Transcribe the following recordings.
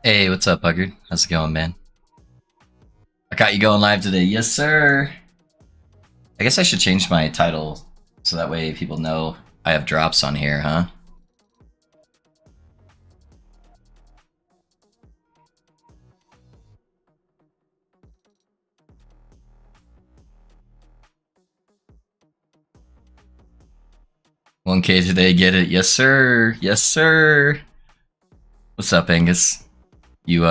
Hey, what's up, Bugger? How's it going, man? I got you going live today. Yes, sir. I guess I should change my title so that way people know I have drops on here, huh? $1K today, get it? Yes, sir. Yes, sir. What's up, Angus? You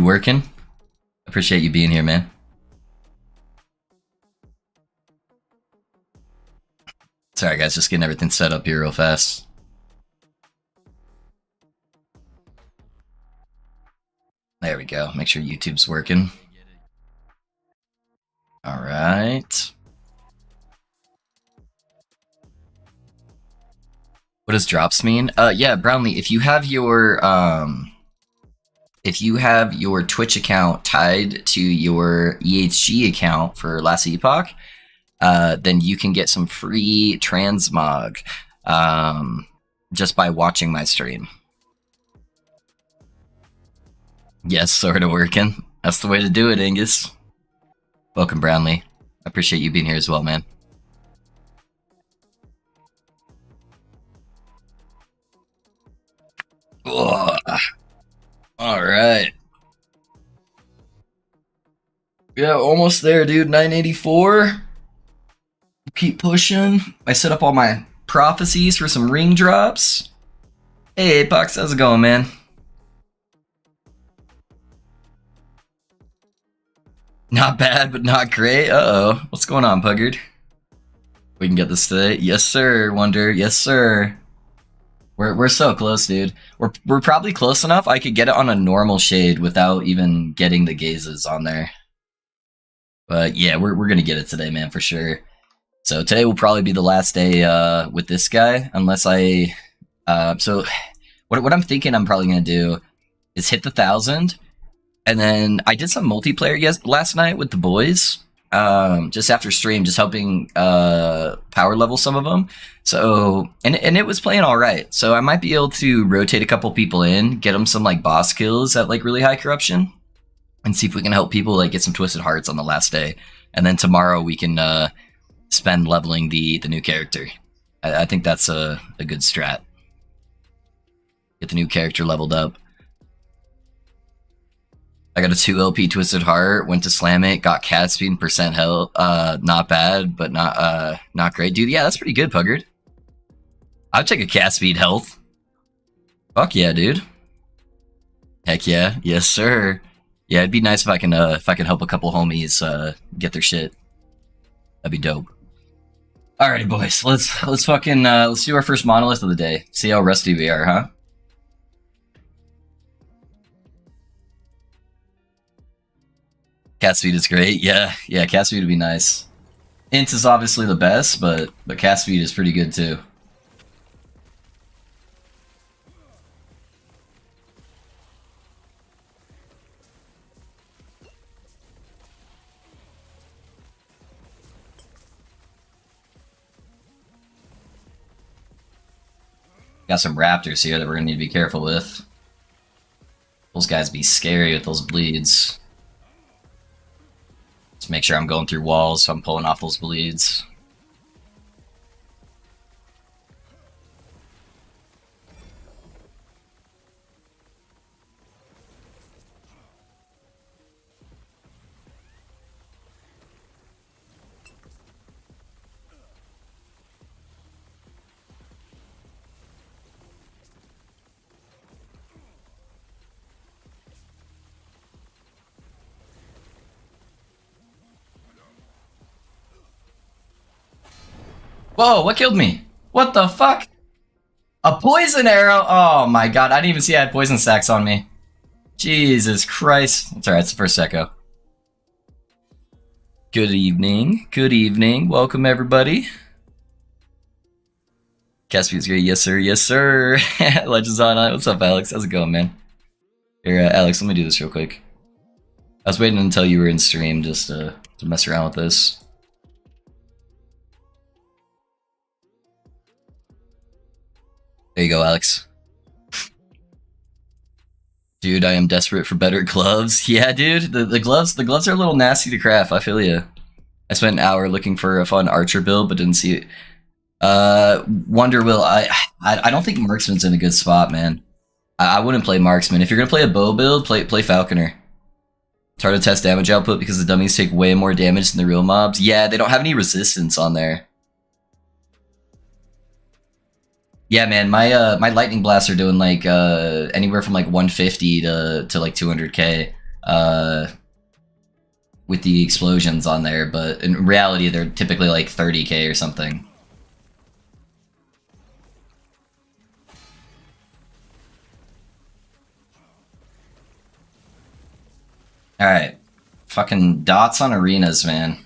working? Appreciate you being here, man. Sorry, guys, just getting everything set up here real fast. There we go. Make sure YouTube's working. All right. What does drops mean? Yeah, Brownlee, if you have your Twitch account tied to your EHG account for Last Epoch, then you can get some free transmog just by watching my stream. Yes, sort of working. That's the way to do it, Angus. Welcome, Brownlee. I appreciate you being here as well, man. Ugh. All right. Yeah, almost there, dude. 984. Keep pushing. I set up all my prophecies for some ring drops. Hey, Apex, how's it going, man? Not bad, but not great. Uh-oh. What's going on, Puggard? We can get this today. Yes, sir, Wonder. Yes, sir. We're so close, dude. We're probably close enough. I could get it on a normal shade without even getting the gazes on there. But yeah, we're gonna get it today, man, for sure. So today will probably be the last day with this guy, unless I. So what I'm thinking I'm probably gonna do is hit the 1,000, and then I did some multiplayer last night with the boys. Just after stream, just helping power level some of them. So and it was playing all right. So I might be able to rotate a couple people in, get them some like boss kills at like really high corruption, and see if we can help people like get some twisted hearts on the last day. And then tomorrow we can spend leveling the new character. I think that's a good strat. Get the new character leveled up. I got a 2 LP Twisted Heart, went to slam it, got cat speed and percent health. Not bad, but not great. Dude, yeah, that's pretty good, Puggard. I'd take a cat speed health. Fuck yeah, dude. Heck yeah. Yes, sir. Yeah, it'd be nice if I can help a couple homies get their shit. That'd be dope. Alrighty, boys. Let's fucking let's do our first monolith of the day. See how rusty we are, huh? Cat speed is great. Yeah, cat speed would be nice. Int is obviously the best, but cat speed is pretty good too. Got some raptors here that we're gonna need to be careful with. Those guys be scary with those bleeds. Just make sure I'm going through walls so I'm pulling off those bleeds. Whoa, what killed me? What the fuck? A poison arrow? Oh my god, I didn't even see I had poison stacks on me. Jesus Christ. It's alright, it's the first echo. Good evening. Good evening. Welcome, everybody. Caspian's great. Yes, sir. Yes, sir. Legends on. What's up, Alex? How's it going, man? Here, Alex, let me do this real quick. I was waiting until you were in stream just to mess around with this. There you go, Alex. Dude, I am desperate for better gloves. Yeah, dude, the gloves are a little nasty to craft. I feel you. I spent an hour looking for a fun archer build, but didn't see it. Wonder Will, I don't think marksman's in a good spot, man. I wouldn't play marksman. If you're gonna play a bow build, play falconer. It's hard to test damage output because the dummies take way more damage than the real mobs. Yeah, they don't have any resistance on there. Yeah, man, my lightning blasts are doing like anywhere from like 150 to like 200k with the explosions on there, but in reality they're typically like 30k or something. All right, fucking dots on arenas, man.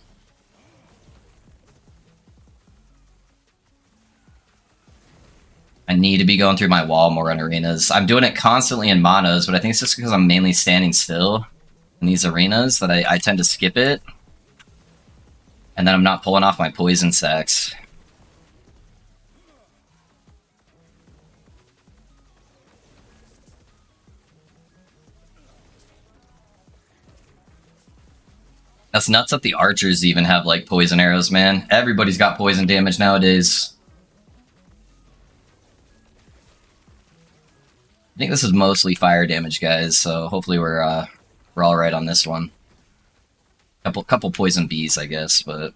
I need to be going through my wall more on arenas. I'm doing it constantly in monos, but I think it's just because I'm mainly standing still in these arenas that I tend to skip it. And then I'm not pulling off my poison sacks. That's nuts that the archers even have like poison arrows, man. Everybody's got poison damage nowadays. I think this is mostly fire damage, guys, so hopefully we're all right on this one. Couple poison bees, I guess, but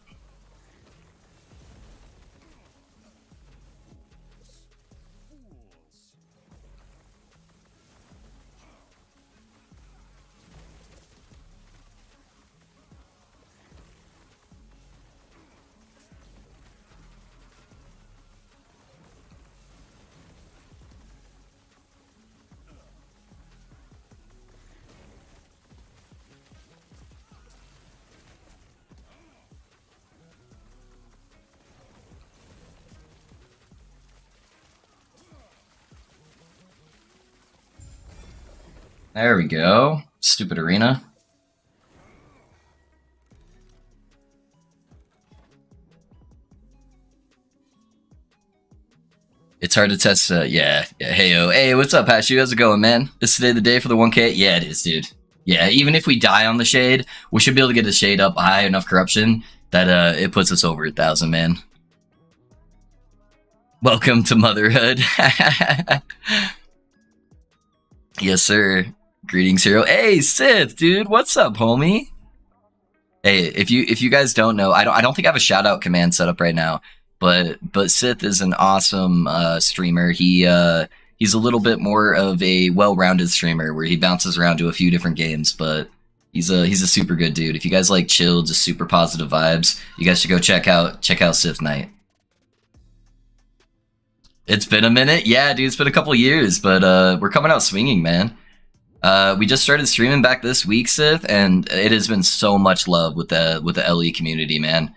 there we go. Stupid arena. It's hard to test, yeah, heyo. Hey, what's up, Hashu? How's it going, man? Is today the day for the 1K? Yeah, it is, dude. Yeah, even if we die on the shade, we should be able to get the shade up high enough corruption that it puts us over 1,000, man. Welcome to motherhood. Yes, sir. Greetings, hero. Hey, Sith, dude, what's up, homie? Hey, if you guys don't know, I don't think I have a shout out command set up right now, but Sith is an awesome streamer. He's a little bit more of a well-rounded streamer where he bounces around to a few different games, but he's a super good dude. If you guys like chill, just super positive vibes, you guys should go check out Sith Knight. It's been a minute, yeah, dude. It's been a couple years, but we're coming out swinging, man. We just started streaming back this week, Sith, and it has been so much love with the LE community, man.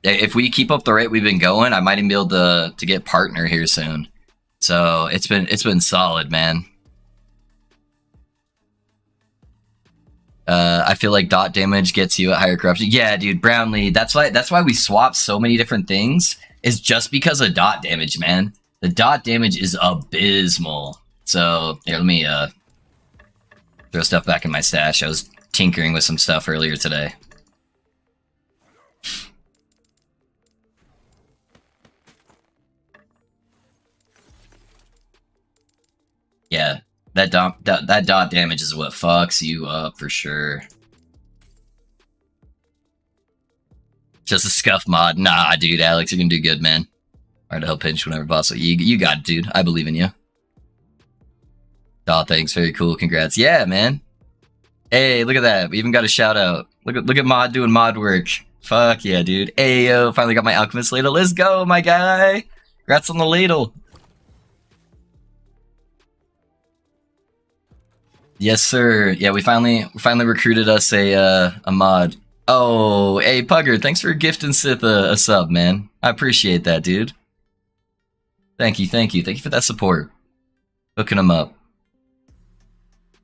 If we keep up the rate we've been going, I might even be able to get partner here soon. So it's been solid, man. I feel like dot damage gets you at higher corruption. Yeah, dude, Brownlee. That's why we swap so many different things. Is just because of dot damage, man. The dot damage is abysmal. So here, let me throw stuff back in my stash. I was tinkering with some stuff earlier today. Yeah, that dot damage is what fucks you up for sure. Just a scuff mod. Nah, dude, Alex, you're gonna do good, man. Alright, to help pinch whenever possible. You got it, dude. I believe in you. Oh, thanks. Very cool. Congrats. Yeah, man. Hey, look at that. We even got a shout out. Look at Mod doing mod work. Fuck yeah, dude. Hey, yo, finally got my alchemist ladle. Let's go, my guy. Congrats on the ladle. Yes, sir. Yeah, we finally recruited us a mod. Oh, hey, Pugger, thanks for gifting Sith a sub, man. I appreciate that, dude. Thank you for that support. Hooking him up.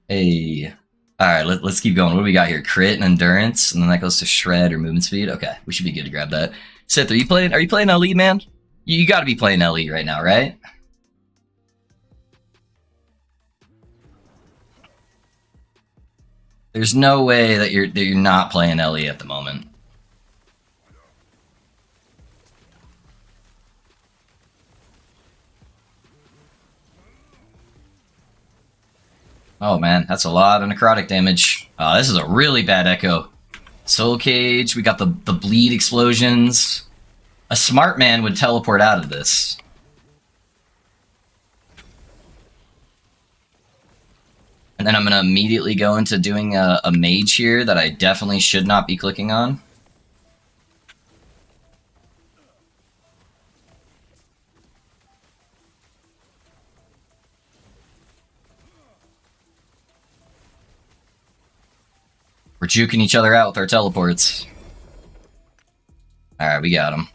Hey. Alright, let's keep going. What do we got here? Crit and endurance, and then that goes to shred or movement speed. Okay, we should be good to grab that. Sith, are you playing LE, man? You gotta be playing LE right now, right? There's no way that you're not playing Ellie at the moment. Oh man, that's a lot of necrotic damage. This is a really bad echo. Soul Cage, we got the bleed explosions. A smart man would teleport out of this. And then I'm going to immediately go into doing a mage here that I definitely should not be clicking on. We're juking each other out with our teleports. Alright, we got him.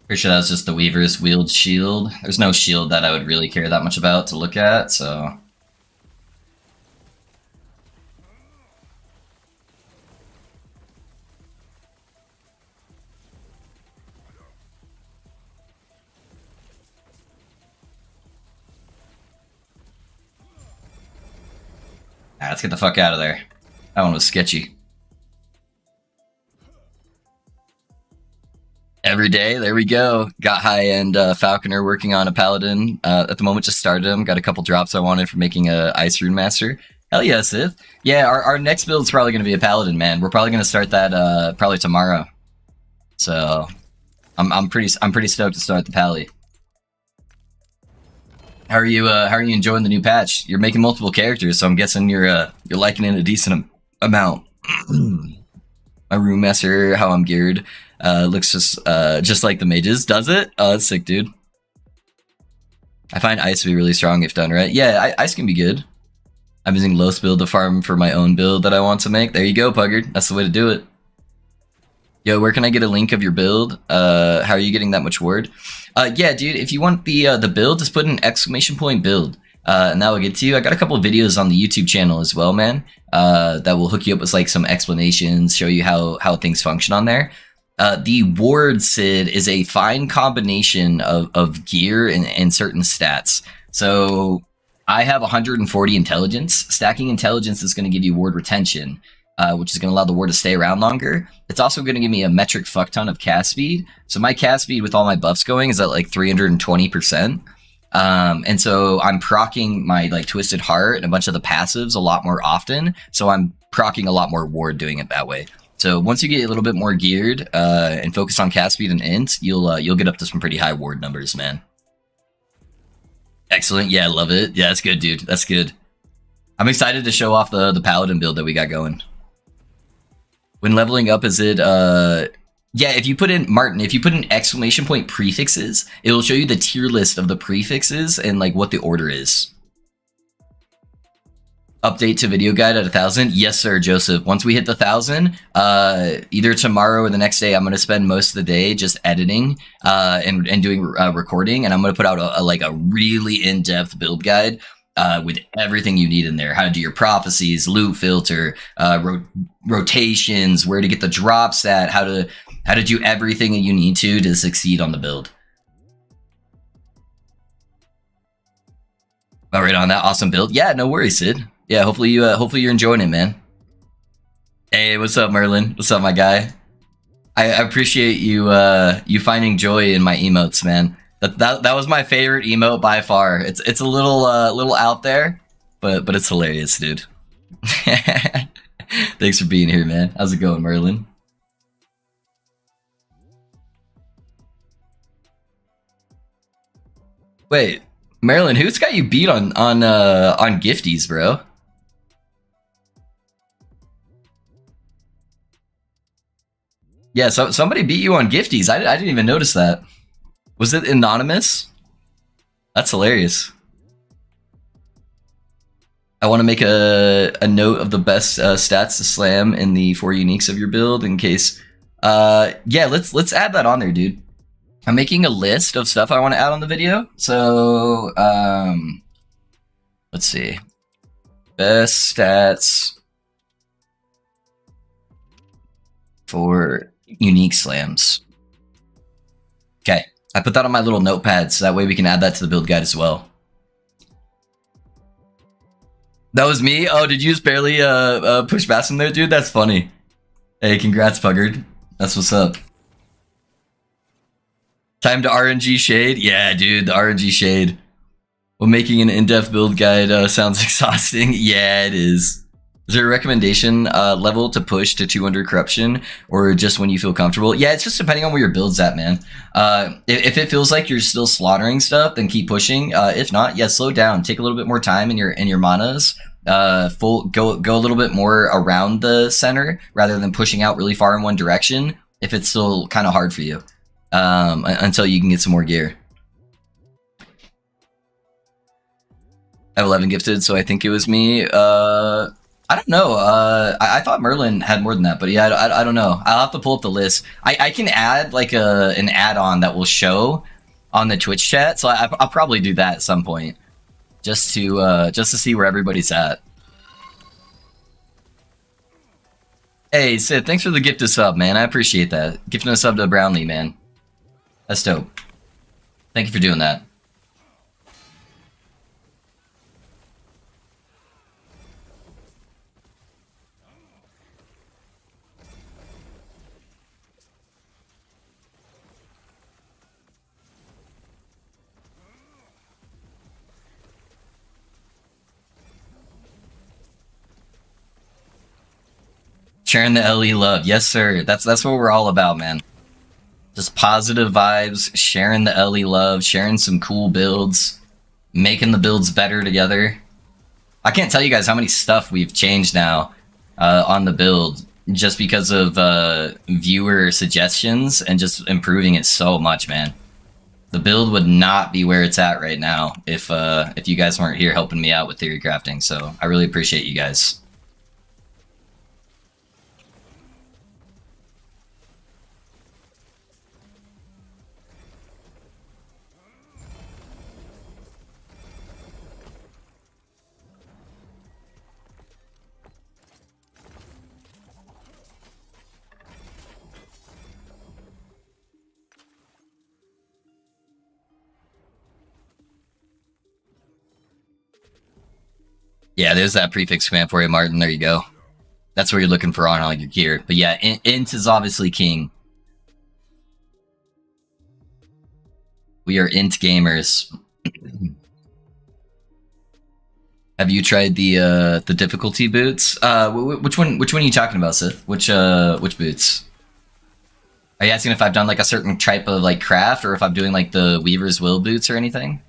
Pretty sure that was just the Weaver's wield shield. There's no shield that I would really care that much about to look at, so... Alright, let's get the fuck out of there. That one was sketchy. Every day, there we go. Got high-end Falconer working on a Paladin. At the moment, just started him. Got a couple drops I wanted for making a Ice Rune Master. Hell yeah, Sith. Yeah, our next build is probably going to be a Paladin, man. We're probably going to start that probably tomorrow. So, I'm pretty stoked to start the Pally. How are you enjoying the new patch? You're making multiple characters, so I'm guessing you're liking it a decent amount. My Rune Master, how I'm geared. Looks just like the mages. Does it? Oh, that's sick, dude. I find ice to be really strong if done right. Yeah, ice can be good. I'm using Los build to farm for my own build that I want to make. There you go, Puggard. That's the way to do it. Yo, where can I get a link of your build? How are you getting that much word? Yeah, dude, if you want the build, just put an exclamation point build. And that will get to you. I got a couple of videos on the YouTube channel as well, man. That will hook you up with like some explanations, show you how things function on there. The ward Sid is a fine combination of gear and certain stats. So I have 140 intelligence. Stacking intelligence is going to give you ward retention, which is going to allow the ward to stay around longer. It's also going to give me a metric fuck ton of cast speed. So my cast speed with all my buffs going is at like 320%. And so I'm proccing my like Twisted Heart and a bunch of the passives a lot more often. So I'm proccing a lot more ward doing it that way. So once you get a little bit more geared and focus on cast speed and int, you'll get up to some pretty high ward numbers, man. Excellent. Yeah, I love it. Yeah, that's good, dude. That's good. I'm excited to show off the Paladin build that we got going. When leveling up, is it... Yeah, if you put in, Martin, if you put in exclamation point prefixes, it will show you the tier list of the prefixes and like what the order is. Update to video guide at 1,000? Yes, sir, Joseph. Once we hit the 1,000, either tomorrow or the next day, I'm going to spend most of the day just editing and doing recording, and I'm going to put out a really in-depth build guide with everything you need in there. How to do your prophecies, loot filter, rotations, where to get the drops at, how to do everything that you need to succeed on the build. All right, on that awesome build. Yeah, no worries, Sid. Yeah, hopefully you're enjoying it, man. Hey, what's up, Merlin? What's up, my guy? I appreciate you you finding joy in my emotes, man. That was my favorite emote by far. It's a little out there, but it's hilarious, dude. Thanks for being here, man. How's it going, Merlin? Wait, Marilyn, who's got you beat on gifties, bro? Yeah, so somebody beat you on gifties. I didn't even notice that. Was it anonymous? That's hilarious. I want to make a note of the best stats to slam in the 4 uniques of your build in case. Yeah, let's add that on there, dude. I'm making a list of stuff I want to add on the video. So, let's see. Best stats for unique slams. Okay, I put that on my little notepad so that way we can add that to the build guide as well. That was me? Oh, did you just barely push past him there, dude? That's funny. Hey, congrats, Puggard. That's what's up. Time to RNG shade? Yeah, dude, the RNG shade. Well, making an in-depth build guide sounds exhausting. Yeah, it is. Is there a recommendation level to push to 200 corruption, or just when you feel comfortable? Yeah, it's just depending on where your build's at, man. If it feels like you're still slaughtering stuff, then keep pushing. If not, yeah, slow down. Take a little bit more time in your manas. Go a little bit more around the center rather than pushing out really far in one direction. If it's still kind of hard for you, until you can get some more gear. I have 11 gifted, so I think it was me. I don't know. I thought Merlin had more than that, but yeah, I don't know. I'll have to pull up the list. I can add like an add-on that will show on the Twitch chat, so I'll probably do that at some point, just to see where everybody's at. Hey Sid, thanks for the gift of sub, man. I appreciate that. Gifting a sub to Brownlee, man. That's dope. Thank you for doing that. Sharing the LE love. Yes, sir. That's what we're all about, man. Just positive vibes, sharing the LE love, sharing some cool builds, making the builds better together. I can't tell you guys how many stuff we've changed now on the build just because of viewer suggestions and just improving it so much, man. The build would not be where it's at right now if you guys weren't here helping me out with theory crafting. So I really appreciate you guys. Yeah, there's that prefix command for you, Martin. There you go. That's what you're looking for on all your gear. But yeah, int is obviously king. We are int gamers. Have you tried the difficulty boots? Which one are you talking about, Sith? Which boots? Are you asking if I've done like a certain type of like craft, or if I'm doing like the Weaver's Will boots or anything?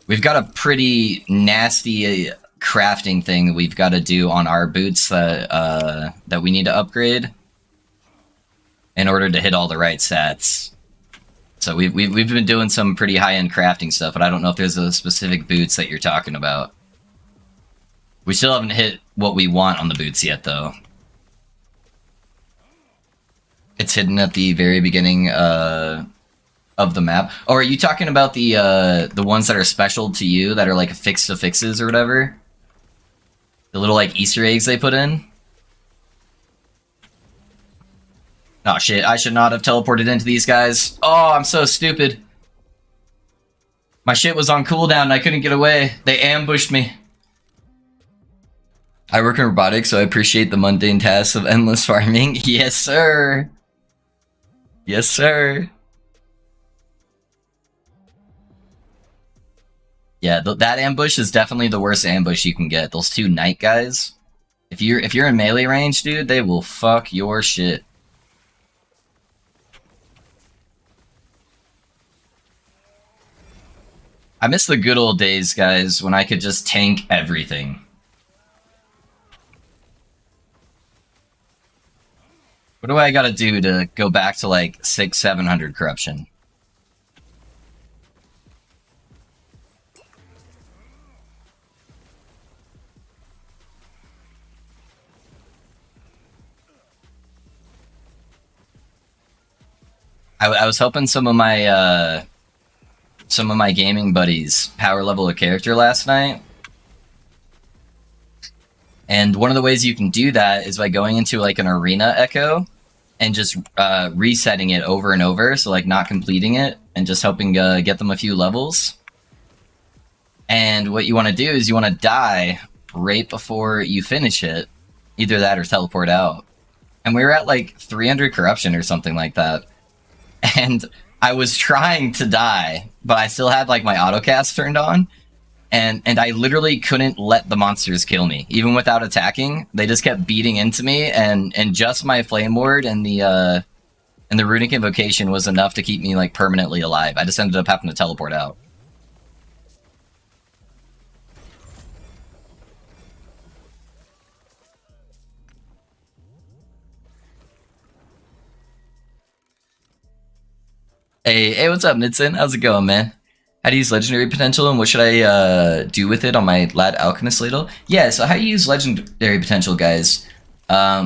We've got a pretty nasty crafting thing that we've got to do on our boots that we need to upgrade in order to hit all the right stats. So we've been doing some pretty high-end crafting stuff, but I don't know if there's a specific boots that you're talking about. We still haven't hit what we want on the boots yet, though. It's hidden at the very beginning of the map. Oh, are you talking about the ones that are special to you, that are like fixed affixes or whatever? The little like Easter eggs they put in? Oh shit, I should not have teleported into these guys. Oh, I'm so stupid. My shit was on cooldown and I couldn't get away. They ambushed me. I work in robotics, so I appreciate the mundane tasks of endless farming. Yes, sir. Yes, sir. Yeah, that ambush is definitely the worst ambush you can get. Those two knight guys. If you're in melee range, dude, they will fuck your shit. I miss the good old days, guys, when I could just tank everything. What do I gotta do to go back to like 600-700 corruption? I was hoping some of my gaming buddies power level a character last night. And one of the ways you can do that is by going into like an arena echo and just resetting it over and over. So like not completing it and just hoping get them a few levels. And what you want to do is you want to die right before you finish it. Either that or teleport out. And we were at like 300 corruption or something like that. And I was trying to die, but I still had like my autocast turned on. And I literally couldn't let the monsters kill me, even without attacking. They just kept beating into me, and just my flame ward and the runic invocation was enough to keep me like permanently alive. I just ended up having to teleport out. Hey, what's up, Nitsin? How's it going, man? How to use legendary potential and what should I do with it on my Lad Alchemist ladle? Yeah, so how you use legendary potential, guys,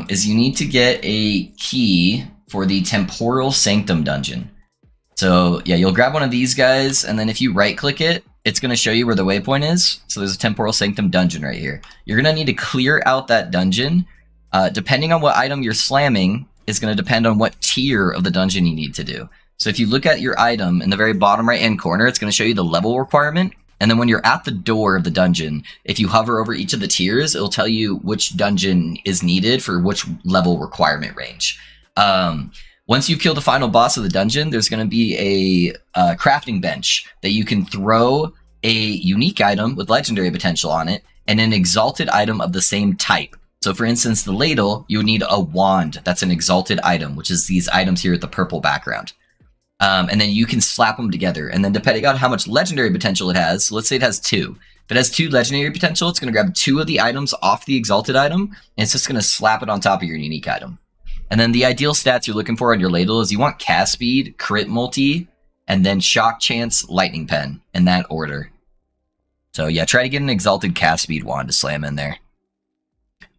is you need to get a key for the Temporal Sanctum dungeon. So yeah, you'll grab one of these guys, and then if you right-click it, it's going to show you where the waypoint is. So there's a Temporal Sanctum dungeon right here. You're going to need to clear out that dungeon. Depending on what item you're slamming is going to depend on what tier of the dungeon you need to do. So if you look at your item in the very bottom right-hand corner, it's going to show you the level requirement. And then when you're at the door of the dungeon, if you hover over each of the tiers, it'll tell you which dungeon is needed for which level requirement range. Once you've killed the final boss of the dungeon, there's going to be a crafting bench that you can throw a unique item with legendary potential on it and an exalted item of the same type. So for instance, the ladle, you would need a wand that's an exalted item, which is these items here with the purple background. And then you can slap them together. And then depending on how much legendary potential it has, so let's say it has 2. If it has 2 legendary potential, it's going to grab 2 of the items off the exalted item, and it's just going to slap it on top of your unique item. And then the ideal stats you're looking for on your ladle is you want cast speed, crit multi, and then shock chance, lightning pen, in that order. So yeah, try to get an exalted cast speed wand to slam in there.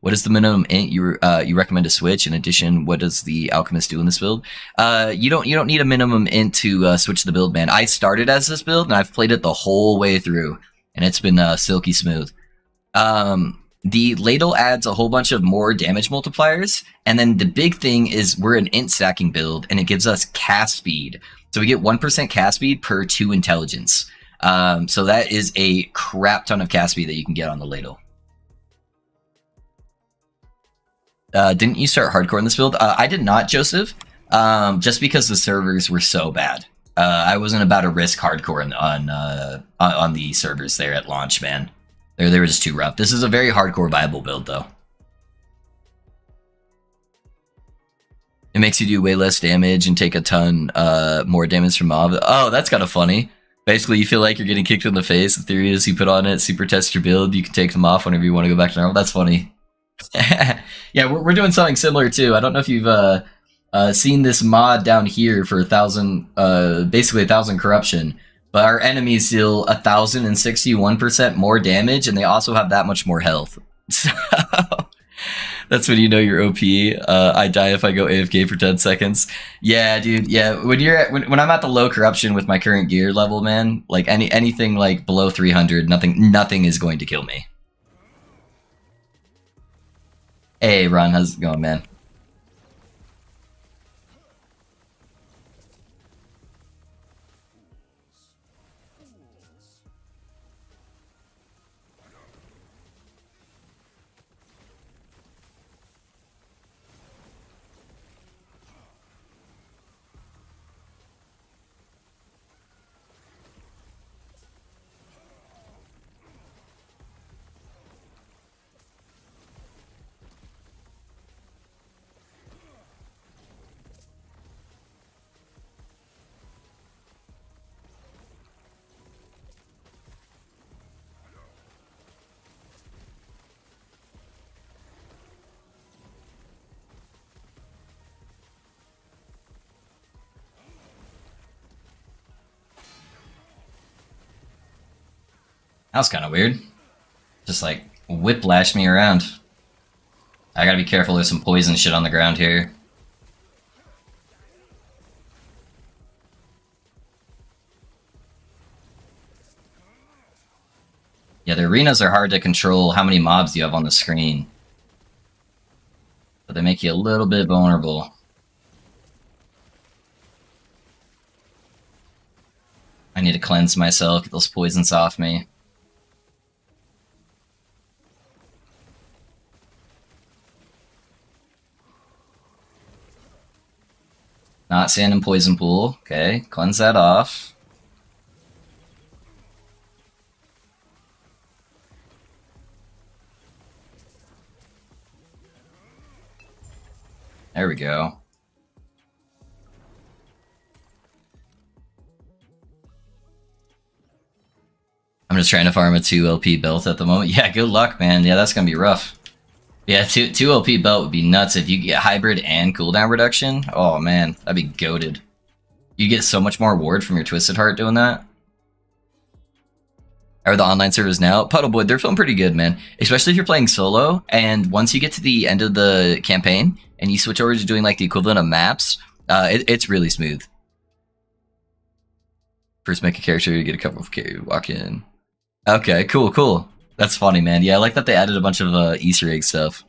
What is the minimum int you recommend to switch? In addition, what does the alchemist do in this build? You don't need a minimum int to switch the build, man. I started as this build and I've played it the whole way through, and it's been silky smooth. The ladle adds a whole bunch of more damage multipliers, and then the big thing is we're an int stacking build, and it gives us cast speed. So we get 1% cast speed per 2 intelligence. So that is a crap ton of cast speed that you can get on the ladle. Didn't you start hardcore in this build? I did not, Joseph, just because the servers were so bad. I wasn't about to risk hardcore on the servers there at launch, man. They were just too rough. This is a very hardcore viable build, though. It makes you do way less damage and take a ton more damage from mob. Oh, that's kind of funny. Basically, you feel like you're getting kicked in the face. The theory is you put on it, super test your build, you can take them off whenever you want to go back to normal. That's funny. Yeah, we're doing something similar too. I don't know if you've seen this mod down here for 1,000, basically 1,000 corruption, but our enemies deal 1,061% more damage, and they also have that much more health. So that's when you know you're OP. I die if I go AFK for 10 seconds. Yeah, dude. Yeah, when I'm at the low corruption with my current gear level, man, like anything like below 300, nothing is going to kill me. Hey, Ron, how's it going, man? That was kind of weird. Just like whiplash me around. I gotta be careful, there's some poison shit on the ground here. Yeah, the arenas are hard to control how many mobs you have on the screen. But they make you a little bit vulnerable. I need to cleanse myself, get those poisons off me. Not sand and poison pool. Okay, cleanse that off. There we go. I'm just trying to farm a 2 LP belt at the moment. Yeah, good luck, man. Yeah, that's gonna be rough. Yeah, 2 LP belt would be nuts if you get hybrid and cooldown reduction. Oh man, that'd be goated. You get so much more reward from your Twisted Heart doing that. How are the online servers now? Puddleboy, they're feeling pretty good, man. Especially if you're playing solo, and once you get to the end of the campaign, and you switch over to doing like the equivalent of maps, it's really smooth. First make a character, you get a couple of walk in. Okay, cool. That's funny, man. Yeah, I like that they added a bunch of Easter egg stuff.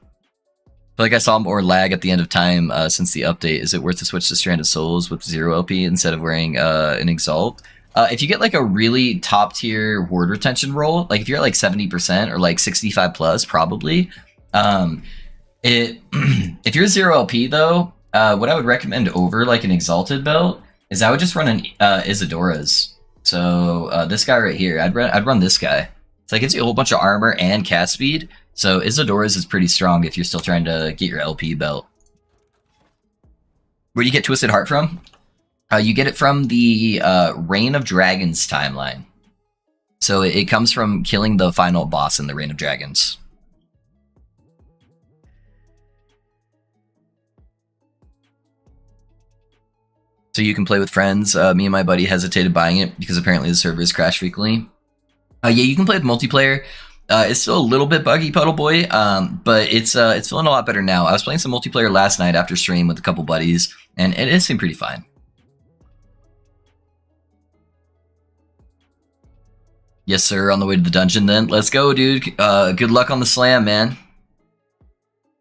I feel like I saw more lag at the end of time since the update. Is it worth to switch to Stranded Souls with 0 LP instead of wearing an Exalt? If you get like a really top tier ward retention roll, like if you're at like 70% or like 65 plus, probably. If you're 0 LP though, what I would recommend over like an Exalted belt is I would just run an Isadora's. So this guy right here, I'd run this guy. So it gives you a whole bunch of armor and cast speed. So Isadora's is pretty strong if you're still trying to get your LP belt. Where do you get Twisted Heart from? You get it from the Reign of Dragons timeline. So it comes from killing the final boss in the Reign of Dragons. So you can play with friends. Me and my buddy hesitated buying it because apparently the servers crash frequently. Yeah, you can play with multiplayer. It's still a little bit buggy, Puddleboy, but it's feeling a lot better now. I was playing some multiplayer last night after stream with a couple buddies, and it seemed pretty fine. Yes, sir, on the way to the dungeon then. Let's go, dude. Good luck on the slam, man.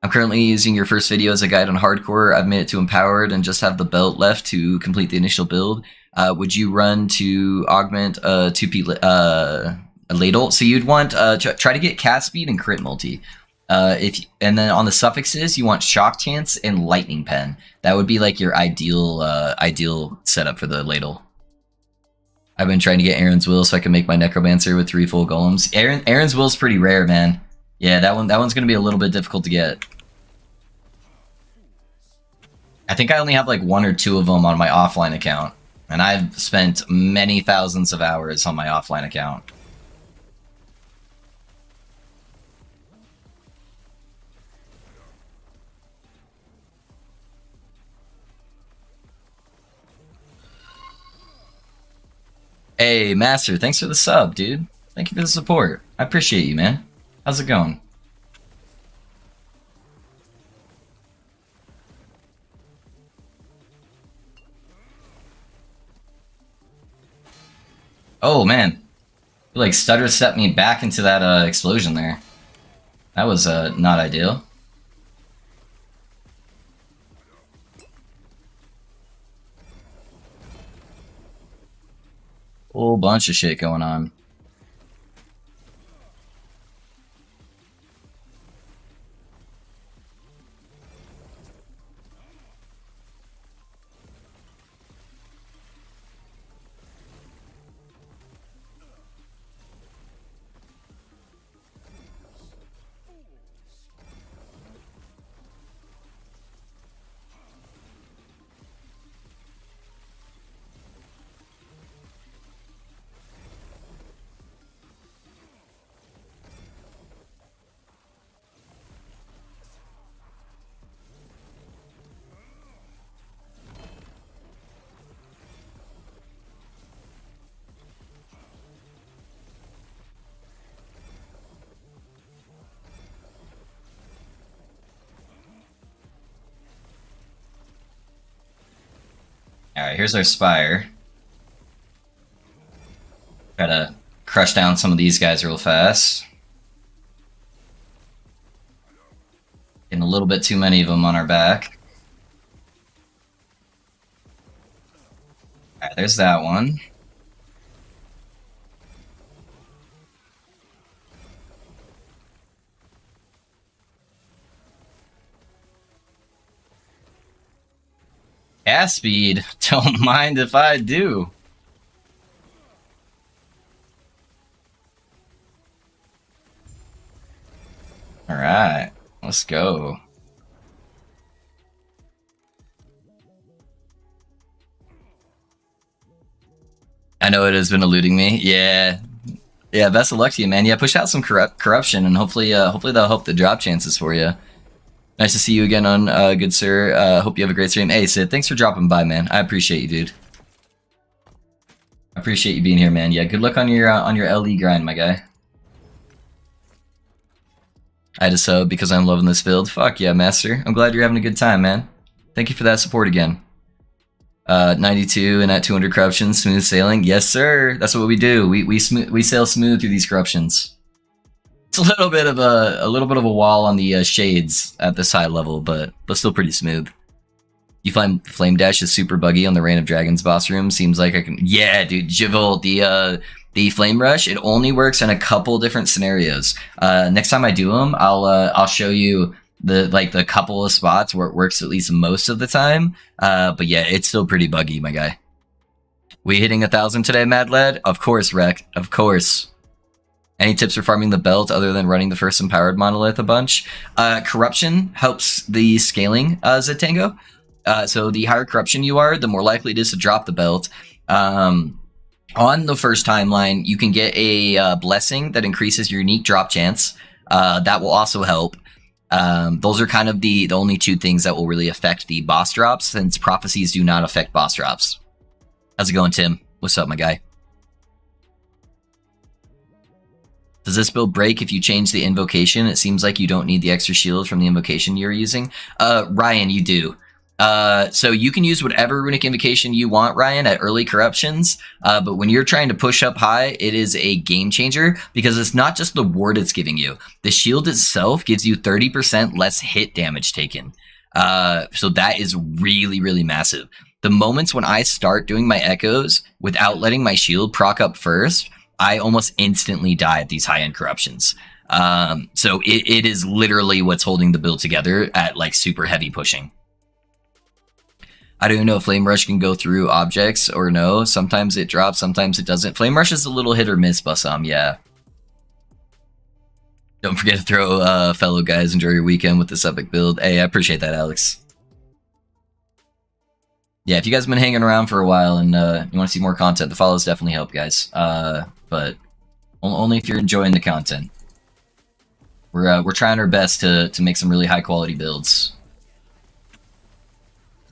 I'm currently using your first video as a guide on hardcore. I've made it to empowered and just have the belt left to complete the initial build. Would you run to augment 2P a ladle? So you'd want try to get cast speed and crit multi. And then on the suffixes, you want shock chance and lightning pen. That would be like your ideal setup for the ladle. I've been trying to get Aaron's Will so I can make my necromancer with 3 full golems. Aaron's Will's pretty rare, man. Yeah, that one's gonna be a little bit difficult to get. I think I only have like 1 or 2 of them on my offline account, and I've spent many thousands of hours on my offline account. Hey, Master, thanks for the sub, dude. Thank you for the support. I appreciate you, man. How's it going? Oh, man. You, like, stutter stepped me back into that explosion there. That was not ideal. Whole bunch of shit going on. Alright, here's our spire. Try to crush down some of these guys real fast. Getting a little bit too many of them on our back. Alright, there's that one. Gas speed, don't mind if I do. Alright, let's go. I know it has been eluding me. Yeah. Yeah, best of luck to you, man. Yeah, push out some corruption, and hopefully that'll help the drop chances for you. Nice to see you again on good sir. Hope you have a great stream. Hey, Sid, thanks for dropping by, man. I appreciate you, dude. I appreciate you being here, man. Yeah, good luck on your LE grind, my guy. I had a sub because I'm loving this build. Fuck yeah, master. I'm glad you're having a good time, man. Thank you for that support again. 92 and at 200 corruption, smooth sailing. Yes, sir. That's what we do. We sail smooth through these corruptions. It's a little bit of a wall on the shades at this high level, but still pretty smooth. You find Flame Dash is super buggy on the Reign of Dragons boss room. Seems like I can. Yeah, dude, Jivil, the Flame Rush. It only works in a couple different scenarios. Next time I do them, I'll show you the couple of spots where it works at least most of the time. But yeah, it's still pretty buggy, my guy. We hitting 1,000 today, Mad Lad? Of course, Rec. Of course. Any tips for farming the belt other than running the first empowered monolith a bunch? Corruption helps the scaling, Zetango. So the higher corruption you are, the more likely it is to drop the belt. On the first timeline, you can get a blessing that increases your unique drop chance. That will also help. Those are kind of the only two things that will really affect the boss drops, since prophecies do not affect boss drops. How's it going, Tim? What's up, my guy? Does this build break if you change the invocation? It seems like you don't need the extra shield from the invocation you're using. Ryan, you do. So you can use whatever runic invocation you want, Ryan, at early corruptions. But when you're trying to push up high, it is a game changer because it's not just the ward it's giving you. The shield itself gives you 30% less hit damage taken. So that is really, really massive. The moments when I start doing my echoes without letting my shield proc up first, I almost instantly die at these high-end corruptions. So it is literally what's holding the build together at like super heavy pushing. I don't even know if Flame Rush can go through objects or no. Sometimes it drops, sometimes it doesn't. Flame Rush is a little hit or miss, Bassam, yeah. Don't forget to throw fellow guys, enjoy your weekend with this epic build. Hey, I appreciate that, Alex. Yeah, if you guys have been hanging around for a while and you want to see more content, the follows definitely help, guys. But only if you're enjoying the content. We're trying our best to make some really high quality builds.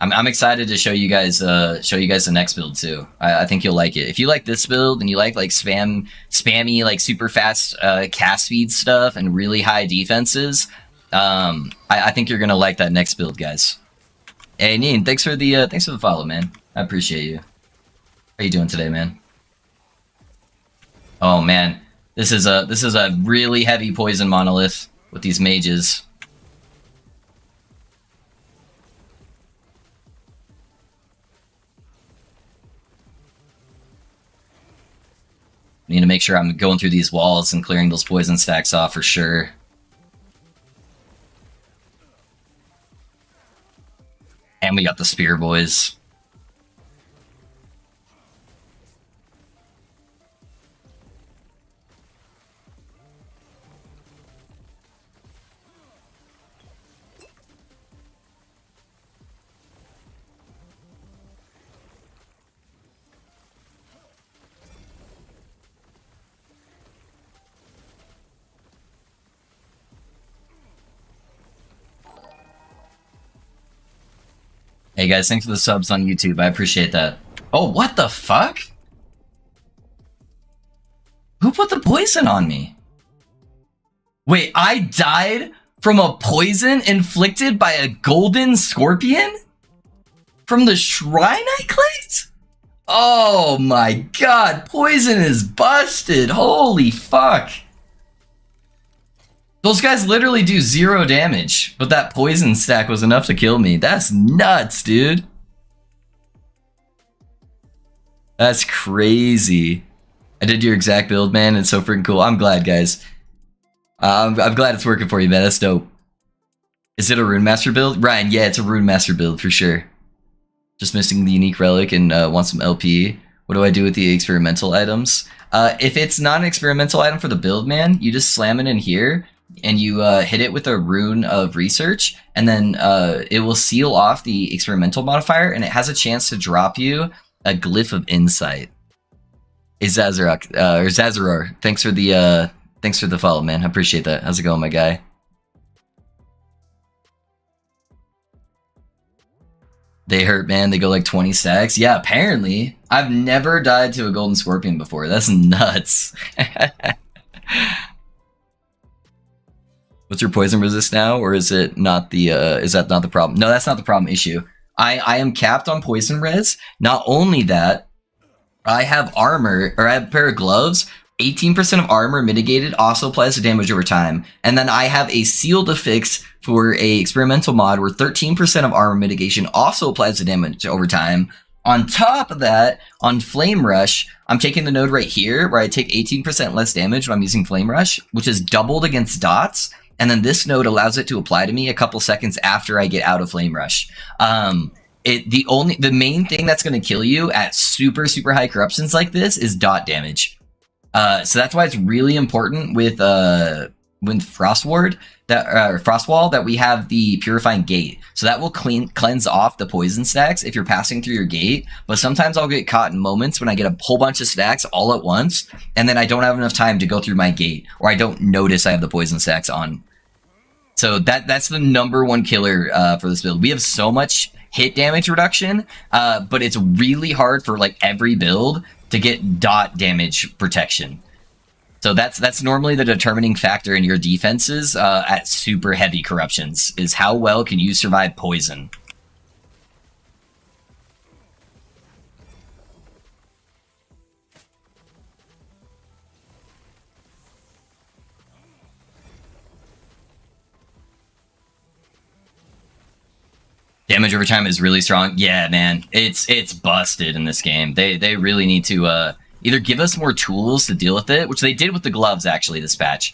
I'm excited to show you guys the next build too. I think you'll like it. If you like this build and you like spammy like super fast cast speed stuff and really high defenses, I think you're gonna like that next build, guys. Hey Neen, thanks for the follow, man. I appreciate you. How you doing today, man? Oh man, this is a really heavy poison monolith with these mages. Need to make sure I'm going through these walls and clearing those poison stacks off for sure. And we got the spear boys. Hey guys, thanks for the subs on YouTube. I appreciate that. Oh, what the fuck? Who put the poison on me? Wait, I died from a poison inflicted by a golden scorpion? From the shrine I clicked? Oh my god, poison is busted. Holy fuck. Those guys literally do 0 damage, but that poison stack was enough to kill me. That's nuts, dude. That's crazy. I did your exact build, man. It's so freaking cool. I'm glad, guys. I'm glad it's working for you, man. That's dope. Is it a Rune Master build? Ryan, yeah, it's a Rune Master build for sure. Just missing the unique relic and want some LP. What do I do with the experimental items? If it's not an experimental item for the build, man, you just slam it in here and you hit it with a rune of research, and then it will seal off the experimental modifier, and it has a chance to drop you a glyph of insight. Is Zazarak or Zazarar? Thanks for the follow, man. I appreciate that. How's it going, my guy? They hurt, man. They go like 20 stacks. Yeah, apparently. I've never died to a golden scorpion before. That's nuts. What's your poison resist now, or is it not the? Is that not the problem? No, that's not the problem issue. I am capped on poison res. Not only that, I have armor, or I have a pair of gloves. 18% of armor mitigated also applies to damage over time. And then I have a sealed affix for a experimental mod where 13% of armor mitigation also applies to damage over time. On top of that, on Flame Rush, I'm taking the node right here where I take 18% less damage when I'm using Flame Rush, which is doubled against dots. And then this node allows it to apply to me a couple seconds after I get out of Flame Rush. The main thing that's going to kill you at super high corruptions like this is dot damage. So that's why it's really important with Frostward Frostwall that we have the Purifying Gate. So that will cleanse off the poison stacks if you're passing through your gate. But sometimes I'll get caught in moments when I get a whole bunch of stacks all at once, and then I don't have enough time to go through my gate, or I don't notice I have the poison stacks on. So that's the #1 killer for this build. We have so much hit damage reduction, but it's really hard for like every build to get dot damage protection. So that's normally the determining factor in your defenses at super heavy corruptions, is how well can you survive poison. Damage over time is really strong. Yeah, man, it's busted in this game. They really need to either give us more tools to deal with it, which they did with the gloves actually this patch.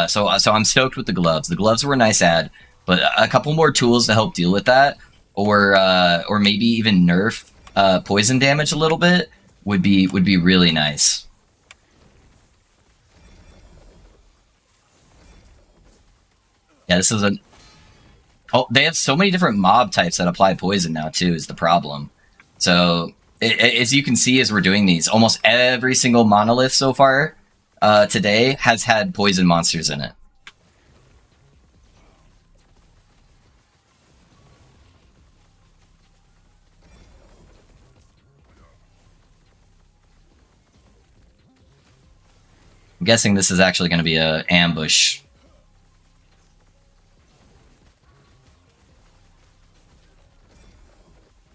So I'm stoked with the gloves. The gloves were a nice add, but a couple more tools to help deal with that, or maybe even nerf poison damage a little bit would be really nice. Yeah, this is a. Oh, they have so many different mob types that apply poison now too, is the problem. So, as you can see as we're doing these, almost every single monolith so far today has had poison monsters in it. I'm guessing this is actually going to be an ambush.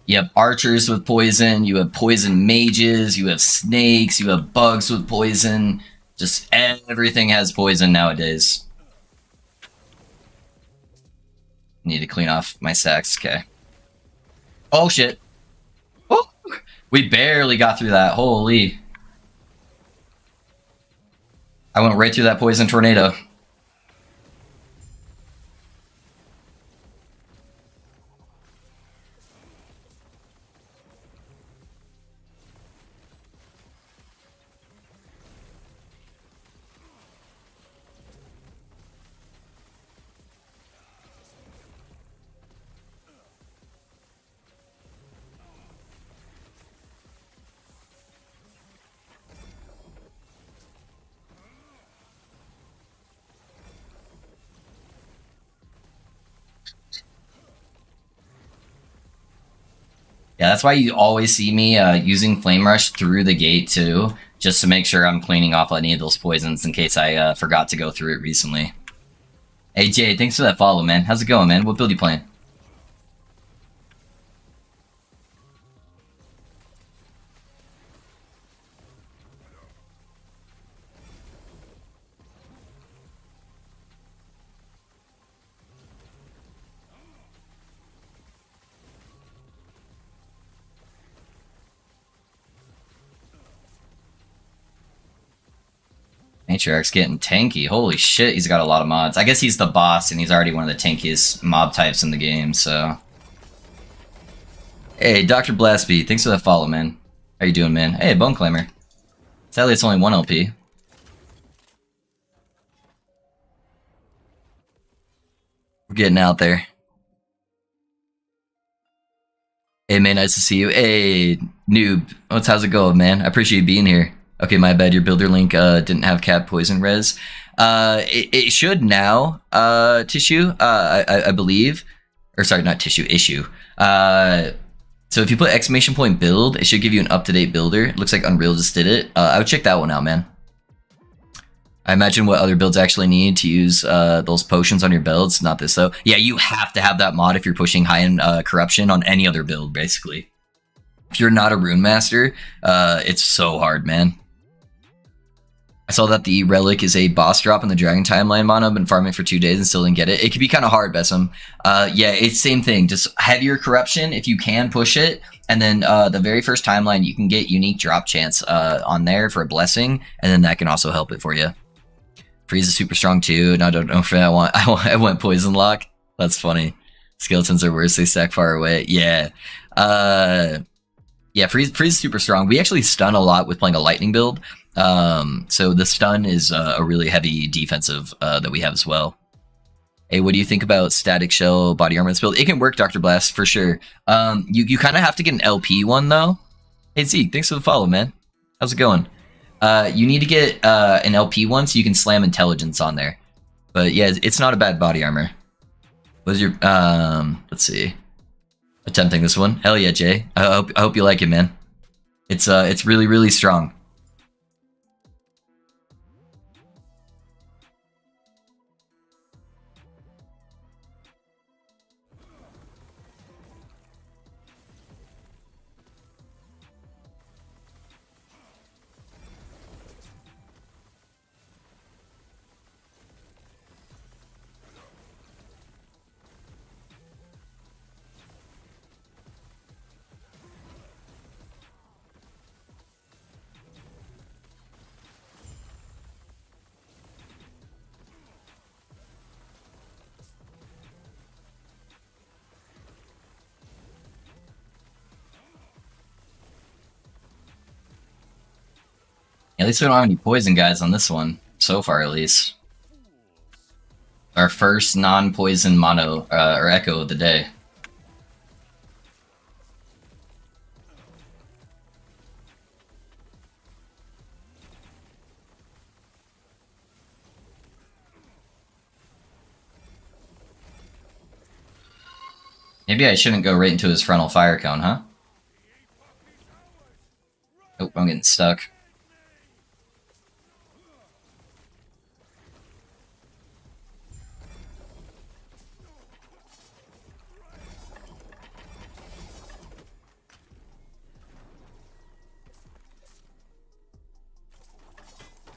You have archers with poison, you have poison mages, you have snakes, you have bugs with poison. Just everything has poison nowadays. Need to clean off my sacks, okay. Oh shit. Oh, we barely got through that, holy. I went right through that poison tornado. Yeah, that's why you always see me using Flame Rush through the gate too, just to make sure I'm cleaning off any of those poisons in case I forgot to go through it recently. Hey Jay, thanks for that follow, man. How's it going, man? What build you playing? Matriarch's getting tanky. Holy shit, he's got a lot of mods. I guess he's the boss, and he's already one of the tankiest mob types in the game, so... Hey, Dr. Blastby, thanks for that follow, man. How you doing, man? Hey, Bone Climber. Sadly, it's only 1 LP. We're getting out there. Hey, man, nice to see you. Hey, noob. How's it going, man? I appreciate you being here. Okay, my bad. Your builder link didn't have cap poison res. It should now, Tissue, I believe. Or sorry, not Tissue, Issue. So if you put exclamation point build, it should give you an up-to-date builder. It looks like Unreal just did it. I would check that one out, man. I imagine what other builds actually need to use those potions on your builds. Not this, though. Yeah, you have to have that mod if you're pushing high-end corruption on any other build, basically. If you're not a rune master, it's so hard, man. I saw that the relic is a boss drop in the Dragon Timeline mono. I've been farming for 2 days and still didn't get it. It can be kind of hard, Bessem. Yeah, it's same thing. Just heavier corruption if you can push it. And then the very first timeline, you can get unique drop chance on there for a blessing. And then that can also help it for you. Freeze is super strong too. And I don't know if I went Poison Lock. That's funny. Skeletons are worse. They stack far away. Yeah. Yeah, Freeze is super strong. We actually stun a lot with playing a lightning build. So the stun is a really heavy defensive that we have as well. Hey, what do you think about static shell body armor build? It can work, Dr. Blast, for sure. You kind of have to get an LP one, though. Hey, Zeke, thanks for the follow, man. How's it going? You need to get an LP one so you can slam intelligence on there. But yeah, it's not a bad body armor. What's your, let's see. Attempting this one. Hell yeah, Jay. I hope you like it, man. It's really, really strong. At least we don't have any poison guys on this one. So far, at least. Our first non-poison mono, or echo of the day. Maybe I shouldn't go right into his frontal fire cone, huh? Oh, I'm getting stuck.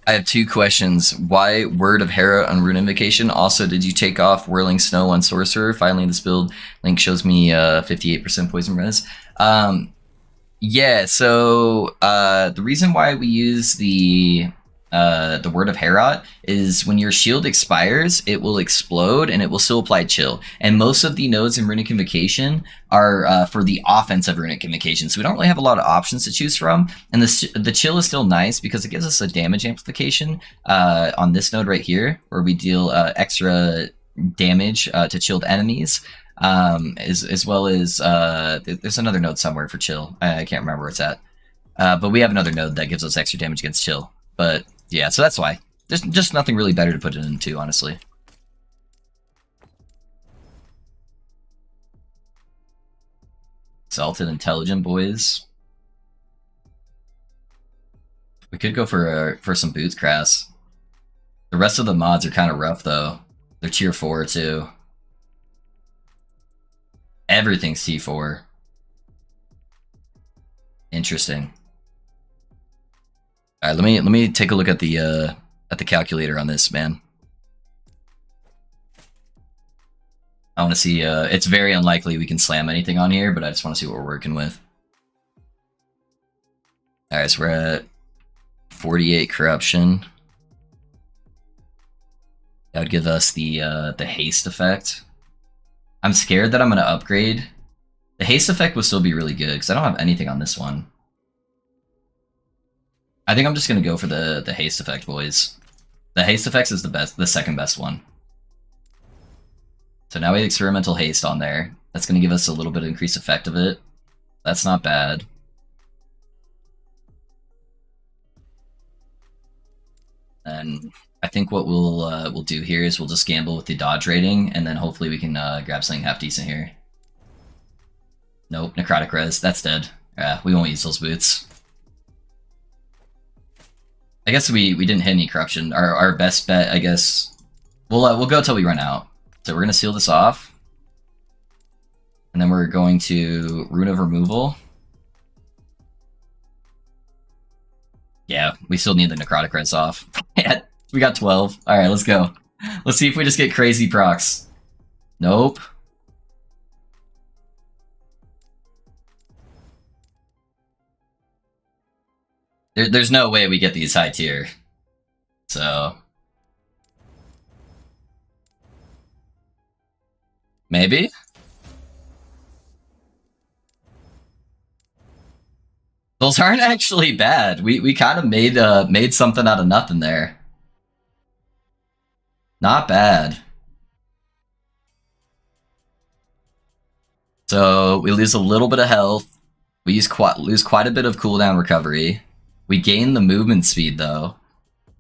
I have 2 questions. Why Word of Hera on Rune Invocation? Also, did you take off Whirling Snow on Sorcerer? Finally, this build link shows me 58% poison res. Yeah, so the reason why we use the Word of Herod is when your shield expires, it will explode and it will still apply chill. And most of the nodes in Runic Invocation are for the offensive Runic Invocation, so we don't really have a lot of options to choose from. And the chill is still nice because it gives us a damage amplification on this node right here, where we deal extra damage to chilled enemies. As well as there's another node somewhere for chill. I can't remember where it's at. But we have another node that gives us extra damage against chill. But yeah, so that's why. There's just nothing really better to put it into, honestly. Exalted Intelligent boys. We could go for some boots crass. The rest of the mods are kind of rough though. They're tier 4 too. Everything's T4. Interesting. All right, let me take a look at the calculator on this, man. I want to see. It's very unlikely we can slam anything on here, but I just want to see what we're working with. All right, so we're at 48 corruption. That would give us the haste effect. I'm scared that I'm gonna upgrade. The haste effect would still be really good because I don't have anything on this one. I think I'm just gonna go for the haste effect, boys. The haste effects is the second best one. So now we have experimental haste on there. That's gonna give us a little bit of increased effect of it. That's not bad. And I think what we'll do here is we'll just gamble with the dodge rating, and then hopefully we can grab something half decent here. Nope, necrotic res. That's dead. Yeah, we won't use those boots. I guess we didn't hit any corruption. Our best bet, I guess. We'll go till we run out. So we're gonna seal this off, and then we're going to Rune of Removal. Yeah, we still need the necrotic res off. Yeah, we got 12. All right, let's go. Let's see if we just get crazy procs. Nope. There's no way we get these high tier. So maybe? Those aren't actually bad. We kind of made something out of nothing there. Not bad. So we lose a little bit of health. We lose quite a bit of cooldown recovery. We gain the movement speed though.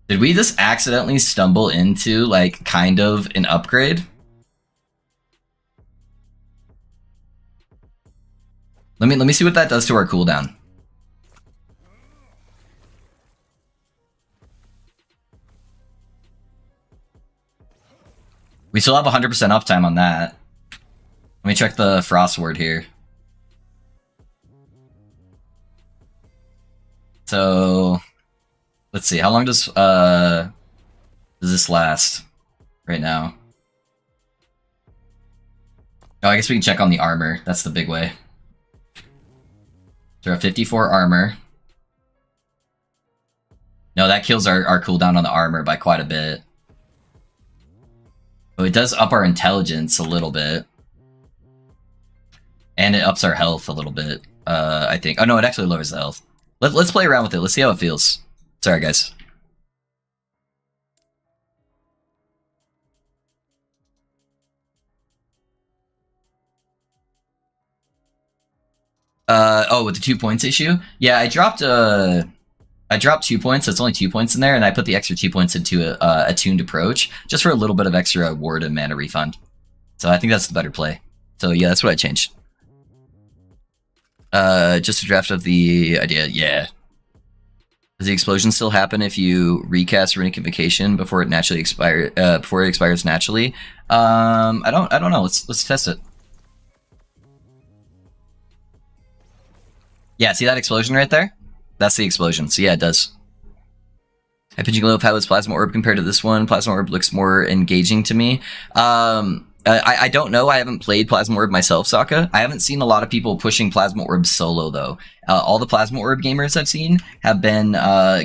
Did we just accidentally stumble into like kind of an upgrade? Let me see what that does to our cooldown. We still have 100% uptime on that. Let me check the frost word here. So let's see, how long does this last right now? Oh, I guess we can check on the armor. That's the big way. So we're at 54 armor. No, that kills our cooldown on the armor by quite a bit. But it does up our intelligence a little bit. And it ups our health a little bit, I think. Oh no, it actually lowers the health. Let's play around with it. Let's see how it feels. Sorry, guys. Oh, with the 2 points issue? Yeah, I dropped 2 points, so it's only 2 points in there, and I put the extra 2 points into Attuned Approach, just for a little bit of extra ward and mana refund. So I think that's the better play. So yeah, that's what I changed. Just a draft of the idea, yeah. Does the explosion still happen if you recast Runic Invocation before it naturally expires naturally? I don't know. Let's test it. Yeah, see that explosion right there? That's the explosion. So yeah, it does. I pitching low. How is Plasma Orb compared to this one? Plasma Orb looks more engaging to me. I don't know. I haven't played Plasma Orb myself, Sokka. I haven't seen a lot of people pushing Plasma Orb solo, though. All the Plasma Orb gamers I've seen have been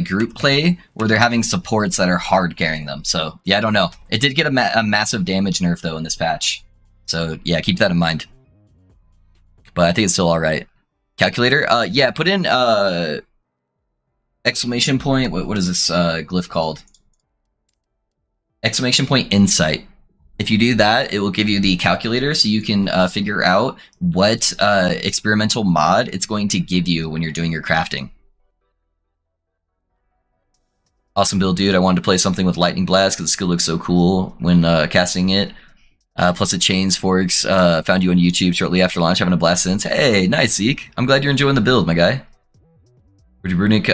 group play, where they're having supports that are hard carrying them. So, yeah, I don't know. It did get a massive damage nerf, though, in this patch. So, yeah, keep that in mind. But I think it's still alright. Calculator? Yeah, put in, exclamation point, what is this glyph called? Exclamation point insight. If you do that, it will give you the calculator so you can figure out what experimental mod it's going to give you when you're doing your crafting. Awesome build, dude. I wanted to play something with Lightning Blast because the skill looks so cool when casting it. Plus it chains forks. Found you on YouTube shortly after launch, having a blast since. Hey, nice, Zeke. I'm glad you're enjoying the build, my guy. Would Runic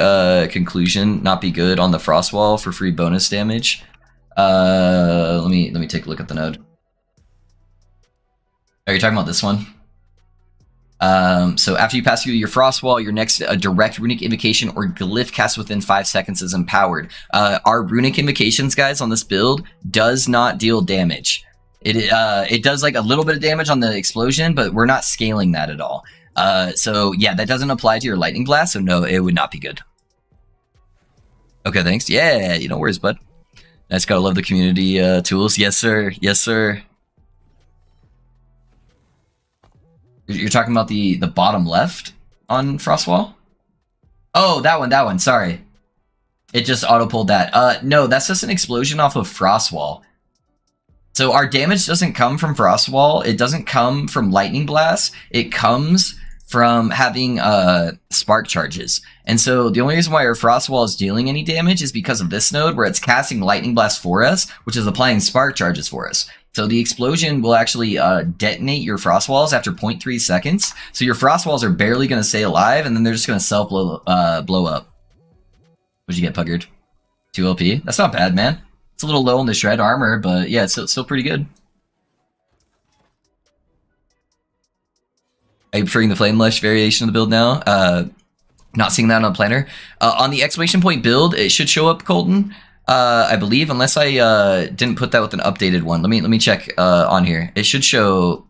Conclusion not be good on the Frost Wall for free bonus damage? Let me take a look at the node. Are you talking about this one? So after you pass through your Frost Wall, your next direct Runic Invocation or Glyph cast within 5 seconds is empowered. Our Runic Invocations, guys, on this build does not deal damage. It does like a little bit of damage on the explosion, but we're not scaling that at all. So yeah, that doesn't apply to your Lightning Blast, so no, it would not be good. Okay, thanks. Yeah, no worries, bud. Nice, gotta love the community tools. Yes, sir. Yes, sir. You're talking about the bottom left on Frostwall? Oh, that one. Sorry. It just auto-pulled that. No, that's just an explosion off of Frostwall. So our damage doesn't come from Frostwall. It doesn't come from Lightning Blast. It comes from having spark charges. And so the only reason why our Frostwall is dealing any damage is because of this node where it's casting Lightning Blast for us, which is applying spark charges for us. So the explosion will actually detonate your Frostwalls after 0.3 seconds. So your Frostwalls are barely going to stay alive, and then they're just going to self-blow blow up. What'd you get, Puggard? 2 LP? That's not bad, man. It's a little low on the shred armor, but yeah, it's still pretty good. Are you preferring the Flame Lush variation of the build now? Not seeing that on planner. On the exclamation point build, it should show up, Colton. I believe, unless I didn't put that with an updated one. Let me check on here. It should show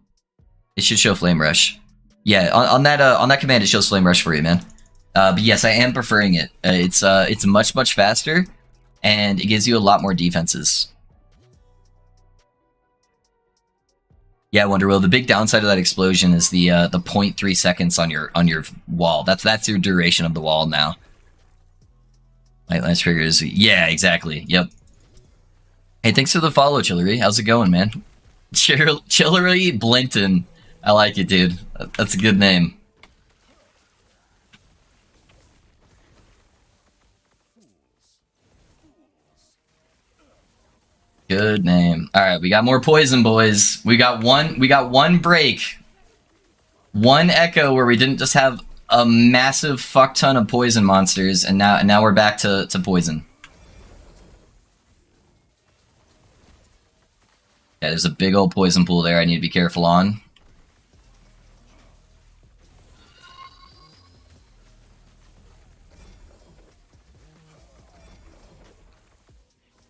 Flame Rush. Yeah, on that command, it shows Flame Rush for you, man. But yes, I am preferring it. It's much faster, and it gives you a lot more defenses. Yeah, Wonderwill. The big downside of that explosion is the 0.3 seconds on your wall. That's your duration of the wall now. Lightline triggers. Yeah, exactly. Yep. Hey, thanks for the follow, Chillery. How's it going, man? Chillery Blinton. I like it, dude. That's a good name. Good name. All right, we got more poison, boys. We got one break, one echo where we didn't just have a massive fuck ton of poison monsters, and now we're back to poison. Yeah, there's a big old poison pool there I need to be careful on.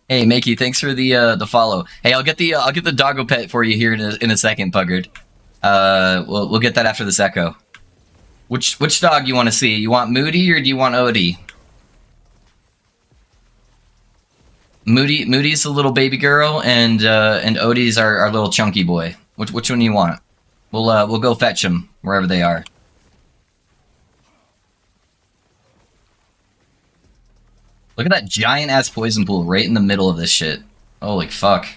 Hey, Makey, thanks for the follow. Hey, I'll get the doggo pet for you here in a second, Puggard. We'll get that after this echo. Which dog you want to see? You want Moody or do you want Odie? Moody's the little baby girl, and Odie's our little chunky boy. Which one do you want? We'll go fetch them wherever they are. Look at that giant ass poison pool right in the middle of this shit. Holy fuck.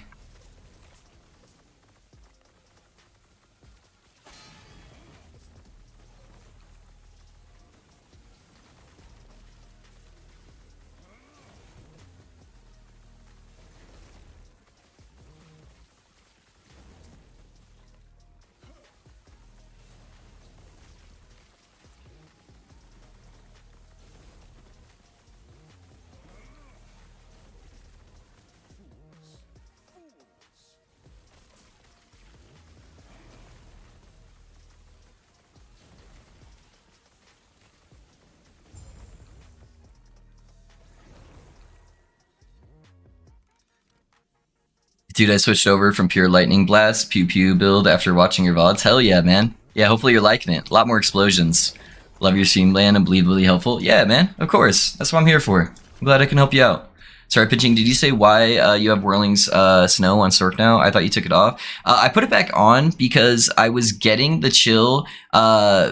Dude, I switched over from pure lightning blast, pew pew build after watching your VODs. Hell yeah, man. Yeah, hopefully you're liking it. A lot more explosions. Love your stream plan and believe really helpful. Yeah, man, of course. That's what I'm here for. I'm glad I can help you out. Sorry, pitching. Did you say why you have Whirling's Snow on Stork now? I thought you took it off. I put it back on because I was getting the chill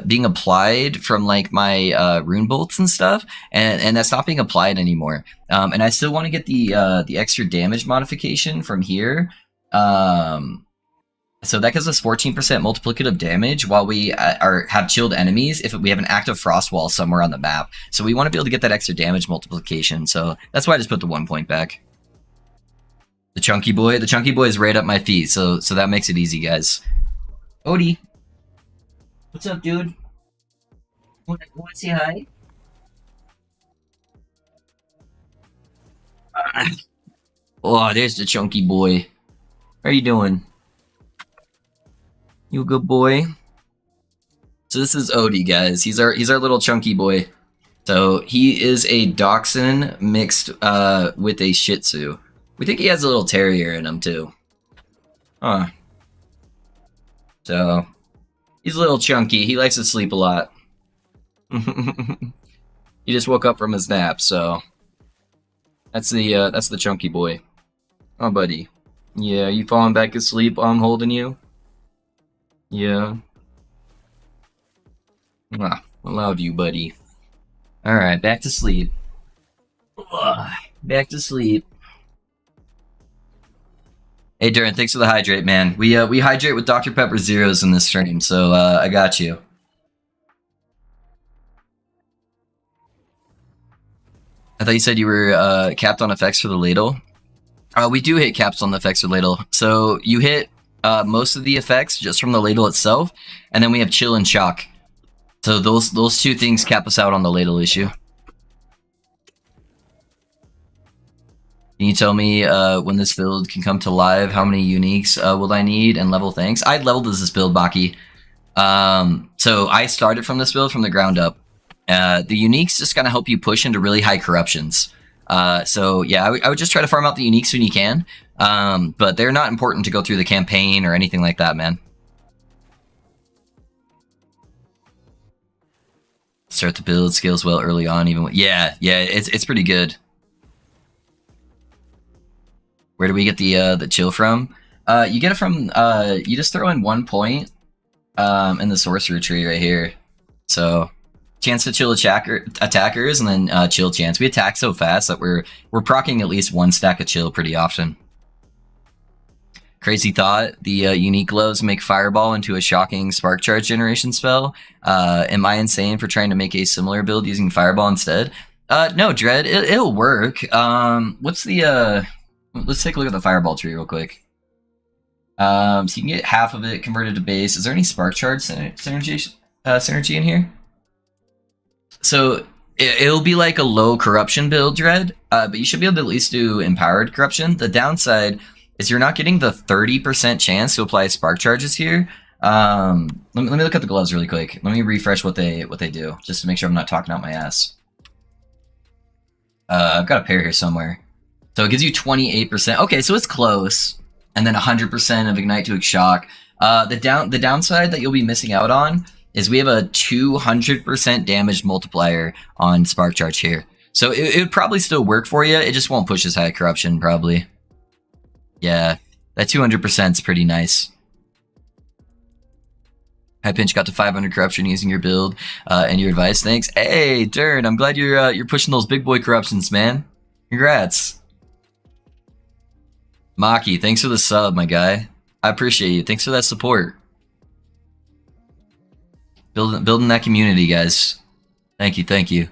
being applied from like my rune bolts and stuff, and that's not being applied anymore. And I still want to get the extra damage modification from here. So that gives us 14% multiplicative damage while we have chilled enemies if we have an active frost wall somewhere on the map. So we want to be able to get that extra damage multiplication. So that's why I just put the 1 point back. The chunky boy is right up my feet. So that makes it easy, guys. Odie, what's up, dude? Want to say hi? Oh, there's the chunky boy. How are you doing? You a good boy? So this is Odie, guys. He's our little chunky boy. So he is a Dachshund mixed with a Shih Tzu. We think he has a little terrier in him too. Huh. So he's a little chunky. He likes to sleep a lot. He just woke up from his nap, so that's the chunky boy. Oh, buddy. Yeah, you falling back asleep while I'm holding you? Yeah. Ah, allowed you, buddy. Alright, back to sleep. Ugh, back to sleep. Hey, Darren, thanks for the hydrate, man. We hydrate with Dr. Pepper Zeros in this stream, so I got you. I thought you said you were capped on effects for the ladle. We do hit caps on the effects for ladle. So you hit most of the effects just from the ladle itself, and then we have chill and shock. So those two things cap us out on the ladle issue. Can you tell me when this build can come to live? How many uniques will I need and level things? I leveled this build, Baki. So I started from this build from the ground up. The uniques just kind of help you push into really high corruptions. So yeah, I would just try to farm out the uniques when you can. But they're not important to go through the campaign or anything like that, man. Start the build, scales well early on, even when, yeah, it's pretty good. Where do we get the chill from? You get it from you just throw in 1 point in the sorcerer tree right here. So chance to chill attackers and then chill chance. We attack so fast that we're proccing at least 1 stack of chill pretty often. Crazy thought, the unique gloves make fireball into a shocking spark charge generation spell. Am I insane for trying to make a similar build using fireball instead? No, Dread, it'll work. What's the let's take a look at the fireball tree real quick. So you can get half of it converted to base. Is there any spark charge synergy in here? So it'll be like a low corruption build, Dread, but you should be able to at least do empowered corruption. The downside is you're not getting the 30% chance to apply spark charges here. Let me look at the gloves really quick. Let me refresh what they do, just to make sure I'm not talking out my ass. I've got a pair here somewhere. So it gives you 28%. Okay, so it's close. And then 100% of Ignite to Shock. The downside that you'll be missing out on is we have a 200% damage multiplier on Spark Charge here. So it would probably still work for you. It just won't push as high corruption, probably. Yeah, that 200% is pretty nice. High Pinch got to 500 corruption using your build and your advice. Thanks. Hey, Dern, I'm glad you're pushing those big boy corruptions, man. Congrats. Maki, thanks for the sub, my guy. I appreciate you. Thanks for that support. Building that community, guys. Thank you, thank you.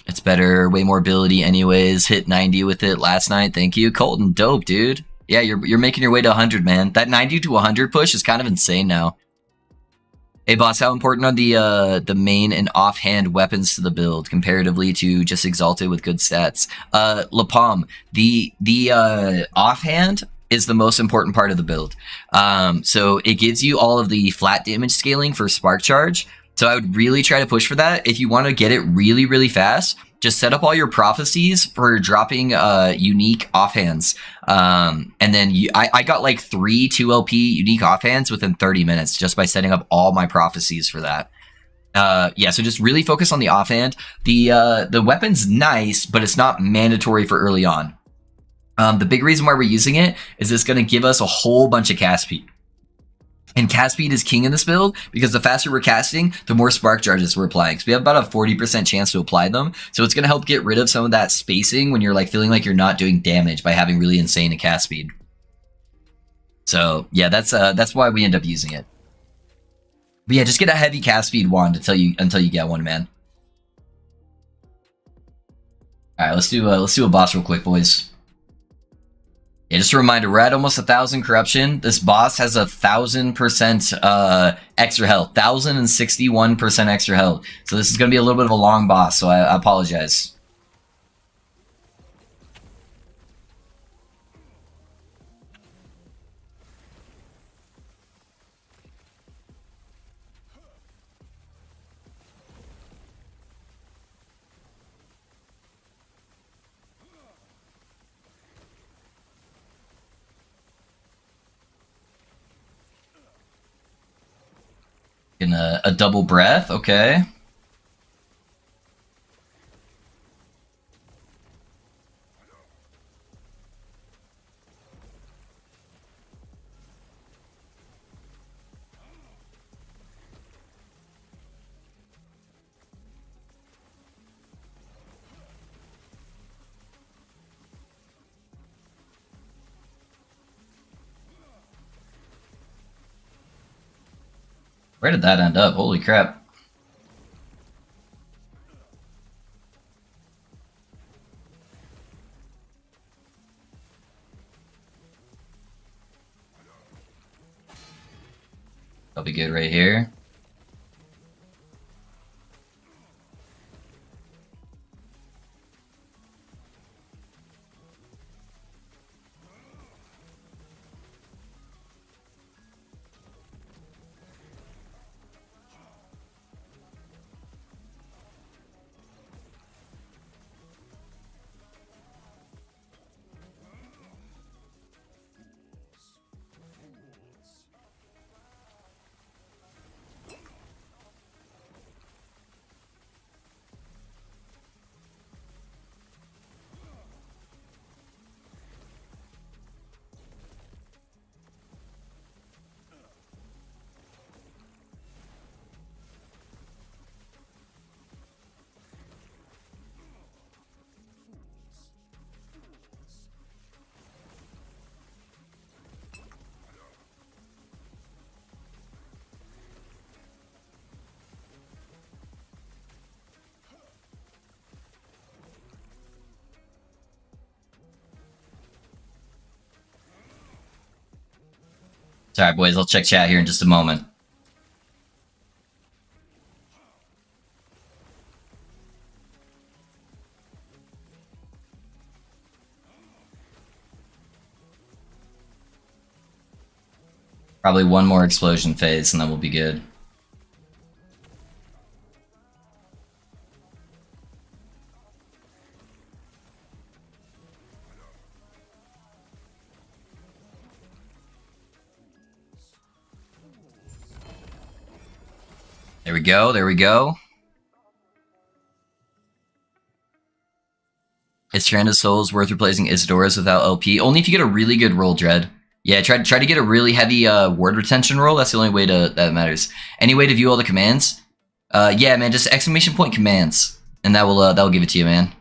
It's better, way more ability anyways. Hit 90 with it last night. Thank you. Colton, dope, dude. Yeah, you're making your way to 100, man. That 90 to 100 push is kind of insane now. Hey, boss, how important are the main and offhand weapons to the build comparatively to just Exalted with good stats? Lapalm, the offhand is the most important part of the build. So it gives you all of the flat damage scaling for Spark Charge. So I would really try to push for that. If you want to get it really, really fast, just set up all your prophecies for dropping unique offhands. And then I got like 3 2LP unique offhands within 30 minutes just by setting up all my prophecies for that. Yeah, so just really focus on the offhand. The weapon's nice, but it's not mandatory for early on. The big reason why we're using it is it's going to give us a whole bunch of cast speed. And cast speed is king in this build because the faster we're casting, the more spark charges we're applying. So we have about a 40% chance to apply them. So it's going to help get rid of some of that spacing when you're like feeling like you're not doing damage by having really insane cast speed. So yeah, that's why we end up using it. But yeah, just get a heavy cast speed wand until you get one, man. All right, let's do a boss real quick, boys. Yeah, just a reminder, we're at almost 1,000 corruption. This boss has 1,000% extra health, 1,061% extra health. So this is going to be a little bit of a long boss, so I apologize. In a double breath, okay. Where did that end up? Holy crap. That'll be good right here. Sorry, boys. I'll check chat here in just a moment. Probably one more explosion phase and then we'll be good. There we go, there we go. Is Strand of Souls worth replacing Isidora's without LP? Only if you get a really good roll, Dread. Yeah, try to get a really heavy word retention roll. That's the only way that matters. Any way to view all the commands? Yeah, man, just exclamation point commands, and that'll give it to you, man.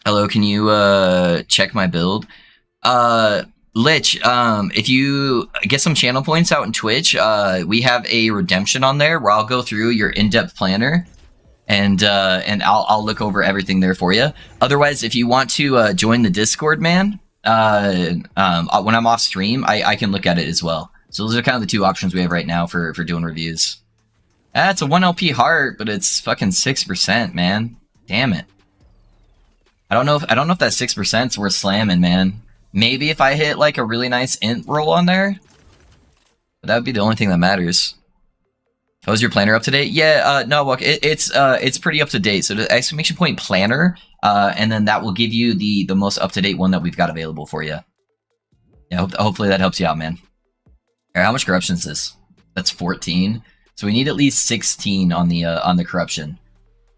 Hello, can you check my build? Lich, if you get some channel points out in Twitch, we have a redemption on there where I'll go through your in-depth planner and I'll look over everything there for you. Otherwise, if you want to join the Discord, man, when I'm off stream, I can look at it as well. So those are kind of the two options we have right now for doing reviews. It's a 1 LP heart, but it's fucking 6%, man. Damn it. I don't know if that 6% is worth slamming, man. Maybe if I hit like a really nice int roll on there, but that would be the only thing that matters. Oh, is your planner up to date? Yeah, no, look, it's pretty up to date. So the exclamation point planner, and then that will give you the most up to date one that we've got available for you. Yeah, hopefully that helps you out, man. All right, how much corruption is this? That's 14. So we need at least 16 on the corruption.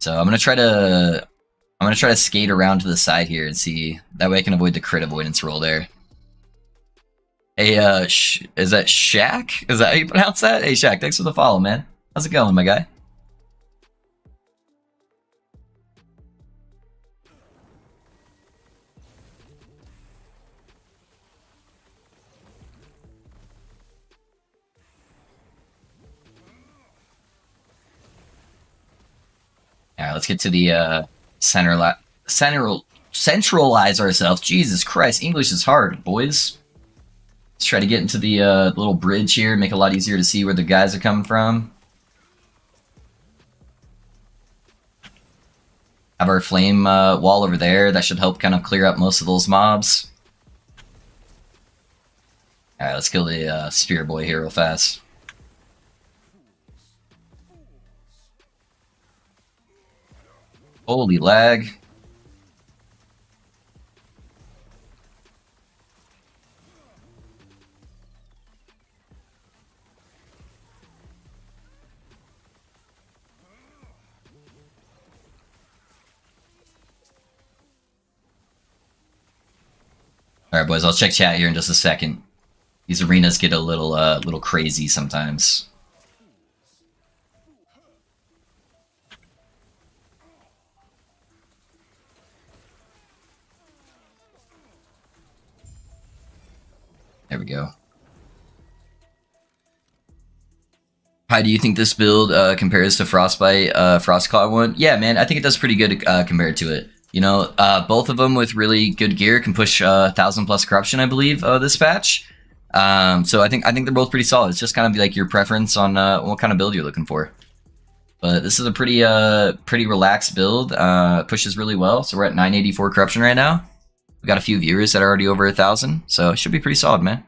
So I'm gonna try to skate around to the side here and see. That way I can avoid the crit avoidance roll there. Hey, is that Shaq? Is that how you pronounce that? Hey, Shaq, thanks for the follow, man. How's it going, my guy? All right, let's get to the centralize ourselves. Jesus Christ, English is hard, boys. Let's try to get into the little bridge here, make it a lot easier to see where the guys are coming from. Have our flame wall over there. That should help kind of clear up most of those mobs. Alright, let's kill the Spear Boy here real fast. Holy lag. Alright, boys, I'll check chat here in just a second. These arenas get a little crazy sometimes. There we go. How do you think this build compares to Frostbite, Frostclaw one? Yeah, man, I think it does pretty good compared to it. You know, both of them with really good gear can push 1,000+ corruption, I believe, this patch. So I think they're both pretty solid. It's just kind of like your preference on what kind of build you're looking for. But this is a pretty relaxed build. Pushes really well. So we're at 984 corruption right now. We got a few viewers that are already over 1,000, so it should be pretty solid, man.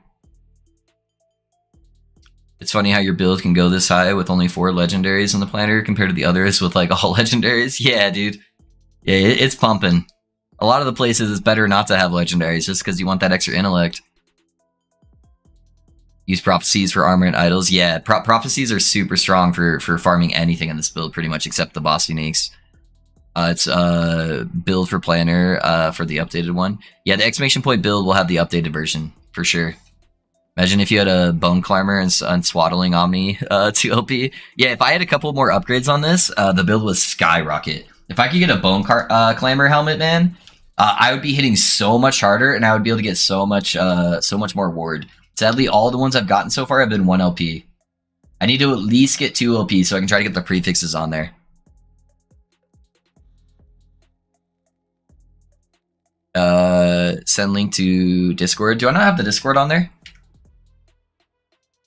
It's funny how your build can go this high with only 4 legendaries in the planner compared to the others with like all legendaries. Yeah, dude. Yeah, it's pumping. A lot of the places it's better not to have legendaries just because you want that extra intellect. Use prophecies for armor and idols. Yeah, prophecies are super strong for farming anything in this build pretty much except the boss uniques. It's build for planner for the updated one. Yeah, the exclamation point build will have the updated version for sure. Imagine if you had a Bone Climber and Swaddling Omni 2 OP. Yeah, if I had a couple more upgrades on this, the build would skyrocket. If I could get a Bone Climber helmet, man, I would be hitting so much harder, and I would be able to get so much more ward. Sadly, all the ones I've gotten so far have been 1 LP. I need to at least get 2 LP so I can try to get the prefixes on there. Send link to Discord. Do I not have the Discord on there?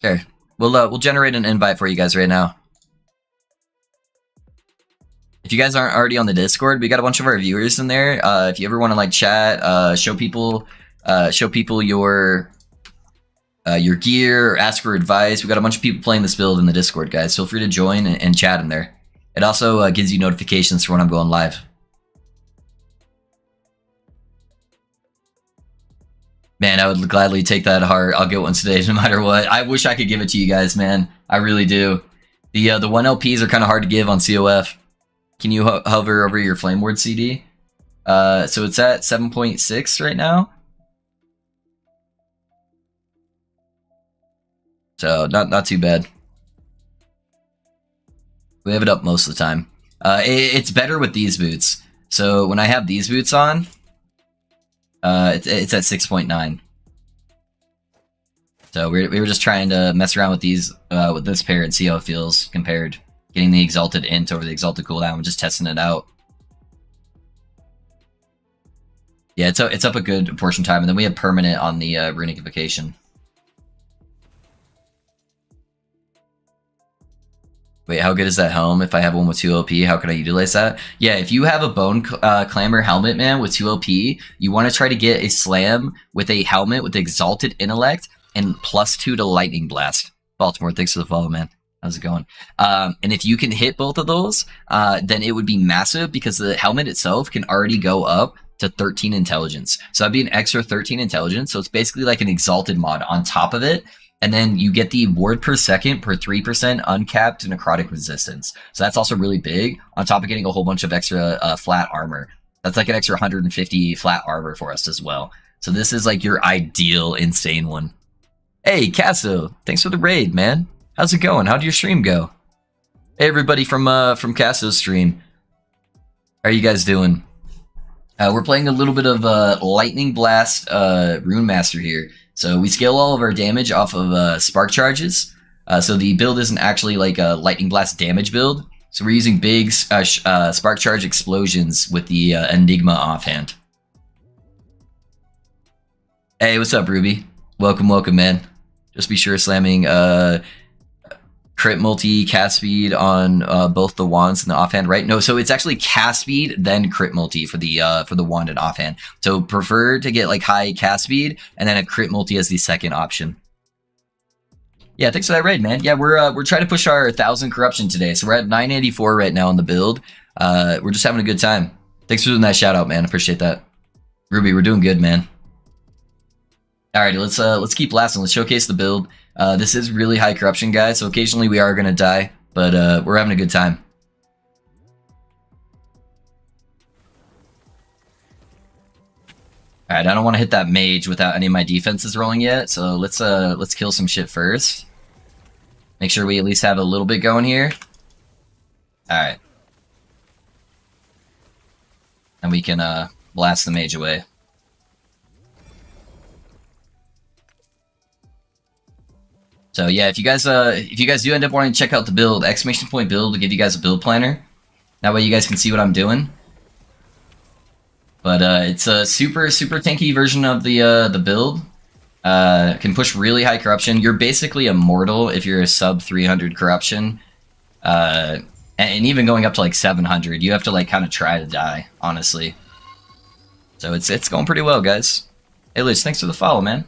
Okay, we'll generate an invite for you guys right now. If you guys aren't already on the Discord, we got a bunch of our viewers in there. If you ever want to like chat, show people your gear, or ask for advice. We got a bunch of people playing this build in the Discord, guys. Feel free to join and chat in there. It also gives you notifications for when I'm going live. Man, I would gladly take that heart. I'll get one today no matter what. I wish I could give it to you guys, man. I really do. The 1 LPs are kind of hard to give on COF. Can you hover over your Flame Ward CD? So it's at 7.6 right now. So not too bad. We have it up most of the time. It's better with these boots. So when I have these boots on, it's at 6.9. So we were just trying to mess around with these with this pair and see how it feels compared. Getting the Exalted Int over the Exalted cooldown and just testing it out. Yeah, it's up a good portion time, and then we have permanent on the Runification. Wait, how good is that helm? If I have one with 2 LP, how can I utilize that? Yeah, if you have a Bone Clamor helmet, man, with 2 LP, you want to try to get a slam with a helmet with Exalted Intellect and +2 to Lightning Blast. Baltimore, thanks for the follow, man. How's it going? And if you can hit both of those, then it would be massive because the helmet itself can already go up to 13 intelligence. So that'd be an extra 13 intelligence. So it's basically like an Exalted mod on top of it. And then you get the ward per second per 3% uncapped necrotic resistance. So that's also really big, on top of getting a whole bunch of extra flat armor. That's like an extra 150 flat armor for us as well. So this is like your ideal insane one. Hey, Casso, thanks for the raid, man. How's it going? How'd your stream go? Hey, everybody from Casso's stream. How are you guys doing? We're playing a little bit of Lightning Blast Rune Master here. So we scale all of our damage off of spark charges. So the build isn't actually like a Lightning Blast damage build. So we're using big spark charge explosions with the Enigma offhand. Hey, what's up, Ruby? Welcome, man. Just be sure slamming crit multi, cast speed on both the wands and the offhand, right? No, so it's actually cast speed, then crit multi for the wand and offhand. So prefer to get like high cast speed and then a crit multi as the second option. Yeah, thanks for that raid, man. Yeah, we're trying to push our 1,000 corruption today. So we're at 984 right now on the build. We're just having a good time. Thanks for doing that shout out, man. Appreciate that. Ruby, we're doing good, man. Alrighty, let's keep blasting. Let's showcase the build. This is really high corruption, guys, so occasionally we are going to die, but we're having a good time. Alright, I don't want to hit that mage without any of my defenses rolling yet, so let's kill some shit first. Make sure we at least have a little bit going here. Alright. And we can blast the mage away. So yeah, if you guys do end up wanting to check out the build, exclamation point build will give you guys a build planner. That way you guys can see what I'm doing. But it's a super tanky version of the build. Can push really high corruption. You're basically immortal if you're a sub 300 corruption. And even going up to like 700, you have to like kind of try to die, honestly. So it's going pretty well, guys. Hey, Liz, thanks for the follow, man.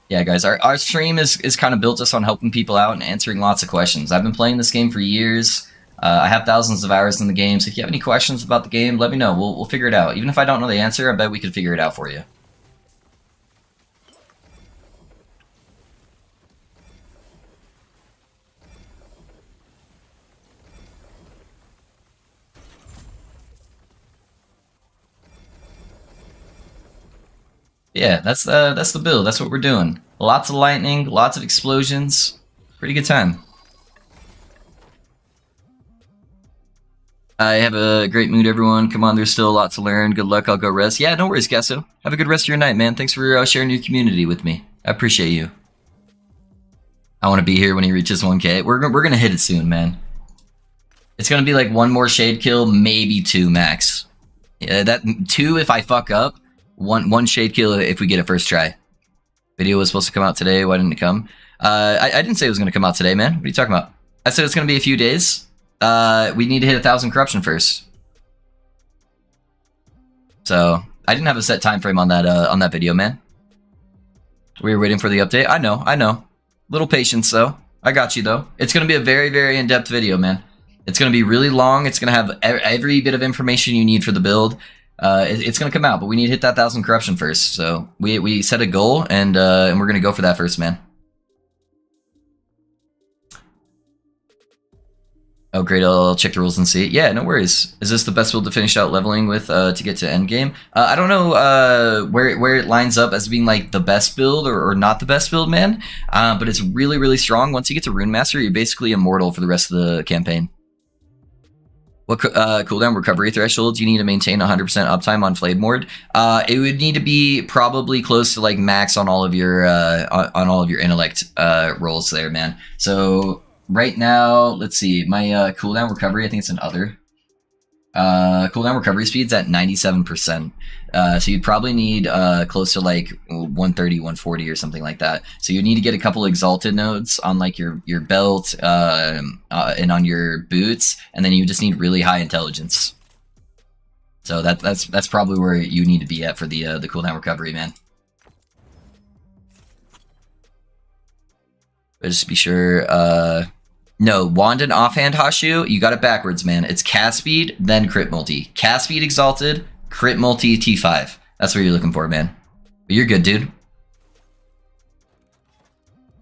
Yeah, guys, our stream is kind of built just on helping people out and answering lots of questions. I've been playing this game for years. I have thousands of hours in the game, so if you have any questions about the game, let me know. We'll figure it out. Even if I don't know the answer, I bet we could figure it out for you. Yeah, that's the build. That's what we're doing. Lots of lightning, lots of explosions. Pretty good time. I have a great mood, everyone. Come on, there's still a lot to learn. Good luck. I'll go rest. Yeah, no worries, Gasso. Have a good rest of your night, man. Thanks for sharing your community with me. I appreciate you. I want to be here when he reaches 1K. We're gonna hit it soon, man. It's gonna be like one more shade kill, maybe 2 max. Yeah, that 2 if I fuck up. One shade kill if we get it first try. Video was supposed to come out today. Why didn't it come? I didn't say it was gonna come out today, man. What are you talking about? I said it's gonna be a few days. We need to hit 1,000 corruption first. So I didn't have a set time frame on that video, man. We were waiting for the update. I know. Little patience though. I got you though. It's gonna be a very in-depth video, man. It's gonna be really long. It's gonna have every bit of information you need for the build. It's gonna come out, but we need to hit that 1,000 corruption first. So we set a goal and we're gonna go for that first, man. Oh, great. I'll check the rules and see. Yeah, no worries. Is this the best build to finish out leveling with to get to endgame? I don't know where it lines up as being like the best build or not the best build, man. But it's really strong. Once you get to Rune Master, you're basically immortal for the rest of the campaign. What cooldown recovery threshold do you need to maintain 100% uptime on Flayed Mord? It would need to be probably close to like max on all of your intellect rolls there, man. So right now, let's see, my cooldown recovery, I think it's an other. Cooldown recovery speed's at 97%. So you'd probably need close to like 130, 140 or something like that. So you need to get a couple exalted nodes on like your belt and on your boots, and then you just need really high intelligence. So that's probably where you need to be at for the cooldown recovery, man. But just be sure. No, wand and offhand Hashu, you got it backwards, man. It's cast speed, then crit multi. Cast speed exalted, crit multi T5. That's what you're looking for, man. But you're good, dude.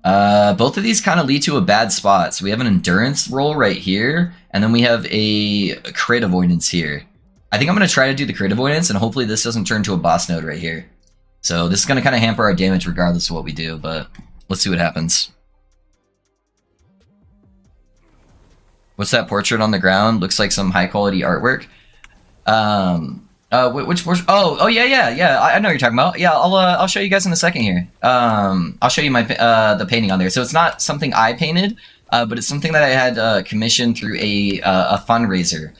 Both of these kind of lead to a bad spot. So we have an endurance roll right here, and then we have a crit avoidance here. I think I'm going to try to do the crit avoidance, and hopefully this doesn't turn to a boss node right here. So this is going to kind of hamper our damage regardless of what we do, but let's see what happens. What's that portrait on the ground? Looks like some high quality artwork. Which portrait? Oh, yeah. I know what you're talking about. Yeah, I'll show you guys in a second here. I'll show you my the painting on there. So it's not something I painted, but it's something that I had commissioned through a fundraiser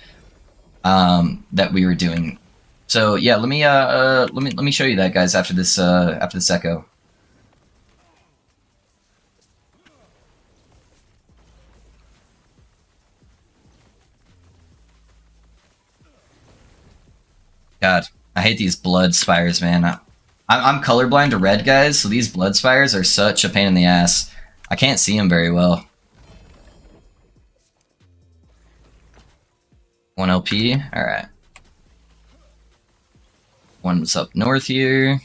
that we were doing. So yeah, let me show you that, guys, after this echo. God, I hate these blood spires, man. I'm colorblind to red, guys, so these blood spires are such a pain in the ass. I can't see them very well. 1 LP, alright. One's up north here.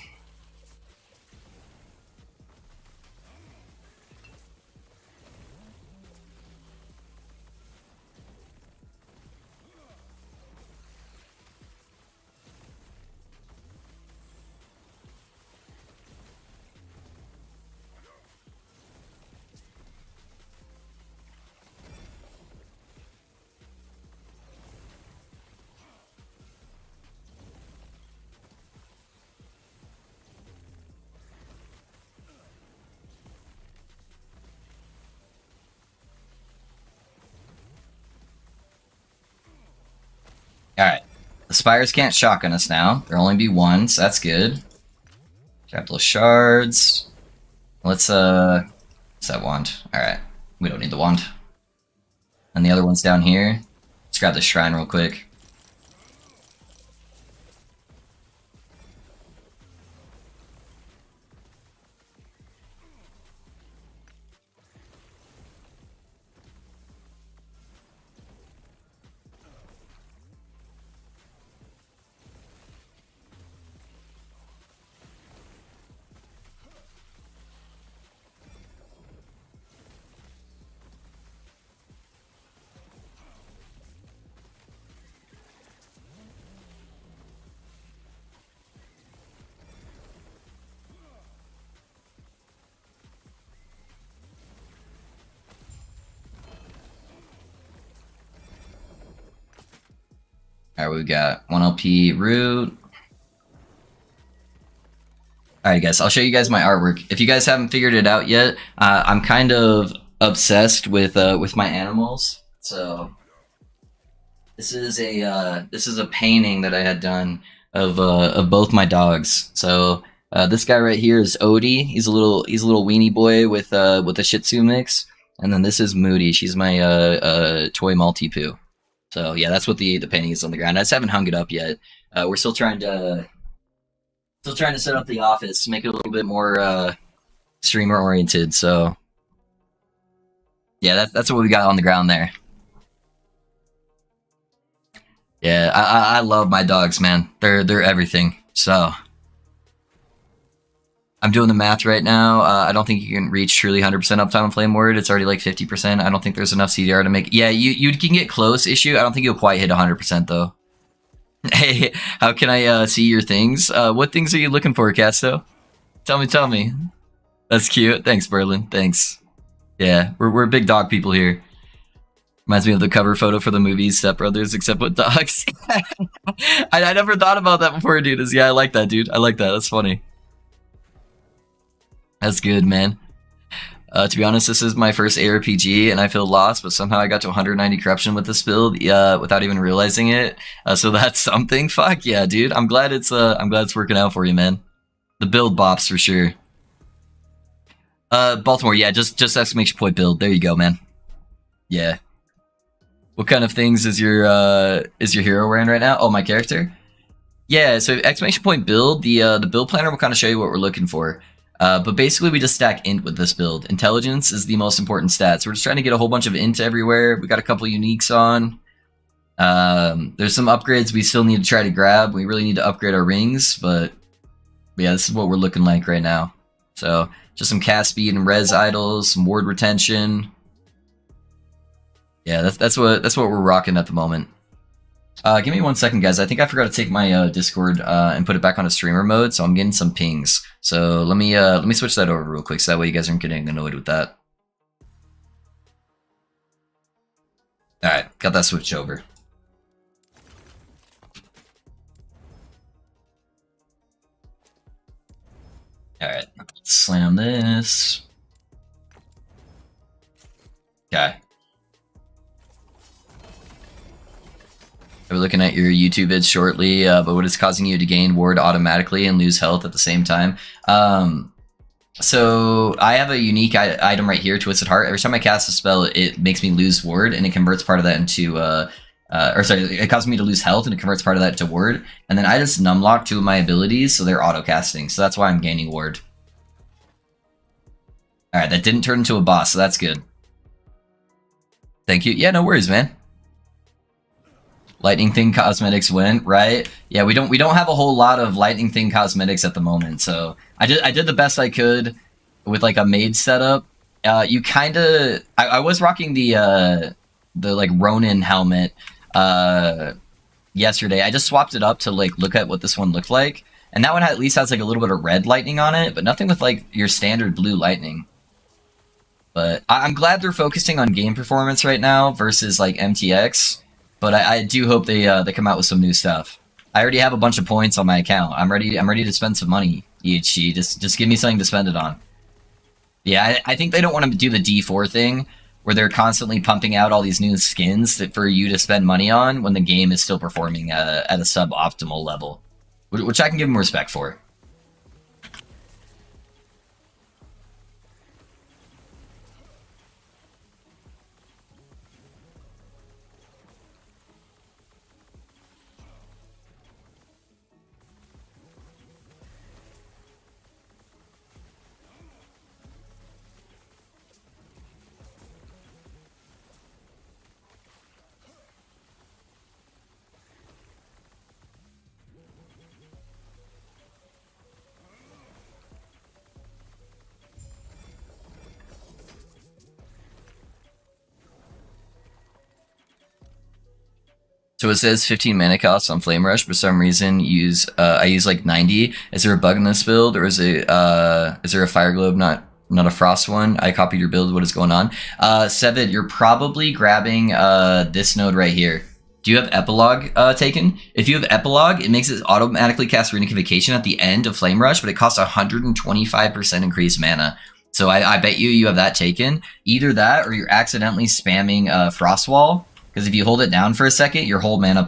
Alright. The spires can't shotgun us now. There'll only be one, so that's good. Grab those shards. Let's, what's that wand? Alright. We don't need the wand. And the other one's down here. Let's grab the shrine real quick. Alright, we've got 1 LP root. Alright guys, I'll show you guys my artwork. If you guys haven't figured it out yet, I'm kind of obsessed with my animals. So this is a painting that I had done of both my dogs. So this guy right here is Odie. He's a little weenie boy with a Shih Tzu mix, and then this is Moody. She's my toy Maltipoo. So yeah, that's what the painting is on the ground. I just haven't hung it up yet. We're still trying to set up the office, make it a little bit more streamer oriented. So yeah, that's what we got on the ground there. Yeah, I love my dogs, man. They're everything. So I'm doing the math right now. I don't think you can reach truly 100% uptime on Flame Ward. It's already like 50%. I don't think there's enough CDR to make. Yeah, you can get close. Issue. I don't think you'll quite hit 100% though. Hey, how can I see your things? What things are you looking for, Casto? Tell me. That's cute. Thanks, Berlin. Thanks. Yeah, we're big dog people here. Reminds me of the cover photo for the movie Step Brothers, except with dogs. I never thought about that before, dude. Yeah, I like that, dude. I like that. That's funny. That's good, man. To be honest, this is my first ARPG, and I feel lost, but somehow I got to 190 corruption with this build, without even realizing it. So that's something. Fuck yeah, dude. I'm glad it's working out for you, man. The build bops for sure. Baltimore, yeah, just exclamation point build. There you go, man. Yeah. What kind of things is your hero wearing right now? Oh, my character? Yeah, so exclamation point build, the build planner will kind of show you what we're looking for. But basically we just stack int with this build. Intelligence is the most important stat. So we're just trying to get a whole bunch of int everywhere. We got a couple uniques on. There's some upgrades we still need to try to grab. We really need to upgrade our rings, but yeah, this is what we're looking like right now. So just some cast speed and res idols, some ward retention. Yeah, that's what we're rocking at the moment. Give me 1 second, guys. I think I forgot to take my Discord and put it back on a streamer mode, so I'm getting some pings. So let me switch that over real quick, so that way you guys aren't getting annoyed with that. All right, got that switched over. All right, slam this. Okay. We're looking at your YouTube vids shortly, but what is causing you to gain ward automatically and lose health at the same time? So I have a unique item right here, Twisted Heart. Every time I cast a spell, it makes me lose ward, and it converts part of that into, it causes me to lose health, and it converts part of that to ward. And then I just numlock 2 of my abilities, so they're auto-casting. So that's why I'm gaining ward. Alright, that didn't turn into a boss, so that's good. Thank you. Yeah, no worries, man. Lightning Thing cosmetics win, right? Yeah, we don't have a whole lot of Lightning Thing cosmetics at the moment, so I did the best I could with like a maid setup. You kind of I was rocking the like Ronin helmet yesterday. I just swapped it up to like look at what this one looked like, and that one at least has like a little bit of red lightning on it, but nothing with like your standard blue lightning. But I'm glad they're focusing on game performance right now versus like MTX. But I do hope they come out with some new stuff. I already have a bunch of points on my account. I'm ready to spend some money, EHG. Just give me something to spend it on. Yeah, I think they don't want to do the D4 thing, where they're constantly pumping out all these new skins for you to spend money on when the game is still performing at a suboptimal level, which I can give them respect for. So it says 15 mana cost on Flame Rush. For some reason, I use like 90. Is there a bug in this build, or is there a Fire Globe, not a Frost one? I copied your build. What is going on? Sevid, you're probably grabbing this node right here. Do you have Epilogue taken? If you have Epilogue, it makes it automatically cast Runic Invocation at the end of Flame Rush, but it costs 125% increased mana. So I bet you have that taken. Either that, or you're accidentally spamming Frost Wall. Because if you hold it down for a second, your whole mana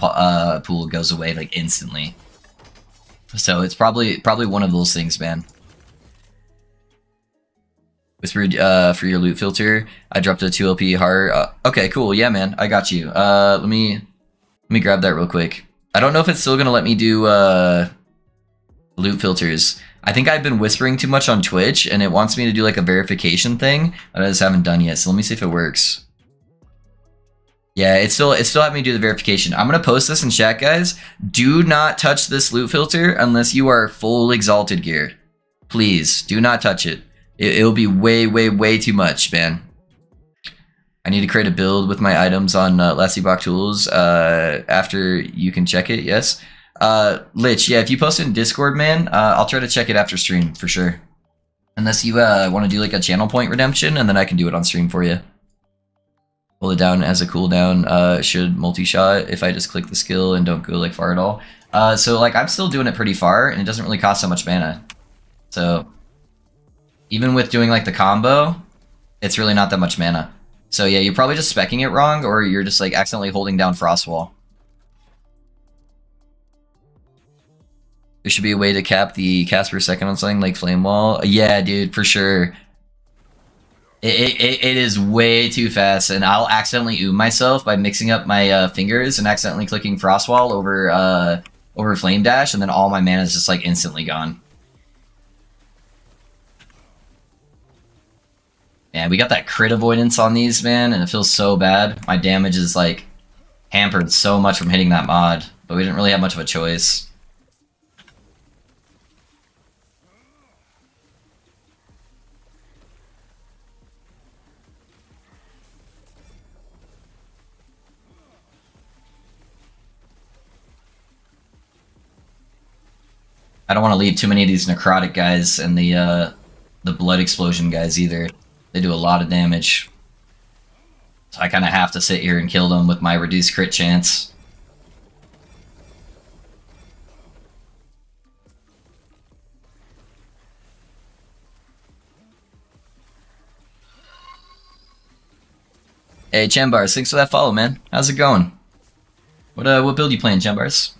pool goes away like instantly. So it's probably one of those things, man. Whispered for your loot filter. I dropped a 2 LP heart. Okay, cool. Yeah, man. I got you. Let me grab that real quick. I don't know if it's still gonna let me do loot filters. I think I've been whispering too much on Twitch, and it wants me to do like a verification thing that I just haven't done yet. So let me see if it works. Yeah, it's still having me do the verification. I'm gonna post this in chat, guys. Do not touch this loot filter unless you are full exalted gear. Please, do not touch it. It'll be way too much, man. I need to create a build with my items on Lassibach Tools after you can check it, yes. Lich, yeah, if you post it in Discord, man, I'll try to check it after stream, for sure. Unless you want to do like a channel point redemption, and then I can do it on stream for you. Pull it down as a cooldown, should multi-shot if I just click the skill and don't go like far at all. So like I'm still doing it pretty far, and it doesn't really cost so much mana. So even with doing like the combo, it's really not that much mana. So yeah, you're probably just speccing it wrong, or you're just like accidentally holding down Frostwall. There should be a way to cap the cast per second on something like Flame Wall. Yeah, dude, for sure. It is way too fast, and I'll accidentally oom myself by mixing up my fingers and accidentally clicking Frostwall over Flame Dash, and then all my mana is just like instantly gone. Man, we got that crit avoidance on these, man, and it feels so bad. My damage is like hampered so much from hitting that mod, but we didn't really have much of a choice. I don't want to leave too many of these necrotic guys and the blood explosion guys either. They do a lot of damage. So I kind of have to sit here and kill them with my reduced crit chance. Hey, Chambars, thanks for that follow, man. How's it going? What build you playing, Chambars?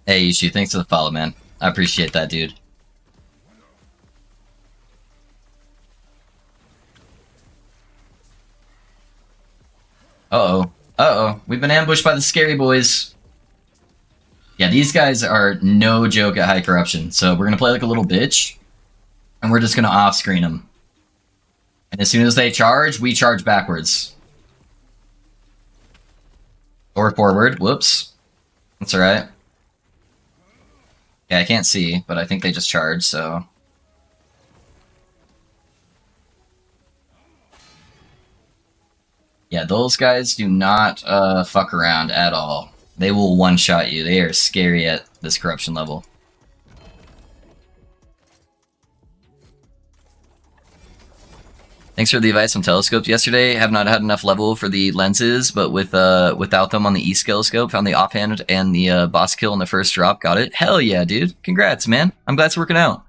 Hey, Yushu, thanks for the follow, man. I appreciate that, dude. Uh-oh. Uh-oh. We've been ambushed by the scary boys. Yeah, these guys are no joke at high corruption. So we're gonna play like a little bitch, and we're just gonna off-screen them. And as soon as they charge, we charge backwards. Or forward. Whoops. That's alright. Yeah, I can't see, but I think they just charged, so... Yeah, those guys do not fuck around at all. They will one-shot you. They are scary at this corruption level. Thanks for the advice on telescopes yesterday. Have not had enough level for the lenses, but without them on the East telescope, found the offhand and the boss kill in the first drop. Got it. Hell yeah, dude. Congrats, man. I'm glad it's working out.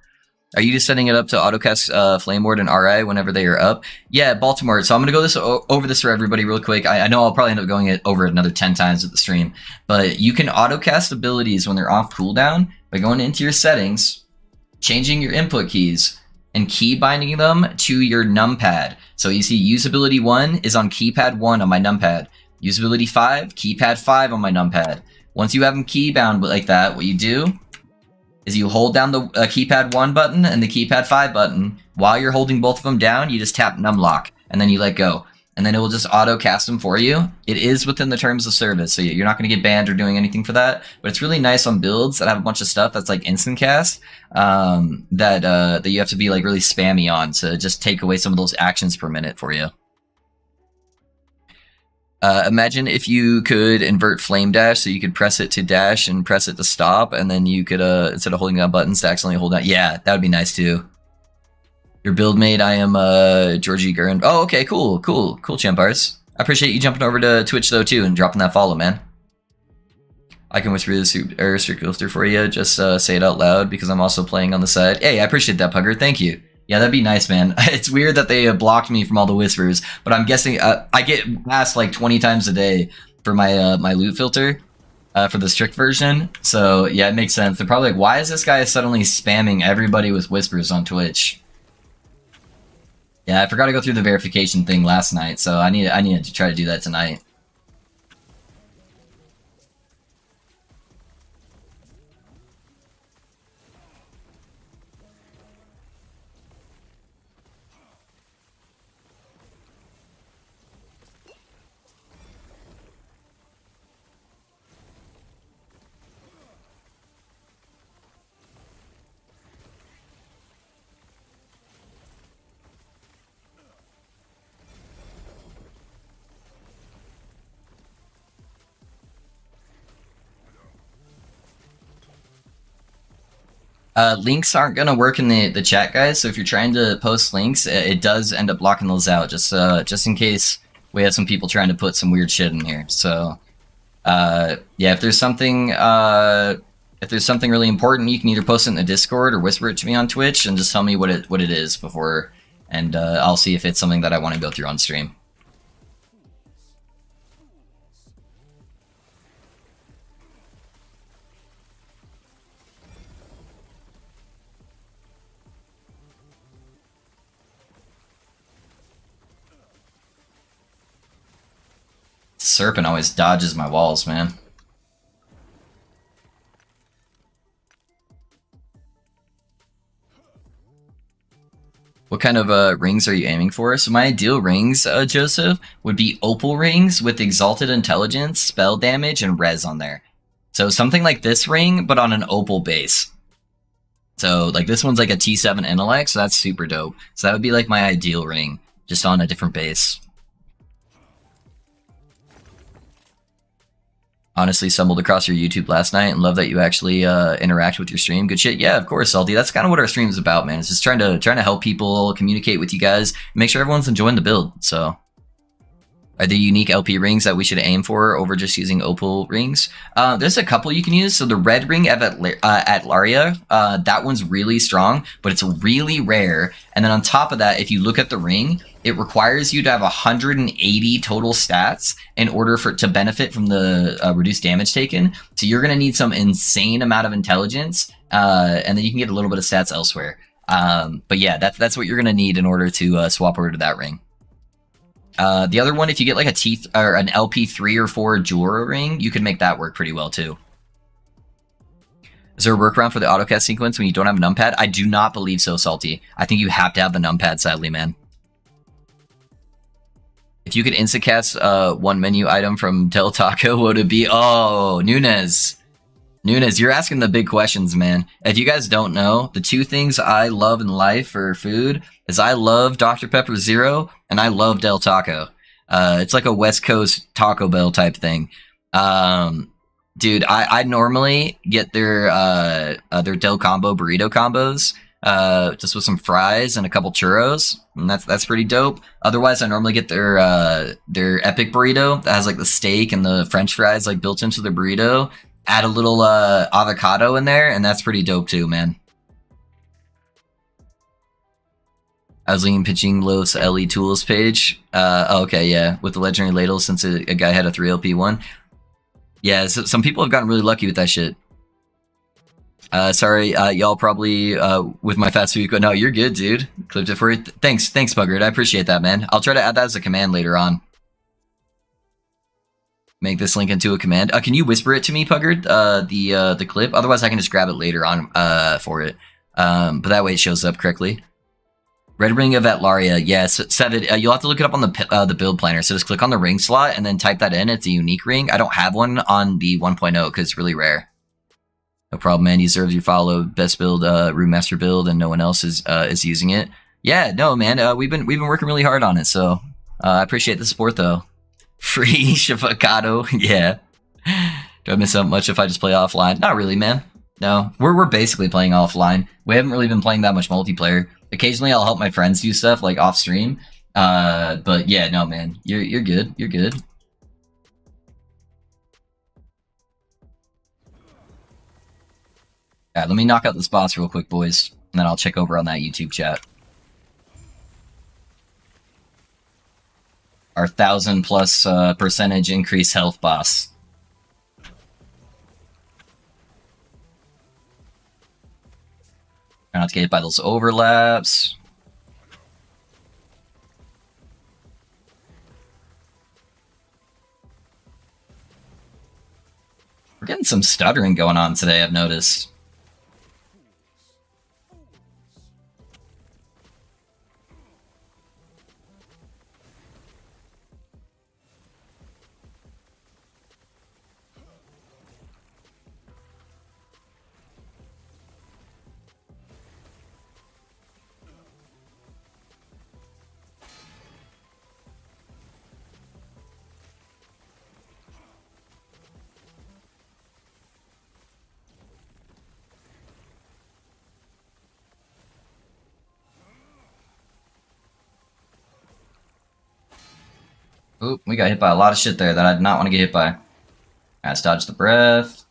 Are you just setting it up to autocast Flame Ward and RI whenever they are up? Yeah, Baltimore. So I'm going to go over this for everybody real quick. I know I'll probably end up going over it another 10 times at the stream. But you can autocast abilities when they're off cooldown by going into your settings, changing your input keys, and key binding them to your numpad. So you see usability 1 is on keypad 1 on my numpad. Usability 5, keypad 5 on my numpad. Once you have them key bound like that, what you do is you hold down the keypad 1 button and the keypad 5 button. While you're holding both of them down, you just tap numlock and then you let go. And then it will just auto cast them for you. It is within the terms of service, so you're not going to get banned or doing anything for that. But it's really nice on builds that have a bunch of stuff that's like instant cast that you have to be like really spammy on to just take away some of those actions per minute for you. Imagine if you could invert flame dash, so you could press it to dash and press it to stop, and then you could instead of holding down buttons to accidentally hold down. Yeah, that would be nice too. Your build mate, I am Georgie Gurren. Oh, okay, cool, Champars. I appreciate you jumping over to Twitch though too and dropping that follow, man. I can whisper this strict filter for you. Just say it out loud because I'm also playing on the side. Hey, I appreciate that, Pugger. Thank you. Yeah, that'd be nice, man. It's weird that they blocked me from all the whispers, but I'm guessing I get asked like 20 times a day for my my loot filter for the strict version. So yeah, it makes sense. They're probably like, why is this guy suddenly spamming everybody with whispers on Twitch? Yeah, I forgot to go through the verification thing last night, so I needed to try to do that tonight. Links aren't going to work in the chat, guys, so if you're trying to post links, it does end up blocking those out, just in case we have some people trying to put some weird shit in here. So, yeah, if there's something really important, you can either post it in the Discord or whisper it to me on Twitch and just tell me what it is before, and I'll see if it's something that I want to go through on stream. Serpent always dodges my walls, man. What kind of rings are you aiming for? So my ideal rings, Joseph, would be opal rings with exalted intelligence, spell damage, and res on there. So something like this ring, but on an opal base. So like this one's like a T7 intellect, so that's super dope. So that would be like my ideal ring, just on a different base. Honestly stumbled across your YouTube last night and love that you actually interact with your stream. Good shit. Yeah, of course, Salty. That's kind of what our stream is about, man. It's just trying to help people communicate with you guys, make sure everyone's enjoying the build. So, are there unique LP rings that we should aim for over just using opal rings? There's a couple you can use. So the red ring at Laria, that one's really strong, but it's really rare. And then on top of that, if you look at the ring, it requires you to have 180 total stats in order for it to benefit from the reduced damage taken. So you're going to need some insane amount of intelligence, and then you can get a little bit of stats elsewhere. But yeah, that's what you're going to need in order to swap over to that ring. The other one, if you get like an LP3 or 4 Jura ring, you can make that work pretty well too. Is there a workaround for the autocast sequence when you don't have a numpad? I do not believe so, Salty. I think you have to have the numpad, sadly, man. If you could instacast one menu item from Del Taco, what would it be? Oh, Nunez, you're asking the big questions, man. If you guys don't know, the two things I love in life for food is I love Dr. Pepper Zero and I love Del Taco. It's like a West Coast Taco Bell type thing. Dude, I normally get their Del Combo burrito combos just with some fries and a couple churros, and that's pretty dope. Otherwise, I normally get their epic burrito that has like the steak and the French fries like built into the burrito. Add a little avocado in there, and that's pretty dope too, man. I was linking pitching Los LE Tools page. Okay, yeah, with the legendary ladle since a guy had a 3LP1. Yeah, so some people have gotten really lucky with that shit. Sorry, y'all probably with my fast food. No, you're good, dude. Clipped it for you. Thanks, Buggard. I appreciate that, man. I'll try to add that as a command later on. Make this link into a command. Can you whisper it to me, Puggard? The clip. Otherwise, I can just grab it later on for it. But that way it shows up correctly. Red Ring of Atlaria. Yes, Seven. You'll have to look it up on the build planner. So just click on the ring slot and then type that in. It's a unique ring. I don't have one on the 1.0 because it's really rare. No problem, man. You deserve your follow. Best build, room master build, and no one else is using it. Yeah, no, man. We've been working really hard on it. So I appreciate the support, though. Free Shavocado. Yeah. Do I miss out much if I just play offline? Not really, man. No, we're basically playing offline. We haven't really been playing that much multiplayer. Occasionally, I'll help my friends do stuff like off stream. But yeah, no, man. You're good. You're good. All right, let me knock out this boss real quick, boys, and then I'll check over on that YouTube chat. Our 1,000+ percentage increase health boss. Try not to get hit by those overlaps. We're getting some stuttering going on today, I've noticed. Oop, we got hit by a lot of shit there that I did not want to get hit by. Let's dodge the breath.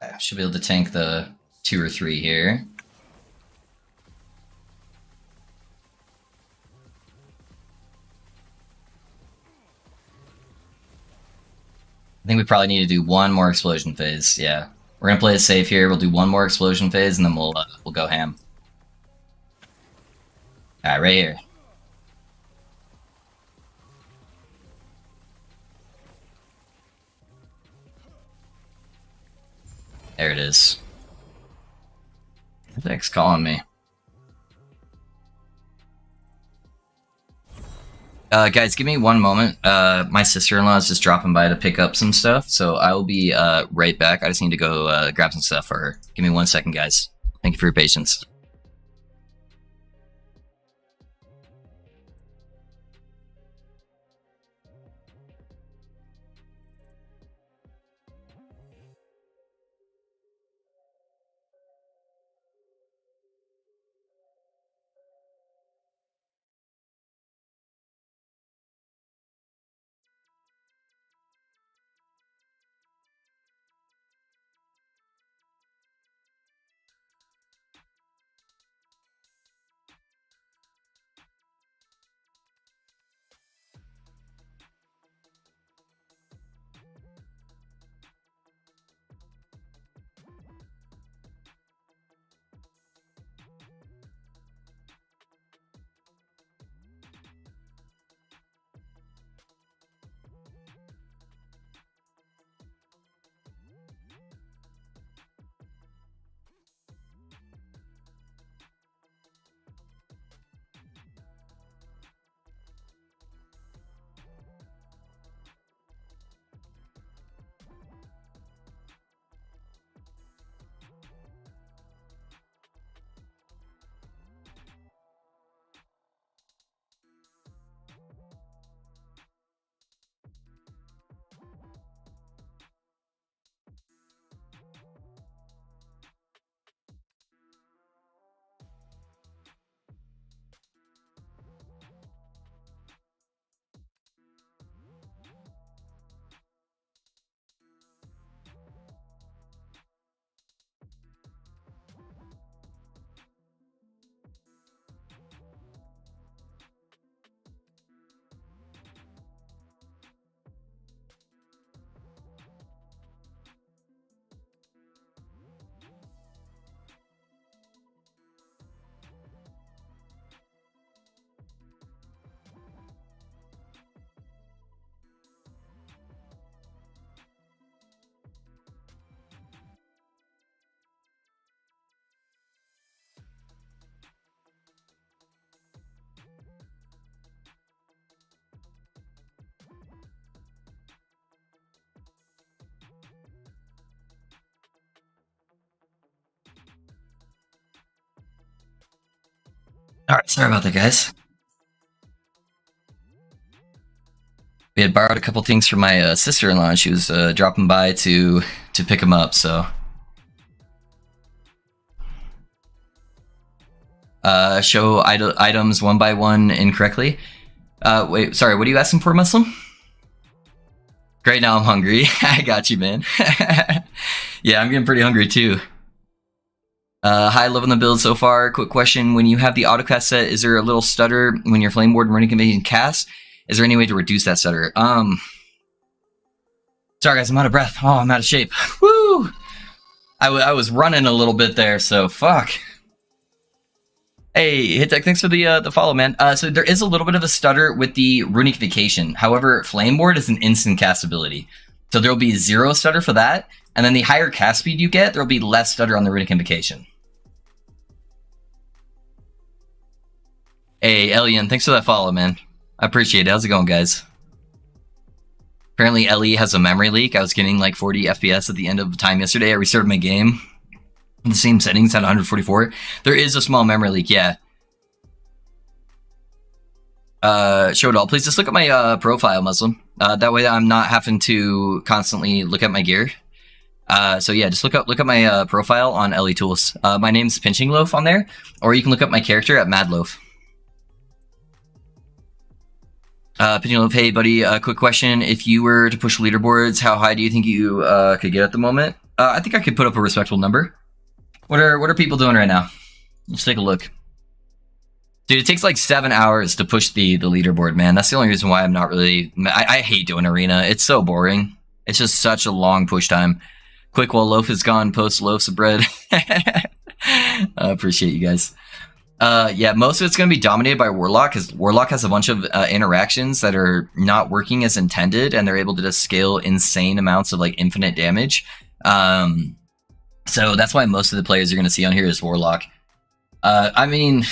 I should be able to tank the 2 or 3 here. I think we probably need to do one more explosion phase. Yeah, we're gonna play it safe here. We'll do one more explosion phase, and then we'll go ham. All right, right here. There it is. The deck's calling me. Guys, give me one moment. My sister-in-law is just dropping by to pick up some stuff, so I will be right back. I just need to go grab some stuff for her. Give me 1 second, guys. Thank you for your patience. Alright, sorry about that, guys. We had borrowed a couple things from my sister-in-law, and she was dropping by to pick them up, so... show items one by one incorrectly. Wait, sorry, what are you asking for, Muslim? Great, now I'm hungry. I got you, man. Yeah, I'm getting pretty hungry, too. Hi, loving the build so far. Quick question, when you have the autocast set, is there a little stutter when you're flame ward and running conveying cast? Is there any way to reduce that stutter? Sorry guys, I'm out of breath. Oh, I'm out of shape. Woo! I was running a little bit there, so fuck. Hey, Hitek, thanks for the follow, man. So there is a little bit of a stutter with the Runic Vacation. However, Flame Ward is an instant cast ability. So there'll be 0 stutter for that, and then the higher cast speed you get, there'll be less stutter on the Runic Invocation. Hey, Elian, thanks for that follow, man. I appreciate it. How's it going, guys? Apparently, Ellie has a memory leak. I was getting like 40 FPS at the end of the time yesterday. I restarted my game. In the same settings at 144. There is a small memory leak, yeah. Show it all. Please just look at my profile, Muslim. That way I'm not having to constantly look at my gear. So yeah, just look at my profile on Ellie Tools. My name's Pinching Loaf on there, or you can look up my character at Mad Loaf. Pinching Loaf, hey buddy, quick question. If you were to push leaderboards, how high do you think you could get at the moment? I think I could put up a respectable number. What are people doing right now? Let's take a look. Dude, it takes like 7 hours to push the leaderboard, man. That's the only reason why I'm not really... I hate doing arena. It's so boring. It's just such a long push time. Quick, while loaf is gone, post loaves of bread. I appreciate you guys. Yeah, most of it's going to be dominated by Warlock, because Warlock has a bunch of interactions that are not working as intended, and they're able to just scale insane amounts of like infinite damage. So that's why most of the players you're going to see on here is Warlock. I mean,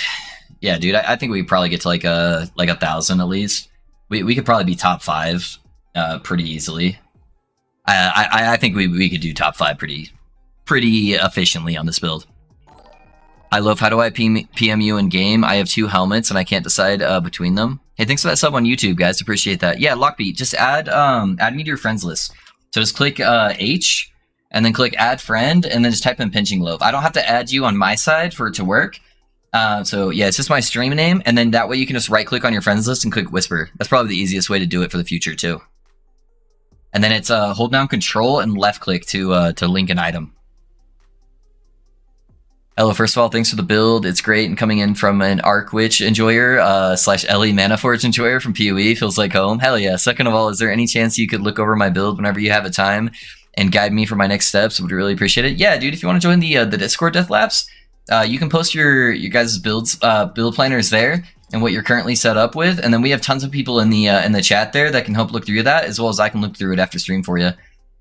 yeah, dude, I think we probably get to like 1,000 at least. We could probably be top 5 pretty easily. I think we could do top 5 pretty efficiently on this build. I love, how do I PM you in game? I have 2 helmets and I can't decide between them. Hey, thanks for that sub on YouTube, guys. Appreciate that. Yeah, Lockbeat, just add me to your friends list. So just click H, and then click add friend, and then just type in Pinching Loaf. I don't have to add you on my side for it to work. So yeah, it's just my stream name, and then that way you can just right click on your friends list and click Whisper. That's probably the easiest way to do it for the future too. And then it's hold down Control and left click to link an item. Hello, first of all, thanks for the build. It's great, and coming in from an Arc Witch enjoyer slash Ellie Manaforge enjoyer from PoE feels like home. Hell yeah. Second of all, is there any chance you could look over my build whenever you have a time and guide me for my next steps? Would really appreciate it. Yeah, dude, if you want to join the Discord Death Labs, you can post your guys' build planners there and what you're currently set up with, and then we have tons of people in the chat there that can help look through that, as well as I can look through it after stream for you.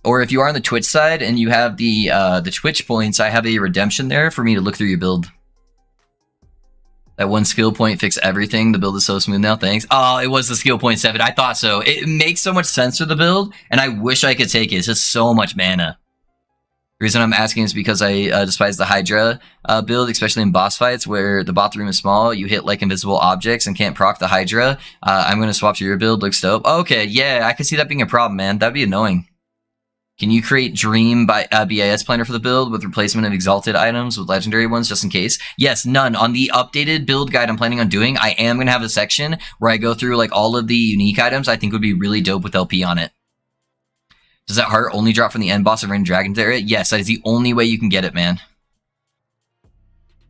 Or if you are on the Twitch side and you have the Twitch points, I have a redemption there for me to look through your build. That 1 skill point fix everything. The build is so smooth now. Thanks. Oh, it was the skill point 7. I thought so. It makes so much sense for the build, and I wish I could take it. It's just so much mana. The reason I'm asking is because I despise the Hydra build, especially in boss fights where the bathroom is small. You hit like invisible objects and can't proc the Hydra. I'm going to swap to your build. Looks dope. Okay, yeah, I can see that being a problem, man. That'd be annoying. Can you create Dream by BIS planner for the build with replacement of exalted items with legendary ones just in case? Yes, none. On the updated build guide I'm planning on doing, I am going to have a section where I go through like all of the unique items I think would be really dope with LP on it. Does that heart only drop from the end boss of Rain Dragon's area? Yes, that is the only way you can get it, man.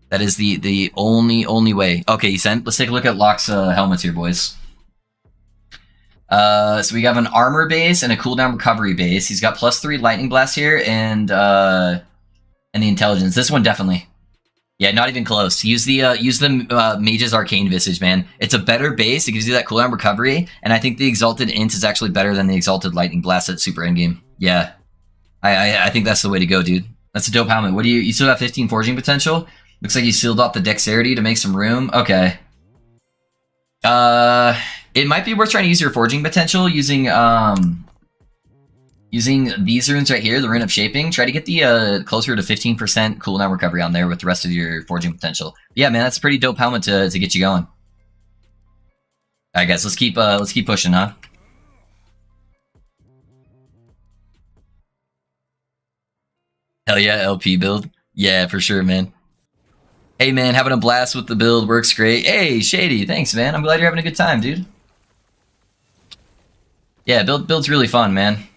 That is the only way. Okay, let's take a look at Locke's helmets here, boys. So we have an armor base and a cooldown recovery base. He's got +3 lightning blast here and the intelligence. This one definitely. Yeah, not even close. Use the Mage's Arcane Visage, man. It's a better base. It gives you that cooldown recovery, and I think the Exalted Int is actually better than the Exalted Lightning Blast at Super Endgame. Yeah, I think that's the way to go, dude. That's a dope helmet. What do you still have 15 forging potential? Looks like you sealed off the dexterity to make some room. Okay. It might be worth trying to use your forging potential using Using these runes right here, the Rune of Shaping, try to get the closer to 15% cooldown recovery on there with the rest of your forging potential. Yeah, man, that's a pretty dope helmet to get you going. Alright guys, let's keep pushing, huh? Hell yeah, LP build. Yeah, for sure, man. Hey man, having a blast with the build, works great. Hey, Shady, thanks man. I'm glad you're having a good time, dude. Yeah, build's really fun, man.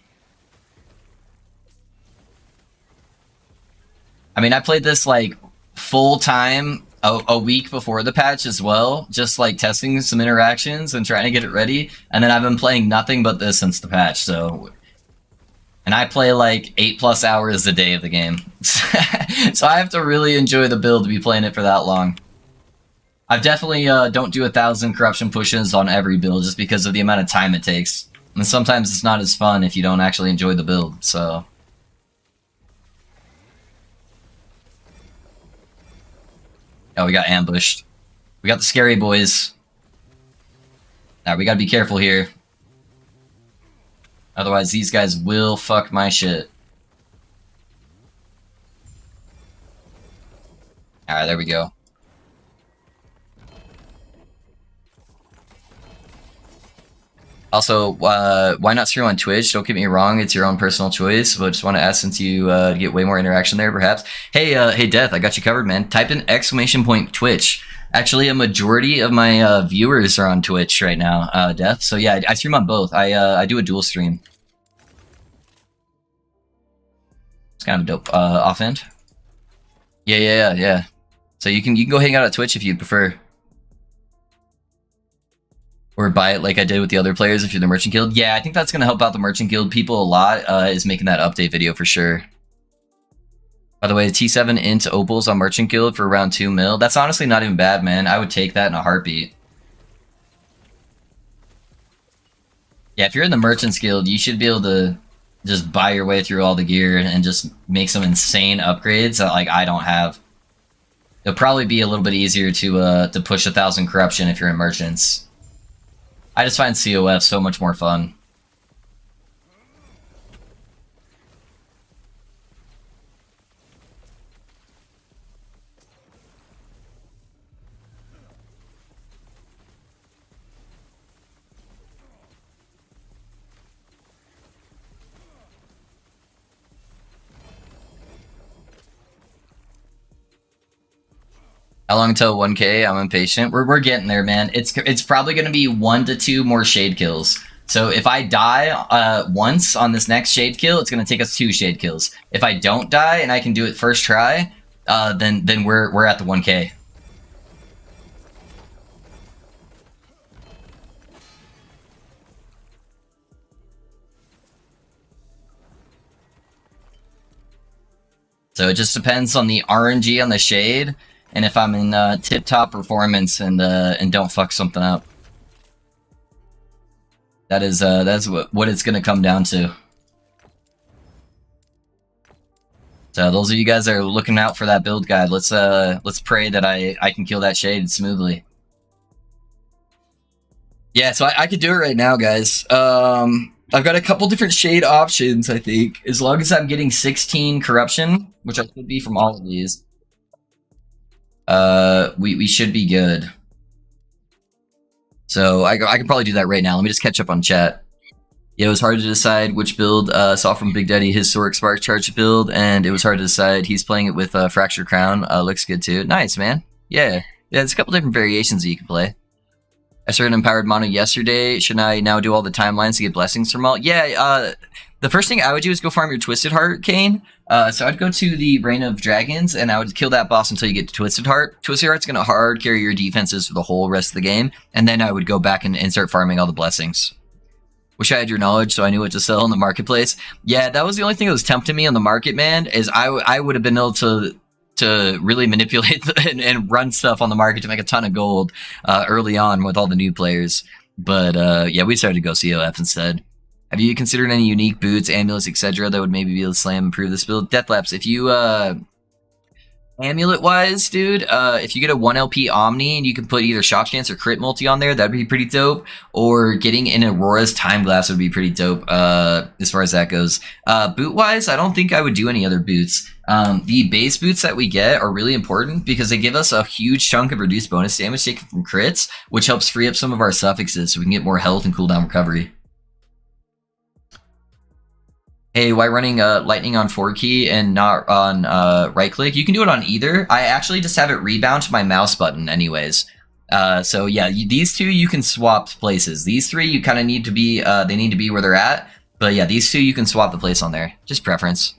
I mean, I played this like full time a week before the patch as well, just like testing some interactions and trying to get it ready. And then I've been playing nothing but this since the patch. So, and I play like 8+ hours a day of the game, so I have to really enjoy the build to be playing it for that long. I definitely don't do 1,000 corruption pushes on every build just because of the amount of time it takes, and sometimes it's not as fun if you don't actually enjoy the build. So. Oh, we got ambushed. We got the scary boys. Now we gotta be careful here. Otherwise, these guys will fuck my shit. Alright, there we go. Also, why not stream on Twitch? Don't get me wrong, it's your own personal choice, but just want to ask since you get way more interaction there, perhaps. Hey, hey, Death, I got you covered, man. Type in !Twitch. Actually, a majority of my viewers are on Twitch right now, Death. So yeah, I stream on both. I do a dual stream. It's kind of dope. Offhand. Yeah. So you can go hang out at Twitch if you'd prefer. Or buy it like I did with the other players if you're the Merchant Guild. Yeah, I think that's going to help out the Merchant Guild people a lot, is making that update video for sure. By the way, T7 into Opals on Merchant Guild for around 2 mil. That's honestly not even bad, man. I would take that in a heartbeat. Yeah, if you're in the Merchants Guild, you should be able to just buy your way through all the gear and just make some insane upgrades that like I don't have. It'll probably be a little bit easier to push 1,000 corruption if you're in Merchants. I just find COF so much more fun. How long until 1K? I'm impatient. We're getting there, man. It's probably going to be 1 to 2 more shade kills. So if I die once on this next shade kill, it's going to take us 2 shade kills. If I don't die and I can do it first try, then we're at the 1K. So it just depends on the RNG on the shade. And if I'm in tip-top performance and don't fuck something up, that's what it's gonna come down to. So those of you guys that are looking out for that build guide, let's pray that I can kill that shade smoothly. Yeah, so I could do it right now, guys. I've got a couple different shade options. I think as long as I'm getting 16 corruption, which I could be from all of these. We should be good. So I can probably do that right now. Let me just catch up on chat. Yeah, it was hard to decide which build. Saw from Big Daddy his Historic Spark Charge build, and it was hard to decide. He's playing it with Fractured Crown. Looks good too. Nice, man. Yeah, there's a couple different variations that you can play. I started Empowered Mono yesterday. Should I now do all the timelines to get blessings from all? Yeah, the first thing I would do is go farm your Twisted Heart, Kane. So I'd go to the Reign of Dragons, and I would kill that boss until you get to Twisted Heart. Twisted Heart's going to hard carry your defenses for the whole rest of the game, and then I would go back and start farming all the blessings. Wish I had your knowledge so I knew what to sell in the marketplace. Yeah, that was the only thing that was tempting me on the market, man, is I would have been able to really manipulate and run stuff on the market to make a ton of gold early on with all the new players. But yeah, we started to go COF instead. Have you considered any unique boots, amulets, etc. that would maybe be able to slam improve this build? Deathlapse, if you Amulet wise, dude, if you get a 1 LP Omni and you can put either Shock Chance or Crit Multi on there, that'd be pretty dope. Or getting an Aurora's Time Glass would be pretty dope as far as that goes. Boot wise, I don't think I would do any other boots. The base boots that we get are really important because they give us a huge chunk of reduced bonus damage taken from crits, which helps free up some of our suffixes so we can get more health and cooldown recovery. Hey, why running lightning on 4 key and not on right click? You can do it on either. I actually just have it rebound to my mouse button anyways. So yeah, these two you can swap places. These three you kind of need to be, they need to be where they're at. But yeah, these two you can swap the place on there. Just preference.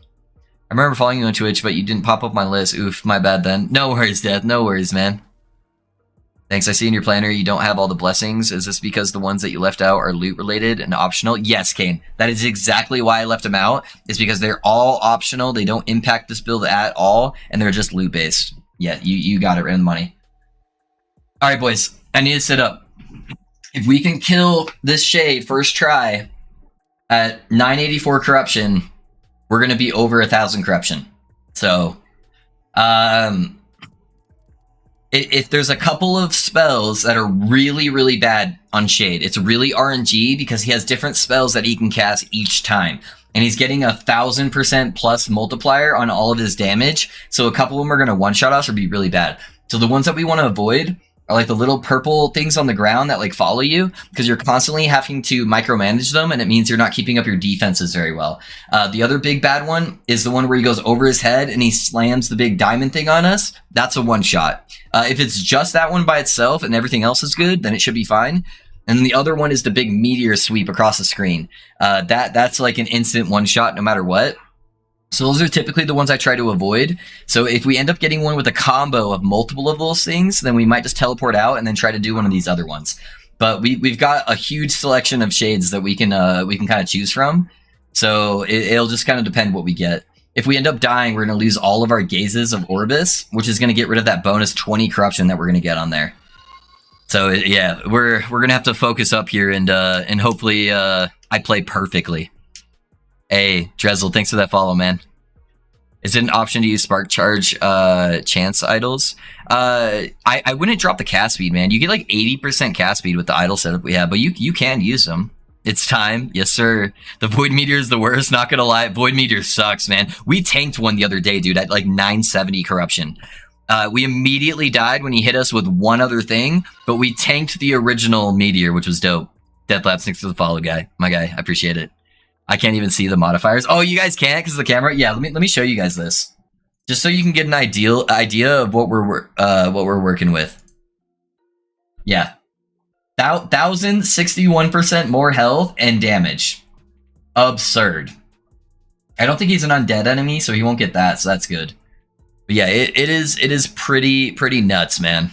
I remember following you on Twitch, but you didn't pop up my list. Oof, my bad then. No worries, Death. No worries, man. Thanks, I see in your planner you don't have all the blessings. Is this because the ones that you left out are loot related and optional? Yes, Kane. That is exactly why I left them out. It's because they're all optional. They don't impact this build at all, and they're just loot based. Yeah, you got it right in the money. Alright, boys. I need to sit up. If we can kill this Shade first try at 984 corruption, we're going to be over 1,000 corruption. So, if there's a couple of spells that are really, really bad on Shade, it's really RNG because he has different spells that he can cast each time. And he's getting 1,000% plus multiplier on all of his damage. So a couple of them are going to one-shot us or be really bad. So the ones that we want to avoid are like the little purple things on the ground that like follow you because you're constantly having to micromanage them and it means you're not keeping up your defenses very well. The other big bad one is the one where he goes over his head and he slams the big diamond thing on us. That's a one shot. If it's just that one by itself and everything else is good, then it should be fine. And then the other one is the big meteor sweep across the screen. That's like an instant one shot no matter what. So those are typically the ones I try to avoid. So if we end up getting one with a combo of multiple of those things, then we might just teleport out and then try to do one of these other ones. But we've got a huge selection of shades that we can kind of choose from. So it'll just kind of depend what we get. If we end up dying, we're going to lose all of our gazes of Orbis, which is going to get rid of that bonus 20 corruption that we're going to get on there. So yeah, we're going to have to focus up here and hopefully I play perfectly. Hey, Drezel, thanks for that follow, man. Is it an option to use Spark Charge chance idols? I wouldn't drop the cast speed, man. You get like 80% cast speed with the idol setup we have, but you can use them. It's time. Yes, sir. The Void Meteor is the worst, not gonna lie. Void Meteor sucks, man. We tanked one the other day, dude, at like 970 corruption. We immediately died when he hit us with one other thing, but we tanked the original Meteor, which was dope. Deathlabs, thanks for the follow, guy. My guy, I appreciate it. I can't even see the modifiers. Oh, you guys can't because of the camera? Yeah, let me show you guys this. Just so you can get an idea of what we're working with. Yeah. 1,061% more health and damage. Absurd. I don't think he's an undead enemy, so he won't get that, so that's good. But yeah, it is pretty nuts, man.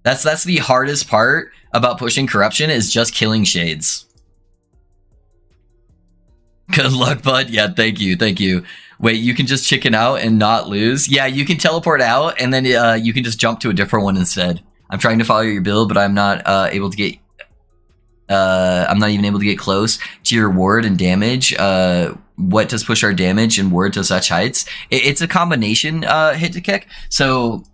That's the hardest part about pushing corruption is just killing shades. Good luck, bud. Yeah, thank you. Wait, you can just chicken out and not lose? Yeah, you can teleport out, and then you can just jump to a different one instead. I'm trying to follow your build, but I'm not able to get... I'm not even able to get close to your ward and damage. What does push our damage and ward to such heights? It's a combination hit to kick. So...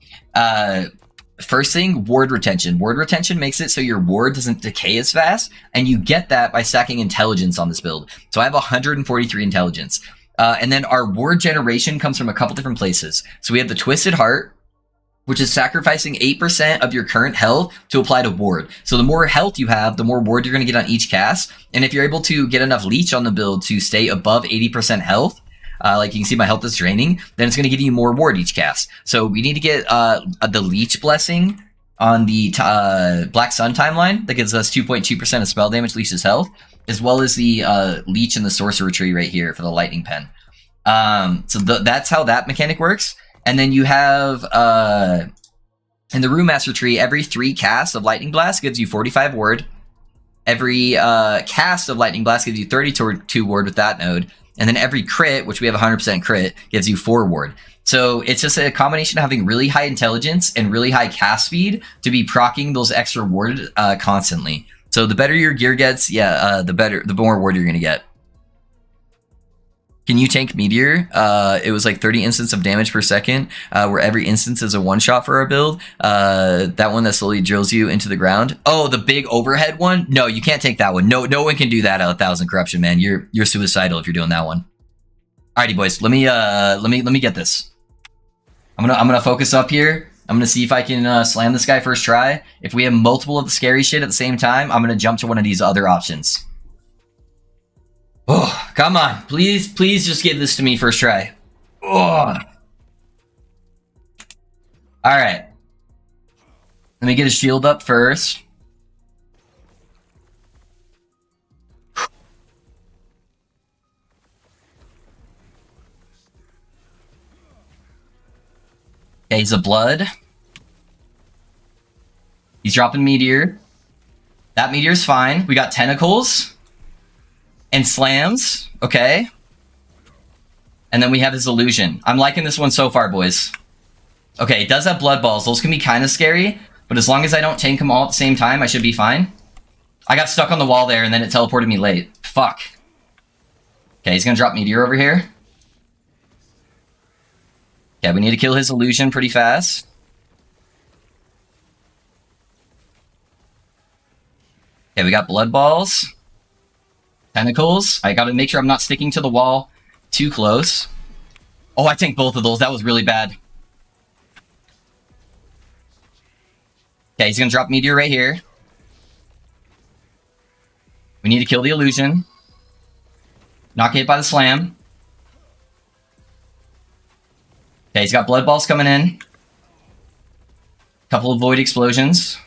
first thing, ward retention. Ward retention makes it so your ward doesn't decay as fast, and you get that by stacking intelligence on this build. So I have 143 intelligence. And then our ward generation comes from a couple different places. So we have the Twisted Heart, which is sacrificing 8% of your current health to apply to ward. So the more health you have, the more ward you're going to get on each cast. And if you're able to get enough leech on the build to stay above 80% health, like you can see my health is draining, then it's going to give you more ward each cast. So we need to get the Leech Blessing on the Black Sun timeline that gives us 2.2% of spell damage, leeches health, as well as the Leech and the Sorcerer Tree right here for the Lightning Pen. So that's how that mechanic works. And then you have, in the Rune Master Tree, every 3 casts of Lightning Blast gives you 45 ward. Every cast of Lightning Blast gives you 32 ward with that node. And then every crit, which we have 100% crit, gives you 4 ward. So it's just a combination of having really high intelligence and really high cast speed to be proccing those extra ward constantly. So the better your gear gets, the more ward you're going to get. Can you tank Meteor? It was like 30 instants of damage per second, where every instance is a one-shot for our build. That one that slowly drills you into the ground. Oh, the big overhead one? No, you can't take that one. No one can do that at 1,000 corruption, man. You're suicidal if you're doing that one. Alrighty, boys. Let me get this. I'm gonna focus up here. I'm gonna see if I can slam this guy first try. If we have multiple of the scary shit at the same time, I'm gonna jump to one of these other options. Oh, come on. Please just give this to me first try. Oh. Alright. Let me get a shield up first. Okay, he's a blood. He's dropping Meteor. That Meteor's fine. We got tentacles. And slams, okay. And then we have his illusion. I'm liking this one so far, boys. Okay, it does have blood balls. Those can be kind of scary, but as long as I don't tank them all at the same time, I should be fine. I got stuck on the wall there, and then it teleported me late. Fuck. Okay, he's gonna drop Meteor over here. Okay, we need to kill his illusion pretty fast. Okay, we got blood balls. Tentacles. I gotta make sure I'm not sticking to the wall too close. Oh, I tanked both of those. That was really bad. Okay, he's gonna drop Meteor right here. We need to kill the illusion. Not get hit by the slam. Okay, he's got blood balls coming in. Couple of void explosions.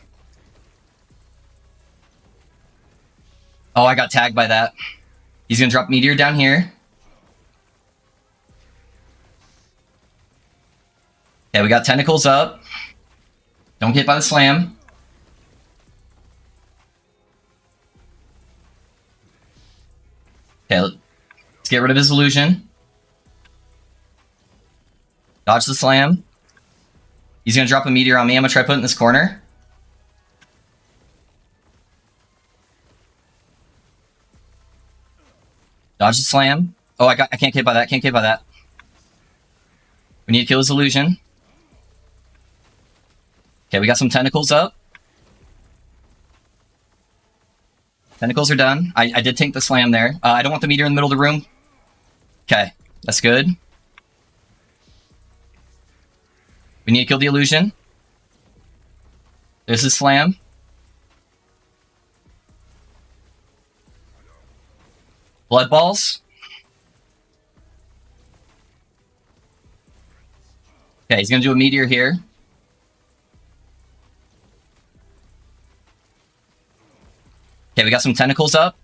Oh, I got tagged by that. He's gonna drop Meteor down here. Okay, we got tentacles up. Don't get hit by the slam. Okay, let's get rid of his illusion. Dodge the slam. He's gonna drop a Meteor on me. I'm gonna try putting it in this corner. Dodge the slam. Oh, I can't get hit by that. Can't get hit by that. We need to kill his illusion. Okay, we got some tentacles up. Tentacles are done. I did tank the slam there. I don't want the Meteor in the middle of the room. Okay, that's good. We need to kill the illusion. There's his slam. Blood balls. Okay, he's gonna do a Meteor here. Okay, we got some tentacles up.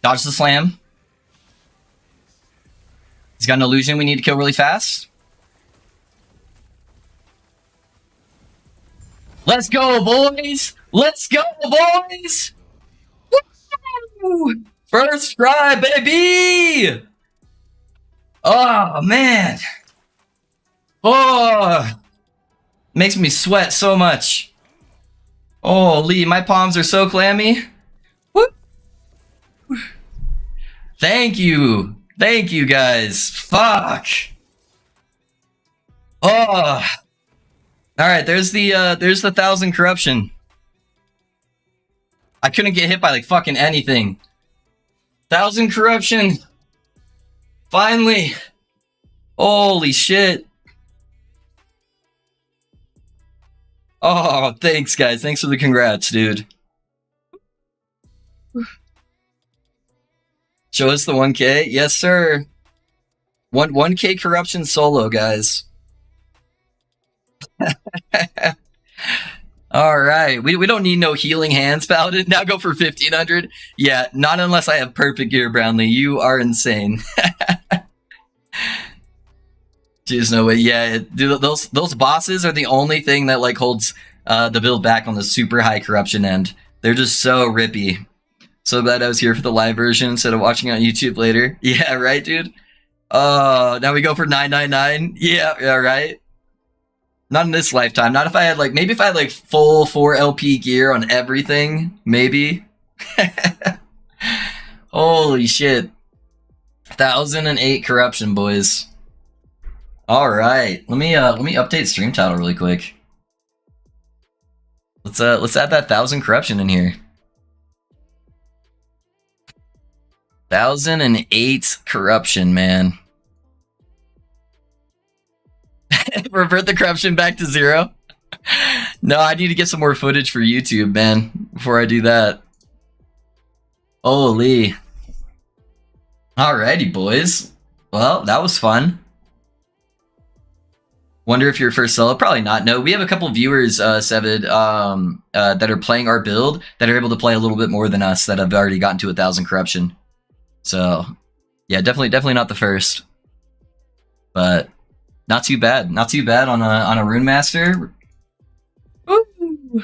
Dodge the slam. He's got an illusion we need to kill really fast. Let's go, boys! Let's go, boys! Woo! First try, baby! Oh, man. Oh, makes me sweat so much. Holy, my palms are so clammy. Woo! Thank you. Thank you, guys. Fuck. Oh. Alright, there's the 1,000 corruption. I couldn't get hit by like fucking anything. 1,000 corruption. Finally. Holy shit. Oh, thanks, guys. Thanks for the congrats, dude. Show us the 1K? Yes, sir. 1K corruption solo, guys. Alright, we don't need no healing hands, Paladin. Now go for 1,500. Yeah, not unless I have perfect gear, Brownlee. You are insane. Jeez, no way. Yeah, dude, those bosses are the only thing that like holds the build back on the super high corruption end. They're just so rippy. So glad I was here for the live version instead of watching on YouTube later. Yeah, right, dude? Oh, now we go for 999. Yeah, right. Not in this lifetime. Not if I had like, maybe if I had like full 4 LP gear on everything, maybe. Holy shit. 1,008 corruption, boys. All right, let me update stream title really quick. Let's add that 1,000 corruption in here. 1,008 corruption, man. Revert the corruption back to 0. No, I need to get some more footage for YouTube, man, before I do that. Holy. Alrighty, boys. Well, that was fun. Wonder if you're first solo? Probably not. No, we have a couple viewers, Sevid, that are playing our build that are able to play a little bit more than us that have already gotten to 1,000 corruption. So, yeah, definitely not the first, but not too bad. Not too bad on a Rune Master. Woo!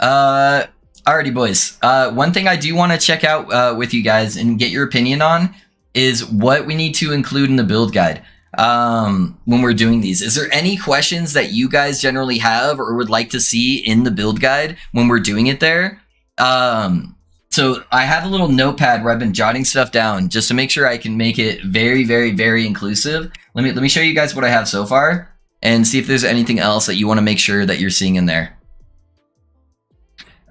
Alrighty, boys. One thing I do want to check out with you guys and get your opinion on is what we need to include in the build guide. When we're doing these, is there any questions that you guys generally have or would like to see in the build guide when we're doing it there? So I have a little notepad where I've been jotting stuff down just to make sure I can make it very inclusive. Let me show you guys what I have so far and see if there's anything else that you want to make sure that you're seeing in there.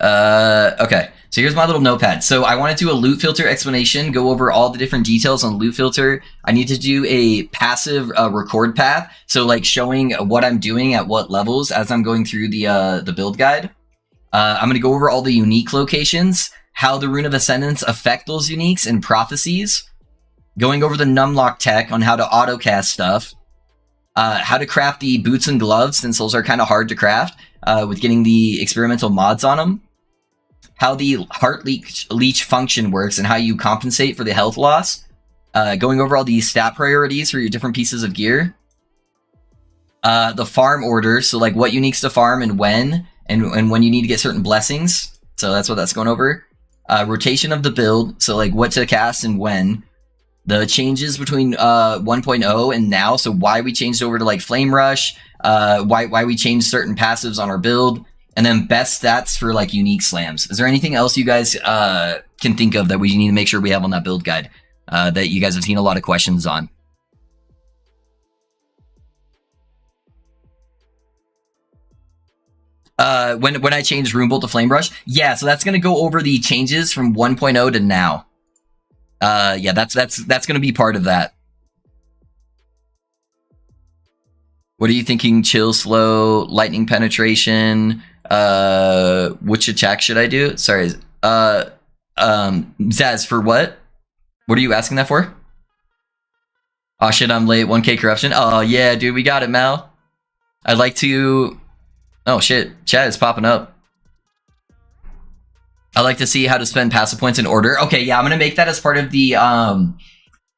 Okay. So here's my little notepad. So I want to do a loot filter explanation, go over all the different details on loot filter. I need to do a passive record path. So like showing what I'm doing at what levels as I'm going through the build guide. I'm going to go over all the unique locations, how the Rune of Ascendance affect those uniques and prophecies, going over the numlock tech on how to autocast stuff, how to craft the boots and gloves since those are kind of hard to craft with getting the experimental mods on them, how the heart leech function works and how you compensate for the health loss, going over all the stat priorities for your different pieces of gear, the farm order, so like what uniques to farm and when you need to get certain blessings, so that's what that's going over, rotation of the build, so like what to cast and when, the changes between 1.0 and now, so why we changed over to like Flame Rush, why we changed certain passives on our build, and then best stats for like unique slams. Is there anything else you guys can think of that we need to make sure we have on that build guide that you guys have seen a lot of questions on? When I changed Runebolt to Flame Rush? Yeah, so that's going to go over the changes from 1.0 to now. Yeah, that's going to be part of that. What are you thinking? Chill, slow, lightning penetration. Which attack should I do? Sorry. Zaz, for what? What are you asking that for? Oh shit, I'm late. 1K corruption. Oh yeah, dude, we got it, Mal. I'd like to... Oh shit, chat is popping up. I'd like to see how to spend passive points in order. Okay, yeah, I'm gonna make that as part of the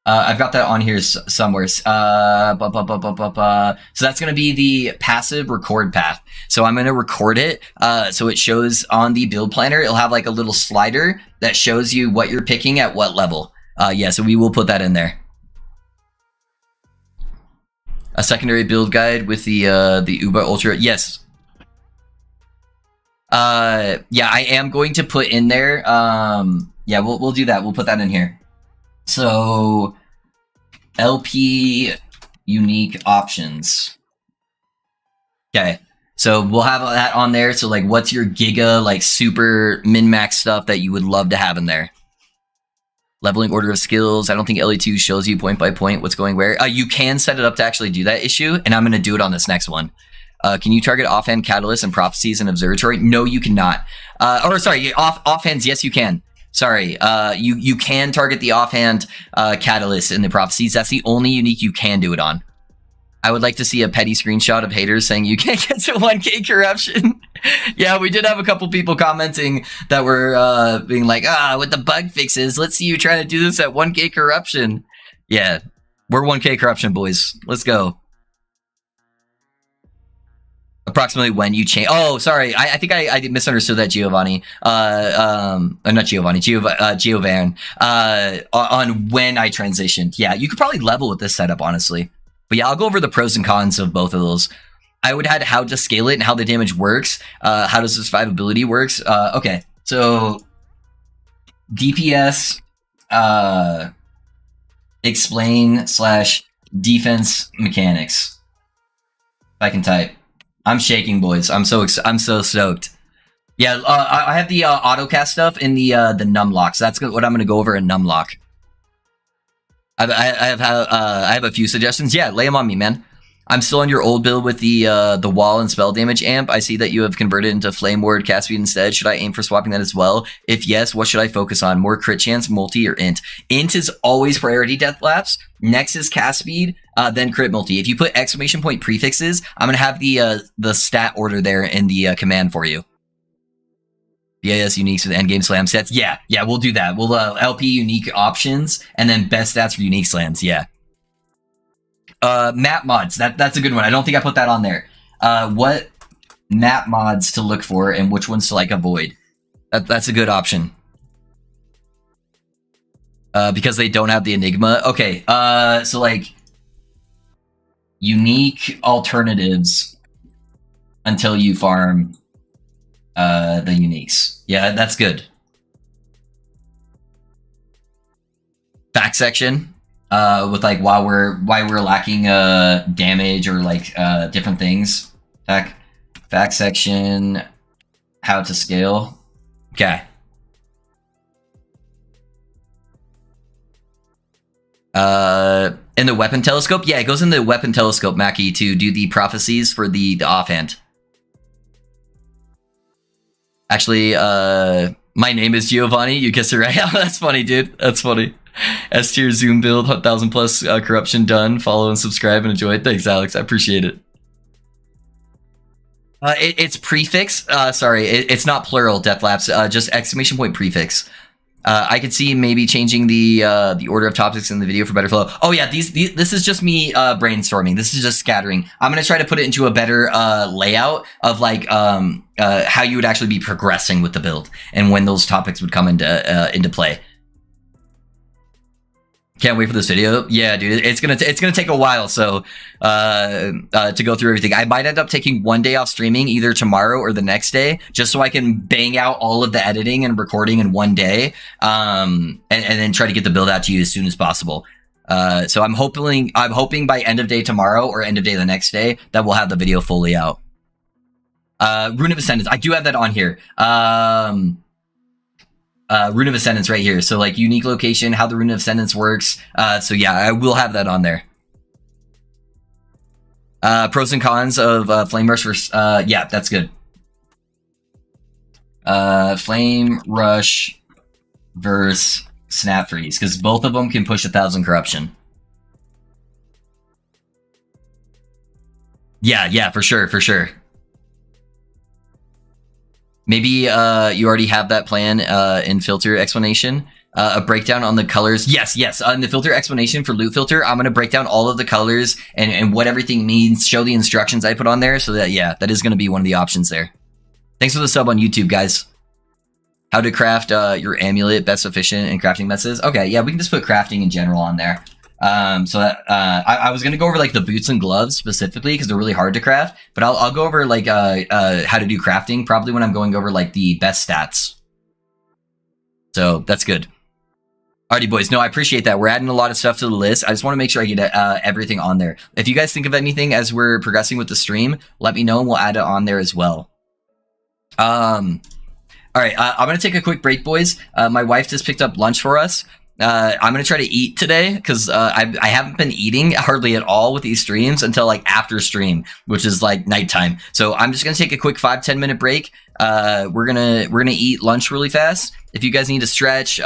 I've got that on here somewhere. So that's going to be the passive record path. So I'm going to record it. So it shows on the build planner. It'll have like a little slider that shows you what you're picking at what level. Yeah, so we will put that in there. A secondary build guide with the Uber Ultra. Yes. Yeah, I am going to put in there. Yeah, we'll do that. We'll put that in here. So, LP unique options. Okay, so we'll have that on there. So, like, what's your giga, like, super min-max stuff that you would love to have in there? Leveling order of skills. I don't think LE2 shows you point by point what's going where. You can set it up to actually do that issue, and I'm going to do it on this next one. Can you target offhand catalysts and prophecies in observatory? No, you cannot. Or, sorry, offhands, yes, you can. Sorry, you can target the offhand catalyst in the prophecies. That's the only unique you can do it on. I would like to see a petty screenshot of haters saying you can't get to 1K corruption. Yeah, we did have a couple people commenting that were being like, with the bug fixes, let's see you trying to do this at 1K corruption. Yeah, we're 1K corruption, boys. Let's go. Approximately when you change. Oh, sorry. I think I misunderstood that, Giovanni. Not Giovanni. Giovan. On when I transitioned. Yeah, you could probably level with this setup, honestly. But yeah, I'll go over the pros and cons of both of those. I would add how to scale it and how the damage works. How does the survivability works. Okay, so DPS. explain slash defense mechanics. If I can type. I'm shaking, boys. I'm so stoked. Yeah, I have the autocast stuff in the numlock. So that's what I'm going to go over in numlock. I have a few suggestions. Yeah, lay them on me, man. I'm still on your old build with the wall and spell damage amp. I see that you have converted into flame ward cast speed instead. Should I aim for swapping that as well? If yes, what should I focus on? More crit chance, multi, or int? Int is always priority death laps. Next is cast speed, then crit multi. If you put exclamation point prefixes, I'm gonna have the stat order there in the command for you. BAS uniques with endgame slam sets. Yeah, we'll do that. We'll LP unique options and then best stats for unique slams. Yeah. Map mods. That's a good one. I don't think I put that on there. What map mods to look for and which ones to like avoid? That's a good option. Because they don't have the enigma. Okay. So like unique alternatives until you farm the uniques. Yeah, that's good. Fact section. With like why we're lacking damage or like different things. Fact section, how to scale. Okay. In the weapon telescope, yeah, it goes in the weapon telescope, Mackie, to do the prophecies for the offhand. Actually, my name is Giovanni. You guessed it right. That's funny, dude. That's funny. S tier Zoom build, 1,000 plus corruption done. Follow and subscribe and enjoy it. Thanks, Alex. I appreciate it. It's prefix. Sorry, it's not plural. Death laps. Just exclamation point prefix. I could see maybe changing the order of topics in the video for better flow. Oh yeah, this is just me brainstorming. This is just scattering. I'm gonna try to put it into a better layout of like how you would actually be progressing with the build and when those topics would come into play. Can't wait for this video. Yeah, dude, it's gonna take a while. So to go through everything, I might end up taking one day off streaming, either tomorrow or the next day, just so I can bang out all of the editing and recording in one day, and then try to get the build out to you as soon as possible. So I'm hoping by end of day tomorrow or end of day the next day that we'll have the video fully out. Rune of Ascendance, I do have that on here. Rune of Ascendance right here. So like unique location, how the Rune of Ascendance works. So yeah, I will have that on there. Pros and cons of Flame Rush versus, yeah, that's good. Flame Rush versus Snap Freeze, because both of them can push 1,000 corruption. Yeah, for sure. Maybe you already have that plan in filter explanation. A breakdown on the colors. Yes. In the filter explanation for loot filter, I'm going to break down all of the colors and what everything means, show the instructions I put on there. So that, yeah, that is going to be one of the options there. Thanks for the sub on YouTube, guys. How to craft your amulet, best efficient in crafting methods. Okay, yeah, we can just put crafting in general on there. So that I was gonna go over like the boots and gloves specifically because they're really hard to craft, but I'll go over like how to do crafting probably when I'm going over like the best stats. So that's good. Alrighty, boys. No, I appreciate that. We're adding a lot of stuff to the list. I just want to make sure I get everything on there. If you guys think of anything as we're progressing with the stream, let me know and we'll add it on there as well. All right, I'm gonna take a quick break, boys. My wife just picked up lunch for us. I'm gonna try to eat today because I haven't been eating hardly at all with these streams until like after stream, which is like nighttime. So I'm just gonna take a quick 5-10 minute break. We're gonna eat lunch really fast. If you guys need to stretch,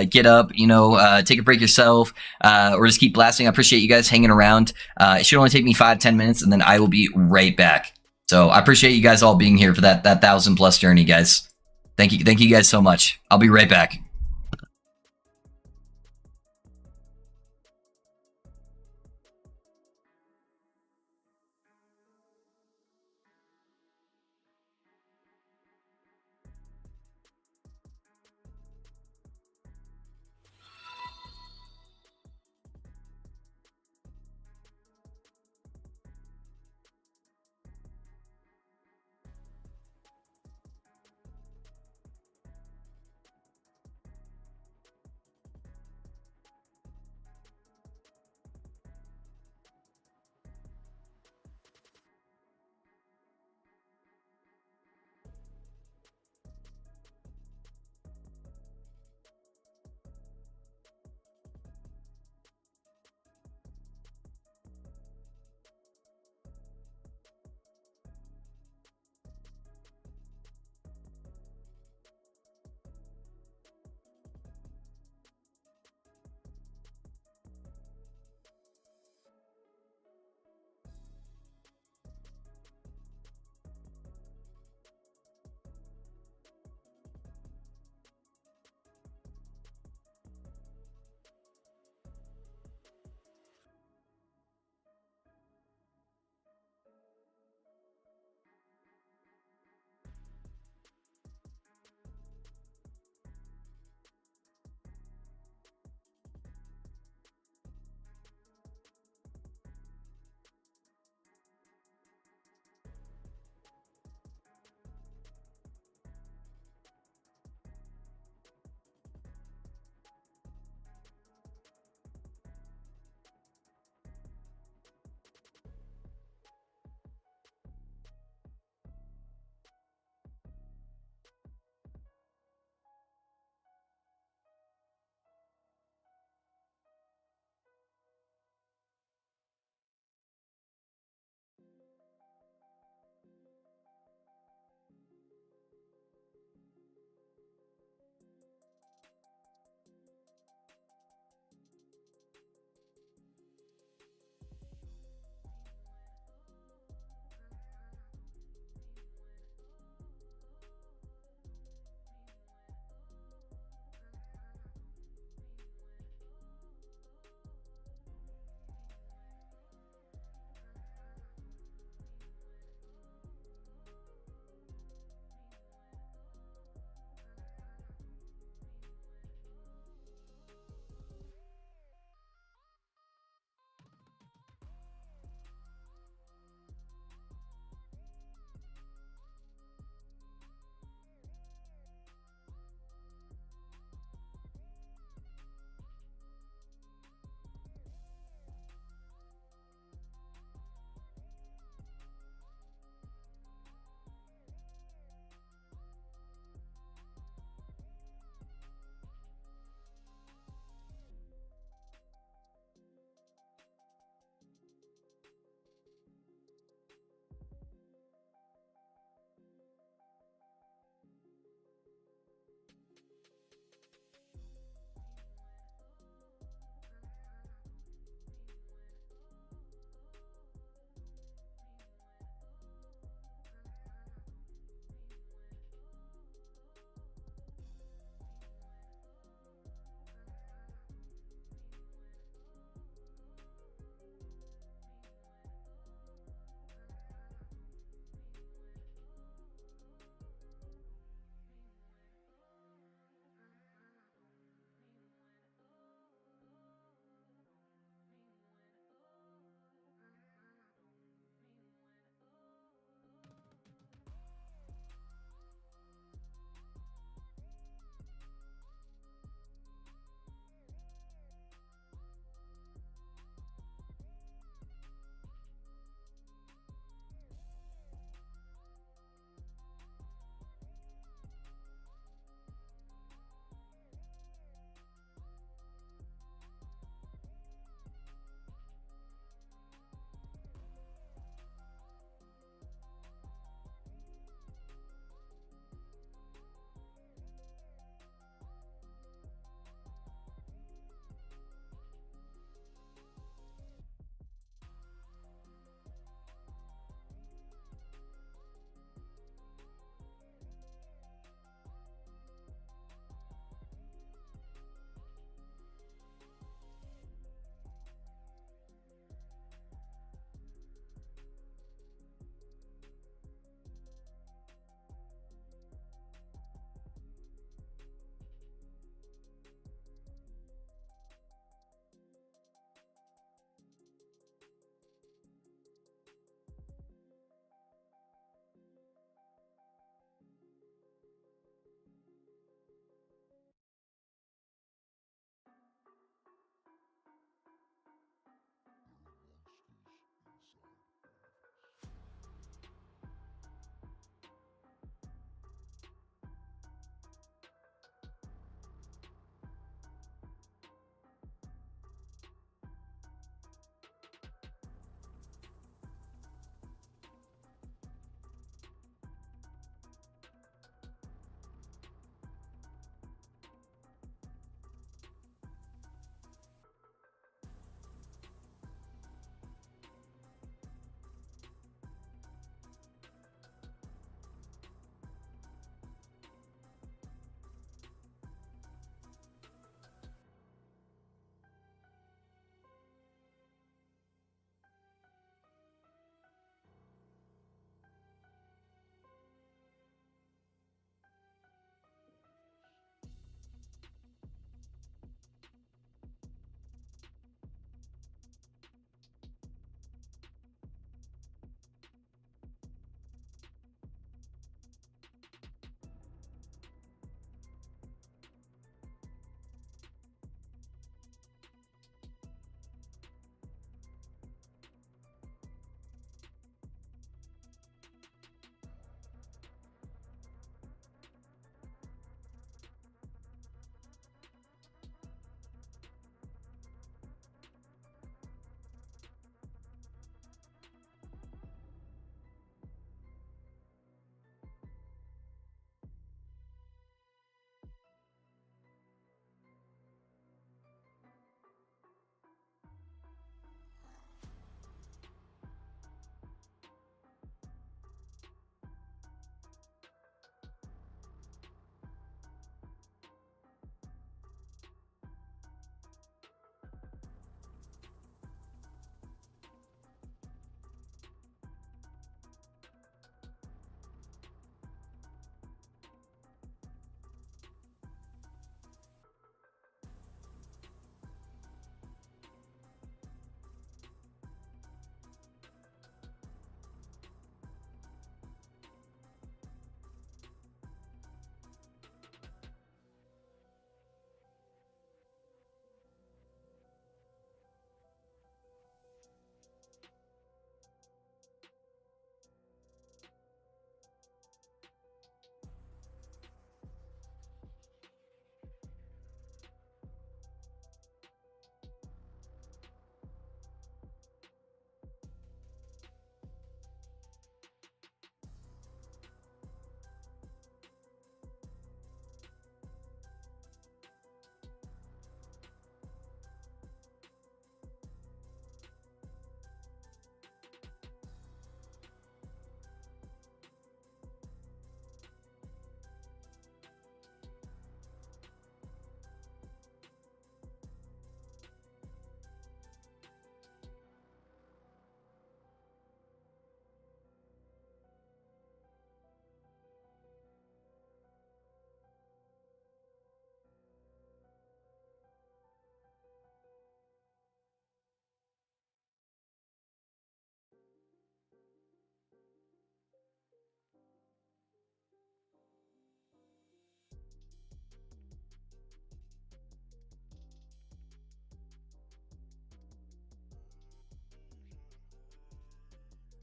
get up, take a break yourself, or just keep blasting. I appreciate you guys hanging around. It should only take me 5-10 minutes, and then I will be right back. So I appreciate you guys all being here for that 1,000+ journey, guys. Thank you guys so much. I'll be right back.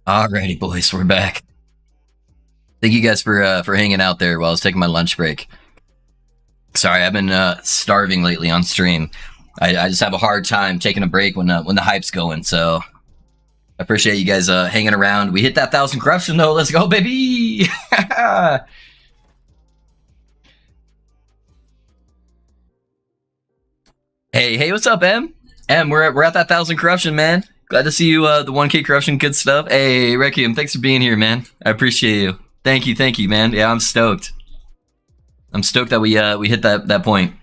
Alrighty, boys, we're back. Thank you guys for hanging out there while I was taking my lunch break. Sorry, I've been starving lately on stream. I just have a hard time taking a break when the hype's going. So I appreciate you guys hanging around. We hit that 1,000 corruption though. Let's go, baby! Hey, what's up, M? M, we're at that 1,000 corruption, man. Glad to see you. The 1K corruption, good stuff. Hey, Requiem, thanks for being here, man. I appreciate you. Thank you, man. Yeah, I'm stoked. I'm stoked that we hit that point.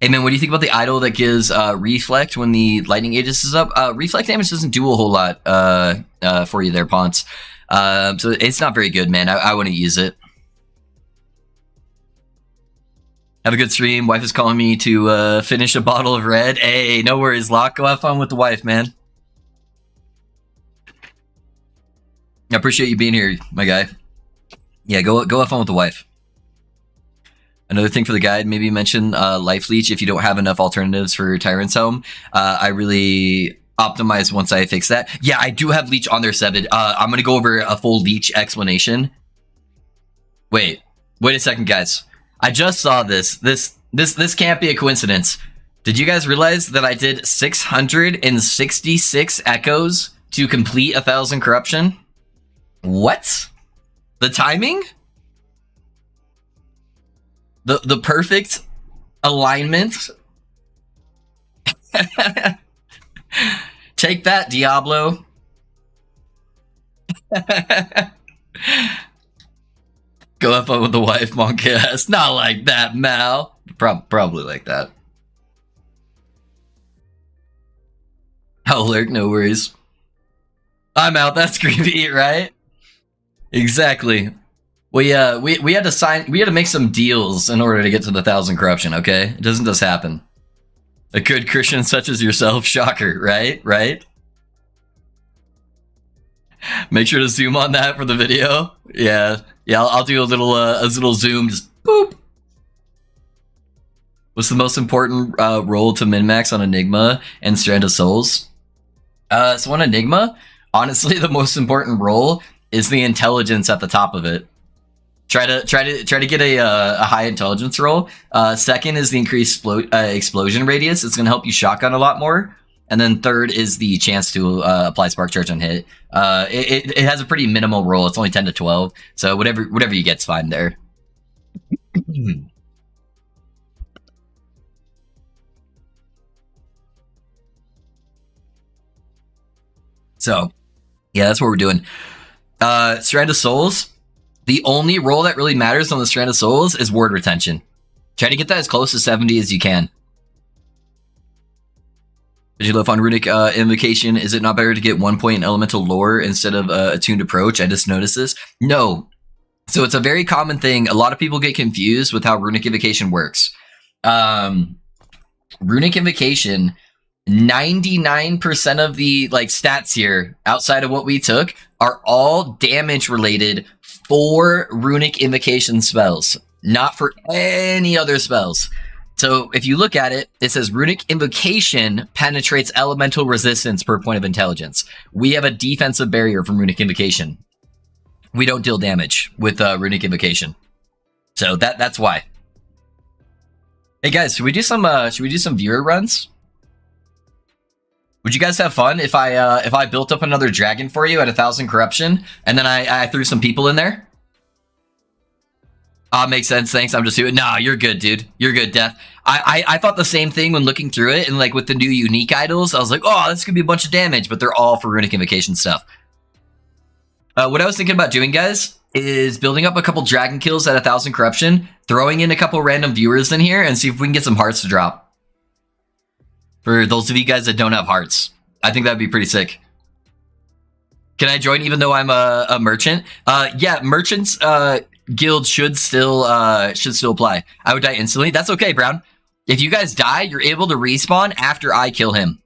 Hey, man, what do you think about the idol that gives reflect when the lightning aegis is up? Reflect damage doesn't do a whole lot for you there, Ponce. So it's not very good, man. I wouldn't use it. Have a good stream. Wife is calling me to finish a bottle of red. Hey, no worries, Locke. Go have fun with the wife, man. I appreciate you being here, my guy. Yeah, go have fun with the wife. Another thing for the guide, maybe mention life leech if you don't have enough alternatives for Tyrant's Home. I really optimized once I fix that. Yeah, I do have leech on there, Sevid. I'm gonna go over a full leech explanation. Wait a second, guys. I just saw this. This can't be a coincidence. Did you guys realize that I did 666 echoes to complete 1,000 corruption? What? The timing? The perfect alignment? Take that, Diablo. Go have fun with the wife, Monkass. Not like that, Mal. Probably like that. Howler, no worries. I'm out. That's creepy, right? Exactly. We had to make some deals in order to get to the 1,000 corruption. Okay, it doesn't just happen. A good Christian such as yourself, shocker, right? Make sure to zoom on that for the video. Yeah, I'll do a little zoom. Just boop. What's the most important role to min-max on Enigma and Strand of Souls? So on Enigma, honestly, the most important role is the intelligence at the top of it. Try to get a high intelligence roll. Second is the increased explosion radius. It's going to help you shotgun a lot more. And then third is the chance to apply spark charge on hit. It has a pretty minimal roll. It's only 10 to 12. So whatever you get's fine there. So yeah, that's what we're doing. Strand of Souls. The only roll that really matters on the Strand of Souls is ward retention. Try to get that as close to 70 as you can. Did you love on Runic Invocation? Is it not better to get 1 point in Elemental Lore instead of Attuned Approach? I just noticed this. No. So it's a very common thing. A lot of people get confused with how Runic Invocation works. Runic Invocation, 99% of the stats here, outside of what we took, are all damage related for Runic Invocation spells, not for any other spells. So if you look at it, it says Runic Invocation penetrates elemental resistance per point of intelligence. We have a defensive barrier from Runic Invocation. We don't deal damage with Runic Invocation. So that's why. Hey guys, should we do some viewer runs? Would you guys have fun if I built up another dragon for you at 1,000 corruption and then I threw some people in there? Makes sense. Thanks. I'm just doing. Nah, you're good, dude. You're good, Death. I thought the same thing when looking through it, and with the new unique idols, I was like, oh, this could be a bunch of damage, but they're all for Runic Invocation stuff. What I was thinking about doing, guys, is building up a couple dragon kills at 1,000 corruption, throwing in a couple random viewers in here, and see if we can get some hearts to drop. For those of you guys that don't have hearts, I think that'd be pretty sick. Can I join even though I'm a merchant? Yeah, merchants guild should still apply. I would die instantly. That's okay, Brown. If you guys die, you're able to respawn after I kill him.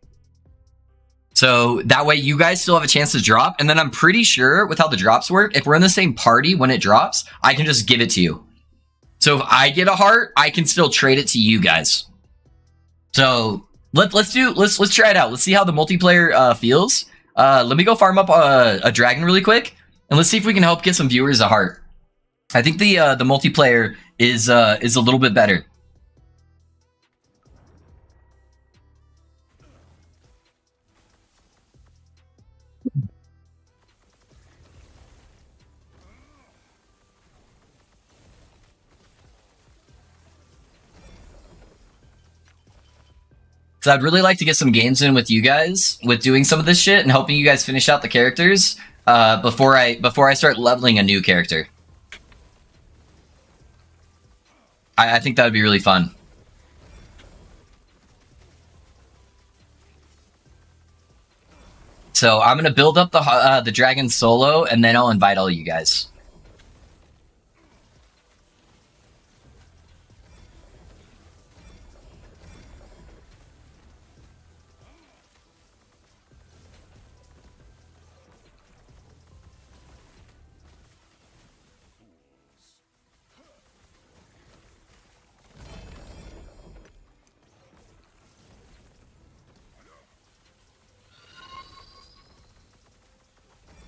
So that way you guys still have a chance to drop. And then I'm pretty sure with how the drops work, if we're in the same party when it drops, I can just give it to you. So if I get a heart, I can still trade it to you guys. So let's try it out. Let's see how the multiplayer feels. Let me go farm up a dragon really quick, and let's see if we can help get some viewers a heart. I think the multiplayer is a little bit better. So I'd really like to get some games in with you guys, with doing some of this shit and helping you guys finish out the characters before I start leveling a new character. I think that would be really fun. So I'm gonna build up the dragon solo, and then I'll invite all you guys.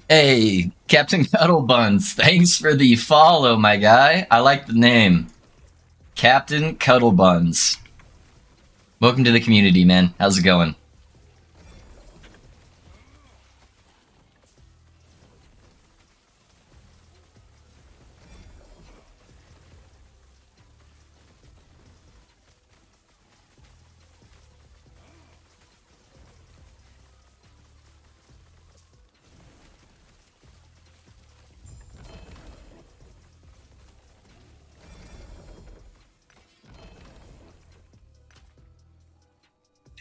Hey, Captain Cuddlebuns, thanks for the follow, my guy. I like the name. Captain Cuddlebuns. Welcome to the community, man. How's it going?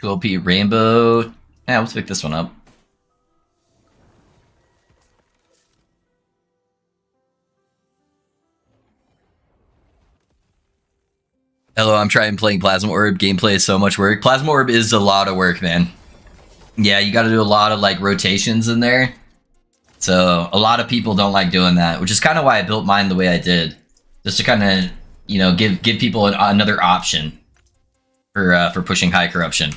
OP Rainbow. Yeah, let's pick this one up. Hello, I'm trying playing Plasma Orb. Gameplay is so much work. Plasma Orb is a lot of work, man. Yeah, you gotta do a lot of, like, rotations in there. So, a lot of people don't like doing that, which is kind of why I built mine the way I did. Just to kind of, you know, give people another option for pushing high corruption.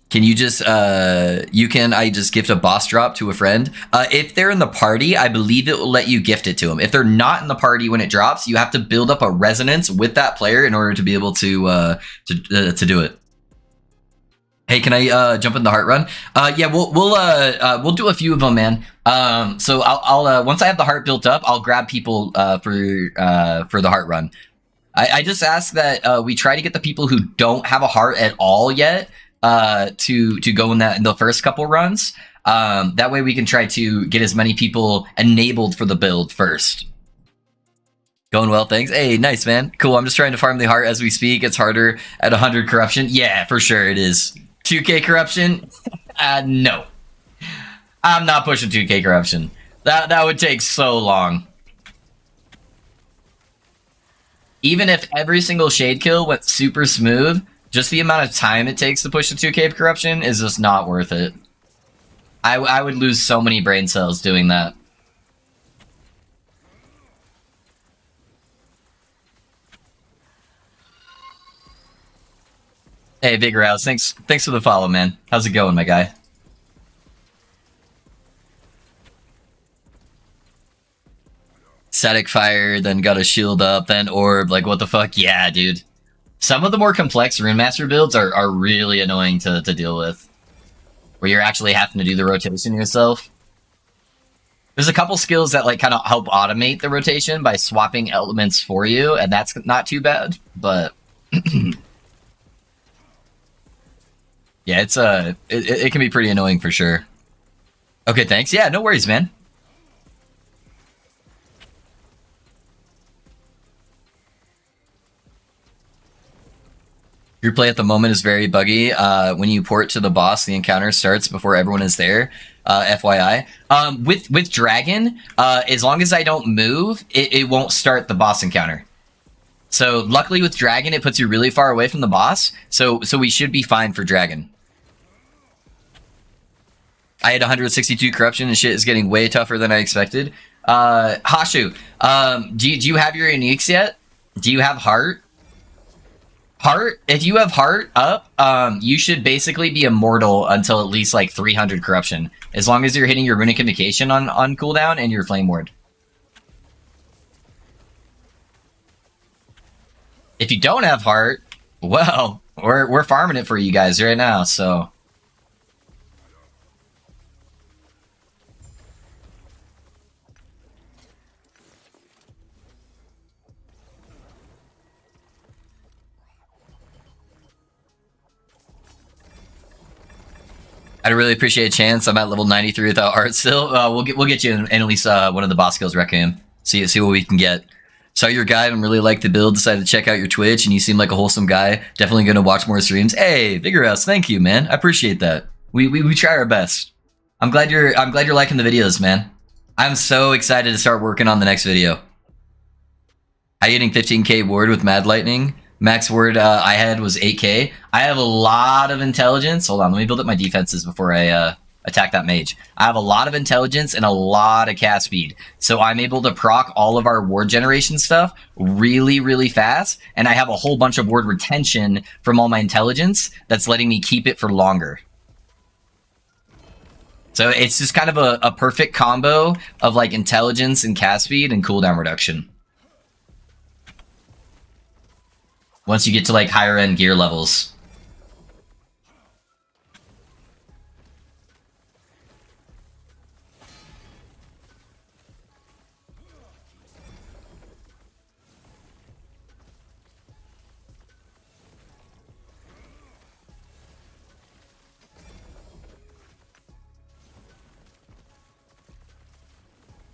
Can you just, I just gift a boss drop to a friend? If they're in the party, I believe it will let you gift it to them. If they're not in the party when it drops, you have to build up a resonance with that player in order to be able to do it. Hey, can I jump in the heart run? Yeah, we'll do a few of them, man. So I'll once I have the heart built up, I'll grab people for the heart run. I just ask that we try to get the people who don't have a heart at all yet to go in the first couple runs. That way we can try to get as many people enabled for the build first. Going well, thanks. Hey, nice, man. Cool. I'm just trying to farm the heart as we speak. It's harder at 100 corruption. Yeah, for sure it is. 2k corruption? No. I'm not pushing 2k corruption. That would take so long. Even if every single shade kill went super smooth, just the amount of time it takes to push the 2k corruption is just not worth it. I would lose so many brain cells doing that. Hey, Vigor House, thanks for the follow, man. How's it going, my guy? Static fire, then got a shield up, then orb. Like, what the fuck? Yeah, dude. Some of the more complex Rune Master builds are really annoying to deal with. Where you're actually having to do the rotation yourself. There's a couple skills that, like, kind of help automate the rotation by swapping elements for you, and that's not too bad, but... yeah, it's it can be pretty annoying for sure. Okay, thanks. Yeah, no worries, man. Your play at the moment is very buggy. When you port to the boss, the encounter starts before everyone is there. FYI. With Dragon, as long as I don't move, it won't start the boss encounter. So luckily with Dragon, it puts you really far away from the boss. So we should be fine for Dragon. I had 162 corruption and shit is getting way tougher than I expected. Hashu, do you have your uniques yet? Do you have heart? Heart, if you have heart up, you should basically be immortal until at least like 300 corruption, as long as you're hitting your runic invocation on cooldown and your flame ward. If you don't have heart, well, we're farming it for you guys right now, so. I'd really appreciate a chance. I'm at level 93 without art still. We'll get you in at least one of the boss skills Requiem. See what we can get. Saw your guide and really liked the build. Decided to check out your Twitch, and you seem like a wholesome guy. Definitely gonna watch more streams. Hey, Vigorous, thank you, man. I appreciate that. We try our best. I'm glad you're liking the videos, man. I'm so excited to start working on the next video. How you getting 15k ward with Mad Lightning? Max word I had was 8k. I have a lot of intelligence. Hold on, let me build up my defenses before I attack that mage. I have a lot of intelligence and a lot of cast speed. So I'm able to proc all of our ward generation stuff really, really fast. And I have a whole bunch of ward retention from all my intelligence that's letting me keep it for longer. So it's just kind of a perfect combo of like intelligence and cast speed and cooldown reduction. Once you get to like higher end gear levels.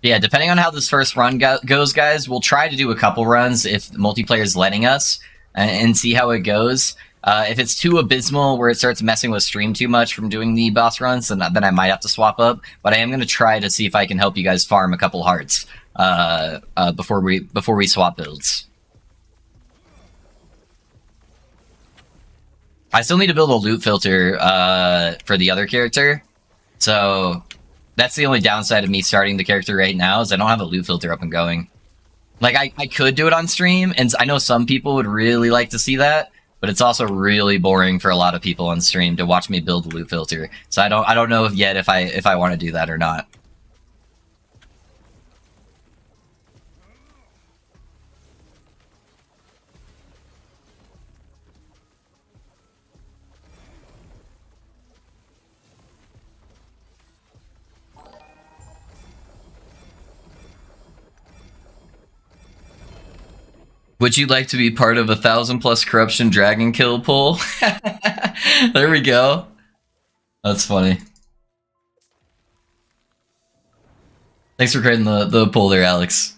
Yeah, depending on how this first run goes, guys, we'll try to do a couple runs if the multiplayer is letting us and see how it goes. If it's too abysmal where it starts messing with stream too much from doing the boss runs, then I might have to swap up. But I am going to try to see if I can help you guys farm a couple hearts before we swap builds. I still need to build a loot filter for the other character, so that's the only downside of me starting the character right now is I don't have a loot filter up and going. Like, I could do it on stream, and I know some people would really like to see that, but it's also really boring for a lot of people on stream to watch me build a loot filter. So I don't know yet if I want to do that or not. Would you like to be part of 1,000+ corruption dragon kill pool? There we go. That's funny. Thanks for creating the poll there, Alex.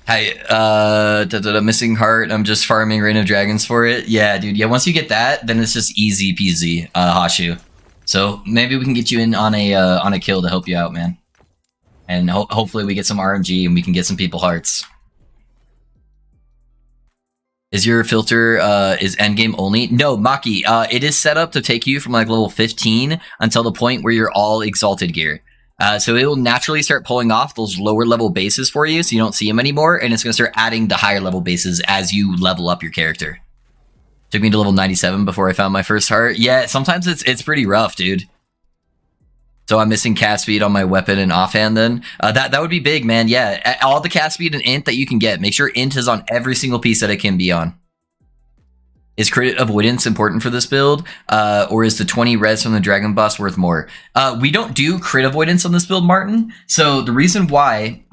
Hi, missing heart. I'm just farming Reign of Dragons for it. Yeah, dude. Yeah, once you get that, then it's just easy peasy, Hashu. So maybe we can get you in on a kill to help you out, man. And hopefully we get some RNG and we can get some people hearts. Is your filter is endgame only? No, Maki. It is set up to take you from like level 15 until the point where you're all exalted gear. So it will naturally start pulling off those lower level bases for you, so you don't see them anymore, and it's going to start adding the higher level bases as you level up your character. Took me to level 97 before I found my first heart. Yeah, sometimes it's pretty rough, dude. So I'm missing cast speed on my weapon and offhand then. That would be big, man. Yeah, all the cast speed and int that you can get. Make sure int is on every single piece that it can be on. Is crit avoidance important for this build? Or is the 20 res from the dragon boss worth more? We don't do crit avoidance on this build, Martin. So the reason why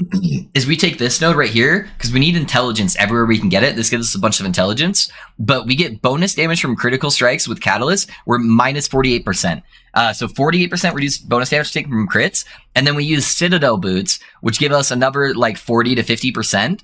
is we take this node right here because we need intelligence everywhere we can get it. This gives us a bunch of intelligence, but we get bonus damage from critical strikes with Catalyst. We're minus 48%. So 48% reduced bonus damage taken from crits. And then we use Citadel boots, which give us another like 40 to 50%.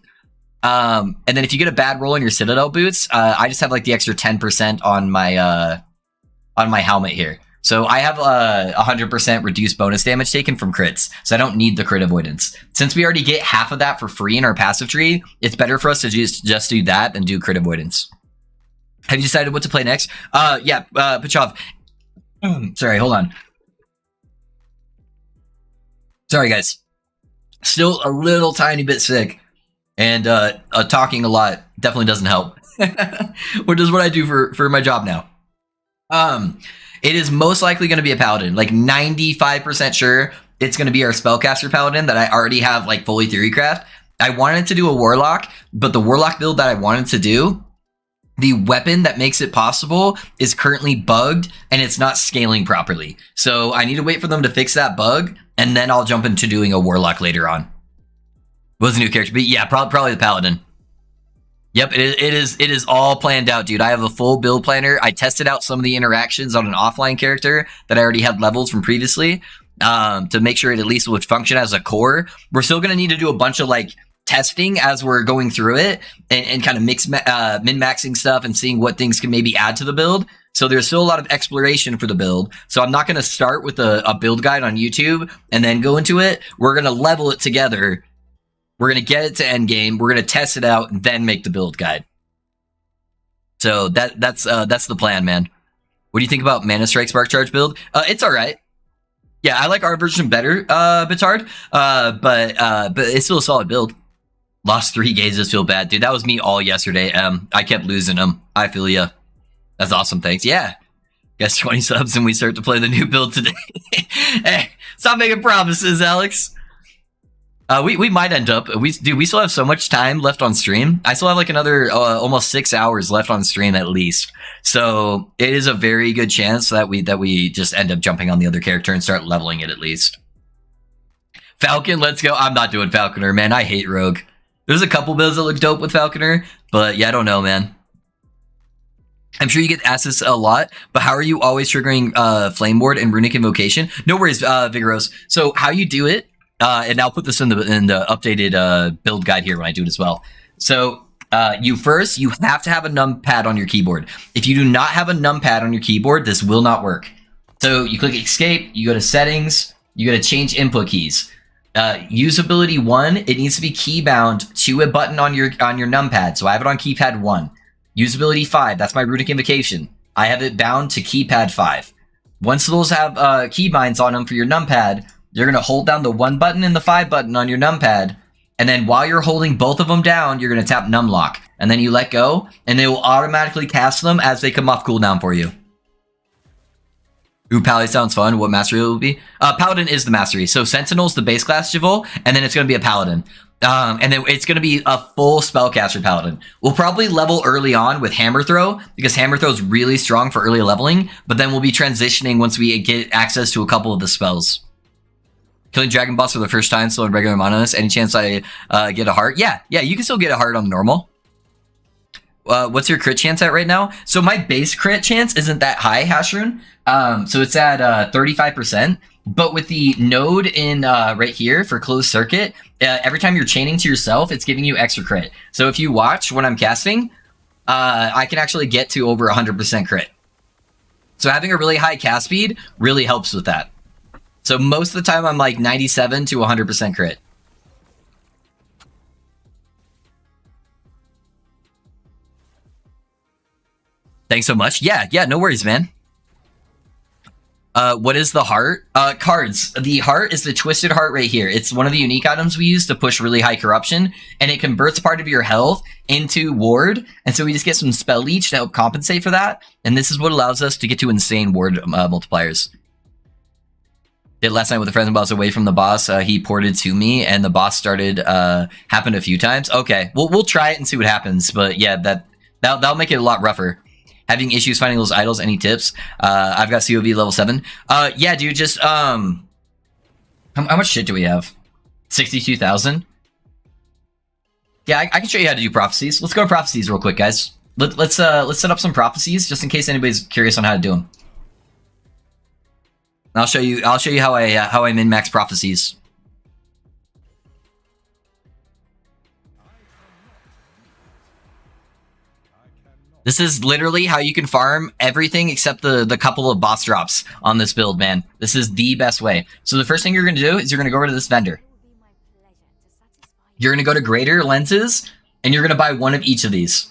And then if you get a bad roll on your Citadel boots, I just have like the extra 10% on my helmet here. So I have 100% reduced bonus damage taken from crits. So I don't need the crit avoidance. Since we already get half of that for free in our passive tree, it's better for us to just do that than do crit avoidance. Have you decided what to play next? Yeah, Pachov. Sorry, hold on. Sorry, guys. Still a little tiny bit sick. And talking a lot definitely doesn't help. Which is what I do for my job now. It is most likely going to be a paladin. Like 95% sure it's going to be our spellcaster paladin that I already have like fully theory craft. I wanted to do a warlock, but the warlock build that I wanted to do, the weapon that makes it possible is currently bugged and it's not scaling properly. So I need to wait for them to fix that bug, and then I'll jump into doing a warlock later on. Was a new character, but yeah, probably the paladin. Yep, it is all planned out, dude. I have a full build planner. I tested out some of the interactions on an offline character that I already had levels from previously, to make sure it at least would function as a core. We're still going to need to do a bunch of like testing as we're going through it, and kind of min-maxing stuff and seeing what things can maybe add to the build. So there's still a lot of exploration for the build. So I'm not going to start with a build guide on YouTube and then go into it. We're going to level it together. We're going to get it to Endgame. We're going to test it out and then make the build guide. So that's the plan, man. What do you think about Mana Strike Spark Charge build? It's all right. Yeah, I like our version better, Bitard. But it's still a solid build. Lost 3 gazes, feel bad. Dude, that was me all yesterday. I kept losing them. I feel ya. That's awesome, thanks. Yeah. Guess 20 subs and we start to play the new build today. Hey, stop making promises, Alex. We might end up. We still have so much time left on stream. I still have like another almost 6 hours left on stream at least. So it is a very good chance that we just end up jumping on the other character and start leveling it at least. Falcon, let's go. I'm not doing Falconer, man. I hate Rogue. There's a couple builds that look dope with Falconer, but yeah, I don't know, man. I'm sure you get asked this a lot, but how are you always triggering Flame Ward and Runic Invocation? No worries, Vigorous. So how you do it, and I'll put this in the updated build guide here when I do it as well. So you have to have a numpad on your keyboard. If you do not have a numpad on your keyboard, this will not work. So you click Escape, you go to Settings, you go to Change Input Keys. Usability 1, it needs to be key bound to a button on your numpad. So I have it on keypad 1. Usability 5, that's my Runic Invocation. I have it bound to keypad 5. Once those have keybinds on them for your numpad, you're going to hold down the 1 button and the 5 button on your numpad. And then while you're holding both of them down, you're going to tap numlock. And then you let go, and they will automatically cast them as they come off cooldown for you. Ooh, Pally sounds fun. What mastery will it be? Paladin is the mastery. So Sentinel's the base class Javol, and then it's going to be a Paladin. And then it's going to be a full spellcaster Paladin. We'll probably level early on with Hammer Throw, because Hammer Throw is really strong for early leveling, but then we'll be transitioning once we get access to a couple of the spells. Killing Dragon Boss for the first time, still in regular Monolith. Any chance I get a heart? Yeah, you can still get a heart on normal. What's your crit chance at right now? So my base crit chance isn't that high, Hashrun. So it's at 35%. But with the node in right here for closed circuit, every time you're chaining to yourself, it's giving you extra crit. So if you watch when I'm casting, I can actually get to over 100% crit. So having a really high cast speed really helps with that. So most of the time I'm like 97 to 100% crit. Thanks so much. Yeah, no worries, man. What is the heart? Cards. The heart is the twisted heart right here. It's one of the unique items we use to push really high corruption, and it converts part of your health into ward, and so we just get some spell leech to help compensate for that, and this is what allows us to get to insane ward multipliers. Did last night with a friend while I was away from the boss. He ported to me, and the boss started, happened a few times. Okay, we'll try it and see what happens, but yeah, that'll make it a lot rougher. Having issues finding those idols, any tips? I've got COV level 7. Yeah, dude, just, how much shit do we have? 62,000? Yeah, I can show you how to do prophecies. Let's go to prophecies real quick, guys. Let's set up some prophecies, just in case anybody's curious on how to do them. I'll show you how I min-max prophecies. This is literally how you can farm everything except the couple of boss drops on this build, man. This is the best way. So the first thing you're going to do is you're going to go over to this vendor. You're going to go to greater lenses, and you're going to buy one of each of these.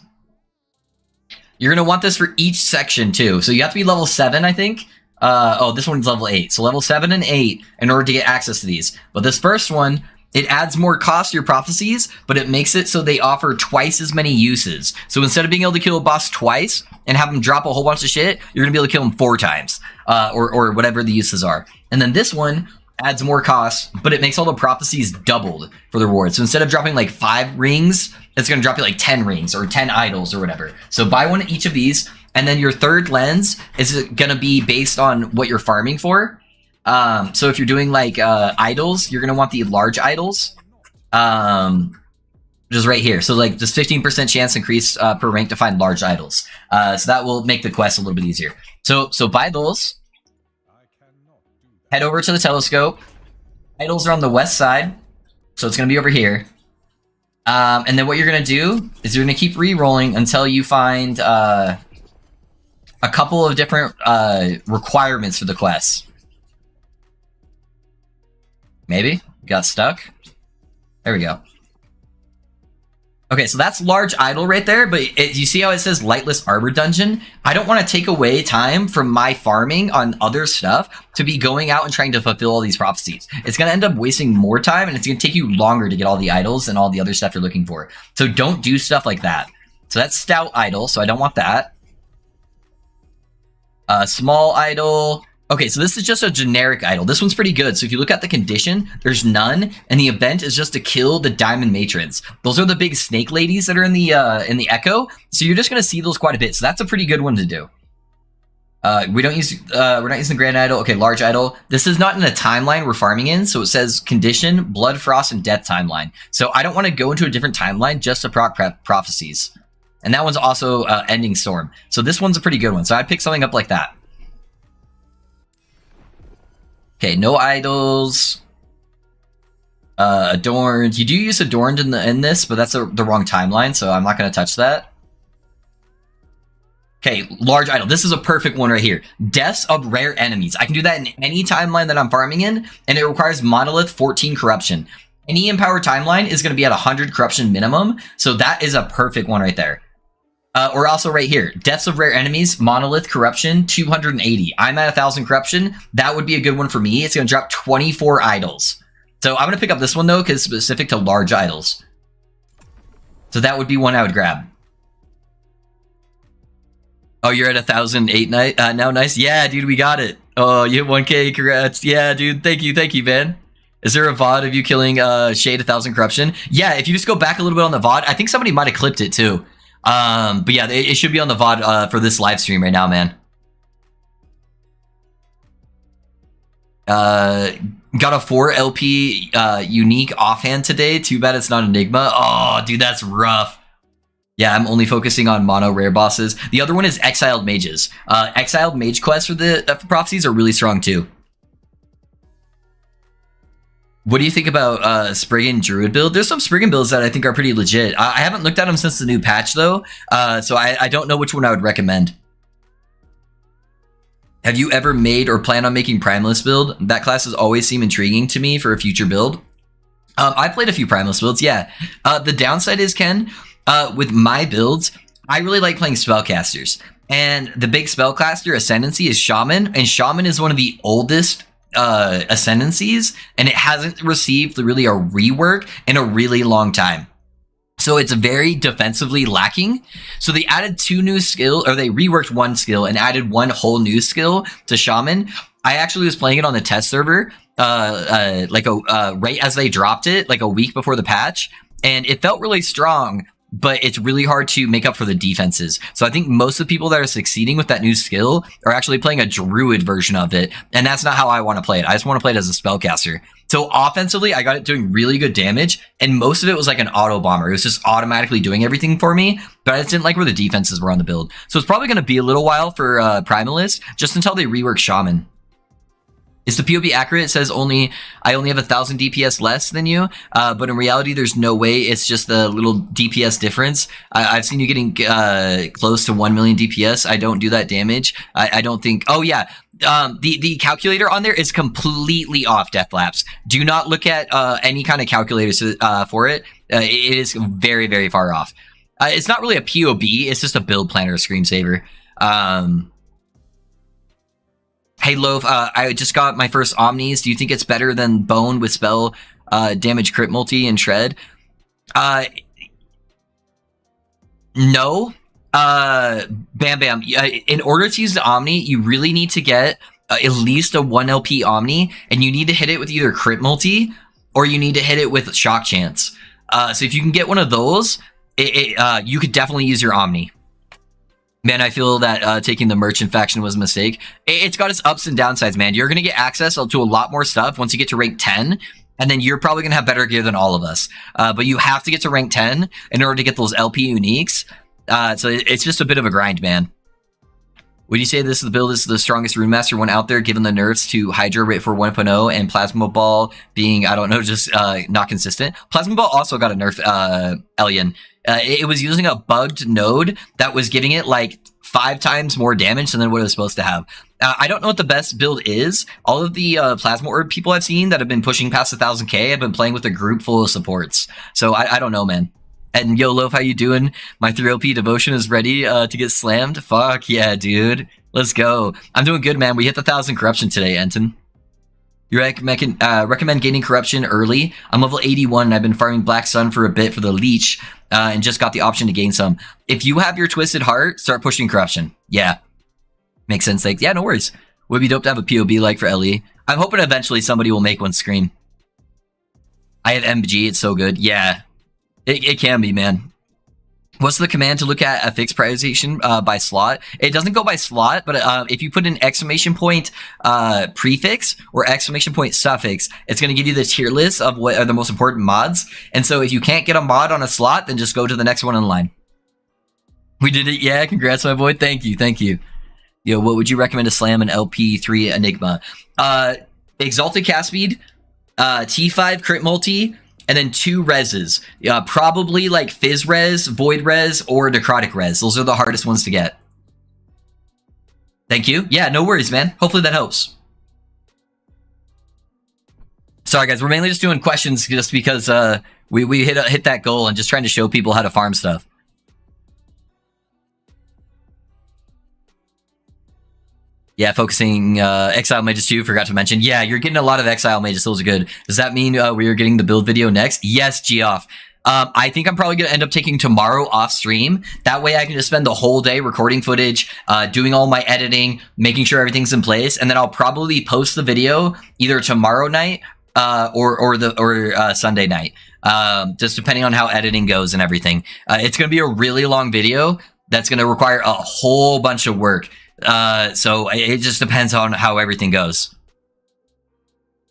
You're going to want this for each section too. So you have to be level 7, I think. Oh, this one's level 8. So level 7 and 8 in order to get access to these. But this first one, it adds more cost to your prophecies, but it makes it so they offer twice as many uses. So instead of being able to kill a boss twice and have them drop a whole bunch of shit, you're going to be able to kill them 4 times, or whatever the uses are. And then this one adds more cost, but it makes all the prophecies doubled for the reward. So instead of dropping like 5 rings, it's going to drop you like 10 rings or 10 idols or whatever. So buy one of each of these, and then your third lens is going to be based on what you're farming for. So if you're doing like idols, you're going to want the large idols, just right here. So like just 15% chance increase per rank to find large idols. So that will make the quest a little bit easier. So buy those. Head over to the telescope. Idols are on the west side, so it's going to be over here. And then what you're going to do is you're going to keep re-rolling until you find a couple of different requirements for the quest. Maybe? Got stuck? There we go. Okay, so that's large idol right there, but you see how it says Lightless Arbor Dungeon? I don't want to take away time from my farming on other stuff to be going out and trying to fulfill all these prophecies. It's going to end up wasting more time, and it's going to take you longer to get all the idols and all the other stuff you're looking for. So don't do stuff like that. So that's Stout Idol, so I don't want that. Small Idol. Okay, so this is just a generic idol. This one's pretty good. So if you look at the condition, there's none, and the event is just to kill the diamond matrons. Those are the big snake ladies that are in the echo. So you're just gonna see those quite a bit. So that's a pretty good one to do. We're not using the grand idol. Okay, large idol. This is not in a timeline we're farming in. So it says condition, blood, frost, and death timeline. So I don't want to go into a different timeline just to proc prophecies. And that one's also ending storm. So this one's a pretty good one. So I'd pick something up like that. Okay, no idols. Adorned. You do use adorned in this, but that's the wrong timeline, so I'm not going to touch that. Okay, large idol. This is a perfect one right here. Deaths of rare enemies. I can do that in any timeline that I'm farming in, and it requires Monolith 14 corruption. Any empowered timeline is going to be at 100 corruption minimum, so that is a perfect one right there. Or also right here, Deaths of Rare Enemies, Monolith Corruption, 280. I'm at 1,000 Corruption. That would be a good one for me. It's going to drop 24 idols. So I'm going to pick up this one, though, because it's specific to large idols. So that would be one I would grab. Oh, you're at 1,008 now? Nice. Yeah, dude, we got it. Oh, you hit 1K. Congrats. Yeah, dude. Thank you, man. Is there a VOD of you killing Shade 1,000 Corruption? Yeah, if you just go back a little bit on the VOD, I think somebody might have clipped it, too. But yeah, it should be on the VOD for this live stream right now, man. Got a 4 LP unique offhand today. Too bad it's not Enigma. Oh, dude, that's rough. Yeah, I'm only focusing on mono rare bosses. The other one is Exiled Mages. Exiled Mage quests for the prophecies are really strong too. What do you think about Spriggan Druid build? There's some Spriggan builds that I think are pretty legit. I haven't looked at them since the new patch, though, so I don't know which one I would recommend. Have you ever made or plan on making Primalist build? That class has always seemed intriguing to me for a future build. I played a few Primalist builds, yeah. The downside is, Ken, with my builds, I really like playing Spellcasters. And the big Spellcaster Ascendancy is Shaman, and Shaman is one of the oldest ascendancies, and it hasn't received really a rework in a really long time. So it's very defensively lacking. So they added 2 new skills, or they reworked 1 skill and added 1 whole new skill to Shaman. I actually was playing it on the test server, right as they dropped it, like a week before the patch, and it felt really strong. But it's really hard to make up for the defenses. So I think most of the people that are succeeding with that new skill are actually playing a druid version of it. And that's not how I want to play it. I just want to play it as a spellcaster. So offensively, I got it doing really good damage. And most of it was like an auto bomber. It was just automatically doing everything for me. But I just didn't like where the defenses were on the build. So it's probably going to be a little while for Primalist, just until they rework Shaman. Is the POV accurate? It says I only have 1,000 DPS less than you, but in reality, there's no way. It's just the little DPS difference. I've seen you getting close to 1 million DPS. I don't do that damage. I don't think. Oh yeah, the calculator on there is completely off. Deathlapse. Do not look at any kind of calculators for it. It is very, very far off. It's not really a POB. It's just a build planner screensaver. Hey Loaf, I just got my first Omnis. Do you think it's better than Bone with spell damage crit multi and shred. No. Bam Bam. In order to use the Omni, you really need to get at least a 1 LP Omni, and you need to hit it with either crit multi or you need to hit it with shock chance. So if you can get one of those, you could definitely use your Omni. Man, I feel that taking the merchant faction was a mistake. It's got its ups and downsides, man. You're going to get access to a lot more stuff once you get to rank 10, and then you're probably going to have better gear than all of us. But you have to get to rank 10 in order to get those LP uniques. So it's just a bit of a grind, man. Would you say this is the build is the strongest Rune Master one out there, given the nerfs to Hydra rate for 1.0 and Plasma Ball being, I don't know, just not consistent? Plasma Ball also got a nerf, Elian. It was using a bugged node that was giving it like 5 times more damage than what it was supposed to have. I don't know what the best build is. All of the Plasma Orb people I've seen that have been pushing past 1,000k have been playing with a group full of supports. So I don't know, man. And yo, Loaf, how you doing? My 3LP devotion is ready to get slammed. Fuck yeah, dude. Let's go. I'm doing good, man. We hit the 1,000 corruption today, Enton. You recommend gaining corruption early? I'm level 81 and I've been farming Black Sun for a bit for the leech and just got the option to gain some. If you have your Twisted Heart, start pushing corruption. Yeah. Makes sense. Like, yeah, no worries. Would be dope to have a POB like for LE. I'm hoping eventually somebody will make one screen. I have MG. It's so good. Yeah. It can be, man. What's the command to look at a fixed prioritization by slot? It doesn't go by slot, but if you put an exclamation point prefix or exclamation point suffix, it's going to give you the tier list of what are the most important mods. And so if you can't get a mod on a slot, then just go to the next one in line. We did it. Yeah, congrats, my boy. Thank you. Thank you. Yo, what would you recommend to slam an LP3 Enigma? Exalted cast speed, T5 crit multi, and then 2 reses. Probably like Fizz res, Void res, or Necrotic res. Those are the hardest ones to get. Thank you. Yeah, no worries, man. Hopefully that helps. Sorry, guys. We're mainly just doing questions just because we hit that goal and just trying to show people how to farm stuff. Yeah, focusing Exile Mages too, forgot to mention. Yeah, you're getting a lot of Exile Mages, those are good. Does that mean we are getting the build video next? Yes, Geoff. I think I'm probably going to end up taking tomorrow off stream. That way I can just spend the whole day recording footage, doing all my editing, making sure everything's in place, and then I'll probably post the video either tomorrow night or Sunday night, just depending on how editing goes and everything. It's going to be a really long video that's going to require a whole bunch of work. So it just depends on how everything goes.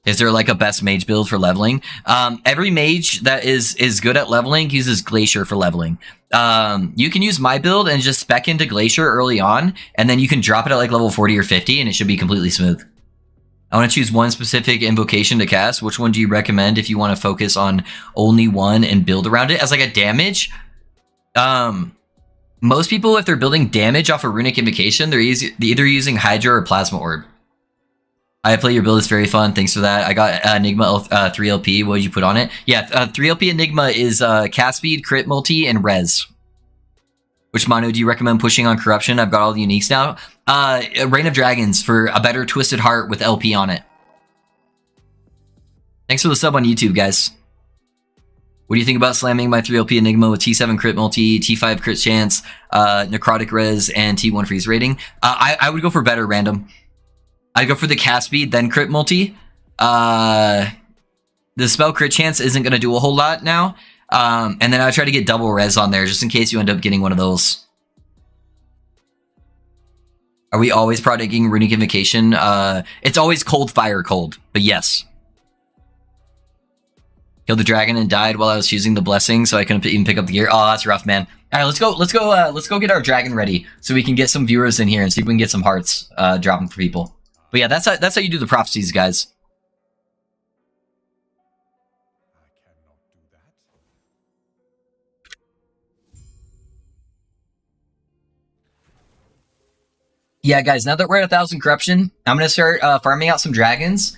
Is there like a best mage build for leveling? Every mage that is good at leveling uses Glacier for leveling. You can use my build and just spec into Glacier early on, and then you can drop it at like level 40 or 50 and it should be completely smooth. I want to choose one specific invocation to cast. Which one do you recommend if you want to focus on only one and build around it as like a damage? Most people, if they're building damage off a runic invocation, they're either using Hydra or Plasma Orb. I play your build, it's very fun. Thanks for that. I got Enigma 3LP. What did you put on it? Yeah, 3LP Enigma is cast speed, crit multi, and res. Which mono do you recommend pushing on corruption? I've got all the uniques now. Reign of Dragons for a better Twisted Heart with LP on it. Thanks for the sub on YouTube, guys. What do you think about slamming my 3LP Enigma with T7 crit multi, T5 crit chance, necrotic res, and T1 freeze rating? I would go for better random. I'd go for the cast speed, then crit multi. The spell crit chance isn't going to do a whole lot now. And then I'd try to get double res on there, just in case you end up getting one of those. Are we always producing runic invocation? It's always cold, fire, cold, but yes. Killed the dragon and died while I was choosing the blessing, so I couldn't even pick up the gear. Oh, that's rough, man. All right, let's go get our dragon ready so we can get some viewers in here and see if we can get some hearts dropping for people. But yeah, that's how you do the prophecies, guys. Yeah, guys, now that we're at 1,000 corruption, I'm gonna start farming out some dragons,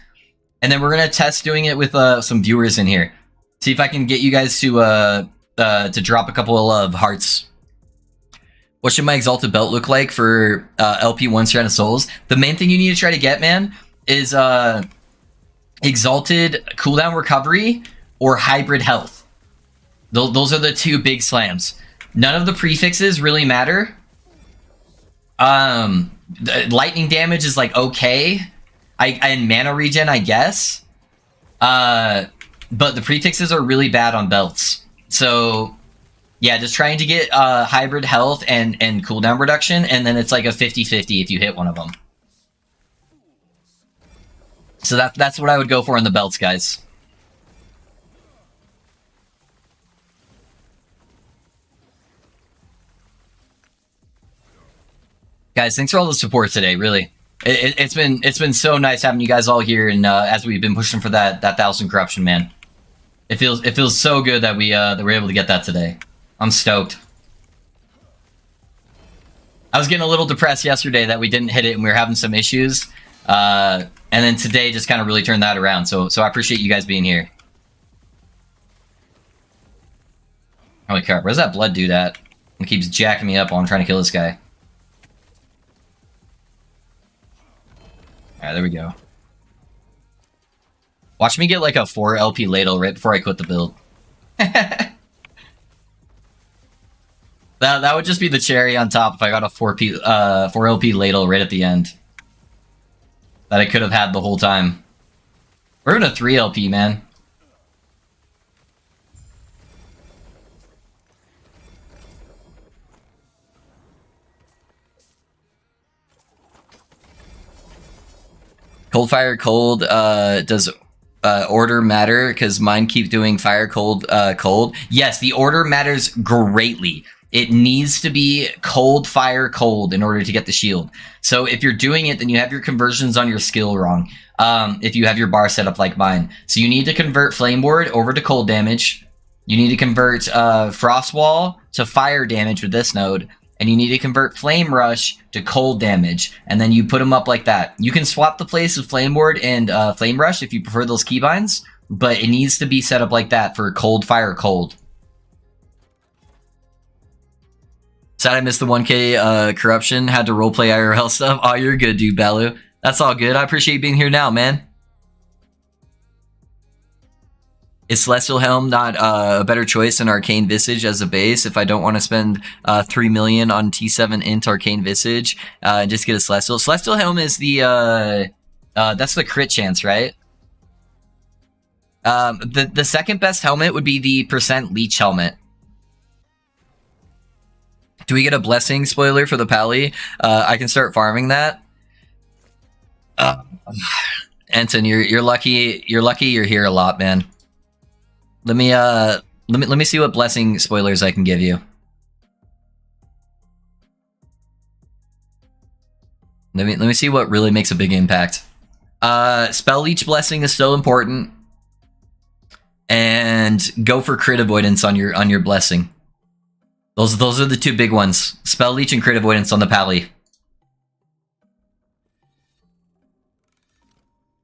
and then we're gonna test doing it with some viewers in here. See if I can get you guys to drop a couple of hearts. What should my Exalted Belt look like for LP 1 Strand of Souls? The main thing you need to try to get, man, is Exalted cooldown recovery or hybrid health. Those are the two big slams. None of the prefixes really matter. Lightning damage is like okay. And mana regen, I guess. But the prefixes are really bad on belts. So yeah, just trying to get hybrid health and cooldown reduction, and then it's like a 50-50 if you hit one of them. So that's what I would go for in the belts, guys. Guys, thanks for all the support today. Really, it's been so nice having you guys all here, and as we've been pushing for that 1,000 corruption, man, it feels so good that we're able to get that today. I'm stoked. I was getting a little depressed yesterday that we didn't hit it and we were having some issues, and then today just kind of really turned that around. So I appreciate you guys being here. Holy crap! Where's that blood dude at? It keeps jacking me up while I'm trying to kill this guy. Alright, there we go. Watch me get like a 4 LP ladle right before I quit the build. That would just be the cherry on top if I got a 4 LP ladle right at the end. That I could have had the whole time. We're in a 3 LP, man. Cold fire cold does order matter? Because mine keep doing fire cold cold. Yes, the order matters greatly. It needs to be cold fire cold in order to get the shield. So if you're doing it, then you have your conversions on your skill wrong. If you have your bar set up like mine, so you need to convert flame ward over to cold damage. You need to convert frost wall to fire damage with this node. And you need to convert Flame Rush to cold damage, and then you put them up like that. You can swap the place of Flame Ward and Flame Rush if you prefer those keybinds, but it needs to be set up like that for cold, fire, cold. Sad I missed the 1K corruption, had to roleplay IRL stuff. Oh, you're good, dude, Balu. That's all good. I appreciate you being here now, man. Is Celestial Helm not a better choice than Arcane Visage as a base if I don't want to spend 3 million on T7 int Arcane Visage and just get a Celestial? Celestial Helm is the that's the crit chance, right? The second best helmet would be the % leech helmet. Do we get a blessing spoiler for the Pally? I can start farming that. Anton, you're lucky. You're lucky. You're here a lot, man. Let me see what blessing spoilers I can give you. Let me see what really makes a big impact. Spell Leech blessing is still important, and go for crit avoidance on your blessing. Those are the two big ones: Spell Leech and crit avoidance on the Pally.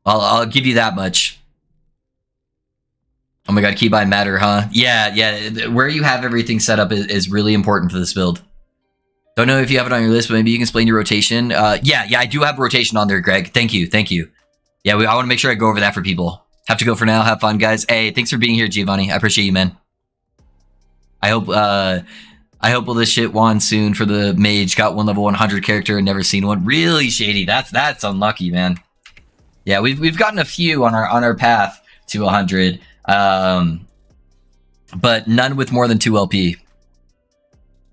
I'll give you that much. Oh my god, keybind matter, huh? Yeah. Where you have everything set up is really important for this build. Don't know if you have it on your list, but maybe you can explain your rotation. Yeah, I do have rotation on there, Greg. Thank you. Yeah, I want to make sure I go over that for people. Have to go for now. Have fun, guys. Hey, thanks for being here, Giovanni. I appreciate you, man. I hope all this shit won soon for the mage. Got one level 100 character and never seen one. Really shady. That's unlucky, man. Yeah, we've gotten a few on our path to 100. But none with more than 2 LP.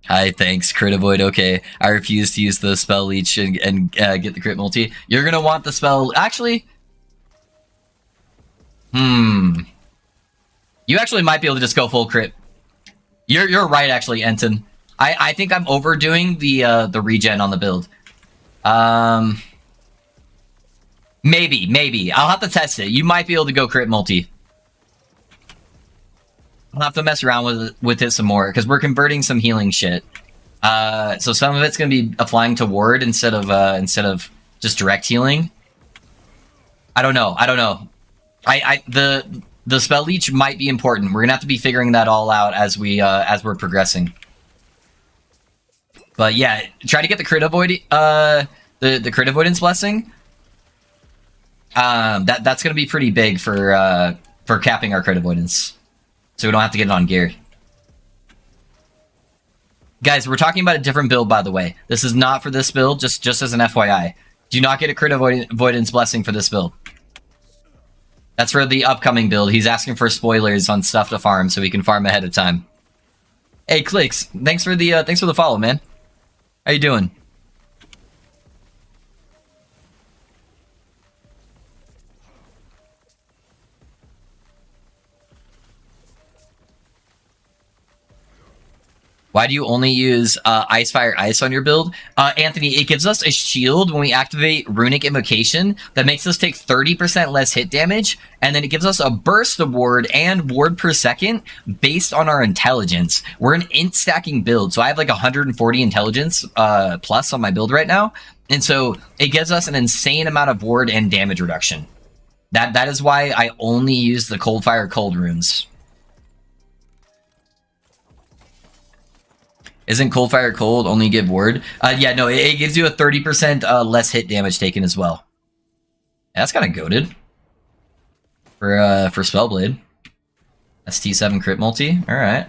Hi, thanks. Crit avoid, okay. I refuse to use the spell leech and get the crit multi. You're gonna want the spell... Actually... You actually might be able to just go full crit. You're right, actually, Enton. I think I'm overdoing the regen on the build. Maybe. I'll have to test it. You might be able to go crit multi. I'll have to mess around with it some more, because we're converting some healing shit. So some of it's going to be applying to ward instead of just direct healing. I don't know. The spell leech might be important. We're gonna have to be figuring that all out as we're progressing. But yeah, try to get the crit avoid the crit avoidance blessing. That's going to be pretty big for capping our crit avoidance, so we don't have to get it on gear. Guys, we're talking about a different build, by the way. This is not for this build, just as an FYI. Do not get a crit avoidance blessing for this build. That's for the upcoming build. He's asking for spoilers on stuff to farm so we can farm ahead of time. Hey, Clicks, thanks for the follow, man. How you doing? Why do you only use Ice Fire Ice on your build? Anthony, it gives us a shield when we activate Runic Invocation that makes us take 30% less hit damage, and then it gives us a burst of ward and ward per second based on our intelligence. We're an int stacking build, so I have like 140 intelligence plus on my build right now, and so it gives us an insane amount of ward and damage reduction. That is why I only use the Cold Fire Cold runes. Isn't Cold Fire Cold only give ward? Yeah, no, it gives you a 30% less hit damage taken as well. Yeah, that's kind of goated for Spellblade. That's T7 crit multi. All right.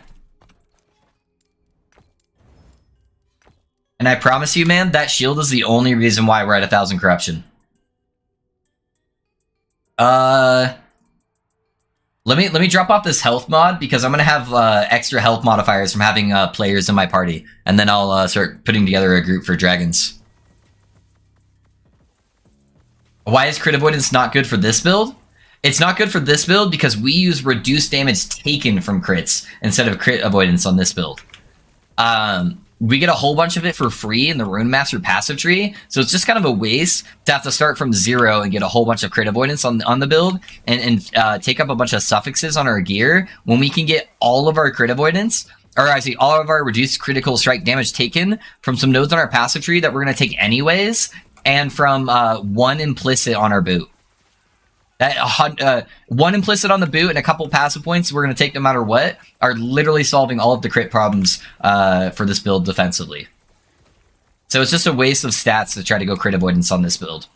And I promise you, man, that shield is the only reason why we're at 1,000 corruption. Let me drop off this health mod because I'm gonna have extra health modifiers from having players in my party, and then I'll start putting together a group for dragons. Why is crit avoidance not good for this build? It's not good for this build because we use reduced damage taken from crits instead of crit avoidance on this build. We get a whole bunch of it for free in the Rune Master passive tree, so it's just kind of a waste to have to start from 0 and get a whole bunch of crit avoidance on the build and take up a bunch of suffixes on our gear when we can get all of our crit avoidance, or actually all of our reduced critical strike damage taken from some nodes on our passive tree that we're going to take anyways, and from one implicit on our boot. That one implicit on the boot and a couple passive points we're going to take no matter what are literally solving all of the crit problems for this build defensively. So it's just a waste of stats to try to go crit avoidance on this build.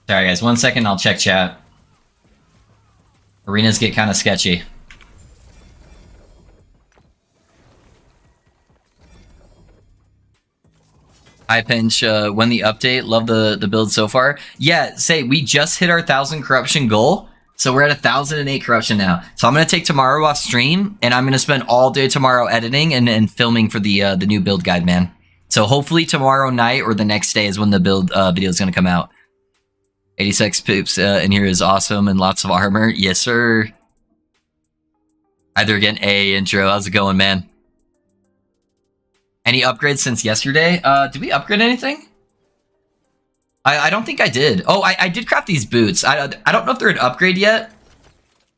Sorry guys, 1 second, I'll check chat. Arenas get kind of sketchy. High Pinch, when the update, love the build so far. Yeah, say, we just hit our 1,000 corruption goal, so we're at 1,008 corruption now. So I'm going to take tomorrow off stream, and I'm going to spend all day tomorrow editing and filming for the new build guide, man. So hopefully tomorrow night or the next day is when the build video is going to come out. 86 poops in here is awesome and lots of armor. Yes, sir. Either again, A intro. How's it going, man? Any upgrades since yesterday? Did we upgrade anything? I don't think I did. Oh, I did craft these boots. I don't know if they're an upgrade yet.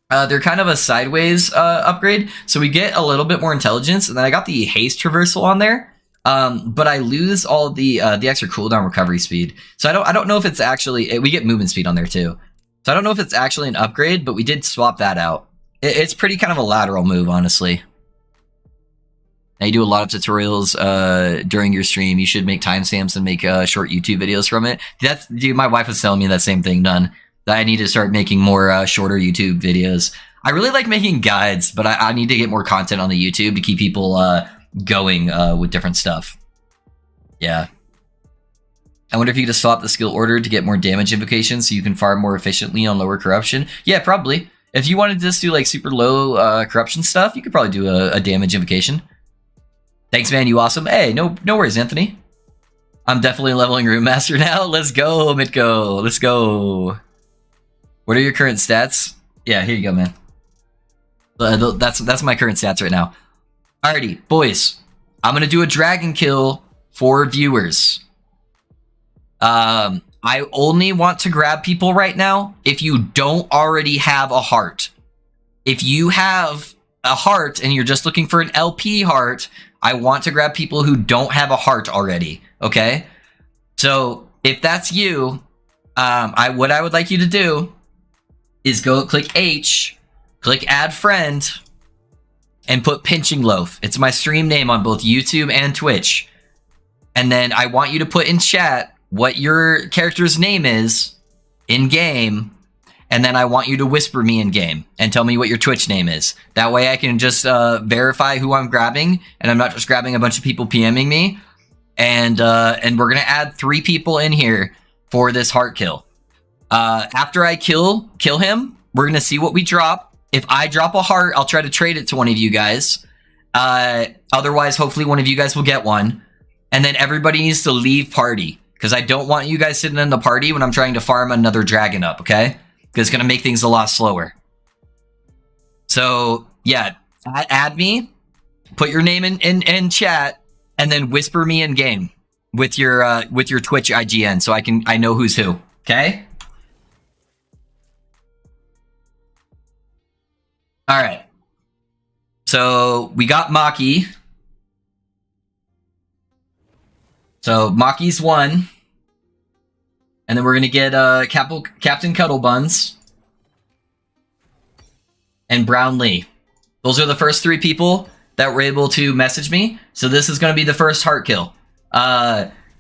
They're kind of a sideways upgrade. So we get a little bit more intelligence. And then I got the haste traversal on there. But I lose all the extra cooldown recovery speed. So I don't know if it's actually, we get movement speed on there too. So I don't know if it's actually an upgrade, but we did swap that out. It's pretty kind of a lateral move, honestly. Now you do a lot of tutorials during your stream. You should make timestamps and make short YouTube videos from it. Dude, my wife was telling me that same thing, None. That I need to start making more shorter YouTube videos. I really like making guides, but I need to get more content on the YouTube to keep people going with different stuff. Yeah. I wonder if you could swap the skill order to get more damage invocations so you can farm more efficiently on lower corruption. Yeah, probably. If you wanted to just do like super low corruption stuff, you could probably do a damage invocation. Thanks, man. You awesome. Hey, no worries, Anthony. I'm definitely leveling Room Master now. Let's go, Mitko. Let's go. What are your current stats? Yeah, here you go, man. That's my current stats right now. Alrighty, boys. I'm gonna do a dragon kill for viewers. I only want to grab people right now if you don't already have a heart. If you have a heart and you're just looking for an LP heart, I want to grab people who don't have a heart already. Okay? So if that's you, what I would like you to do is go click H, click add friend, and put Pinching Loaf. It's my stream name on both YouTube and Twitch. And then I want you to put in chat what your character's name is in game, and then I want you to whisper me in game and tell me what your Twitch name is. That way I can just verify who I'm grabbing, and I'm not just grabbing a bunch of people PMing me. And we're gonna add 3 people in here for this heart kill. After I kill him, we're gonna see what we drop. If I drop a heart, I'll try to trade it to one of you guys. Otherwise, hopefully one of you guys will get one. And then everybody needs to leave party, because I don't want you guys sitting in the party when I'm trying to farm another dragon up, okay? Because it's going to make things a lot slower. So, yeah, add me, put your name in chat, and then whisper me in game with your Twitch IGN so I know who's who, okay? All right. So, we got Maki. So, Maki's 1. And then we're going to get Captain Cuddlebuns and Brown Lee. Those are the first 3 people that were able to message me. So this is going to be the first heart kill.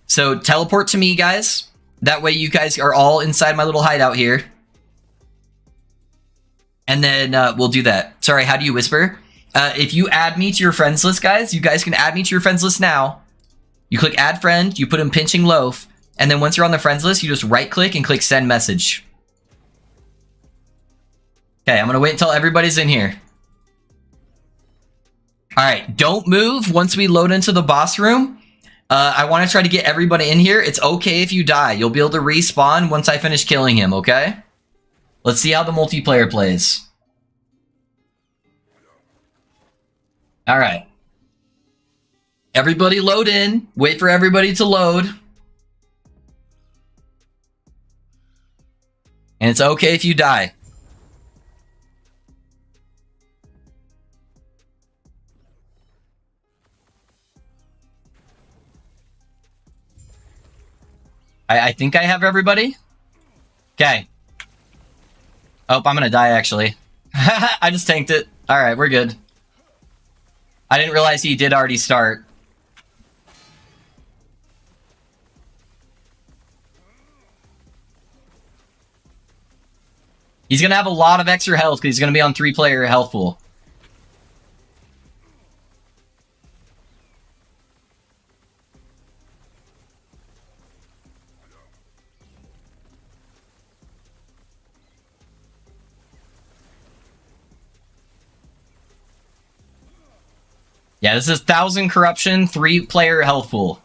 So teleport to me, guys. That way you guys are all inside my little hideout here. And then we'll do that. Sorry, how do you whisper? If you add me to your friends list, guys, you guys can add me to your friends list now. You click add friend, you put in Pinching Loaf, and then once you're on the friends list, you just right click and click send message. Okay, I'm gonna wait until everybody's in here. All right, don't move once we load into the boss room. I want to try to get everybody in here. It's okay if you die. You'll be able to respawn once I finish killing him, okay? Let's see how the multiplayer plays. All right. Everybody load in. Wait for everybody to load. And it's okay if you die. I think I have everybody. Okay. Oh, I'm gonna die, actually. I just tanked it. Alright, we're good. I didn't realize he did already start. He's gonna have a lot of extra health because he's gonna be on 3-player health pool. Yeah, this is 1,000 corruption, 3-player health pool.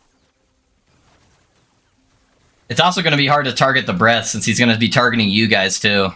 It's also going to be hard to target the breath since he's going to be targeting you guys too.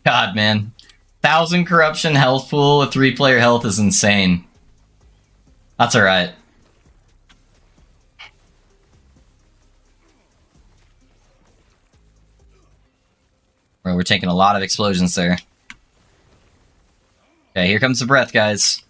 God, man. 1,000 corruption health pool with 3-player health is insane. That's alright. Bro, we're taking a lot of explosions there. Okay, here comes the breath, guys.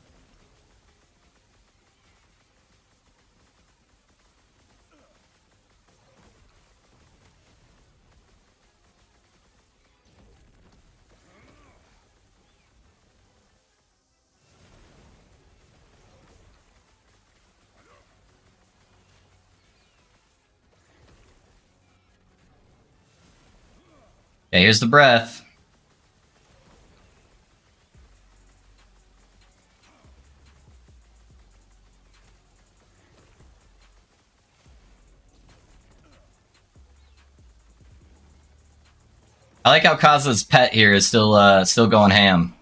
Okay, here's the breath. I like how Kaza's pet here is still going ham.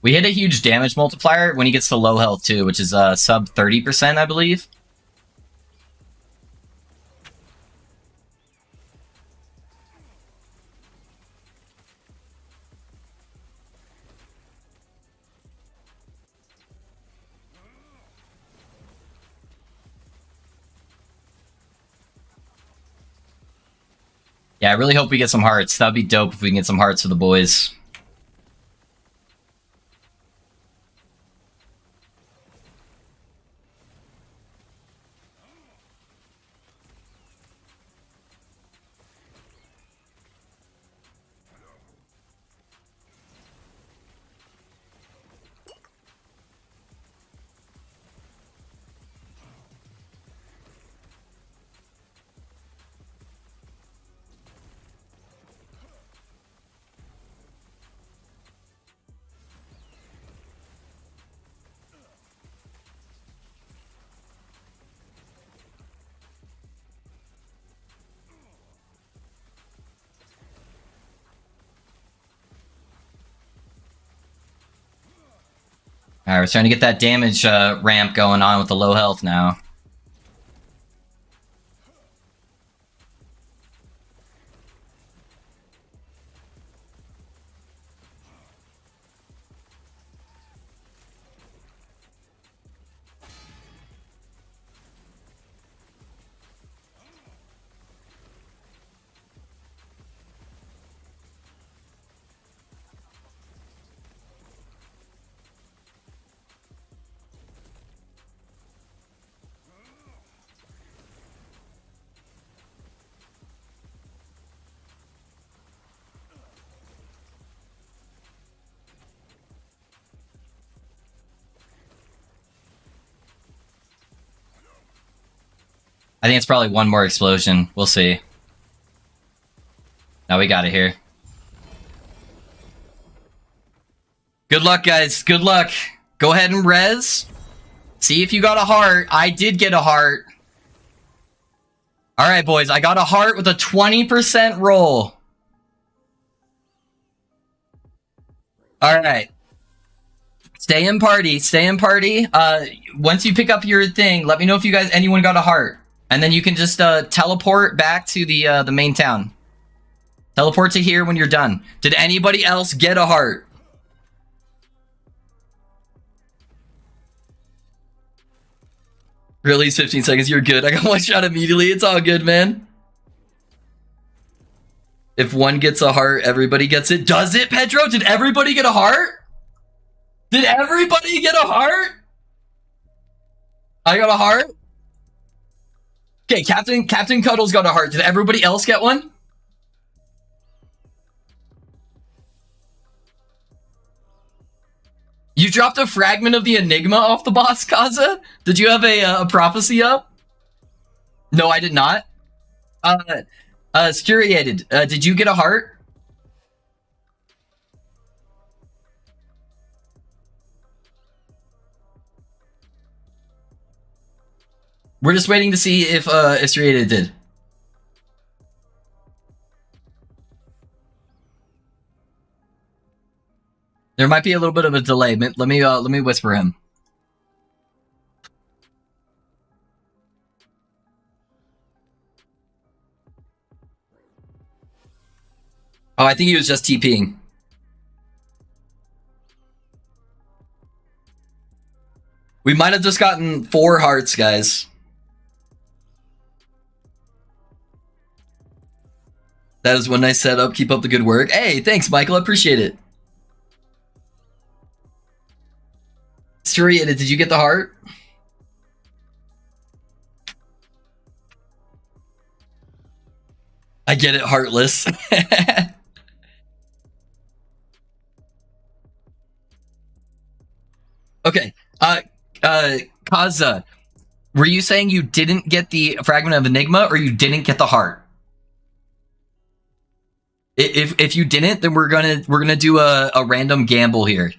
We hit a huge damage multiplier when he gets to low health too, which is sub 30%, I believe. Yeah, I really hope we get some hearts. That'd be dope if we can get some hearts for the boys. Alright, we're starting to get that damage ramp going on with the low health now. I think it's probably one more explosion. We'll see. Now we got it here. Good luck, guys. Good luck. Go ahead and res. See if you got a heart. I did get a heart. Alright, boys. I got a heart with a 20% roll. Alright. Stay in party. Stay in party. Once you pick up your thing, let me know if you guys anyone got a heart. And then you can just teleport back to the main town. Teleport to here when you're done. Did anybody else get a heart? Release 15 seconds. You're good. I got one shot immediately. It's all good, man. If one gets a heart, everybody gets it. Does it, Pedro? Did everybody get a heart? Did everybody get a heart? I got a heart. Okay, Captain Cuddles got a heart. Did everybody else get one? You dropped a fragment of the Enigma off the boss, Kaza? Did you have a prophecy up? No, I did not. Scuriated, did you get a heart? We're just waiting to see if Scuriated did. There might be a little bit of a delay. Let me whisper him. Oh, I think he was just TPing. We might have just gotten 4 hearts, guys. That is one nice setup. Keep up the good work. Hey, thanks, Michael. I appreciate it. Suriated, did you get the heart? I get it, heartless. Okay. Kaza, were you saying you didn't get the fragment of Enigma or you didn't get the heart? If you didn't, then we're gonna do a random gamble here.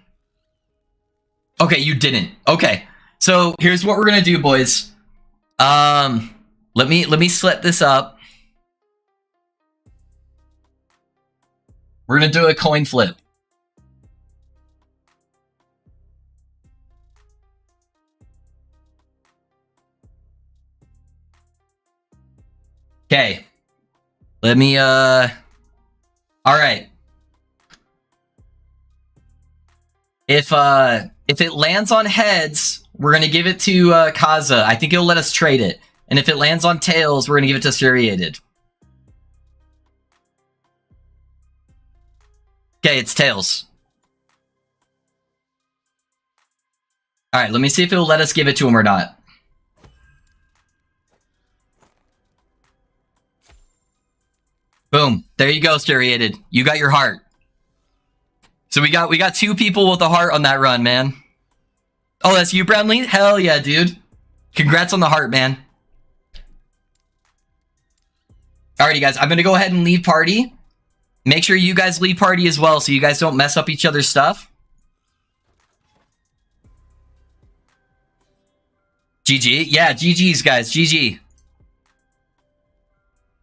Okay, you didn't. Okay. So here's what we're gonna do, boys. Let me set this up. We're gonna do a coin flip. Okay. Let me all right. If it lands on heads, we're gonna give it to Kaza. I think it'll let us trade it. And if it lands on tails, we're gonna give it to Suriated. Okay, it's tails. Alright, let me see if it'll let us give it to him or not. Boom. There you go, Suriated. You got your heart. So we got 2 people with a heart on that run, man. Oh, that's you, Brownlee? Hell yeah, dude. Congrats on the heart, man. Alrighty, guys. I'm gonna go ahead and leave party. Make sure you guys leave party as well so you guys don't mess up each other's stuff. GG. Yeah, GG's, guys. GG.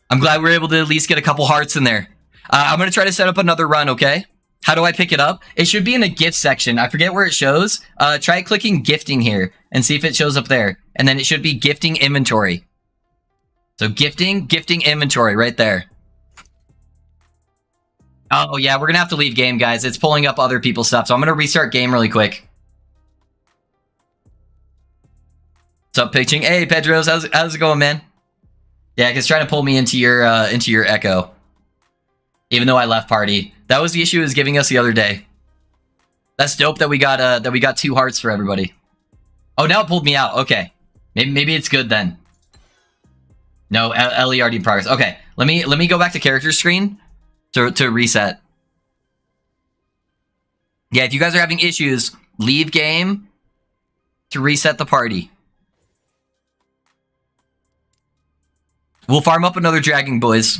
I'm glad we're able to at least get a couple hearts in there. I'm going to try to set up another run, okay? How do I pick it up? It should be in the gift section. I forget where it shows. Try clicking gifting here and see if it shows up there. And then it should be gifting inventory. So gifting inventory right there. Oh, yeah, we're going to have to leave game, guys. It's pulling up other people's stuff. So I'm going to restart game really quick. What's up, pitching? Hey, Pedros, how's it going, man? Yeah, because trying to pull me into your echo. Even though I left party. That was the issue it was giving us the other day. That's dope that we got 2 hearts for everybody. Oh, now it pulled me out. Okay. Maybe it's good then. No, LERD in progress. Okay. Let me go back to character screen to reset. Yeah, if you guys are having issues, leave game to reset the party. We'll farm up another dragon, boys.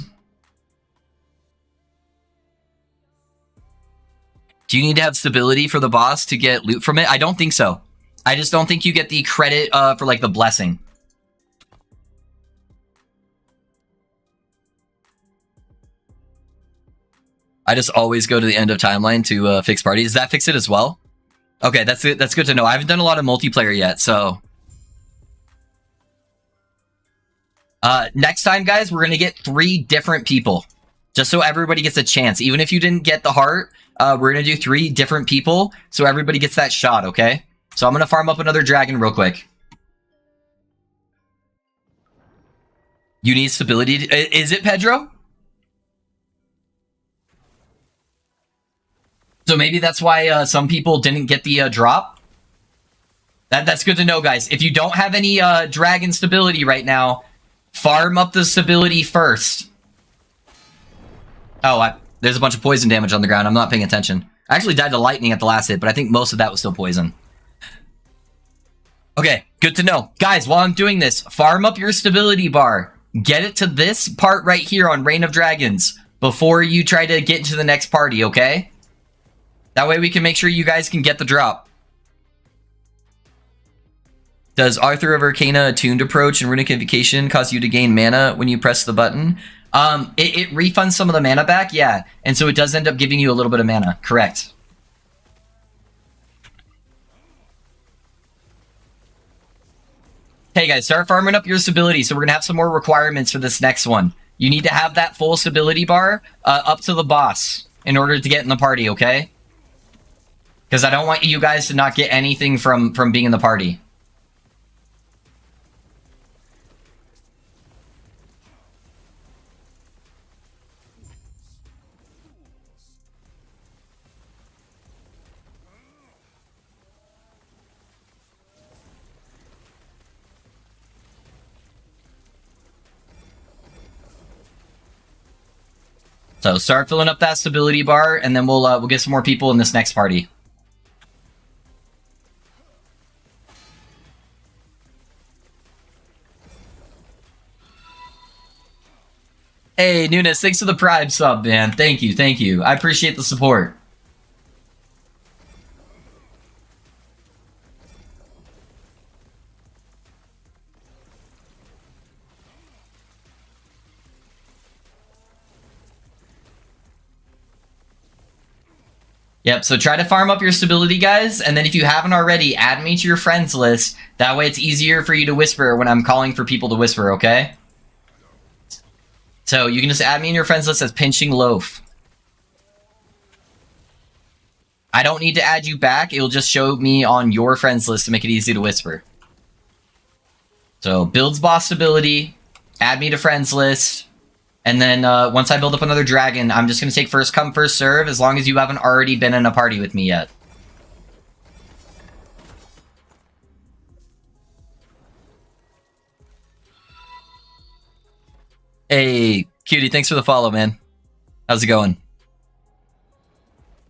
Do you need to have stability for the boss to get loot from it? I don't think so. I just don't think you get the credit for like the blessing. I just always go to the end of timeline to fix party. Does that fix it as well? Okay, that's good to know. I haven't done a lot of multiplayer yet, so... next time, guys, we're going to get 3 different people. Just so everybody gets a chance. Even if you didn't get the heart, we're going to do 3 different people so everybody gets that shot, okay? So I'm going to farm up another dragon real quick. You need stability. Is it, Pedro? So maybe that's why some people didn't get the drop. That's good to know, guys. If you don't have any dragon stability right now, farm up the stability first. Oh, there's a bunch of poison damage on the ground. I'm not paying attention. I actually died to lightning at the last hit, but I think most of that was still poison. Okay, good to know. Guys, while I'm doing this, farm up your stability bar. Get it to this part right here on Reign of Dragons before you try to get into the next party, okay? That way we can make sure you guys can get the drop. Does Arthur of Arcana Attuned Approach and Runic Invocation cause you to gain mana when you press the button? It refunds some of the mana back, yeah. And so it does end up giving you a little bit of mana, correct. Hey guys, start farming up your stability. So we're gonna have some more requirements for this next one. You need to have that full stability bar up to the boss in order to get in the party, okay? Because I don't want you guys to not get anything from being in the party. So start filling up that stability bar, and then we'll get some more people in this next party. Hey, Nunes, thanks for the Prime sub, man. Thank you, thank you. I appreciate the support. Yep, so try to farm up your stability, guys, and then if you haven't already, add me to your friends list. That way it's easier for you to whisper when I'm calling for people to whisper, okay? So you can just add me in your friends list as Pinching Loaf. I don't need to add you back. It'll just show me on your friends list to make it easy to whisper. So builds boss stability, add me to friends list, and then once I build up another dragon, I'm just going to take first come, first serve, as long as you haven't already been in a party with me yet. Hey, Cutie, thanks for the follow, man. How's it going?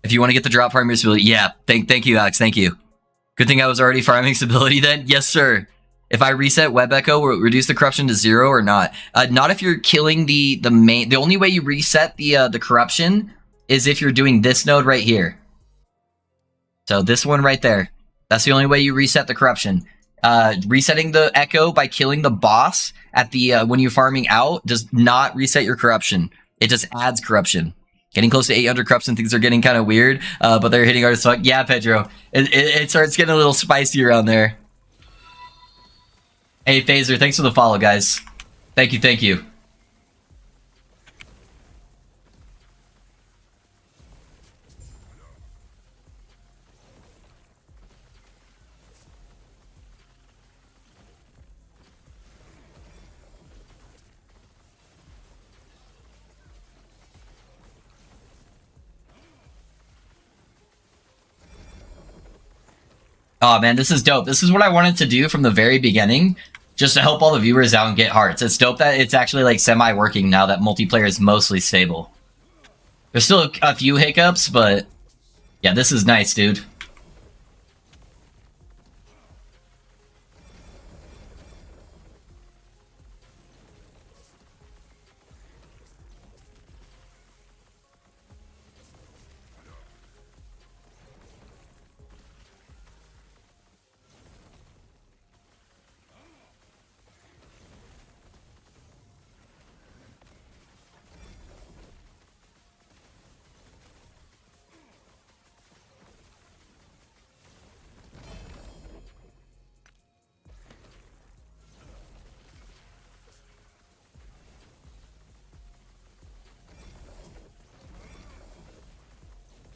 If you want to get the drop farm your stability, yeah, thank you, Alex, thank you. Good thing I was already farming stability then. Yes, sir. If I reset Web Echo, will it reduce the corruption to 0 or not? Not if you're killing the main. The only way you reset the corruption is if you're doing this node right here. So this one right there. That's the only way you reset the corruption. Resetting the Echo by killing the boss at the when you're farming out does not reset your corruption. It just adds corruption. Getting close to 800 corruption, things are getting kind of weird, but they're hitting hard as fuck. Yeah, Pedro, it starts getting a little spicy around there. Hey, Phaser, thanks for the follow, guys. Thank you, thank you. Oh man, this is dope. This is what I wanted to do from the very beginning, just to help all the viewers out and get hearts. It's dope that it's actually like semi-working now that multiplayer is mostly stable. There's still a few hiccups, but yeah, this is nice, dude.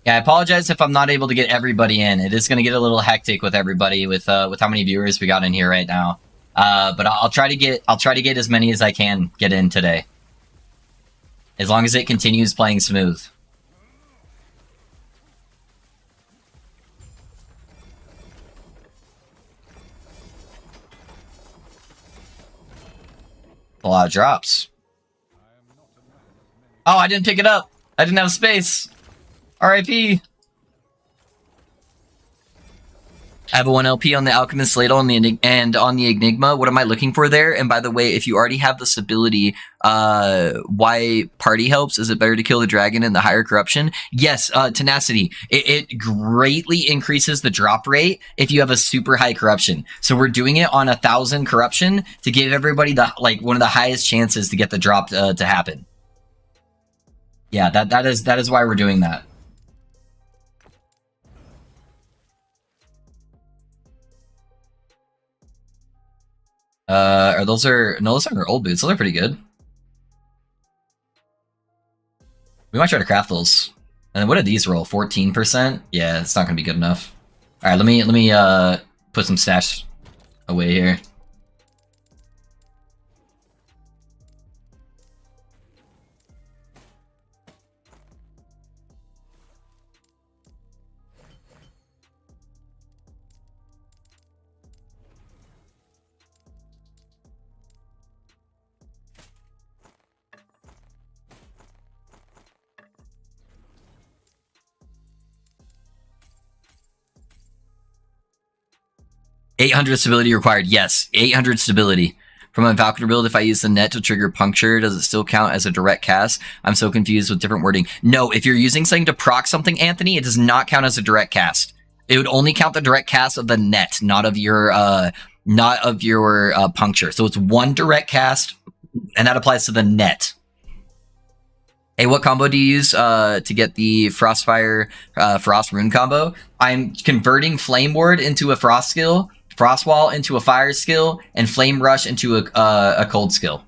Yeah, I apologize if I'm not able to get everybody in. It is going to get a little hectic with everybody with how many viewers we got in here right now. But I'll try to get as many as I can get in today, as long as it continues playing smooth. A lot of drops. Oh, I didn't pick it up. I didn't have space. RIP. I have a 1 LP on the Alchemist Ladle and on the Enigma. What am I looking for there? And by the way, if you already have this ability, why party helps? Is it better to kill the dragon and the higher corruption? Yes, tenacity. It greatly increases the drop rate if you have a super high corruption. So we're doing it on 1,000 corruption to give everybody the one of the highest chances to get the drop to happen. Yeah, that is why we're doing that. Are those are no, those are old boots. Those are pretty good. We might try to craft those. And what did these roll? 14%? Yeah, it's not gonna be good enough. All right, let me put some stash away here. $800 stability required. Yes, 800 stability. From my Falconer build, if I use the net to trigger puncture, does it still count as a direct cast? I'm so confused with different wording. No, if you're using something to proc something, Anthony, it does not count as a direct cast. It would only count the direct cast of the net, not of your puncture. So it's one direct cast, and that applies to the net. Hey, what combo do you use to get the Frostfire Frost Rune combo? I'm converting Flame Ward into a Frost skill, Frost Wall into a Fire skill, and Flame Rush into a Cold skill.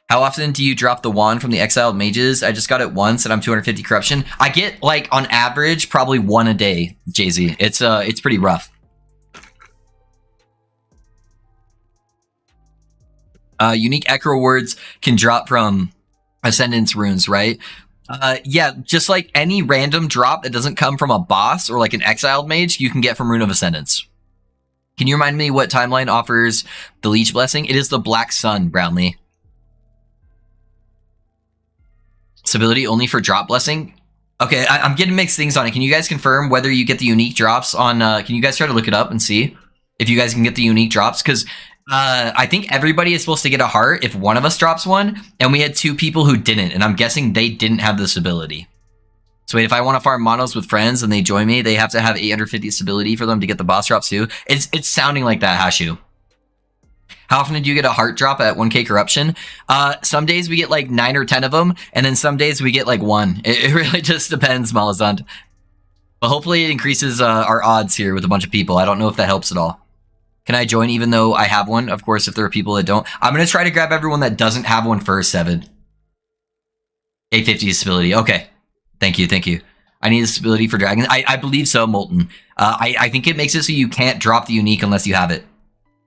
How often do you drop the wand from the exiled mages? I just got it once, and I'm 250 corruption. I get, like, on average, probably one a day, Jay-Z. It's pretty rough. Unique Echo rewards can drop from Ascendance runes, right? Yeah, just like any random drop that doesn't come from a boss or like an exiled mage, you can get from Rune of Ascendance. Can you remind me what timeline offers the Leech Blessing? It is the Black Sun, Brownlee. Stability only for drop blessing? Okay, I'm getting mixed things on it. Can you guys confirm whether you get the unique drops on... can you guys try to look it up and see if you guys can get the unique drops? Because I think everybody is supposed to get a heart if one of us drops one, and we had two people who didn't, and I'm guessing they didn't have this ability. So wait, if I want to farm monos with friends and they join me, they have to have 850 stability for them to get the boss drops too. It's sounding like that, Hashu. How often do you get a heart drop at 1k corruption? Some days we get like 9 or 10 of them, and then some days we get like 1. It really just depends, Malazant. But hopefully it increases our odds here with a bunch of people. I don't know if that helps at all. Can I join even though I have one? Of course, if there are people that don't. I'm going to try to grab everyone that doesn't have one first, Seven. 850 stability. Okay. Thank you, thank you. I need the stability for dragons. I believe so, Molten. I think it makes it so you can't drop the unique unless you have it.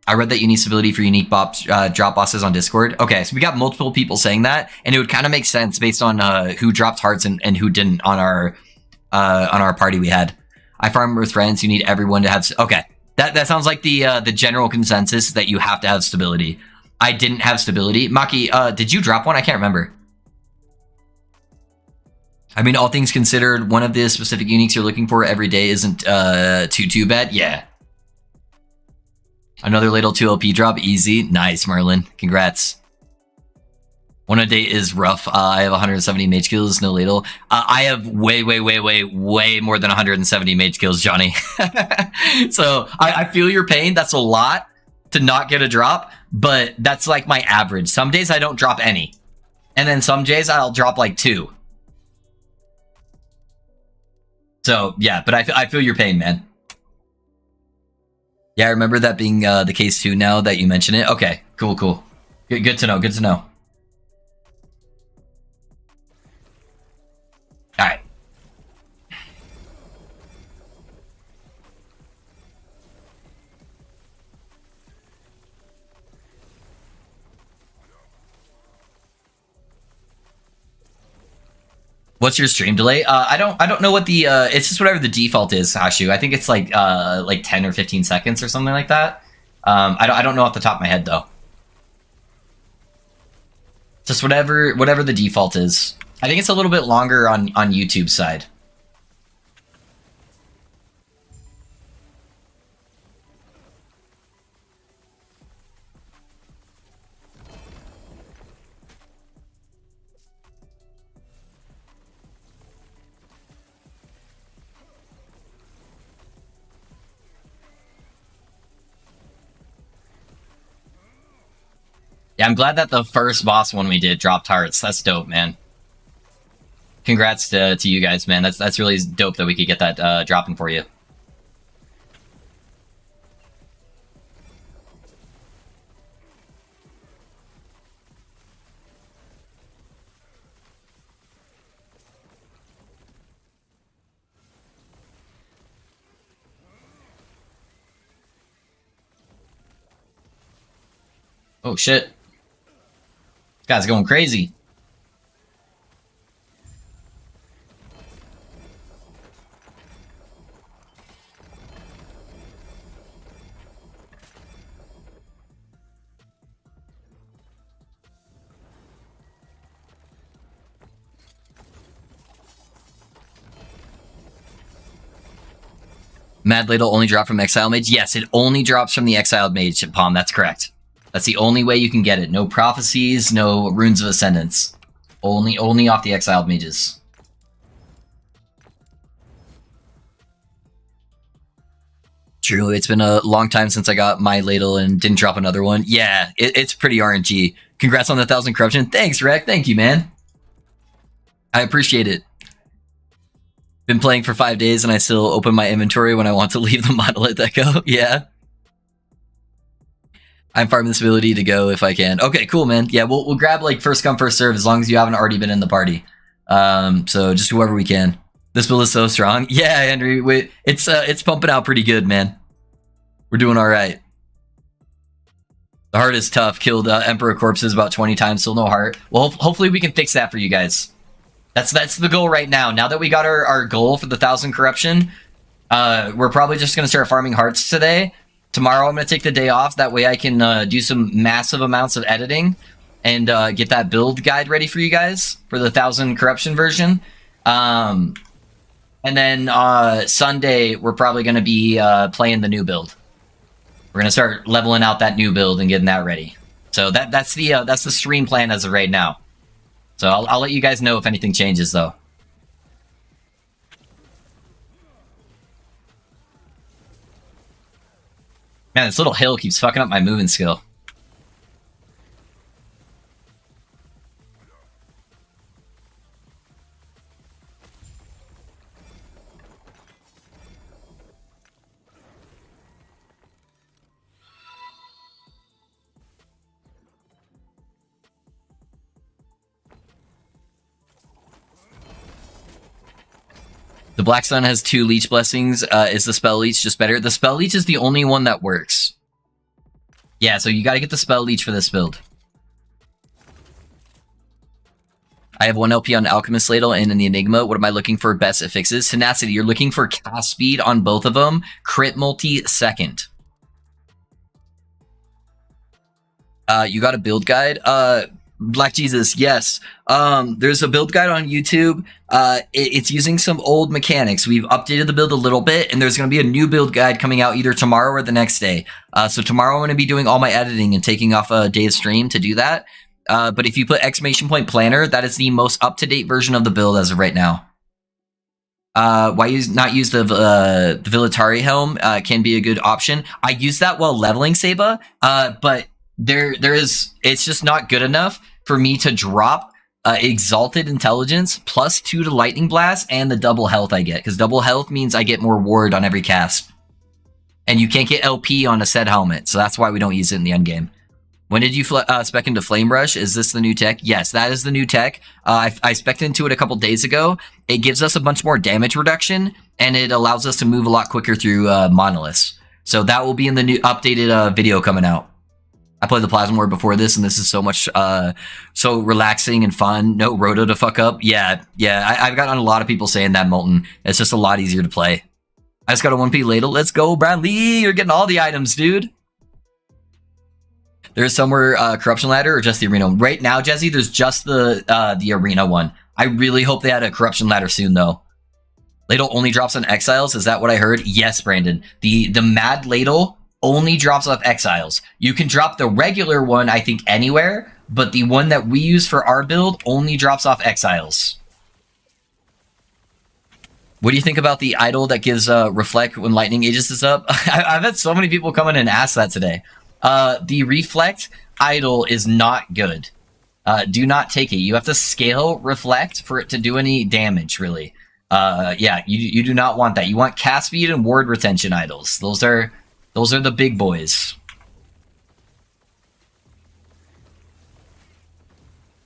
I read that you need stability for unique drop bosses on Discord. Okay, so we got multiple people saying that, and it would kind of make sense based on who dropped hearts and who didn't on our party we had. I farm with friends. You need everyone to have... Okay, that sounds like the general consensus that you have to have stability. I didn't have stability. Maki, did you drop one? I can't remember. I mean, all things considered, one of the specific uniques you're looking for every day isn't too bad. Yeah. Another ladle 2 LP drop, easy. Nice, Merlin. Congrats. One a day is rough. I have 170 mage kills, no ladle. I have way more than 170 mage kills, Johnny. So I feel your pain. That's a lot to not get a drop, but that's like my average. Some days I don't drop any. And then some days I'll drop like 2. So, yeah, but I feel your pain, man. Yeah, I remember that being the case too now that you mention it. Okay, cool. Good to know, good to know. Alright. What's your stream delay? I don't know what the it's just whatever the default is, Hashu. I think it's like 10 or 15 seconds or something like that. I don't know off the top of my head though. Just whatever the default is. I think it's a little bit longer on YouTube's side. Yeah, I'm glad that the first boss one we did dropped hearts. That's dope, man. Congrats to you guys, man. That's really dope that we could get that dropping for you. Oh shit. This guy's going crazy. Mad Ladle only drop from Exile Mage? Yes, it only drops from the Exiled Mage, Palm. That's correct. That's the only way you can get it. No Prophecies, no Runes of Ascendance. Only off the Exiled Mages. True, it's been a long time since I got my Ladle and didn't drop another one. Yeah, it's pretty RNG. Congrats on the 1,000 corruption. Thanks, Rek. Thank you, man. I appreciate it. Been playing for 5 days and I still open my inventory when I want to leave the Monolith Echo. Yeah. I'm farming this ability to go if I can. Okay, cool, man. Yeah, we'll grab like first come, first serve as long as you haven't already been in the party. So just whoever we can. This build is so strong. Yeah, Henry, it's pumping out pretty good, man. We're doing all right. The heart is tough. Killed Emperor Corpses about 20 times, still no heart. Well, hopefully we can fix that for you guys. That's the goal right now. Now that we got our goal for the 1,000 corruption, we're probably just going to start farming hearts today. Tomorrow I'm going to take the day off. That way I can do some massive amounts of editing and get that build guide ready for you guys for the 1,000 corruption version. And then Sunday we're probably going to be playing the new build. We're going to start leveling out that new build and getting that ready. So that's the stream plan as of right now. So I'll let you guys know if anything changes, though. Man, this little hill keeps fucking up my moving skill. The Black Sun has 2 Leech Blessings. Is the Spell Leech just better? The Spell Leech is the only one that works. Yeah, so you gotta get the Spell Leech for this build. I have 1 LP on Alchemist Ladle and in the Enigma. What am I looking for best at fixes? Tenacity, you're looking for cast speed on both of them. Crit multi second. You got a build guide? Black Jesus, yes. There's a build guide on YouTube. It's using some old mechanics. We've updated the build a little bit, and there's going to be a new build guide coming out either tomorrow or the next day. So tomorrow I'm going to be doing all my editing and taking off a day of stream to do that. But if you put exclamation point planner, that is the most up-to-date version of the build as of right now. Why not use the Villatari helm? Can be a good option. I use that while leveling Seba, but it's just not good enough for me to drop Exalted Intelligence plus 2 to Lightning Blast and the double health I get, because double health means I get more ward on every cast. And you can't get LP on a said helmet, so that's why we don't use it in the endgame. When did you spec into Flame Rush? Is this the new tech? Yes, that is the new tech. I spec'd into it a couple days ago. It gives us a bunch more damage reduction, and it allows us to move a lot quicker through Monoliths. So that will be in the new updated video coming out. I played the Plasma Ward before this, and this is so much, so relaxing and fun. No roto to fuck up. Yeah. I've gotten a lot of people saying that, Molten. It's just a lot easier to play. I just got a 1P Ladle. Let's go, Bradley. You're getting all the items, dude. There's somewhere Corruption Ladder or just the Arena one? Right now, Jesse, there's just the Arena one. I really hope they had a Corruption Ladder soon, though. Ladle only drops on Exiles. Is that what I heard? Yes, Brandon. The Mad Ladle only drops off Exiles. You can drop the regular one, I think, anywhere, but the one that we use for our build only drops off Exiles. What do you think about the idol that gives Reflect when Lightning Aegis is up? I've had so many people come in and ask that today. The Reflect idol is not good. Do not take it. You have to scale Reflect for it to do any damage, really. Yeah, you do not want that. You want cast speed and ward retention idols. Those are the big boys.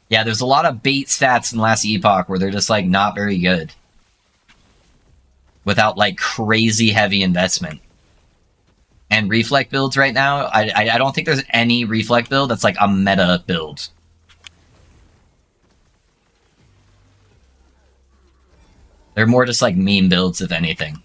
Yeah, there's a lot of bait stats in Last Epoch where they're just, like, not very good. Without, like, crazy heavy investment. and reflect builds right now. I don't think there's any reflect build that's like a meta build. They're more just like meme builds, if anything.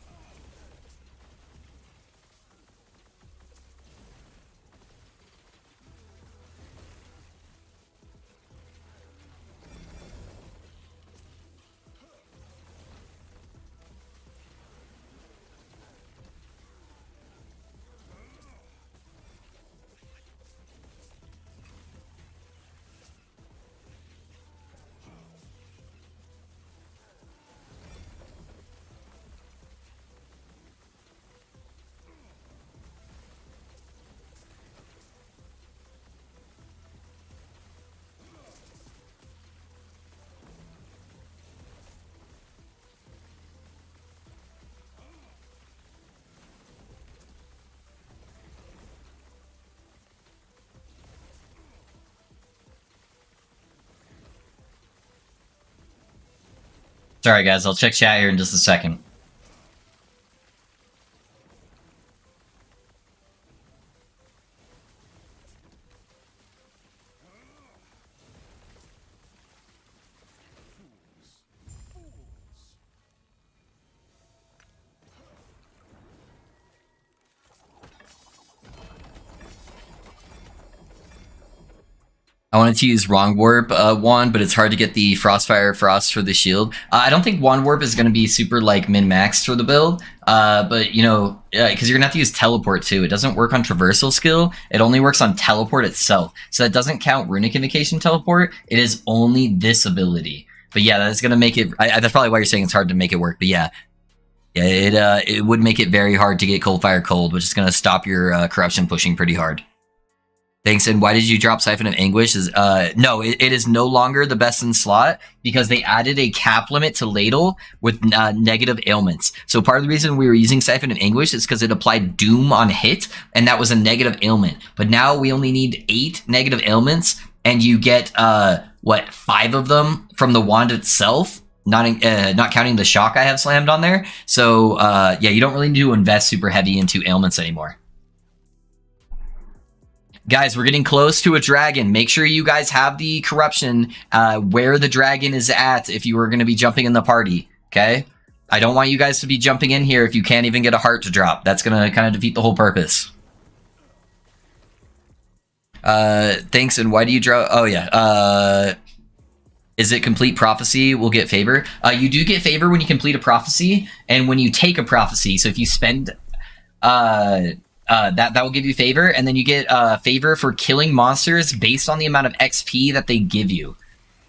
Sorry, guys. I'll check chat here in just a second. I wanted to use Wrong Warp wand, but it's hard to get the Frostfire Frost for the shield. I don't think Wand Warp is going to be super like min-maxed for the build, but you know, because you're going to have to use Teleport too. It doesn't work on Traversal skill. It only works on Teleport itself. So that doesn't count Runic Invocation Teleport. It is only this ability. But yeah, that's going to make it... that's probably why you're saying it's hard to make it work. But yeah, it would make it very hard to get Coldfire Cold, which is going to stop your Corruption pushing pretty hard. Thanks, and why did you drop Siphon of Anguish? No, it is no longer the best in slot because they added a cap limit to Ladle with negative ailments. So part of the reason we were using Siphon of Anguish is because it applied Doom on hit, and that was a negative ailment. But now we only need 8 negative ailments, and you get, 5 of them from the wand itself, not counting the shock I have slammed on there. So, yeah, you don't really need to invest super heavy into ailments anymore. Guys, we're getting close to a dragon. Make sure you guys have the corruption where the dragon is at if you are going to be jumping in the party, okay? I don't want you guys to be jumping in here if you can't even get a heart to drop. That's going to kind of defeat the whole purpose. Thanks, and why do you draw... Oh, yeah. Is it complete prophecy will get favor? You do get favor when you complete a prophecy, and when you take a prophecy. So if you spend... that will give you favor, and then you get favor for killing monsters based on the amount of XP that they give you.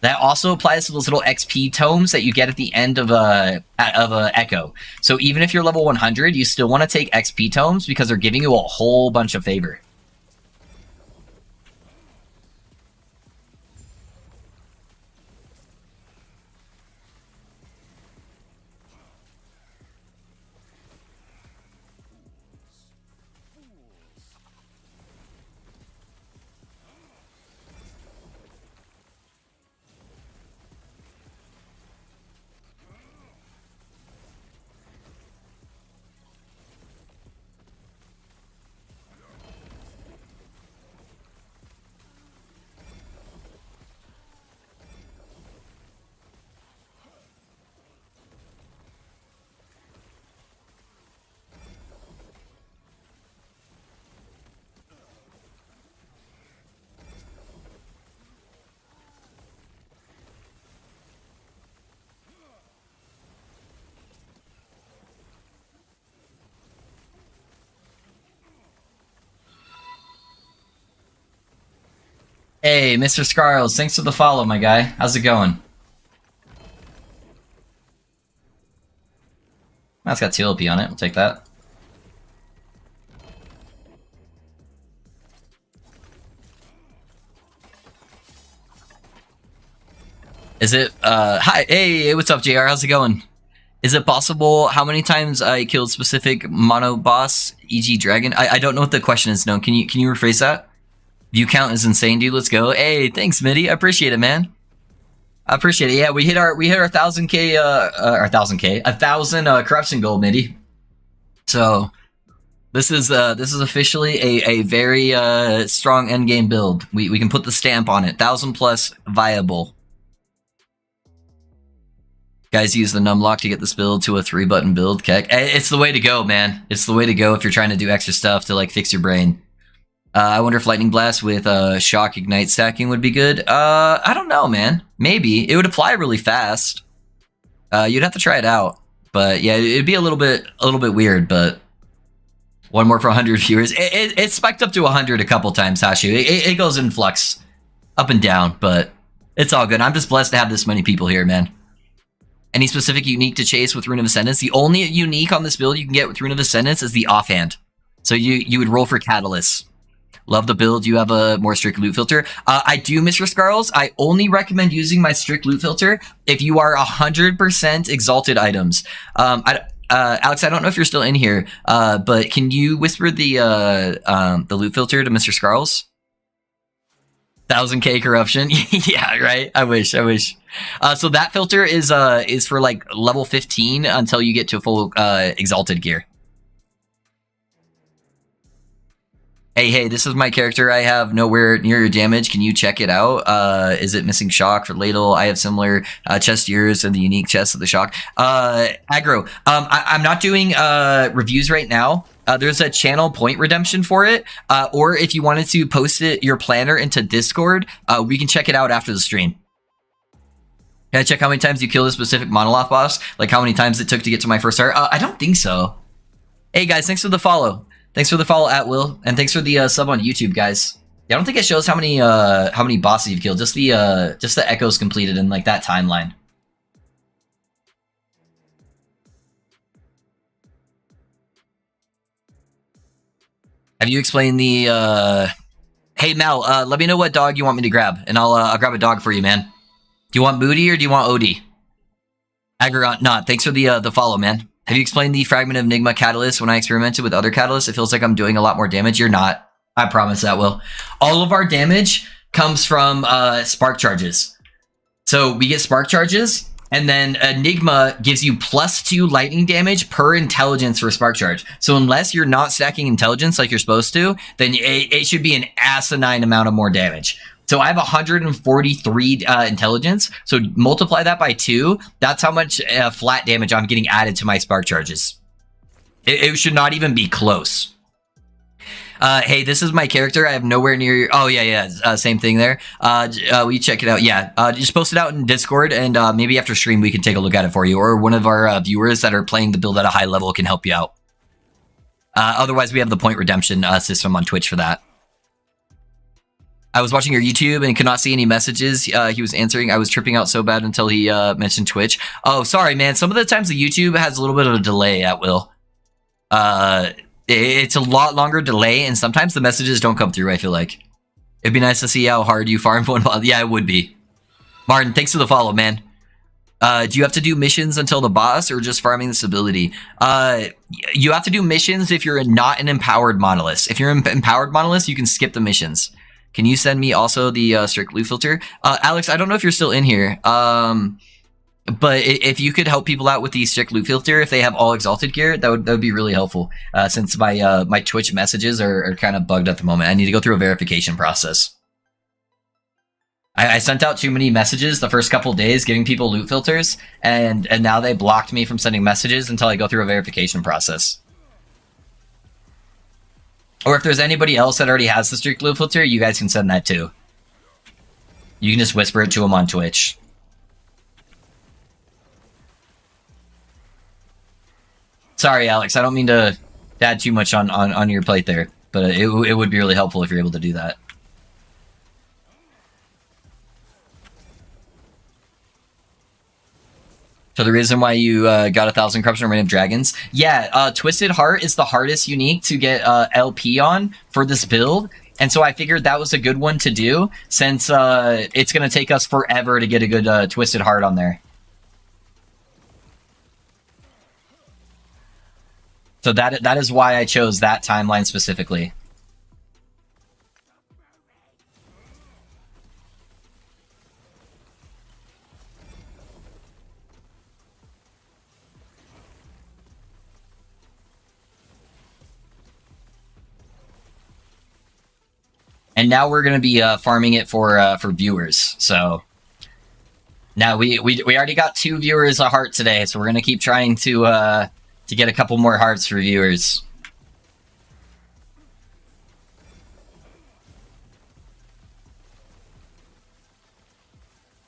That also applies to those little XP tomes that you get at the end of a Echo. So even if you're level 100, you still want to take XP tomes because they're giving you a whole bunch of favor. Hey, Mr. Scarles, thanks for the follow, my guy. How's it going? That's got TLP on it. We'll take that. Is it, hi, hey, what's up, JR? How's it going? Is it possible how many times I killed specific mono boss, e.g. dragon? I don't know what the question is, no. Can you rephrase that? View count is insane, dude. Let's go. Hey, thanks, Mitty. I appreciate it, man. I appreciate it. Yeah, we hit our 1,000 corruption goal, Mitty. So This is officially a very strong endgame build. We can put the stamp on it. 1,000 plus viable. Guys use the numlock to get this build to a 3-button build. Keck. It's the way to go, man. It's the way to go if you're trying to do extra stuff to like fix your brain. I wonder if Lightning Blast with Shock Ignite stacking would be good. I don't know, man. Maybe. It would apply really fast. You'd have to try it out. But yeah, it'd be a little bit weird, but one more for 100 viewers. It's spiked up to 100 a couple times, Hashu. It goes in flux up and down, but it's all good. I'm just blessed to have this many people here, man. Any specific unique to chase with Rune of Ascendance? The only unique on this build you can get with Rune of Ascendance is the offhand. So you would roll for Catalyst. Love the build. You have a more strict loot filter. I do, Mr. Scarls. I only recommend using my strict loot filter if you are 100% exalted items. Alex, I don't know if you're still in here, but can you whisper the loot filter to Mr. Scarls? 1,000k corruption. Yeah, right. I wish. So that filter is for like level 15 until you get to full exalted gear. Hey, this is my character. I have nowhere near your damage. Can you check it out? Is it missing shock for ladle? I have similar chest yours and the unique chest of the shock. Aggro. I'm not doing reviews right now. There's a channel point redemption for it. Or if you wanted to post your planner into Discord, we can check it out after the stream. Can I check how many times you killed a specific Monolith boss? Like how many times it took to get to my first heart? I don't think so. Hey guys, thanks for the follow. Thanks for the follow at Will, and thanks for the sub on YouTube, guys. Yeah, I don't think it shows how many bosses you've killed. Just the echoes completed in like that timeline. Have you explained the? Hey Mal, let me know what dog you want me to grab, and I'll grab a dog for you, man. Do you want Moody or do you want Odie? Agron, not. Thanks for the follow, man. Have you explained the Fragment of Enigma catalyst? When I experimented with other catalysts, it feels like I'm doing a lot more damage. You're not. I promise that, Will. All of our damage comes from spark charges. So we get spark charges, and then Enigma gives you +2 lightning damage per intelligence for a spark charge. So unless you're not stacking intelligence like you're supposed to, then it should be an asinine amount of more damage. So I have 143 intelligence. So multiply that by 2. That's how much flat damage I'm getting added to my spark charges. It should not even be close. Hey, this is my character. I have nowhere near your... Oh, yeah. Same thing there. Will you check it out? Yeah. Just post it out in Discord, and maybe after stream we can take a look at it for you. Or one of our viewers that are playing the build at a high level can help you out. Otherwise, we have the point redemption system on Twitch for that. I was watching your YouTube and could not see any messages he was answering. I was tripping out so bad until he mentioned Twitch. Oh, sorry, man. Some of the times the YouTube has a little bit of a delay at Will. It's a lot longer delay, and sometimes the messages don't come through, I feel like. It'd be nice to see how hard you farm one. Yeah, it would be. Martin, thanks for the follow, man. Do you have to do missions until the boss, or just farming this ability? You have to do missions if you're not an empowered monolith. If you're an empowered monolith, you can skip the missions. Can you send me also the strict loot filter? Alex, I don't know if you're still in here. But if you could help people out with the strict loot filter, if they have all exalted gear, that would be really helpful. Since my Twitch messages are kind of bugged at the moment. I need to go through a verification process. I sent out too many messages the first couple days giving people loot filters, and now they blocked me from sending messages until I go through a verification process. Or if there's anybody else that already has the strict loot filter, you guys can send that too. You can just whisper it to them on Twitch. Sorry, Alex, I don't mean to add too much on your plate there, but it would be really helpful if you're able to do that. So the reason why you got 1,000 corruption random dragons, yeah, Twisted Heart is the hardest unique to get LP on for this build, and so I figured that was a good one to do since it's going to take us forever to get a good Twisted Heart on there. So that is why I chose that timeline specifically. and now we're gonna be farming it for viewers. So now we already got 2 viewers a heart today, so we're gonna keep trying to get a couple more hearts for viewers.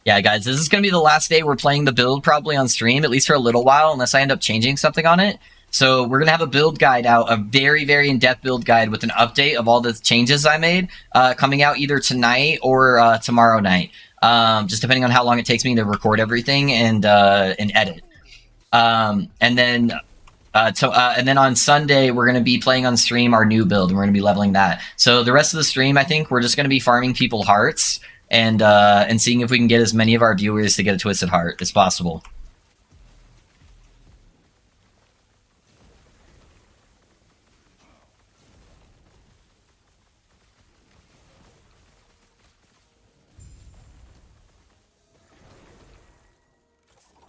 Yeah, guys, this is going to be the last day we're playing the build probably on stream, at least for a little while, unless I end up changing something on it. So we're going to have a build guide out, a very, very in-depth build guide with an update of all the changes I made, coming out either tonight or tomorrow night, just depending on how long it takes me to record everything and edit. And then on Sunday, we're going to be playing on stream our new build, and we're going to be leveling that. So the rest of the stream, I think, we're just going to be farming people hearts and seeing if we can get as many of our viewers to get a Twisted Heart as possible.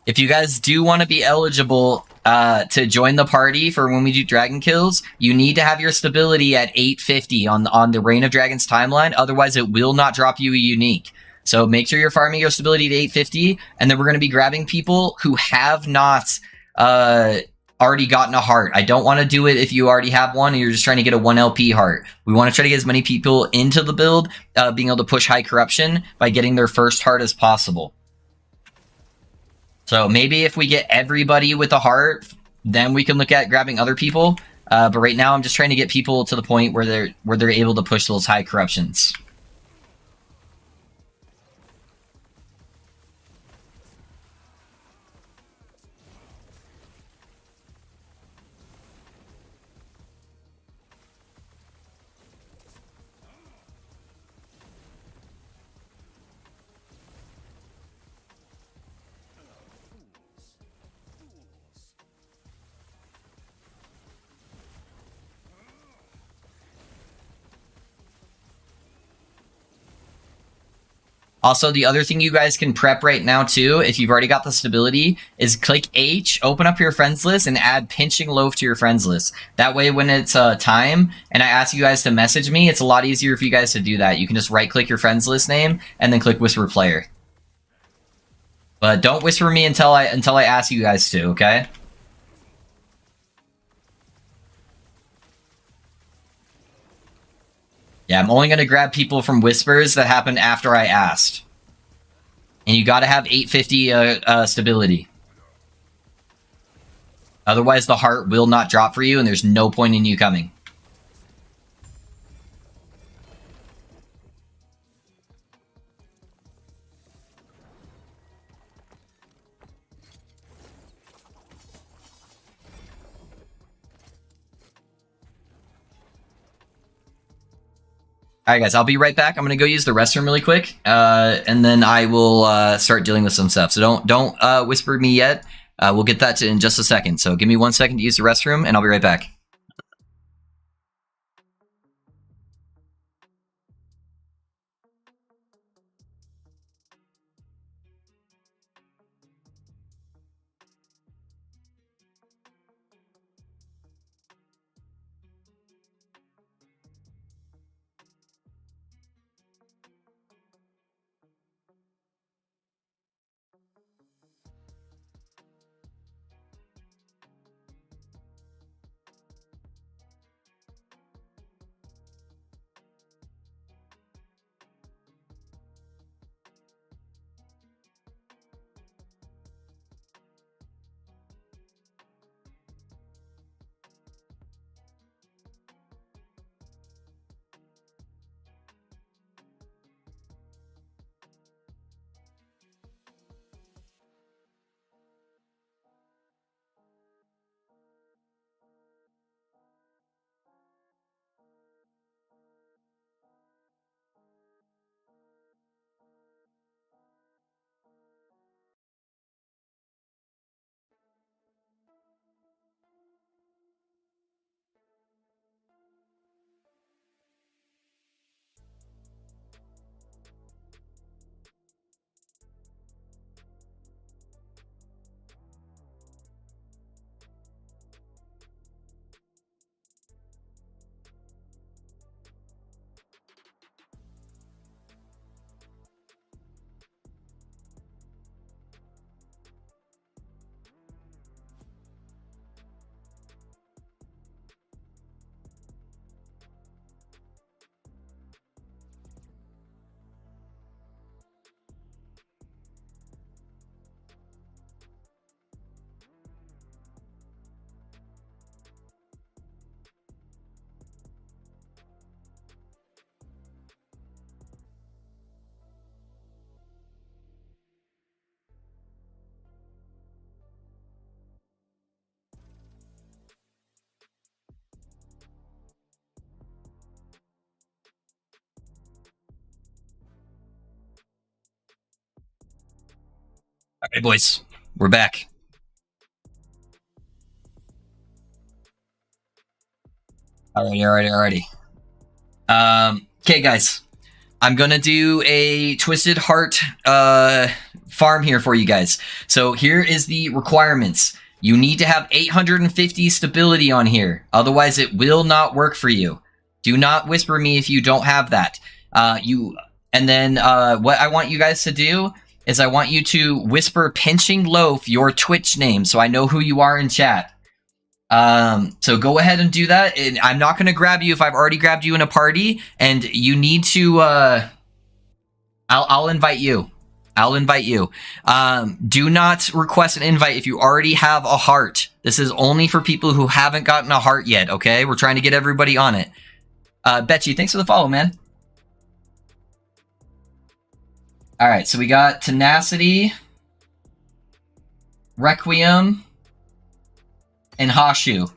If you guys do want to be eligible to join the party for when we do dragon kills, you need to have your stability at 850 on the Reign of Dragons timeline. Otherwise, it will not drop you a unique. So make sure you're farming your stability to 850, and then we're going to be grabbing people who have not already gotten a heart. I don't want to do it if you already have one and you're just trying to get a 1 LP heart. We want to try to get as many people into the build, being able to push high corruption by getting their first heart as possible. So maybe if we get everybody with a heart, then we can look at grabbing other people. But right now, I'm just trying to get people to the point where they're able to push those high corruptions. Also, the other thing you guys can prep right now, too, if you've already got the stability, is click H, open up your friends list, and add Pinching Loaf to your friends list. That way, when it's time, and I ask you guys to message me, it's a lot easier for you guys to do that. You can just right-click your friends list name, and then click Whisper Player. But don't whisper me until I ask you guys to, okay? Yeah, I'm only going to grab people from whispers that happened after I asked. And you got to have 850 stability. Otherwise, the heart will not drop for you, and there's no point in you coming. All right, guys, I'll be right back. I'm gonna go use the restroom really quick, and then I will start dealing with some stuff. So don't whisper me yet. We'll get that in just a second. So give me 1 second to use the restroom, and I'll be right back. Hey, boys. We're back. Alrighty. Okay, guys. I'm gonna do a Twisted Heart farm here for you guys. So here is the requirements. You need to have 850 stability on here. Otherwise, it will not work for you. Do not whisper me if you don't have that. What I want you guys to do is I want you to whisper Pinching Loaf your Twitch name so I know who you are in chat. So go ahead and do that. And I'm not going to grab you if I've already grabbed you in a party, and you need to, I'll invite you. I'll invite you. Do not request an invite if you already have a heart. This is only for people who haven't gotten a heart yet, okay? We're trying to get everybody on it. Betchy, thanks for the follow, man. All right, so we got Tenacity, Requiem, and Hashu.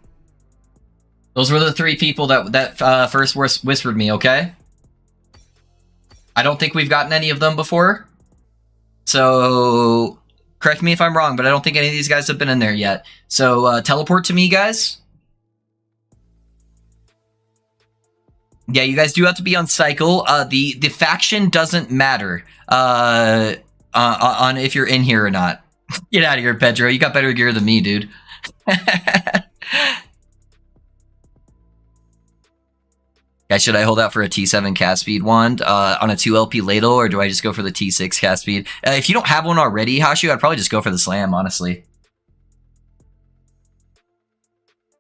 Those were the three people that first whispered me, okay? I don't think we've gotten any of them before. So, correct me if I'm wrong, but I don't think any of these guys have been in there yet. So, teleport to me, guys. Yeah, you guys do have to be on cycle. The faction doesn't matter on if you're in here or not. Get out of here, Pedro. You got better gear than me, dude. Guys, should I hold out for a T7 cast speed wand on a 2LP ladle, or do I just go for the T6 cast speed? If you don't have one already, Hashu, I'd probably just go for the slam, honestly.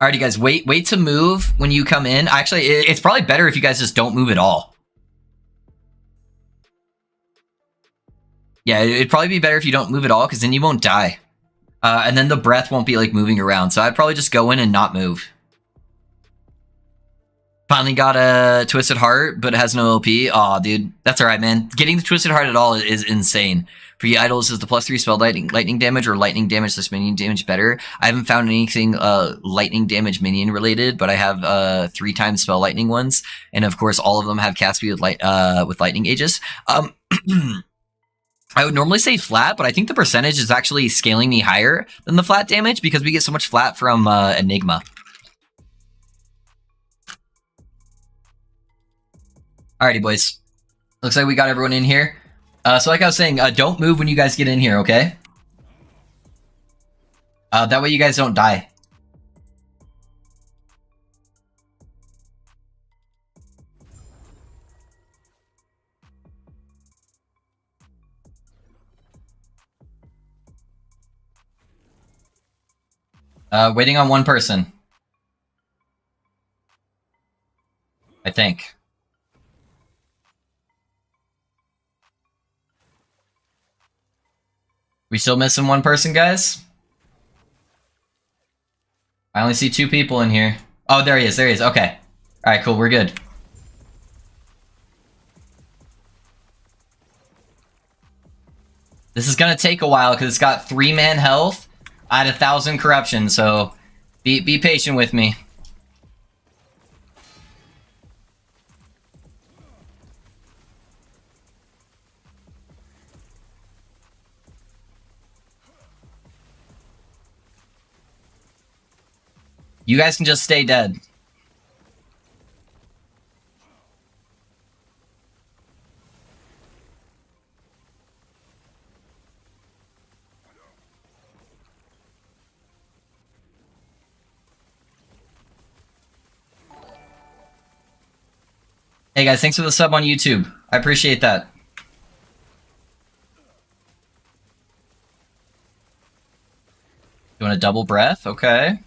Alrighty, guys, wait to move when you come in. Actually, it's probably better if you guys just don't move at all. Yeah, it'd probably be better if you don't move at all, because then you won't die. And then the breath won't be, like, moving around. So I'd probably just go in and not move. Finally got a Twisted Heart, but it has no LP. Aw, dude. That's alright, man. Getting the Twisted Heart at all is insane. For you idols, is the +3 spell lightning damage or lightning damage / minion damage better? I haven't found anything lightning damage minion related, but I have 3 times spell lightning ones. And of course, all of them have cast speed with lightning ages. I would normally say flat, but I think the percentage is actually scaling me higher than the flat damage because we get so much flat from Enigma. Alrighty, boys. Looks like we got everyone in here. So like I was saying, don't move when you guys get in here, okay? That way you guys don't die. Waiting on one person. I think. We still missing one person, guys? I only see 2 people in here. Oh, there he is. Okay. Alright, cool. We're good. This is gonna take a while because it's got 3-man health at 1,000 corruption, so be patient with me. You guys can just stay dead. Hey guys, thanks for the sub on YouTube. I appreciate that. Doing a double breath? Okay.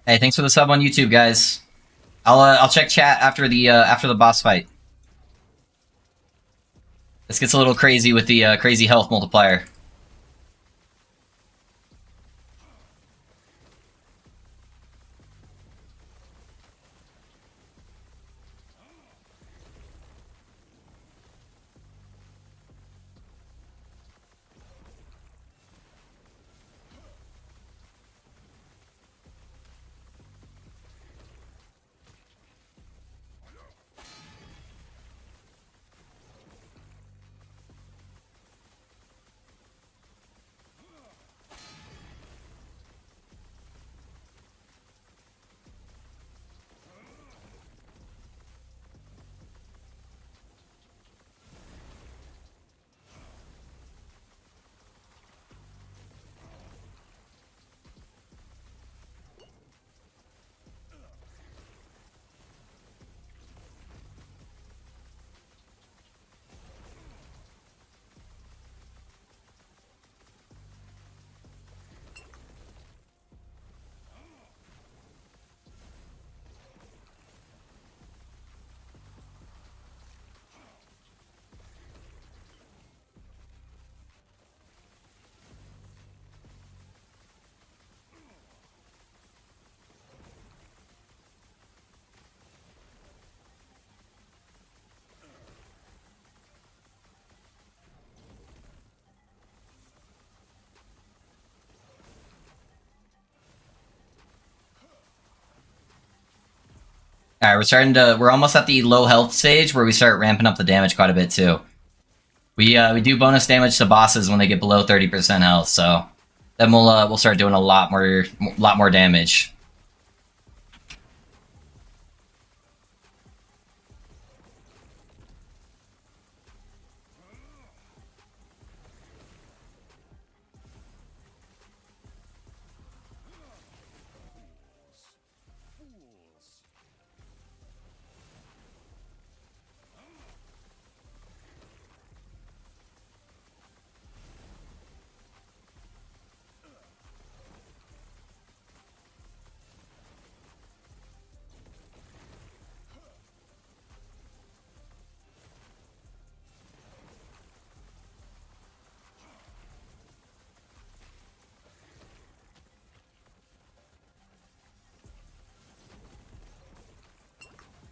Hey, thanks for the sub on YouTube, guys. I'll check chat after the boss fight. This gets a little crazy with the crazy health multiplier. Alright, we're almost at the low health stage where we start ramping up the damage quite a bit too. We do bonus damage to bosses when they get below 30% health, so then we'll start doing a lot more damage.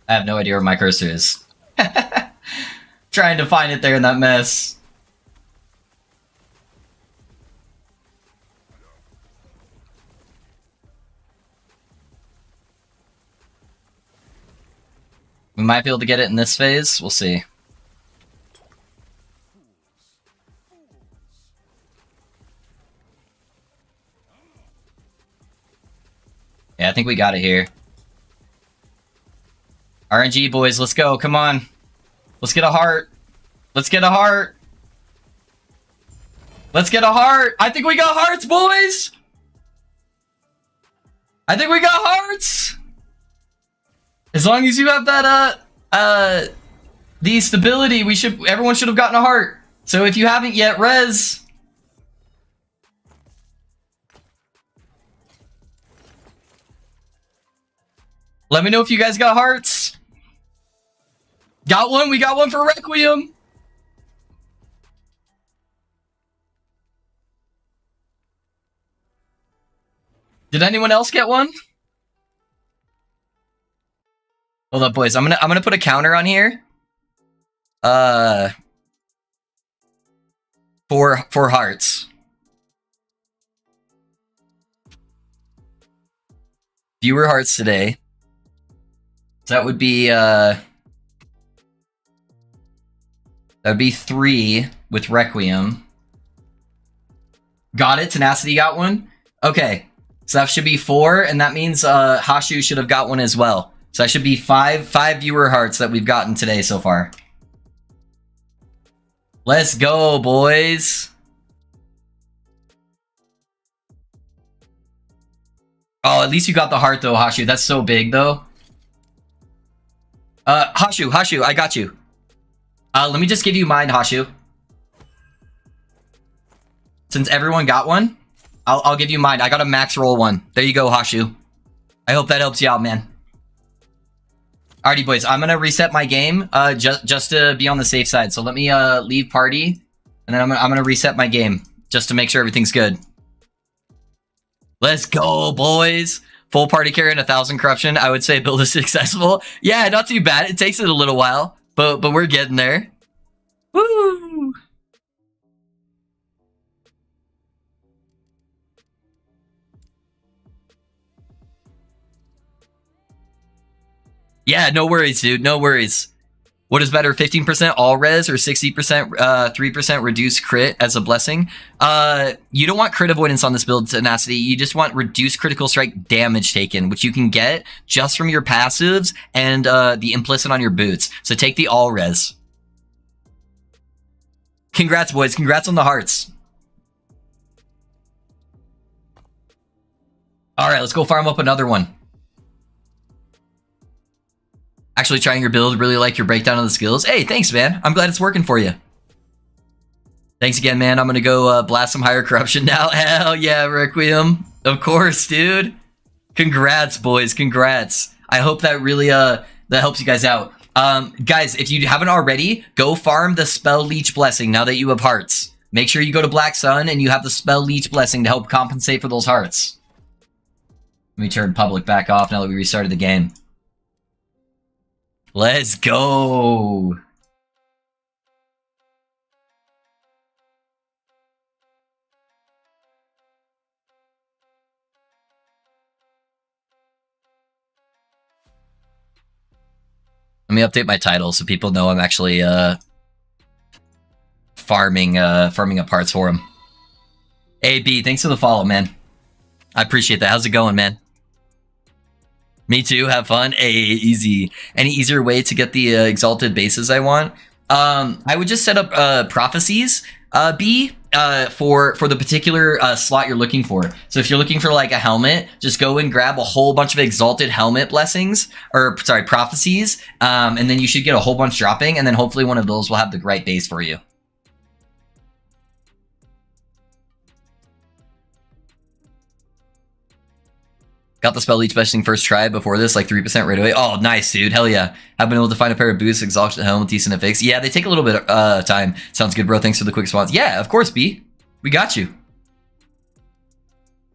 I have no idea where my cursor is. Trying to find it there in that mess. We might be able to get it in this phase. We'll see. Yeah, I think we got it here. RNG boys, let's go. Come on. Let's get a heart. Let's get a heart. Let's get a heart. I think we got hearts, boys. I think we got hearts. As long as you have that the stability, everyone should have gotten a heart. So if you haven't yet, res. Let me know if you guys got hearts. Got one. We got one for Requiem. Did anyone else get one? Hold up, boys. I'm gonna put a counter on here. For hearts. Viewer hearts today. So that would be that'd be 3 with Requiem. Got it. Tenacity got one. Okay, so that should be 4, and that means Hashu should have got one as well. So that should be 5 viewer hearts that we've gotten today so far. Let's go, boys. Oh, at least you got the heart though, Hashu. That's so big though. Hashu, I got you. Let me just give you mine, Hashu. Since everyone got one, I'll give you mine. I got a max roll one. There you go, Hashu. I hope that helps you out, man. Alrighty, boys. I'm gonna reset my game, just to be on the safe side. So let me leave party, and then I'm gonna reset my game just to make sure everything's good. Let's go, boys. Full party carry and 1,000 corruption. I would say build is successful. Yeah, not too bad. It takes it a little while, but we're getting there. Woo! Yeah, no worries, dude. No worries. What is better, 15% all res or 60% 3% reduced crit as a blessing? You don't want crit avoidance on this build, Tenacity. You just want reduced critical strike damage taken, which you can get just from your passives and the implicit on your boots. So take the all res. Congrats, boys. Congrats on the hearts. All right, let's go farm up another one. Actually trying your build, really like your breakdown of the skills. Hey, thanks, man. I'm glad it's working for you. Thanks again, man. I'm gonna go blast some higher corruption now. Hell yeah, Requiem. Of course, dude. Congrats, boys. Congrats. I hope that really that helps you guys out. Guys, if you haven't already, go farm the Spell Leech Blessing now that you have hearts. Make sure you go to Black Sun and you have the Spell Leech Blessing to help compensate for those hearts. Let me turn public back off now that we restarted the game. Let's go. Let me update my title so people know I'm actually farming up parts for him. Hey B, thanks for the follow, man. I appreciate that. How's it going, man? Me too. Have fun. Hey, easy. Any easier way to get the exalted bases I want? I would just set up prophecies B for the particular slot you're looking for. So if you're looking for like a helmet, just go and grab a whole bunch of exalted helmet blessings, or sorry, prophecies, and then you should get a whole bunch dropping, and then hopefully one of those will have the right base for you. Got the spell leech blessing first try before this, like 3% right away. Oh, nice, dude. Hell yeah. I've been able to find a pair of boots, exhausted helmet, decent fix. Yeah, they take a little bit of time. Sounds good, bro. Thanks for the quick response. Yeah, of course, B. We got you.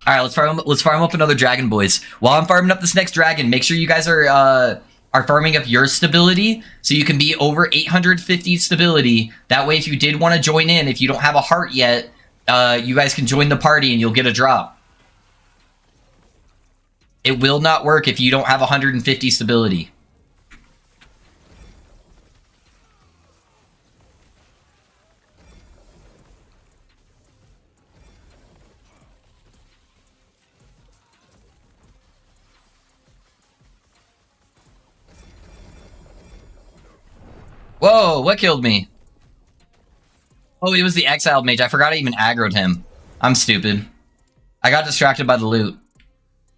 All right, let's farm up another dragon, boys. While I'm farming up this next dragon, make sure you guys are farming up your stability so you can be over 850 stability. That way, if you did want to join in, if you don't have a heart yet, you guys can join the party and you'll get a drop. It will not work if you don't have 150 stability. Whoa, what killed me? Oh, it was the exiled mage. I forgot I even aggroed him. I'm stupid. I got distracted by the loot.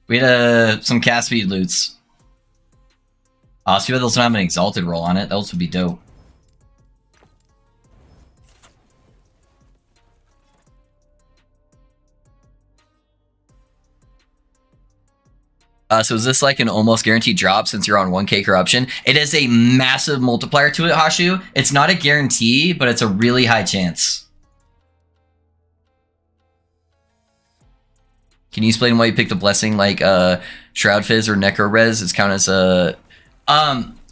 We had some cast speed loots. See whether those don't have an exalted roll on it. Those would be dope. So is this like an almost guaranteed drop since you're on 1k corruption? It is a massive multiplier to it, Hashu. It's not a guarantee, but it's a really high chance. Can you explain why you picked a blessing like Shroud Fizz or Necro Res? It's count as a...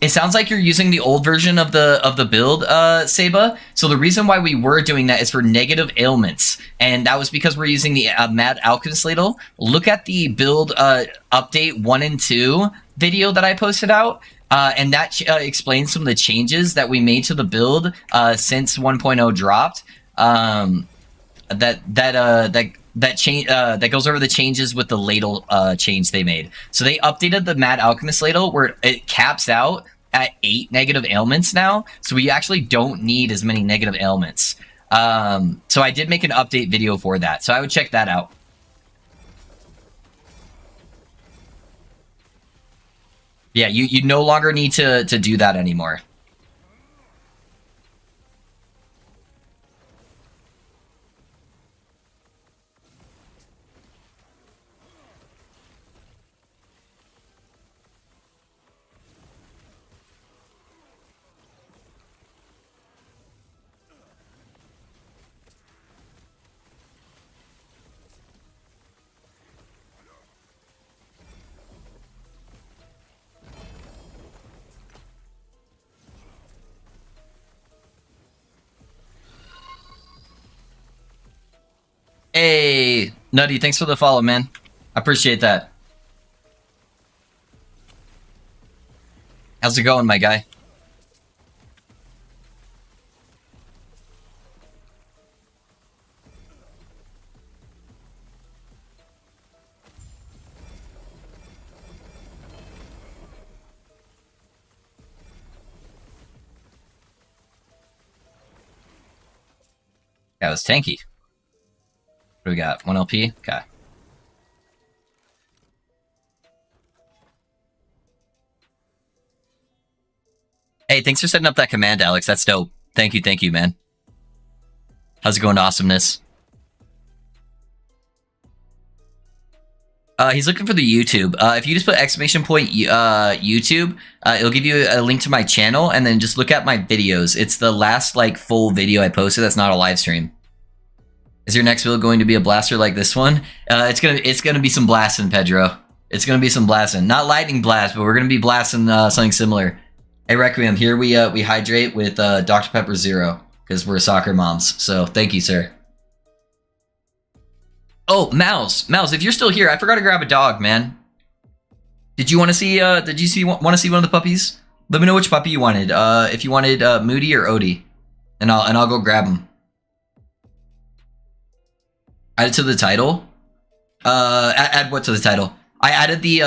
It sounds like you're using the old version of the build, Seba. So the reason why we were doing that is for negative ailments. And that was because we're using the Mad Alchemist Ladle. Look at the build update 1 and 2 video that I posted out. And that explains some of the changes that we made to the build since 1.0 dropped. That goes over the changes with the ladle change they made. So they updated the Mad Alchemist ladle where it caps out at 8 negative ailments now. So we actually don't need as many negative ailments. So I did make an update video for that. So I would check that out. Yeah, you no longer need to do that anymore. Hey, Nutty, thanks for the follow, man. I appreciate that. How's it going, my guy? That was tanky. What do we got? 1 LP? Okay. Hey, thanks for setting up that command, Alex. That's dope. Thank you, man. How's it going, awesomeness? He's looking for the YouTube. If you just put exclamation point YouTube, it'll give you a link to my channel, and then just look at my videos. It's the last like full video I posted. That's not a live stream. Is your next build going to be a blaster like this one? It's gonna be some blasting, Pedro. It's gonna be some blasting. Not lightning blast, but we're gonna be blasting something similar. Hey Requiem, here we hydrate with Dr. Pepper Zero because we're soccer moms. So thank you, sir. Oh, Mouse, if you're still here, I forgot to grab a dog, man. Did you want to see? Want to see one of the puppies? Let me know which puppy you wanted. If you wanted Moody or Odie, and I'll go grab him. Add it to the title. Add what to the title? I added the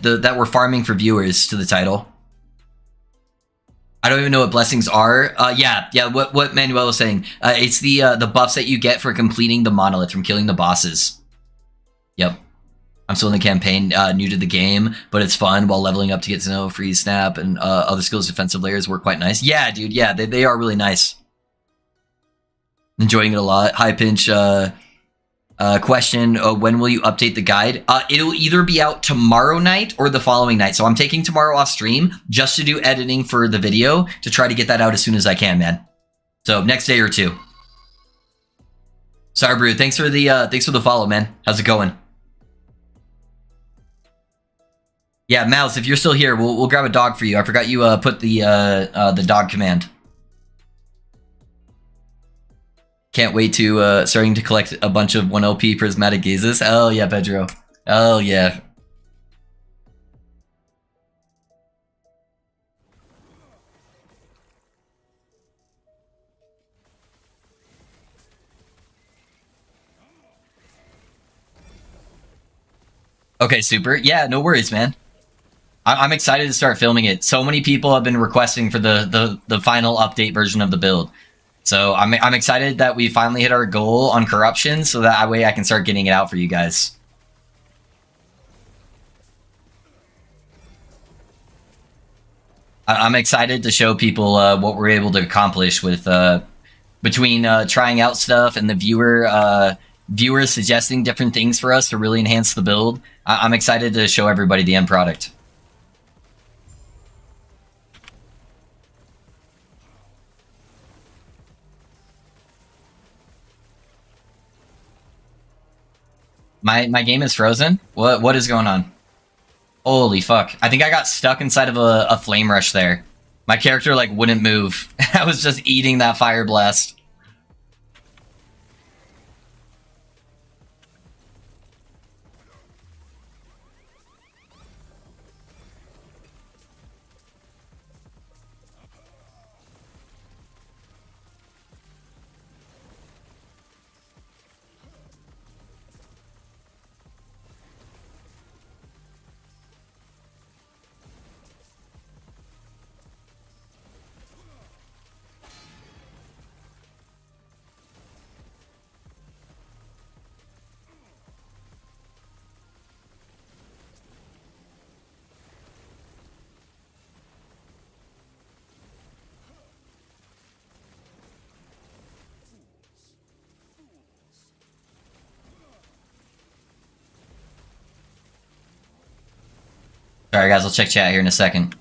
that we're farming for viewers to the title. I don't even know what blessings are. Yeah. What Manuel was saying. It's the buffs that you get for completing the monolith from killing the bosses. Yep. I'm still in the campaign, new to the game, but it's fun while leveling up to get to know freeze snap and other skills. Defensive layers work quite nice. Yeah, dude. Yeah, they are really nice. Enjoying it a lot. High pinch. Question, when will you update the guide? It'll either be out tomorrow night or the following night. So I'm taking tomorrow off stream just to do editing for the video to try to get that out as soon as I can, man. So next day or two. Sorry, Brew. Thanks for the follow, man. How's it going? Yeah, Mouse, if you're still here, we'll grab a dog for you. I forgot you put the dog command. Can't wait to starting to collect a bunch of 1LP prismatic gazes. Oh yeah, Pedro. Oh yeah. Okay, super. Yeah, no worries, man. I'm excited to start filming it. So many people have been requesting for the final update version of the build. So I'm excited that we finally hit our goal on corruption, so that way I can start getting it out for you guys. I'm excited to show people what we're able to accomplish with between trying out stuff and the viewers suggesting different things for us to really enhance the build. I'm excited to show everybody the end product. My game is frozen? What is going on? Holy fuck. I think I got stuck inside of a flame rush there. My character like wouldn't move. I was just eating that fire blast. Alright guys, I'll check chat here in a second.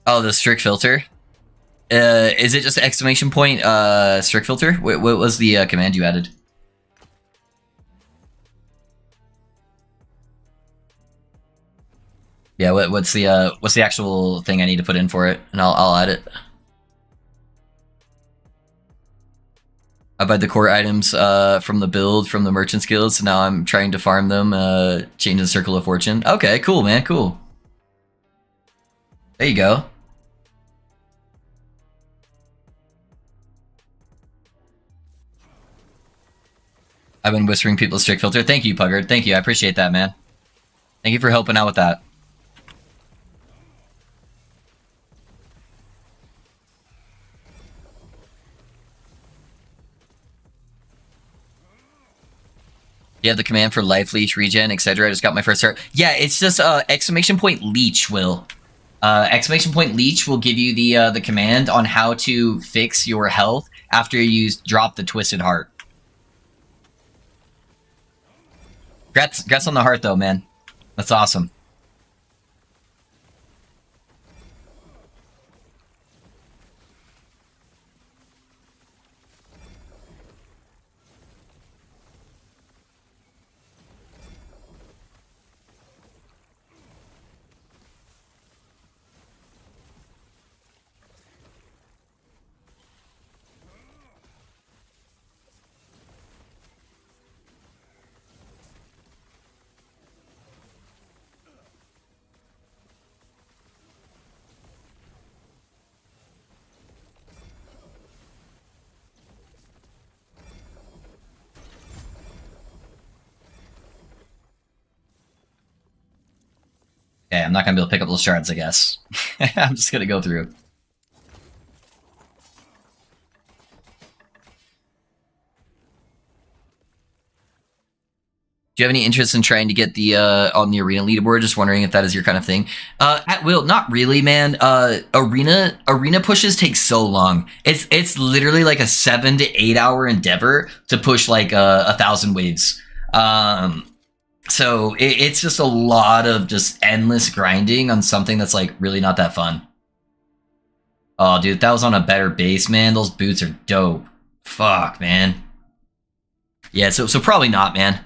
Oh, the strict filter? Is it just exclamation point strict filter? What was the command you added? Yeah, what's the actual thing I need to put in for it, and I'll add it. I buy the core items from the build from the merchant's guild, so now I'm trying to farm them, change the circle of fortune. Okay, cool, man, cool. There you go. I've been whispering people's strict filter. Thank you, Puggard. Thank you. I appreciate that, man. Thank you for helping out with that. You have the command for life leech, regen, etc. I just got my first start. Yeah, it's just exclamation point leech will. Exclamation point leech will give you the command on how to fix your health after you drop the twisted heart. Congrats on the heart though, man. That's awesome. Okay, I'm not gonna be able to pick up those shards, I guess. I'm just gonna go through. Do you have any interest in trying to get the on the arena leaderboard? Just wondering if that is your kind of thing. At will, not really, man. Arena pushes take so long. It's literally like a 7 to 8 hour endeavor to push like 1,000 waves. So it's just a lot of just endless grinding on something that's like really not that fun. Oh, dude, if that was on a better base, man. Those boots are dope. Fuck, man. Yeah, so probably not, man.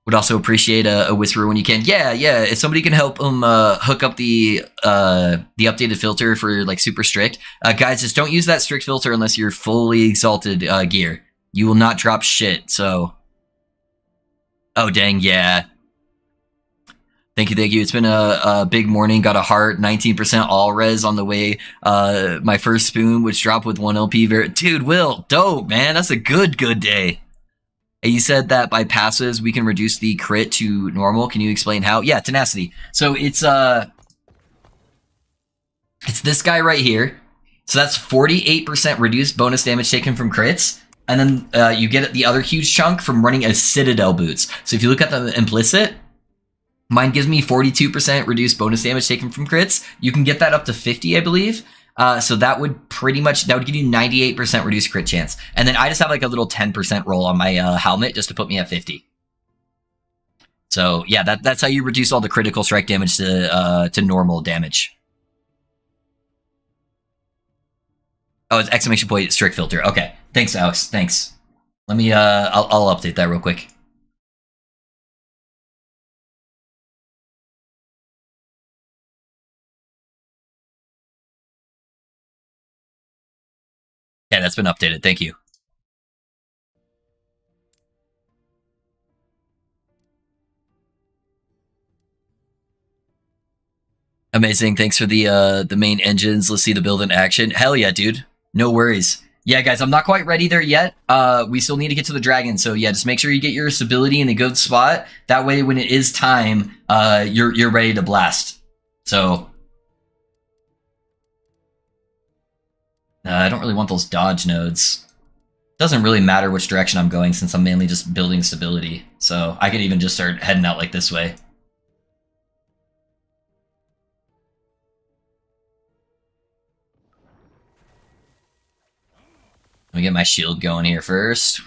Would also appreciate a whisper when you can. Yeah. If somebody can help them hook up the updated filter for like super strict, guys, just don't use that strict filter unless you're fully exalted gear. You will not drop shit. So, oh dang, yeah. Thank you. It's been a big morning. Got a heart, 19% all res on the way. My first spoon, which dropped with 1 LP. Dude, Will, dope, man. That's a good day. You said that by passes we can reduce the crit to normal. Can you explain how? Yeah, tenacity. So it's this guy right here. So that's 48% reduced bonus damage taken from crits. And then you get the other huge chunk from running a Citadel boots. So if you look at the implicit, mine gives me 42% reduced bonus damage taken from crits. You can get that up to 50, I believe. So that would give you 98% reduced crit chance. And then I just have like a little 10% roll on my helmet just to put me at 50. So yeah, that's how you reduce all the critical strike damage to normal damage. Oh, it's exclamation point strict filter. Okay. Thanks, Alex. Thanks. Let me I'll update that real quick. Yeah, that's been updated. Thank you. Amazing. Thanks for the main engines. Let's see the build in action. Hell yeah, dude. No worries. Yeah, guys, I'm not quite ready there yet. We still need to get to the dragon. So yeah, just make sure you get your stability in a good spot. That way, when it is time, you're ready to blast. So I don't really want those dodge nodes. Doesn't really matter which direction I'm going since I'm mainly just building stability. So I could even just start heading out like this way. Let me get my shield going here first.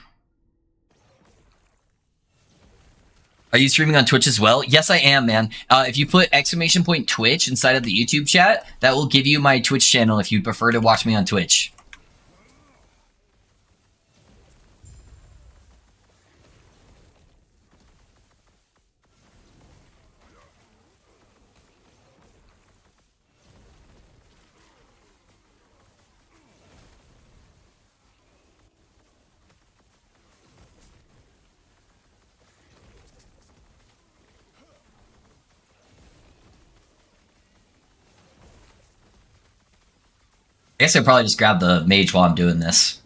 Are you streaming on Twitch as well? Yes, I am, man. If you put exclamation point Twitch inside of the YouTube chat, that will give you my Twitch channel if you prefer to watch me on Twitch. I guess I'd probably just grab the mage while I'm doing this.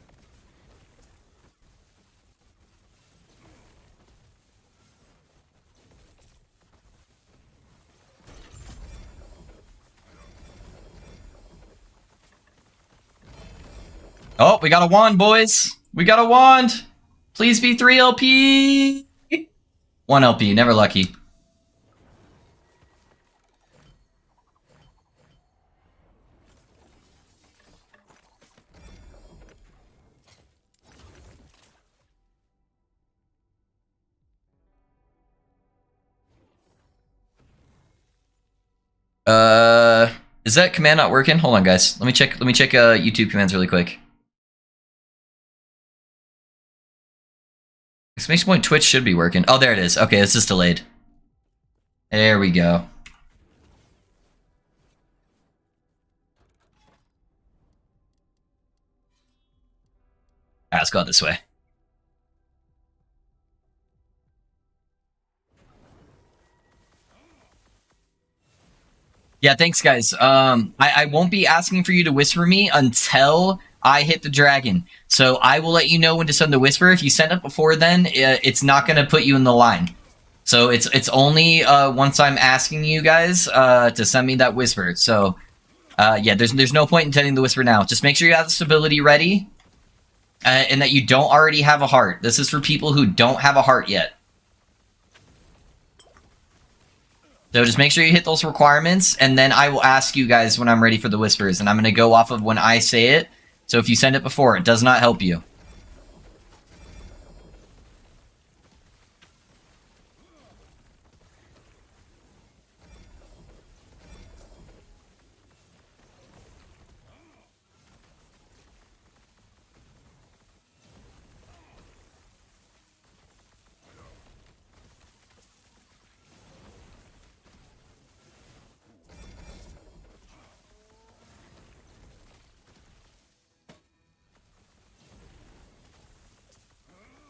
Oh, we got a wand, boys. We got a wand. Please be 3 LP. 1 LP, never lucky. Is that command not working? Hold on, guys. Let me check YouTube commands really quick. Exclamation point Twitch should be working. Oh, there it is. Okay, it's just delayed. There we go. Alright, let's go out this way. Yeah, thanks, guys. I won't be asking for you to whisper me until I hit the dragon. So I will let you know when to send the whisper. If you send it before then, it's not going to put you in the line. So it's only once I'm asking you guys to send me that whisper. So yeah, there's no point in sending the whisper now. Just make sure you have the stability ready, and that you don't already have a heart. This is for people who don't have a heart yet. So just make sure you hit those requirements, and then I will ask you guys when I'm ready for the whispers, and I'm going to go off of when I say it. So if you send it before, it does not help you.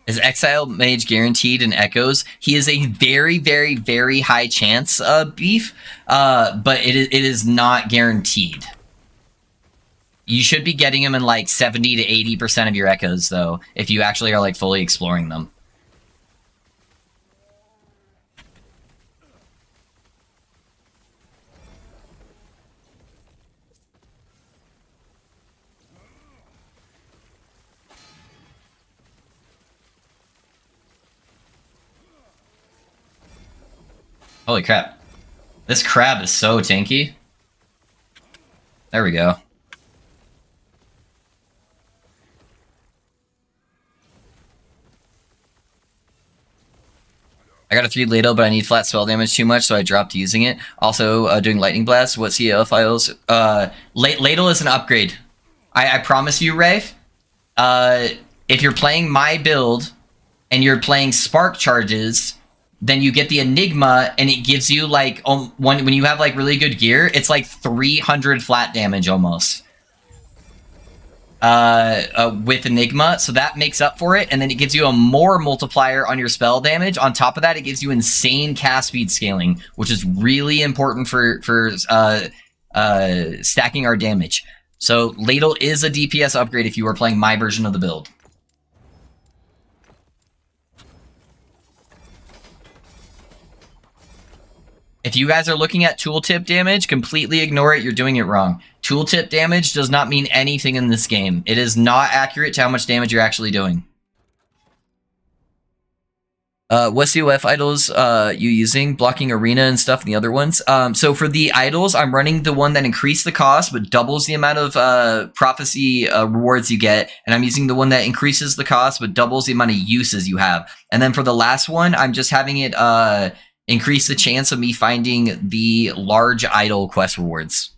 Is Exile Mage guaranteed in Echoes? He is a very, very, very high chance beef, but it is not guaranteed. You should be getting him in like 70 to 80% of your Echoes, though, if you actually are like fully exploring them. Holy crap. This crab is so tanky. There we go. I got a 3 Ladle, but I need flat spell damage too much, so I dropped using it. Also, doing Lightning Blast. What CL files? Ladle is an upgrade. I promise you, Rafe. If you're playing my build, and you're playing Spark Charges, then you get the Enigma, and it gives you, like, when you have, like, really good gear, it's like 300 flat damage, almost. With Enigma, so that makes up for it, and then it gives you a more multiplier on your spell damage. On top of that, it gives you insane cast speed scaling, which is really important for stacking our damage. So Ladle is a DPS upgrade if you are playing my version of the build. If you guys are looking at tooltip damage, completely ignore it. You're doing it wrong. Tooltip damage does not mean anything in this game. It is not accurate to how much damage you're actually doing. What COF idols you using? Blocking arena and stuff and the other ones. So for the idols, I'm running the one that increased the cost but doubles the amount of prophecy rewards you get, and I'm using the one that increases the cost but doubles the amount of uses you have. And then for the last one, I'm just having it increase the chance of me finding the large idol quest rewards.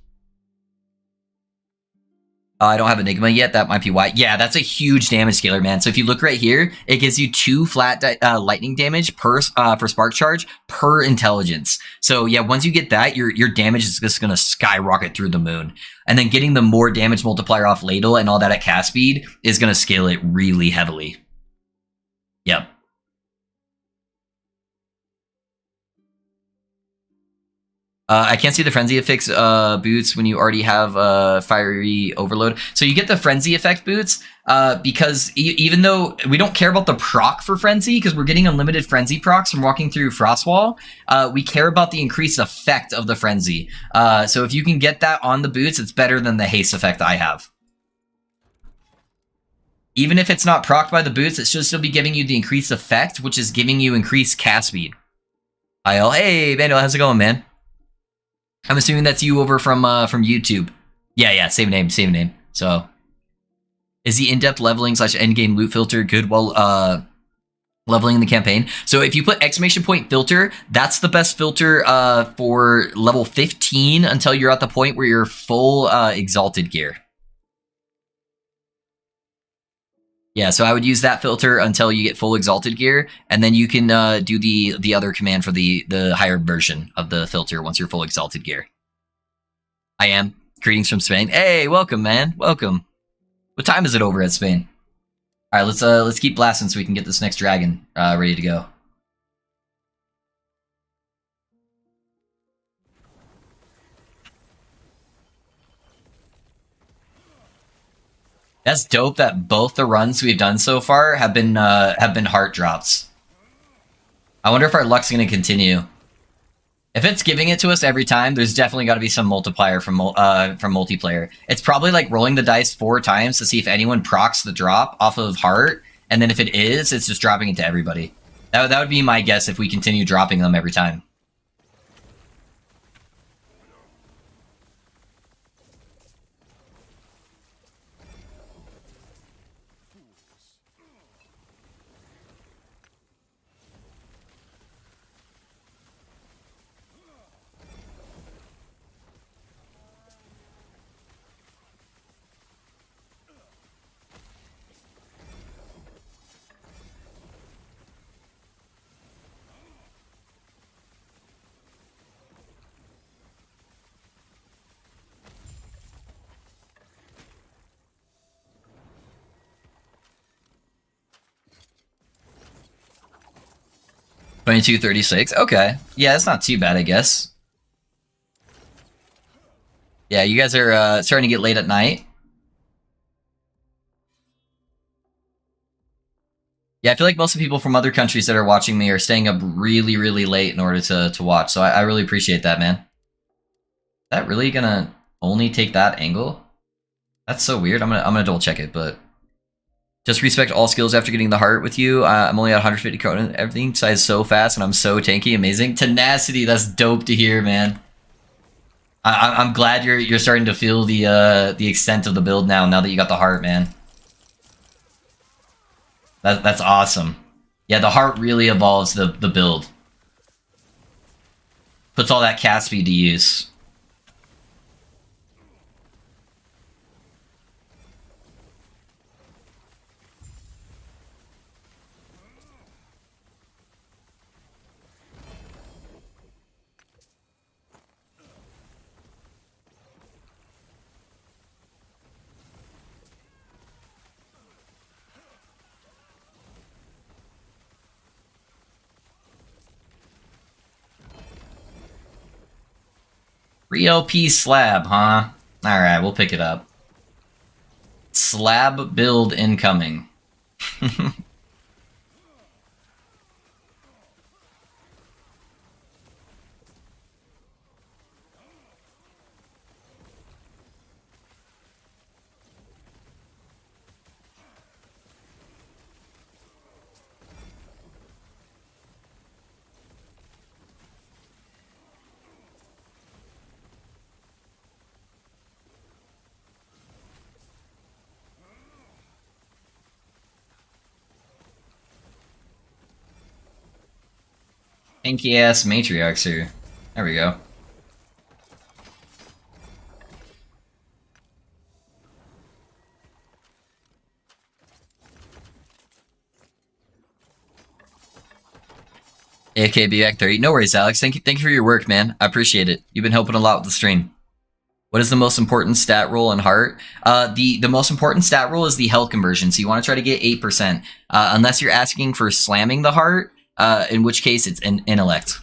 I don't have Enigma yet. That might be why. Yeah, that's a huge damage scaler, man. So if you look right here, it gives you 2 flat lightning damage per for spark charge per intelligence. So yeah, once you get that, your damage is just gonna skyrocket through the moon. And then getting the more damage multiplier off ladle and all that at cast speed is gonna scale it really heavily. Yep. I can't see the Frenzy Effects boots when you already have Fiery Overload. So you get the Frenzy Effect boots because even though we don't care about the proc for Frenzy, because we're getting unlimited Frenzy procs from walking through Frostwall, we care about the increased effect of the Frenzy. So if you can get that on the boots, it's better than the Haste effect I have. Even if it's not procced by the boots, it should still be giving you the increased effect, which is giving you increased cast speed. IL, hey, Vandal, how's it going, man? I'm assuming that's you over from YouTube. Yeah, same name. So, is the in-depth leveling / endgame loot filter good while leveling in the campaign? So if you put exclamation point filter, that's the best filter for level 15 until you're at the point where you're full exalted gear. Yeah, so I would use that filter until you get full exalted gear, and then you can do the other command for the higher version of the filter once you're full exalted gear. I am. Greetings from Spain. Hey, welcome, man. Welcome. What time is it over at Spain? All right, let's keep blasting so we can get this next dragon ready to go. That's dope that both the runs we've done so far have been heart drops. I wonder if our luck's going to continue. If it's giving it to us every time, there's definitely got to be some multiplier from multiplayer. It's probably like rolling the dice 4 times to see if anyone procs the drop off of heart, and then if it is, it's just dropping it to everybody. That would be my guess if we continue dropping them every time. $22.36. Okay, yeah, that's not too bad, I guess. Yeah, you guys are starting to get late at night. Yeah, I feel like most of the people from other countries that are watching me are staying up really, really late in order to watch. So I really appreciate that, man. Is that really gonna only take that angle? That's so weird. I'm gonna double check it, but just respect all skills after getting the heart with you. I'm only at 150 Conan. Everything size so fast, and I'm so tanky. Amazing tenacity. That's dope to hear, man. I'm glad you're starting to feel the extent of the build now that you got the heart, man. That's awesome. Yeah, the heart really evolves the build. Puts all that cast speed to use. LP slab, huh? Alright, we'll pick it up. Slab build incoming. Pinky ass matriarchs here. There we go. AKB Act 30. No worries, Alex. Thank you for your work, man. I appreciate it. You've been helping a lot with the stream. What is the most important stat roll in heart? The most important stat roll is the health conversion. So you want to try to get 8%. Unless you're asking for slamming the heart, in which case it's an intellect.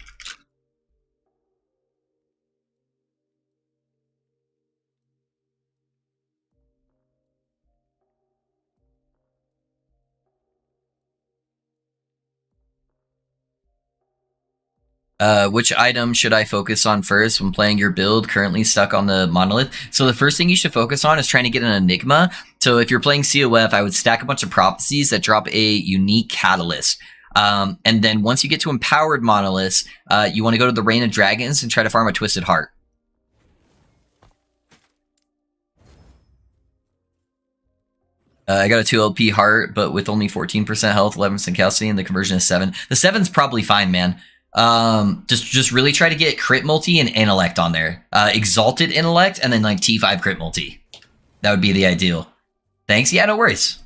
Which item should I focus on first when playing your build currently stuck on the Monolith? So the first thing you should focus on is trying to get an Enigma. So if you're playing COF, I would stack a bunch of prophecies that drop a unique catalyst. And then once you get to empowered monoliths, you want to go to the Reign of Dragons and try to farm a Twisted Heart. I got a 2 LP heart, but with only 14% health, 11% calcity, and the conversion is 7. The 7's probably fine, man. Just really try to get crit multi and intellect on there. Exalted intellect and then like T5 crit multi. That would be the ideal. Thanks. Yeah, no worries.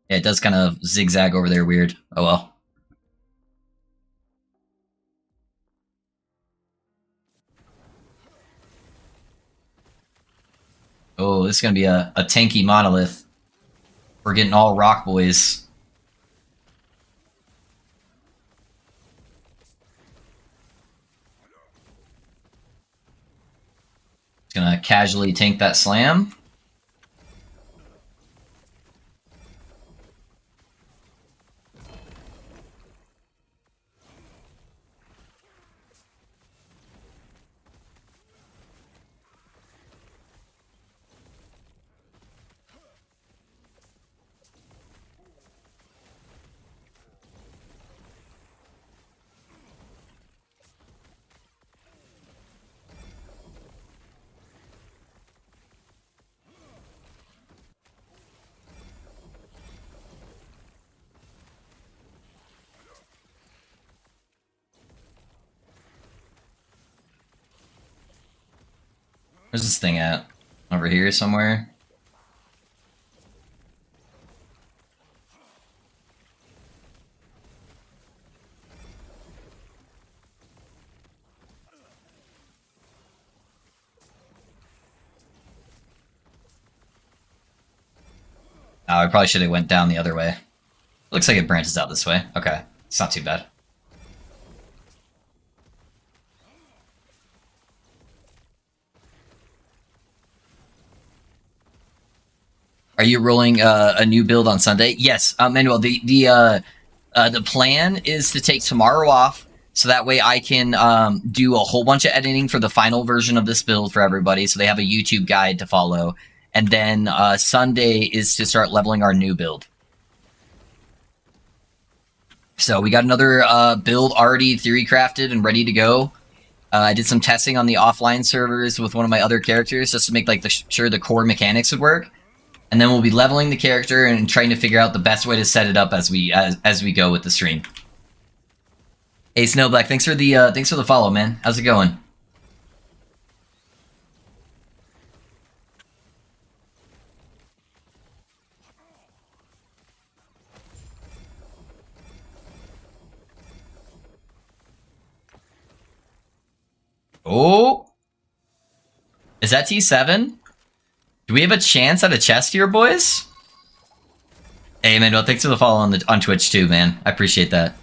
Yeah, it does kind of zigzag over there weird. Oh well. Oh, this is gonna be a tanky monolith. We're getting all rock boys. Gonna casually tank that slam. Where's this thing at? Over here somewhere? Oh, I probably should have went down the other way. Looks like it branches out this way. Okay, it's not too bad. Are you rolling a new build on Sunday? Yes, Manuel. The plan is to take tomorrow off, so that way I can do a whole bunch of editing for the final version of this build for everybody, so they have a YouTube guide to follow. And then Sunday is to start leveling our new build. So we got another build already theory crafted and ready to go. I did some testing on the offline servers with one of my other characters just to make like sure the core mechanics would work. And then we'll be leveling the character and trying to figure out the best way to set it up as we go with the stream. Hey Snowblack, thanks for the follow, man. How's it going? Oh, is that T7? Do we have a chance at a chest here, boys? Hey, Manuel, thanks for the follow on Twitch too, man. I appreciate that.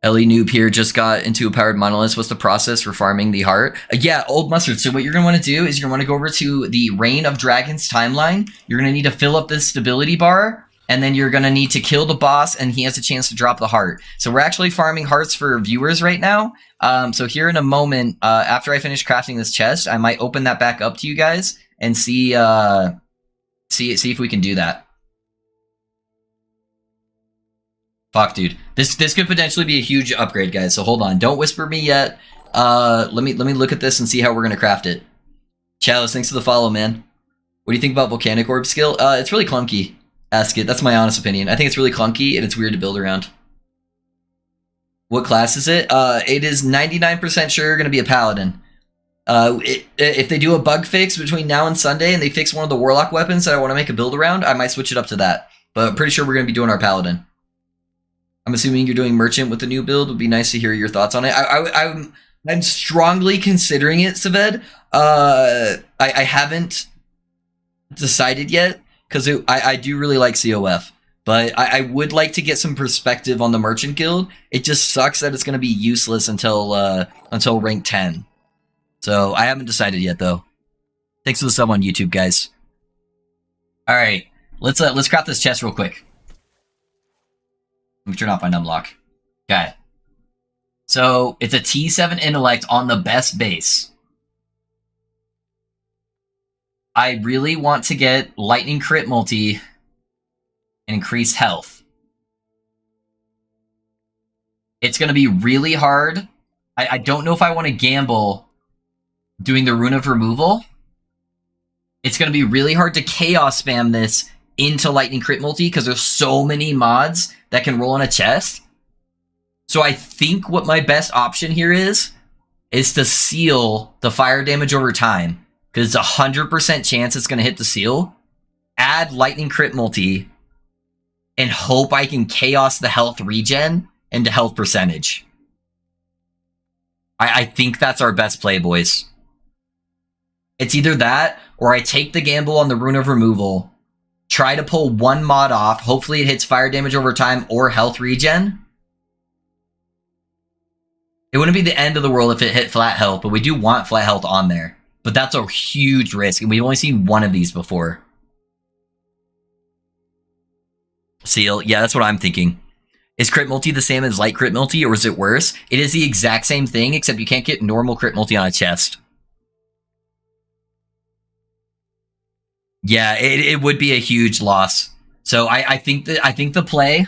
Ellie Noob here just got into a powered monolith. What's the process for farming the heart? Yeah, Old Mustard. So what you're going to want to do is you're going to want to go over to the Reign of Dragons timeline. You're going to need to fill up this stability bar, and then you're going to need to kill the boss, and he has a chance to drop the heart. So we're actually farming hearts for viewers right now. So here in a moment, after I finish crafting this chest, I might open that back up to you guys and see if we can do that. Fuck, dude. This could potentially be a huge upgrade, guys. So hold on. Don't whisper me yet. Let me look at this and see how we're gonna craft it. Chalice, thanks for the follow, man. What do you think about Volcanic Orb skill? It's really clunky. Ask it. That's my honest opinion. I think it's really clunky and it's weird to build around. What class is it? It is 99% sure going to be a paladin. If they do a bug fix between now and Sunday and they fix one of the warlock weapons that I want to make a build around, I might switch it up to that. But I'm pretty sure we're going to be doing our paladin. I'm assuming you're doing merchant with the new build. Would be nice to hear your thoughts on it. I'm strongly considering it, Saved. I haven't decided yet because I do really like COF. But I would like to get some perspective on the Merchant Guild. It just sucks that it's going to be useless until rank 10. So I haven't decided yet, though. Thanks for the sub on YouTube, guys. All right, let's craft this chest real quick. Let me turn off my numlock. Okay. So it's a T7 intellect on the best base. I really want to get lightning crit multi. Increased health. It's going to be really hard. I don't know if I want to gamble doing the Rune of Removal. It's going to be really hard to chaos spam this into lightning crit multi because there's so many mods that can roll on a chest. So I think what my best option here is to seal the fire damage over time because it's 100% chance it's going to hit the seal. Add lightning crit multi and hope I can chaos the health regen into health percentage. I think that's our best play, boys. It's either that, or I take the gamble on the Rune of Removal, try to pull one mod off, hopefully it hits fire damage over time or health regen. It wouldn't be the end of the world if it hit flat health, but we do want flat health on there. But that's a huge risk, and we've only seen one of these before. Seal. Yeah, that's what I'm thinking. Is crit multi the same as light crit multi, or is it worse? It is the exact same thing, except you can't get normal crit multi on a chest. Yeah, it would be a huge loss. So I think the play...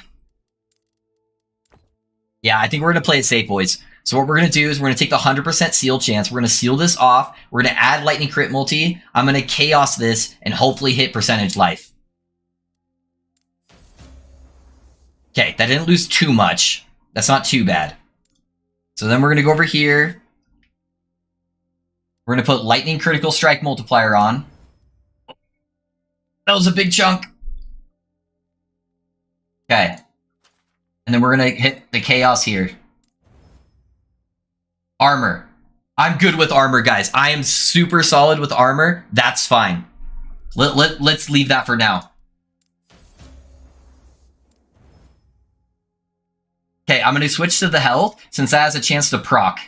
Yeah, I think we're going to play it safe, boys. So what we're going to do is we're going to take the 100% seal chance. We're going to seal this off. We're going to add lightning crit multi. I'm going to chaos this and hopefully hit percentage life. Okay, that didn't lose too much. That's not too bad. So then we're going to go over here. We're going to put lightning critical strike multiplier on. That was a big chunk. Okay. And then we're going to hit the chaos here. Armor. I'm good with armor, guys. I am super solid with armor. That's fine. Let's leave that for now. Okay, I'm going to switch to the health, since that has a chance to proc.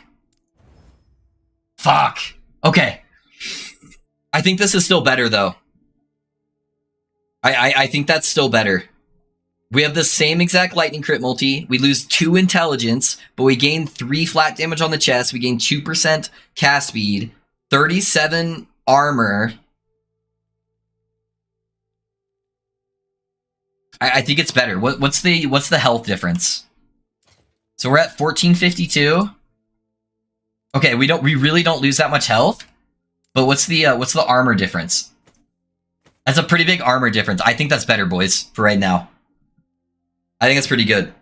Fuck. Okay. I think this is still better, though. I think that's still better. We have the same exact lightning crit multi. We lose 2 intelligence, but we gain 3 flat damage on the chest. We gain 2% cast speed, 37 armor. I think it's better. What's the health difference? So we're at 1452. Okay, we really don't lose that much health. But what's the armor difference? That's a pretty big armor difference. I think that's better, boys, for right now. I think it's pretty good.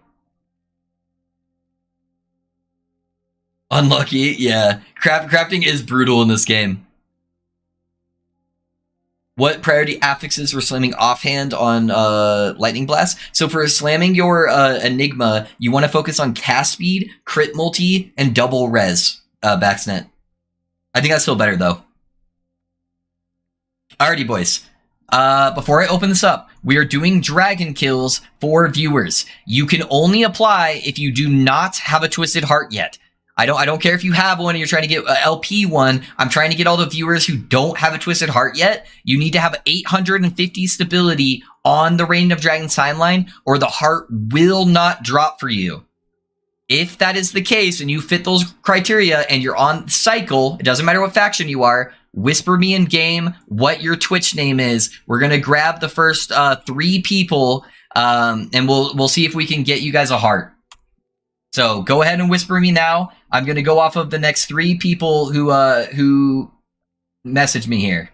Unlucky, yeah. Crafting is brutal in this game. What priority affixes for slamming offhand on Lightning Blast? So for slamming your Enigma, you want to focus on cast speed, crit multi, and double res backsnet. I think that's still better, though. Alrighty, boys. Before I open this up, we are doing dragon kills for viewers. You can only apply if you do not have a Twisted Heart yet. I don't care if you have one and you're trying to get a LP one. I'm trying to get all the viewers who don't have a Twisted Heart yet. You need to have 850 stability on the Reign of Dragons timeline, or the heart will not drop for you. If that is the case and you fit those criteria and you're on cycle, it doesn't matter what faction you are, whisper me in game what your Twitch name is. We're gonna grab the first 3 people, and we'll see if we can get you guys a heart. So go ahead and whisper me now. I'm gonna go off of the next 3 people who message me here.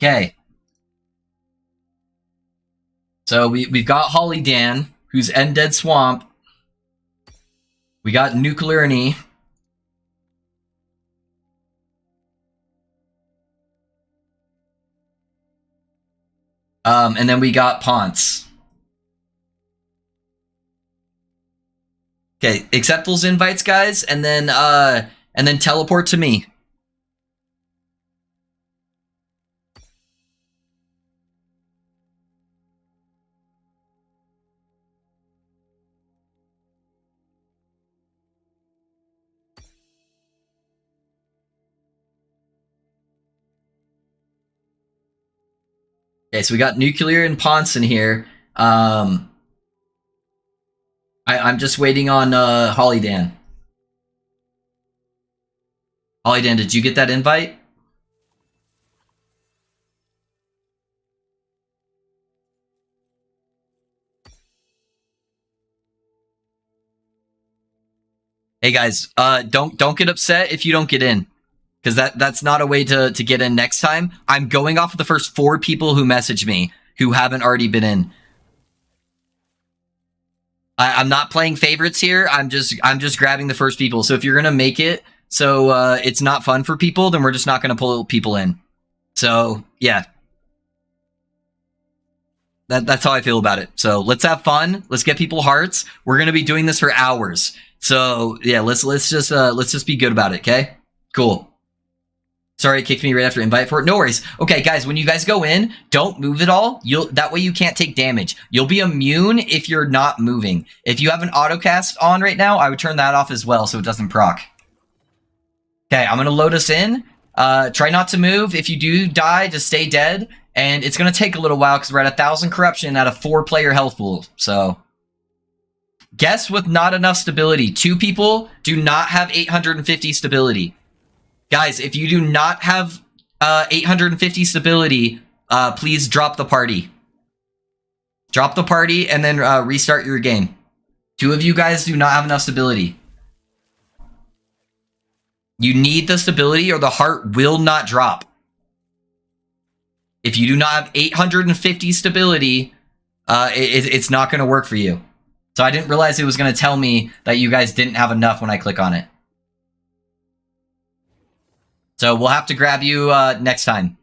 Okay. So we've got Holly Dan, who's End Dead Swamp. We got Nuclear and E. And then we got Ponce. Okay, accept those invites, guys, and then teleport to me. Okay, so we got Nuclear and Ponce in here. I'm just waiting on Holly Dan. Holly Dan, did you get that invite? Hey guys, don't get upset if you don't get in, because that's not a way to get in next time. I'm going off of the first 4 people who messaged me who haven't already been in. I'm not playing favorites here. I'm just grabbing the first people. So if you're gonna make it so it's not fun for people, then we're just not gonna pull people in. So yeah, that's how I feel about it. So let's have fun. Let's get people hearts. We're gonna be doing this for hours. So yeah, let's just be good about it. Okay, cool. Sorry, it kicked me right after invite for it. No worries. Okay, guys, when you guys go in, don't move at all. That way you can't take damage. You'll be immune if you're not moving. If you have an autocast on right now, I would turn that off as well so it doesn't proc. Okay, I'm gonna load us in. Try not to move. If you do die, just stay dead. And it's gonna take a little while because we're at 1,000 corruption at a 4-player health pool. So guess with not enough stability. 2 people do not have 850 stability. Guys, if you do not have 850 stability, please drop the party. Drop the party and then restart your game. 2 of you guys do not have enough stability. You need the stability or the heart will not drop. If you do not have 850 stability, it's not going to work for you. So I didn't realize it was going to tell me that you guys didn't have enough when I click on it. So we'll have to grab you next time.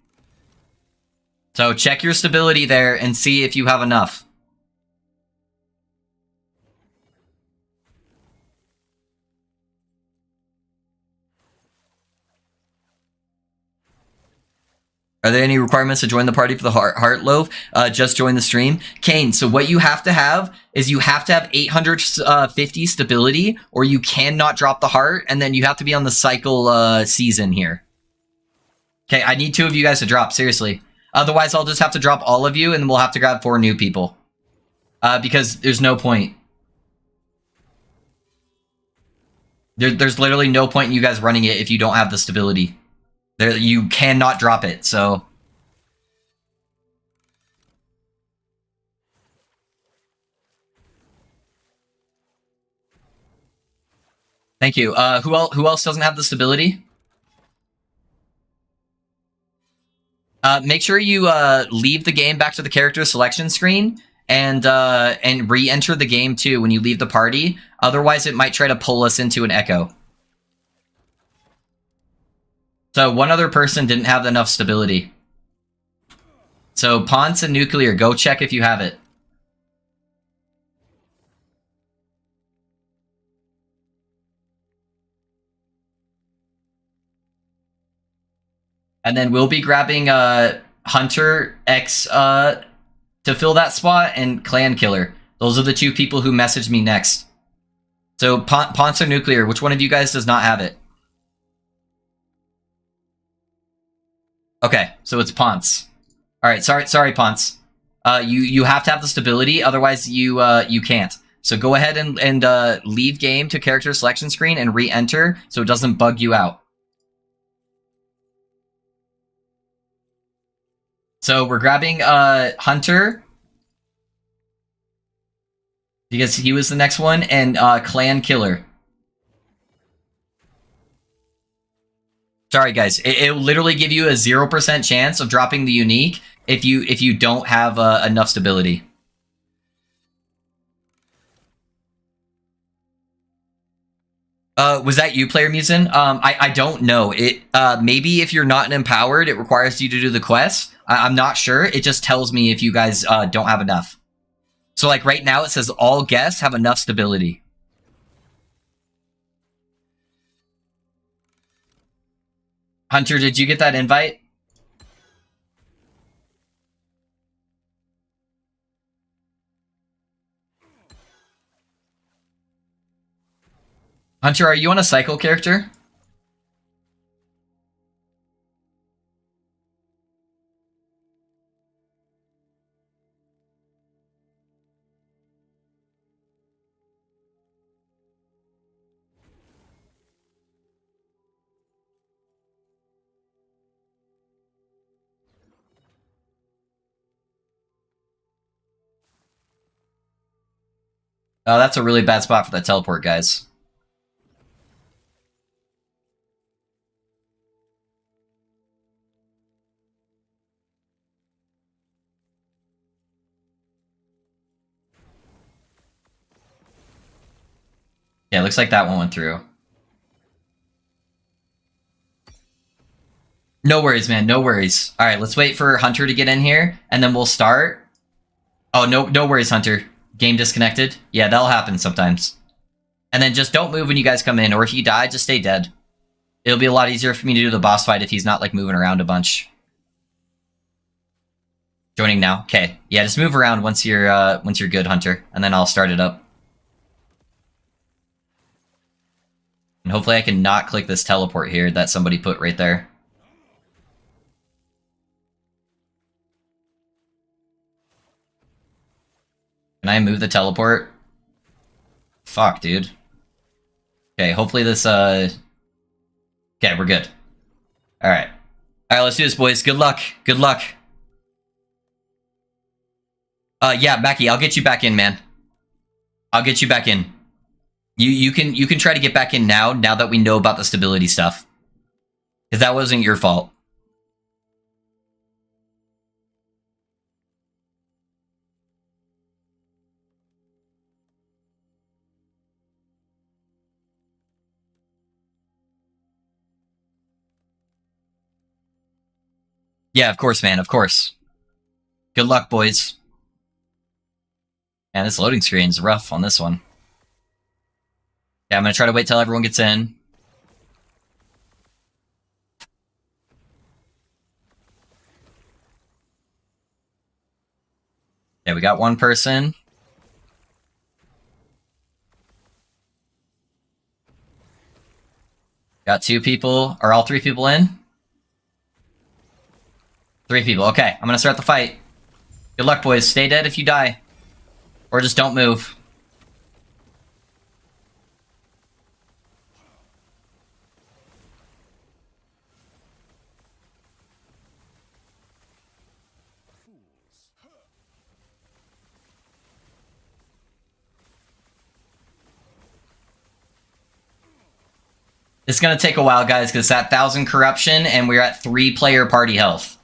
So check your stability there and see if you have enough. Are there any requirements to join the party for the heart loaf? Just join the stream. Kane, so what you have to have is you have to have 850 stability or you cannot drop the heart, and then you have to be on the cycle season here. Okay, I need 2 of you guys to drop, seriously. Otherwise, I'll just have to drop all of you and we'll have to grab 4 new people. Because there's no point. There's literally no point in you guys running it if you don't have the stability. You cannot drop it, so... Thank you. Who else doesn't have the stability? Make sure you leave the game back to the character selection screen and re-enter the game too when you leave the party. Otherwise, it might try to pull us into an echo. So 1 other person didn't have enough stability. So Ponce and Nuclear, go check if you have it. And then we'll be grabbing Hunter X to fill that spot and Clan Killer. Those are the 2 people who messaged me next. So Ponce or Nuclear, which one of you guys does not have it? Okay, so it's Ponce. All right, sorry, Ponce. You have to have the stability, otherwise you can't. So go ahead and leave game to character selection screen and re-enter so it doesn't bug you out. So we're grabbing Hunter because he was the next one, and Clan Killer. Sorry, guys. It'll literally give you a 0% chance of dropping the unique if you don't have enough stability. Was that you, Player Musin? I don't know. It maybe if you're not an empowered, it requires you to do the quest. I'm not sure. It just tells me if you guys don't have enough. So like right now, it says all guests have enough stability. Hunter, did you get that invite? Hunter, are you on a cycle character? Oh, that's a really bad spot for that teleport, guys. Yeah, looks like that one went through. No worries, man. No worries. All right, let's wait for Hunter to get in here, and then we'll start. Oh, no worries, Hunter. Game disconnected. Yeah, that'll happen sometimes. And then just don't move when you guys come in, or if you die, just stay dead. It'll be a lot easier for me to do the boss fight if he's not like moving around a bunch. Joining now. Okay. Yeah, just move around once you're good, Hunter, and then I'll start it up. And hopefully I can not click this teleport here that somebody put right there. Can I move the teleport? Fuck, dude. Okay, hopefully this, Okay, we're good. Alright. Alright, let's do this, boys. Good luck. Good luck. Yeah, Mackie, I'll get you back in, man. I'll get you back in. You can try to get back in now that we know about the stability stuff. Because that wasn't your fault. Yeah, of course, man, of course. Good luck, boys. Man, this loading screen is rough on this one. Yeah, I'm gonna try to wait till everyone gets in. Yeah, we got one person. Got two people. Are all three people in? Three people. Okay, I'm gonna start the fight. Good luck, boys. Stay dead if you die. Or just don't move. It's gonna take a while, guys, because it's at 1,000 corruption, and we're at 3-player party health.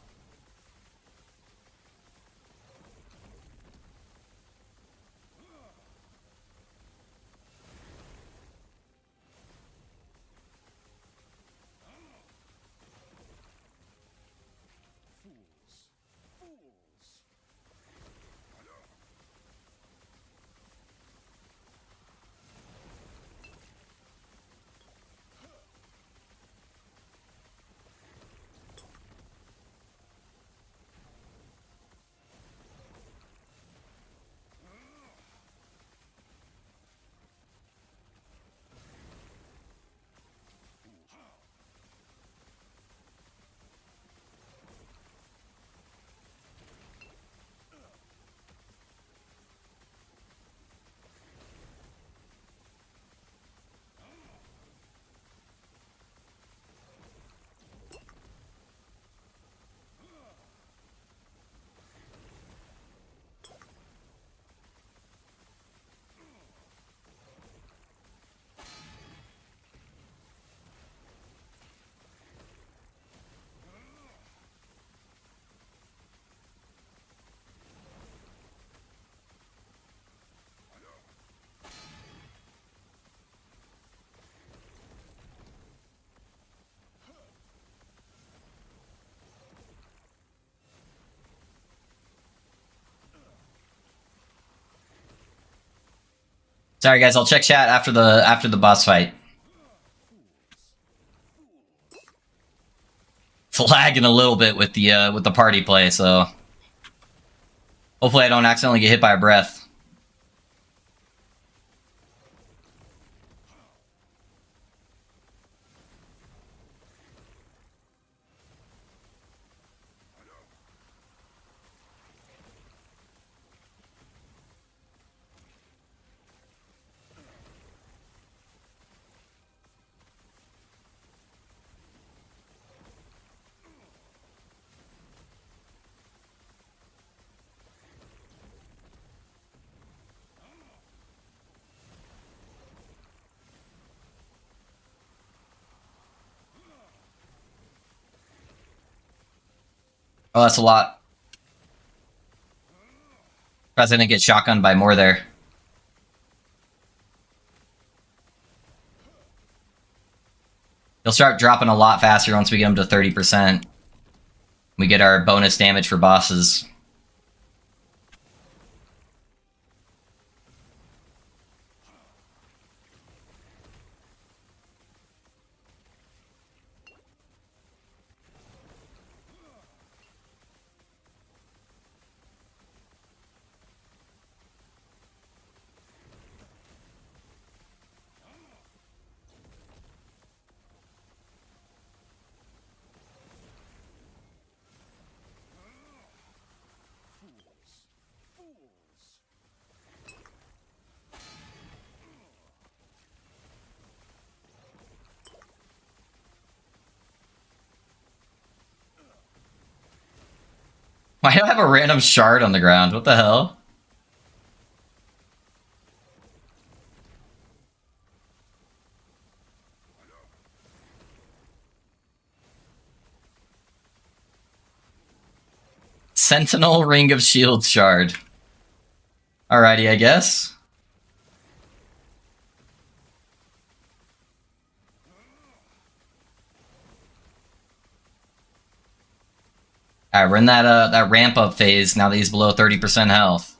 Sorry guys, I'll check chat after the boss fight. It's lagging a little bit with the party play, so hopefully I don't accidentally get hit by a breath. Oh, that's a lot. Surprised I didn't get shotgunned by more there. He'll start dropping a lot faster once we get him to 30%. We get our bonus damage for bosses. Why do I have a random shard on the ground? What the hell? Sentinel Ring of Shield shard. Alrighty, I guess. Alright, we're in that ramp up phase now that he's below 30% health.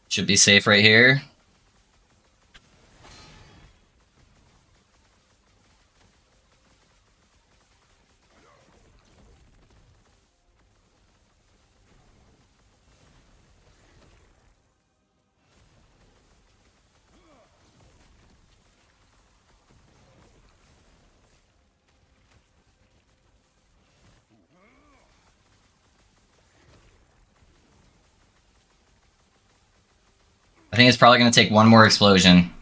Should be safe right here. I think it's probably going to take one more explosion.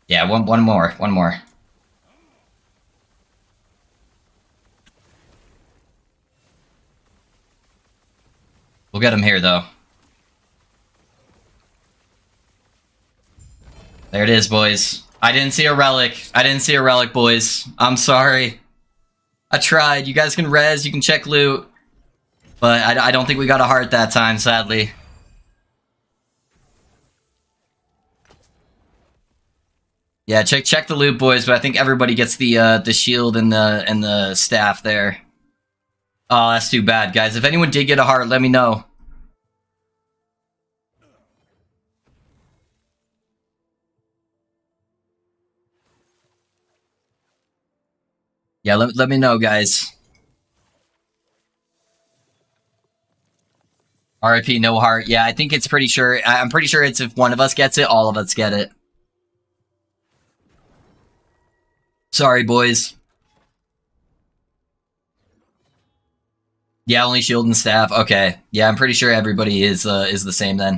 Yeah, one more. We'll get him here, though. There it is, boys. I didn't see a relic, boys. I'm sorry. I tried. You guys can res, you can check loot. But I don't think we got a heart that time, sadly. Yeah, check the loot, boys, but I think everybody gets the shield and the staff there. Oh, that's too bad, guys. If anyone did get a heart, let me know. Yeah, let me know, guys. RIP, no heart. Yeah, I think it's pretty sure. I'm pretty sure it's if one of us gets it, all of us get it. Sorry, boys. Yeah, only shield and staff. Okay. Yeah, I'm pretty sure everybody is the same then.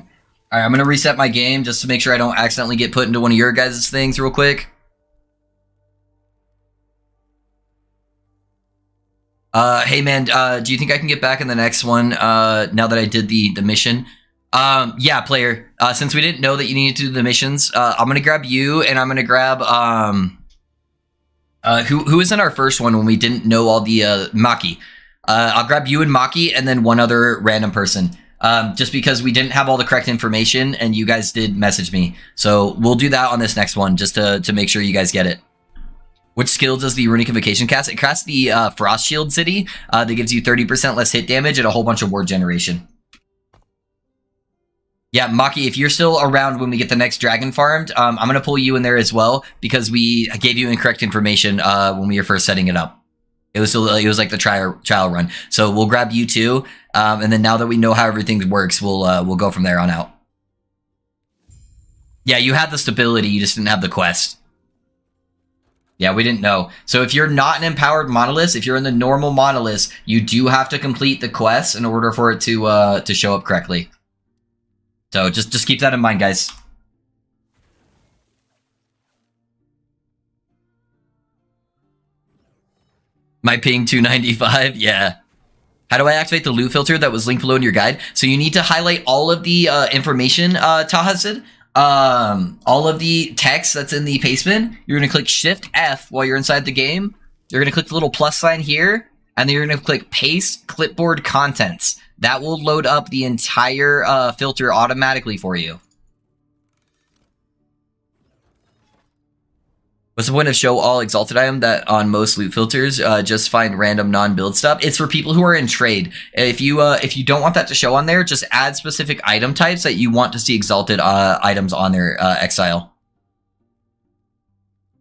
All right, I'm gonna reset my game just to make sure I don't accidentally get put into one of your guys' things real quick. Hey man, do you think I can get back in the next one now that I did the mission? Yeah, player. Since we didn't know that you needed to do the missions, I'm gonna grab you and I'm gonna grab who was in our first one when we didn't know all the Maki. I'll grab you and Maki and then one other random person. just because we didn't have all the correct information and you guys did message me. So we'll do that on this next one just to make sure you guys get it. Which skill does the Runic Invocation cast? It casts the Frost Shield City that gives you 30% less hit damage and a whole bunch of ward generation. Yeah, Maki, if you're still around when we get the next dragon farmed, I'm going to pull you in there as well because we gave you incorrect information when we were first setting it up. It was like the trial run. So we'll grab you too, and then now that we know how everything works, we'll go from there on out. Yeah, you had the stability, you just didn't have the quest. Yeah, we didn't know. So if you're not an empowered monolith, if you're in the normal monolith, you do have to complete the quest in order for it to show up correctly. So just keep that in mind, guys. My ping 295, yeah. How do I activate the loot filter that was linked below in your guide? So you need to highlight all of the information, Taha said. All of the text that's in the pastebin. You're going to click Shift F while you're inside the game. You're going to click the little plus sign here, and then you're going to click Paste Clipboard Contents. That will load up the entire filter automatically for you. What's the point of show all exalted item that on most loot filters just find random non-build stuff? It's for people who are in trade. If you don't want that to show on there, just add specific item types that you want to see exalted items on their exile.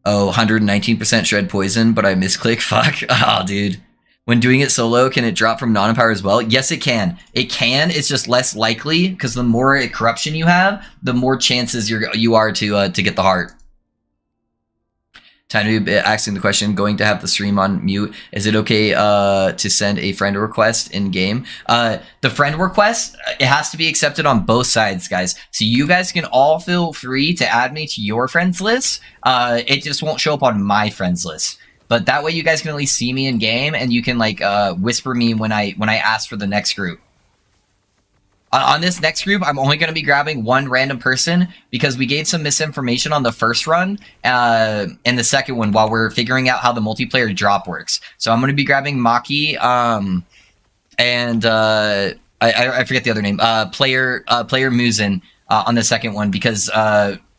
Oh, 119% shred poison, but I misclick. Fuck. Oh, dude. When doing it solo, can it drop from non-empower as well? Yes, it can. It can. It's just less likely because the more corruption you have, the more chances you are to get the heart. Time to be asking the question, going to have the stream on mute. Is it okay to send a friend request in game? The friend request, it has to be accepted on both sides, guys. So you guys can all feel free to add me to your friends list. It just won't show up on my friends list. But that way you guys can at least see me in game and you can like whisper me when I ask for the next group. On this next group, I'm only going to be grabbing one random person because we gave some misinformation on the first run and the second one while we're figuring out how the multiplayer drop works. So I'm going to be grabbing Maki and I forget the other name, player Muzin on the second one because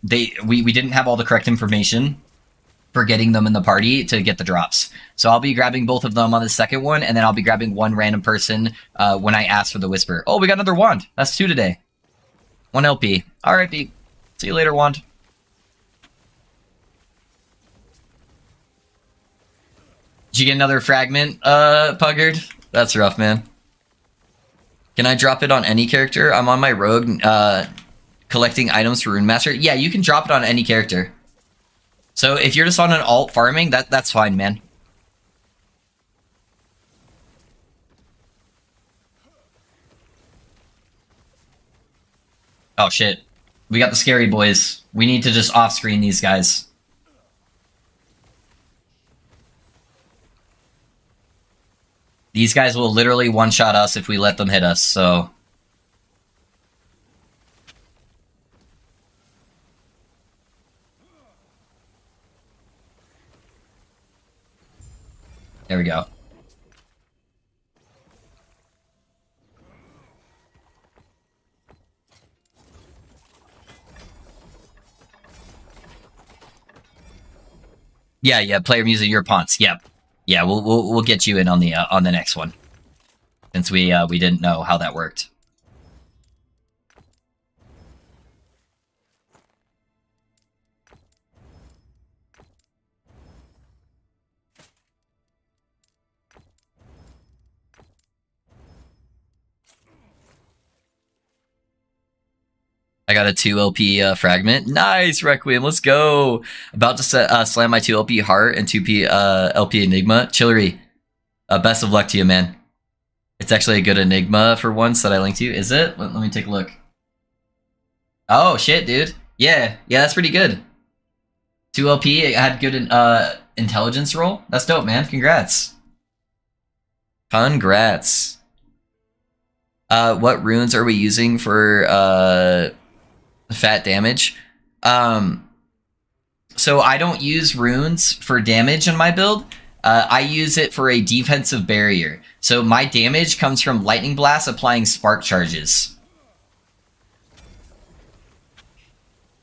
we didn't have all the correct information for getting them in the party to get the drops. So I'll be grabbing both of them on the second one, and then I'll be grabbing one random person when I ask for the whisper. Oh, we got another wand. That's 2 today. 1 LP. Alright, B. See you later, wand. Did you get another fragment, Puggard? That's rough, man. Can I drop it on any character? I'm on my rogue, collecting items for Rune Master. Yeah, you can drop it on any character. So if you're just on an alt farming, that's fine, man. Oh shit. We got the scary boys. We need to just off-screen these guys. These guys will literally one-shot us if we let them hit us, so... There we go. Yeah, player music, your Ponce. Yep. Yeah, we'll get you in on the next one. Since we didn't know how that worked. I got a 2 LP fragment. Nice, Requiem. Let's go. About to slam my 2 LP heart and 2 LP Enigma. Chillery, best of luck to you, man. It's actually a good Enigma for once that I linked to you. Is it? Let me take a look. Oh, shit, dude. Yeah, that's pretty good. 2 LP, it had good intelligence roll. That's dope, man. Congrats. Congrats. What runes are we using for fat damage? So I don't use runes for damage in my build. I use it for a defensive barrier. So my damage comes from lightning blasts applying spark charges.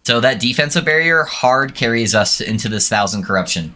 So that defensive barrier hard carries us into this 1000 corruption.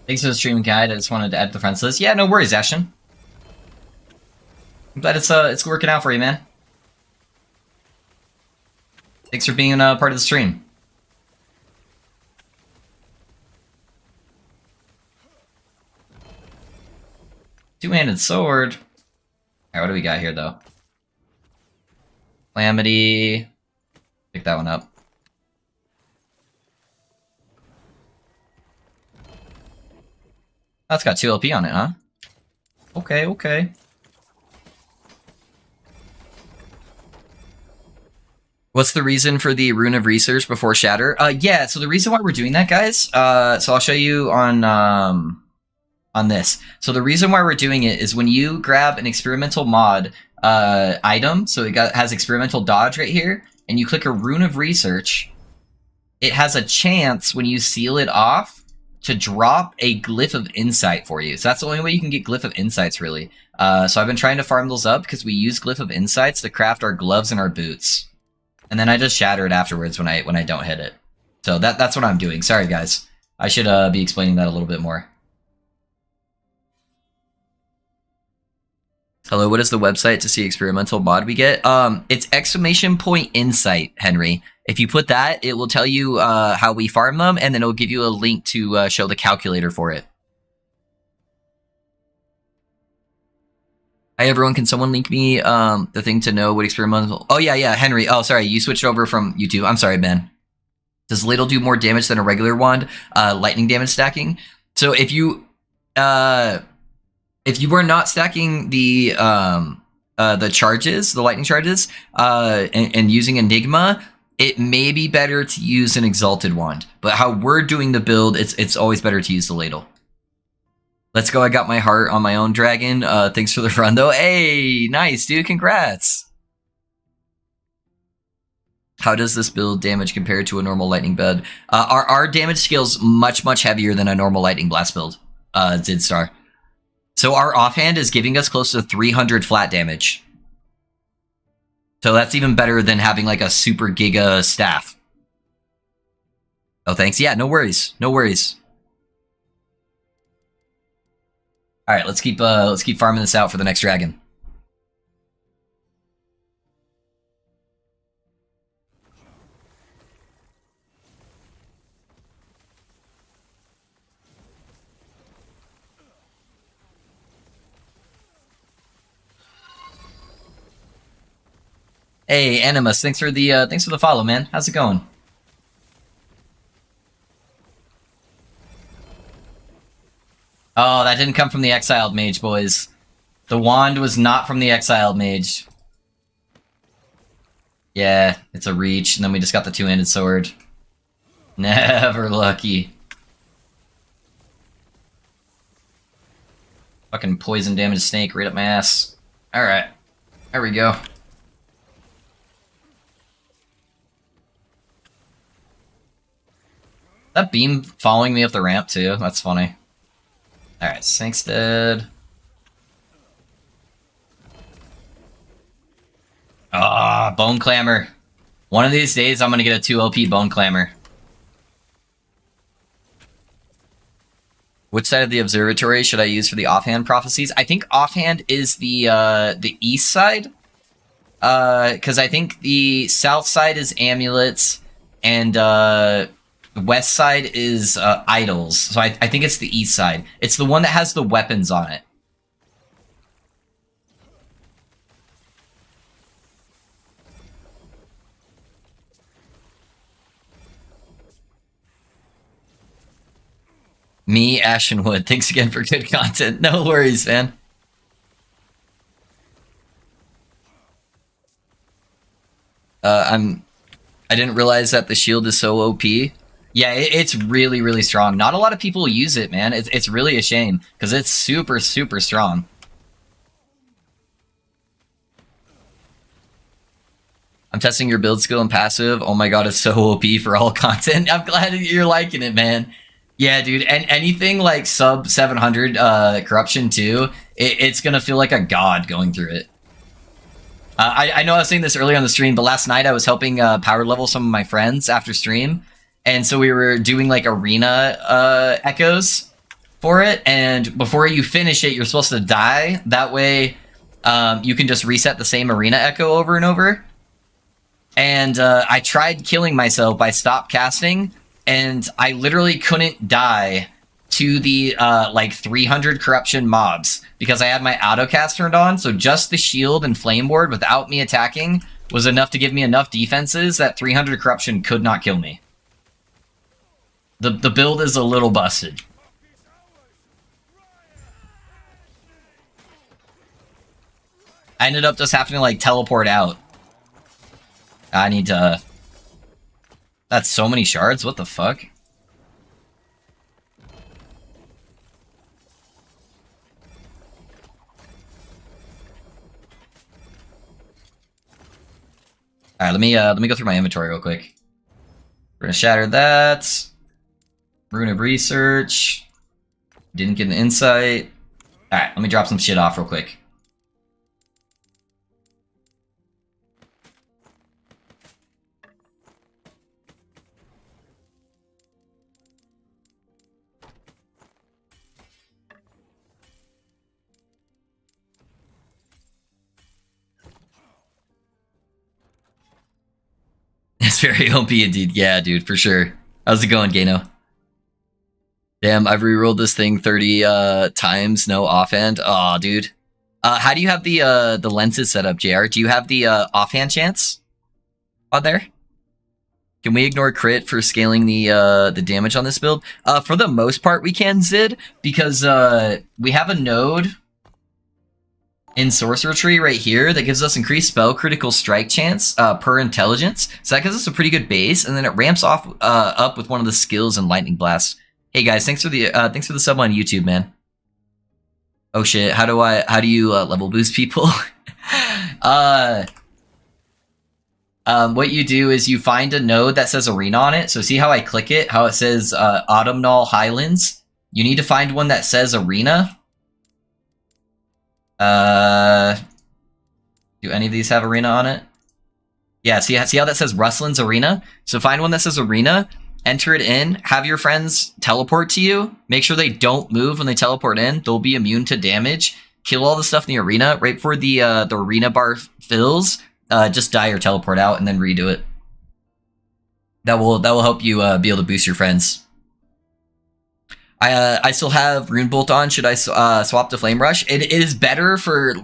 Thanks for the stream guide. I just wanted to add to the friends list. Yeah, no worries, Ashton. I'm glad it's working out for you, man. Thanks for being a part of the stream. Two-handed sword. Alright, what do we got here, though? Calamity. Pick that one up. That's got 2 LP on it, huh? Okay, okay. What's the reason for the Rune of Research before Shatter? Yeah, so the reason why we're doing that, guys, so I'll show you on this. So the reason why we're doing it is when you grab an experimental mod item, so it has experimental dodge right here, and you click a Rune of Research, it has a chance when you seal it off to drop a Glyph of Insight for you. So that's the only way you can get Glyph of Insights, really. So I've been trying to farm those up because we use Glyph of Insights to craft our gloves and our boots. And then I just shatter it afterwards when I don't hit it. So that's what I'm doing. Sorry, guys. I should be explaining that a little bit more. Hello, what is the website to see experimental mod we get? It's !insight, Henry. If you put that, it will tell you how we farm them, and then it'll give you a link to show the calculator for it. Hi everyone, can someone link me the thing to know what experimental... Oh yeah, Henry. Oh, sorry, you switched over from YouTube. I'm sorry, man. Does Ladle do more damage than a regular wand? Lightning damage stacking? So if you were not stacking the charges, the lightning charges, and using Enigma, it may be better to use an Exalted Wand. But how we're doing the build, it's always better to use the Ladle. Let's go, I got my heart on my own dragon. Thanks for the run, though. Hey, nice, dude, congrats. How does this build damage compare to a normal lightning bed? Our damage scale's much heavier than a normal lightning blast build, Zidstar. So our offhand is giving us close to 300 flat damage. So that's even better than having like a super giga staff. Oh, thanks. Yeah, no worries. No worries. All right, let's keep farming this out for the next dragon. Hey, Animus, thanks for the follow, man. How's it going? Oh, that didn't come from the Exiled Mage, boys. The wand was not from the Exiled Mage. Yeah, it's a reach, and then we just got the two-handed sword. Never lucky. Fucking poison damage snake right up my ass. Alright. There we go. That beam following me up the ramp too. That's funny. Alright, Sync's dead. Ah, Bone Clamor. One of these days, I'm gonna get a 2 LP Bone Clamor. Which side of the observatory should I use for the offhand prophecies? I think offhand is the east side. Because I think the south side is amulets, and the west side is idols. So I think it's the east side. It's the one that has the weapons on it. Me, Ashenwood. Thanks again for good content. No worries, man. I didn't realize that the shield is so OP. Yeah, it's really, really strong. Not a lot of people use it, man. It's really a shame, because it's super, super strong. I'm testing your build skill and passive. Oh my god, it's so OP for all content. I'm glad you're liking it, man. Yeah, dude, and anything like sub 700 corruption too, it's gonna feel like a god going through it. I know I was saying this earlier on the stream, but last night I was helping power level some of my friends after stream, and so we were doing like arena echoes for it, and before you finish it, you're supposed to die. That way, you can just reset the same arena echo over and over. And I tried killing myself by stop casting, and I literally couldn't die to the like 300 corruption mobs because I had my autocast turned on. So just the shield and flame ward without me attacking was enough to give me enough defenses that 300 corruption could not kill me. The build is a little busted. I ended up just having to like teleport out. I need to... That's so many shards? What the fuck? Alright, let me go through my inventory real quick. We're gonna shatter that. Rune of Research. Didn't get an insight. Alright, let me drop some shit off real quick. It's very OP indeed. Yeah, dude, for sure. How's it going, Gano? Damn, I've rerolled this thing 30 times, no offhand. Aw, dude. How do you have the lenses set up, JR? Do you have the offhand chance on there? Can we ignore crit for scaling the damage on this build? For the most part, we can, Zid, because we have a node in Sorcerer Tree right here that gives us increased spell critical strike chance per intelligence. So that gives us a pretty good base, and then it ramps off up with one of the skills in Lightning Blast. Hey guys, thanks for the sub on YouTube, man. Oh shit, how do you level boost people? What you do is you find a node that says arena on it. So see how I click it, how it says Autumnal Highlands? You need to find one that says arena. Do any of these have arena on it? Yeah, see how that says Rustlin's Arena? So find one that says arena, enter it in, have your friends teleport to you, make sure they don't move when they teleport in, they'll be immune to damage, kill all the stuff in the arena, right before the arena bar fills, just die or teleport out and then redo it. That will help you be able to boost your friends. I still have Rune Bolt on. Should I swap to Flame Rush? It is better for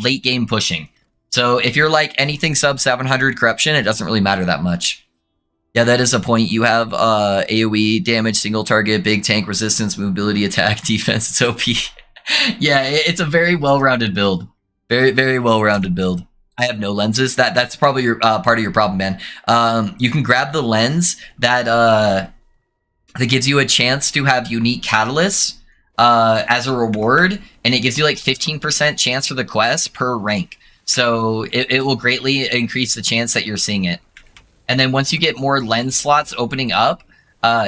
late game pushing. So if you're like anything sub 700 corruption, it doesn't really matter that much. Yeah, that is a point. You have AoE, damage, single target, big tank, resistance, mobility, attack, defense. It's OP. Yeah, it's a very well-rounded build. Very, very well-rounded build. I have no lenses. That's probably your part of your problem, man. You can grab the lens that gives you a chance to have unique catalysts as a reward, and it gives you like 15% chance for the quest per rank. So it will greatly increase the chance that you're seeing it. And then once you get more lens slots opening up,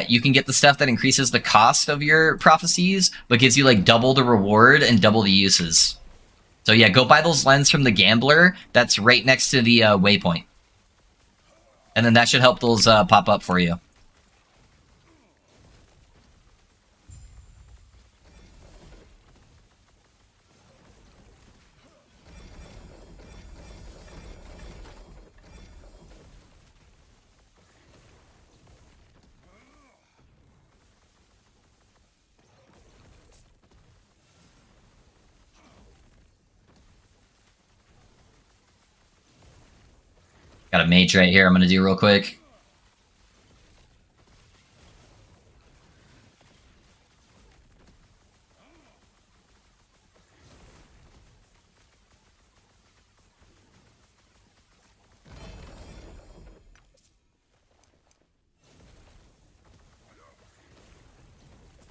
you can get the stuff that increases the cost of your prophecies, but gives you like double the reward and double the uses. So yeah, go buy those lens from the gambler. That's right next to the waypoint. And then that should help those pop up for you. Got a mage right here I'm going to do real quick.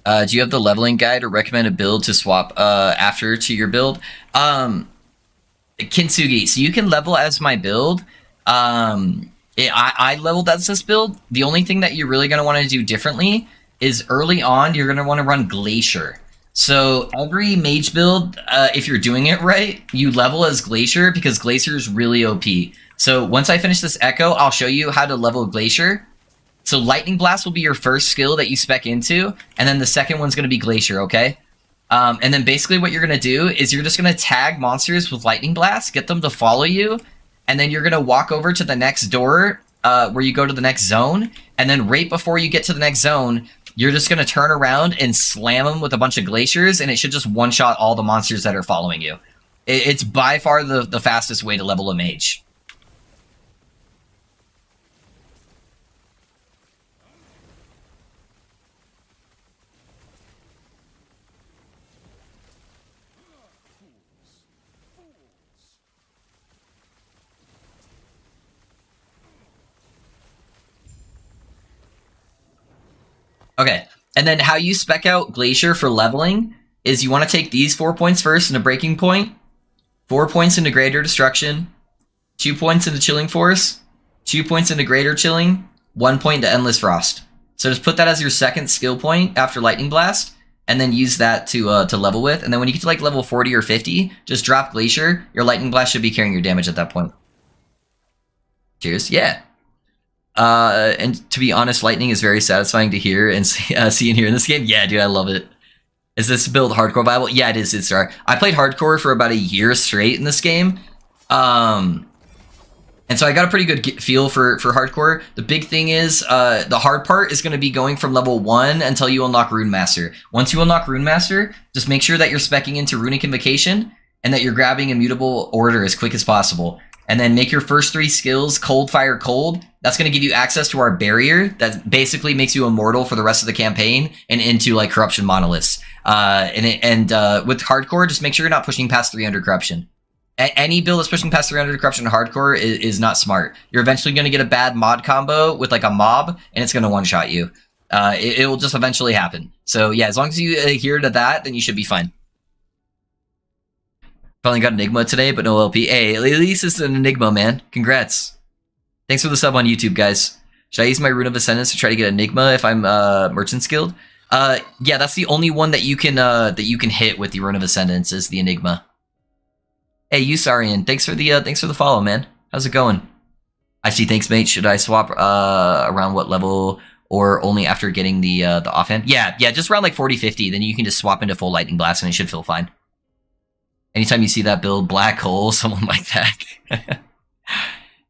Do you have the leveling guide or recommended build to swap after to your build? Kintsugi, so you can level as my build. I leveled as this build. The only thing that you're really going to want to do differently is early on, you're going to want to run Glacier. So every mage build, if you're doing it right, you level as Glacier because Glacier is really OP. So once I finish this Echo, I'll show you how to level Glacier. So Lightning Blast will be your first skill that you spec into, and then the second one's going to be Glacier, okay? And then basically what you're going to do is you're just going to tag monsters with Lightning Blast, get them to follow you, and then you're going to walk over to the next door where you go to the next zone, and then right before you get to the next zone, you're just going to turn around and slam them with a bunch of Glaciers, and it should just one-shot all the monsters that are following you. It's by far the fastest way to level a mage. Okay, and then how you spec out Glacier for leveling is you want to take these 4 points first into Breaking Point, 4 points into Greater Destruction, 2 points into Chilling Force, 2 points into Greater Chilling, 1 point into Endless Frost. So just put that as your second skill point after Lightning Blast, and then use that to level with. And then when you get to like level 40 or 50, just drop Glacier. Your Lightning Blast should be carrying your damage at that point. Cheers. Yeah. And to be honest, lightning is very satisfying to hear and see and hear in this game. Yeah, dude, I love it. Is this build hardcore viable? Yeah, it is. It's I played hardcore for about a year straight in this game. And so I got a pretty good feel for hardcore. The big thing is the hard part is going to be going from level 1 until you unlock Rune Master. Once you unlock Rune Master, just make sure that you're speccing into Runic Invocation and that you're grabbing Immutable Order as quick as possible. And then make your first 3 skills Cold, Fire, Cold. That's going to give you access to our barrier that basically makes you immortal for the rest of the campaign and into like Corruption Monoliths. With hardcore, just make sure you're not pushing past 300 Corruption. Any build that's pushing past 300 Corruption in hardcore is not smart. You're eventually going to get a bad mod combo with like a mob, and it's going to one-shot you. It will just eventually happen. So yeah, as long as you adhere to that, then you should be fine. Finally got Enigma today, but no LP. Hey, at least it's an Enigma, man. Congrats. Thanks for the sub on YouTube, guys. Should I use my Rune of Ascendance to try to get Enigma if I'm Merchant's Guild? Yeah, that's the only one that you can hit with the Rune of Ascendance is the Enigma. Hey, Usarian, thanks for the follow, man. How's it going? I see. Thanks, mate. Should I swap around what level or only after getting the offhand? Yeah, just around like 40, 50. Then you can just swap into full Lightning Blast and it should feel fine. Anytime you see that build, Black Hole, someone like that.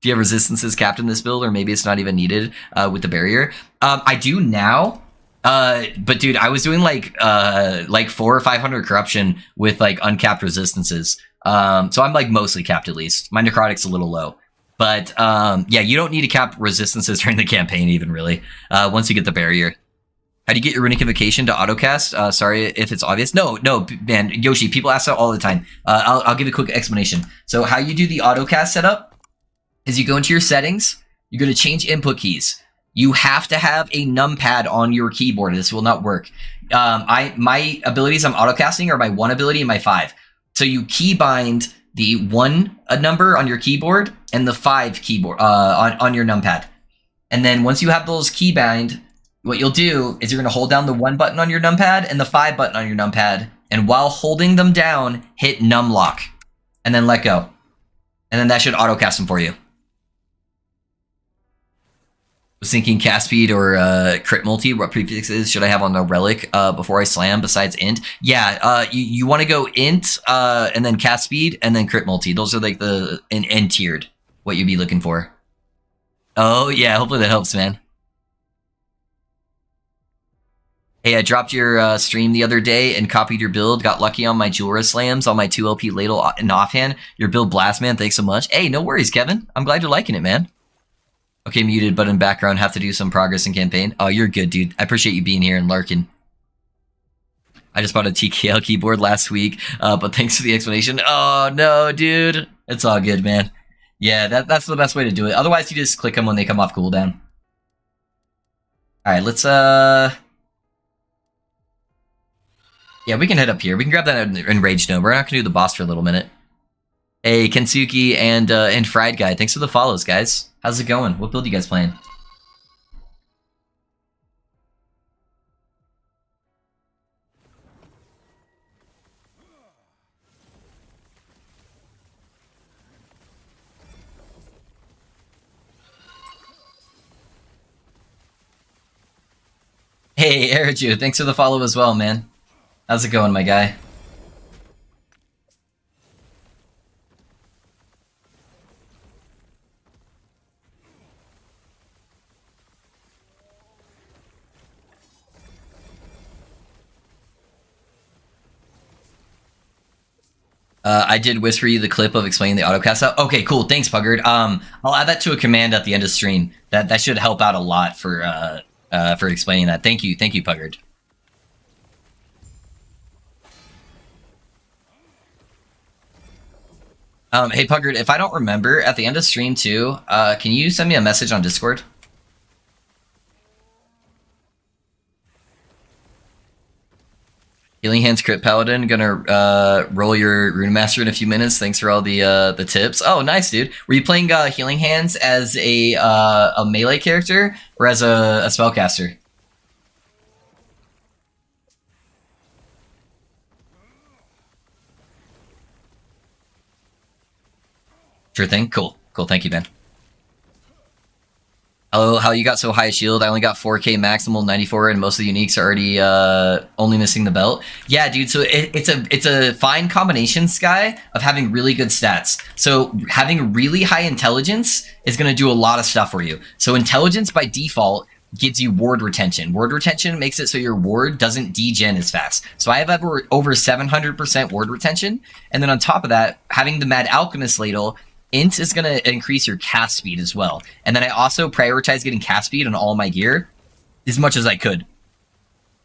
Do you have resistances capped in this build, or maybe it's not even needed with the barrier? I do now, but dude, I was doing like 400 or 500 corruption with like uncapped resistances. So I'm like mostly capped at least. My necrotic's a little low, but yeah, you don't need to cap resistances during the campaign even really. Once you get the barrier. How do you get your Runic Invocation to autocast? Sorry if it's obvious. No, man, Yoshi, people ask that all the time. I'll give a quick explanation. So how you do the autocast setup is you go into your settings, you're going to change input keys. You have to have a numpad on your keyboard. This will not work. My abilities I'm autocasting are my 1 ability and my 5. So you keybind the 1 number on your keyboard and the 5 keyboard on your numpad. And then once you have those keybind, what you'll do is you're going to hold down the 1 button on your numpad and the 5 button on your numpad, and while holding them down, hit num lock, and then let go. And then that should auto-cast them for you. Was thinking cast speed or crit multi. What prefixes should I have on the relic before I slam besides int? Yeah, you want to go int and then cast speed and then crit multi. Those are like the N tiered, what you'd be looking for. Oh, yeah, hopefully that helps, man. Hey, I dropped your stream the other day and copied your build. Got lucky on my Jura slams on my 2LP ladle and offhand. Your build blast, man. Thanks so much. Hey, no worries, Kevin. I'm glad you're liking it, man. Okay, muted, but in background, have to do some progress in campaign. Oh, you're good, dude. I appreciate you being here and lurking. I just bought a TKL keyboard last week, but thanks for the explanation. Oh, no, dude. It's all good, man. Yeah, that's the best way to do it. Otherwise, you just click them when they come off cooldown. All right, let's... Yeah, we can head up here. We can grab that enraged node. We're not going to do the boss for a little minute. Hey, Kensuke and Fried Guy. Thanks for the follows, guys. How's it going? What build you guys playing? Hey, Eriju. Thanks for the follow as well, man. How's it going, my guy? I did whisper you the clip of explaining the autocast out. Okay, cool. Thanks, Puggard. I'll add that to a command at the end of stream. That should help out a lot for explaining that. Thank you, Puggard. Hey, Puggard, if I don't remember, at the end of stream too, can you send me a message on Discord? Healing Hands Crit Paladin, gonna roll your Rune Master in a few minutes. Thanks for all the tips. Oh, nice, dude. Were you playing Healing Hands as a melee character or as a spellcaster? Sure thing. Cool. Thank you, man. Oh, how you got so high shield? I only got 4K maximal 94, and most of the uniques are already only missing the belt. Yeah, dude. So it's a fine combination, Sky, of having really good stats. So having really high intelligence is going to do a lot of stuff for you. So intelligence by default gives you ward retention. Ward retention makes it so your ward doesn't degen as fast. So I have over 700% ward retention, and then on top of that, having the Mad Alchemist ladle. Int is going to increase your cast speed as well. And then I also prioritize getting cast speed on all my gear as much as I could.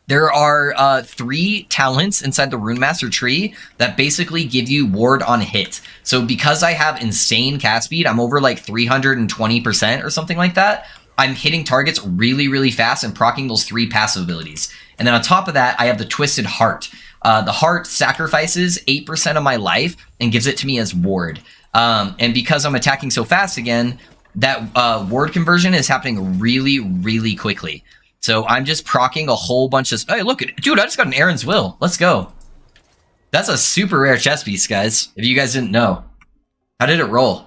There are 3 talents inside the Rune Master tree that basically give you ward on hit. So because I have insane cast speed, I'm over like 320% or something like that, I'm hitting targets really, really fast and proccing those 3 passive abilities. And then on top of that, I have the Twisted Heart. The Heart sacrifices 8% of my life and gives it to me as ward. And because I'm attacking so fast again, that ward conversion is happening really, really quickly. So I'm just proccing a whole bunch of... Hey, look, dude, I just got an Aaron's Will. Let's go. That's a super rare chest piece, guys, if you guys didn't know. How did it roll?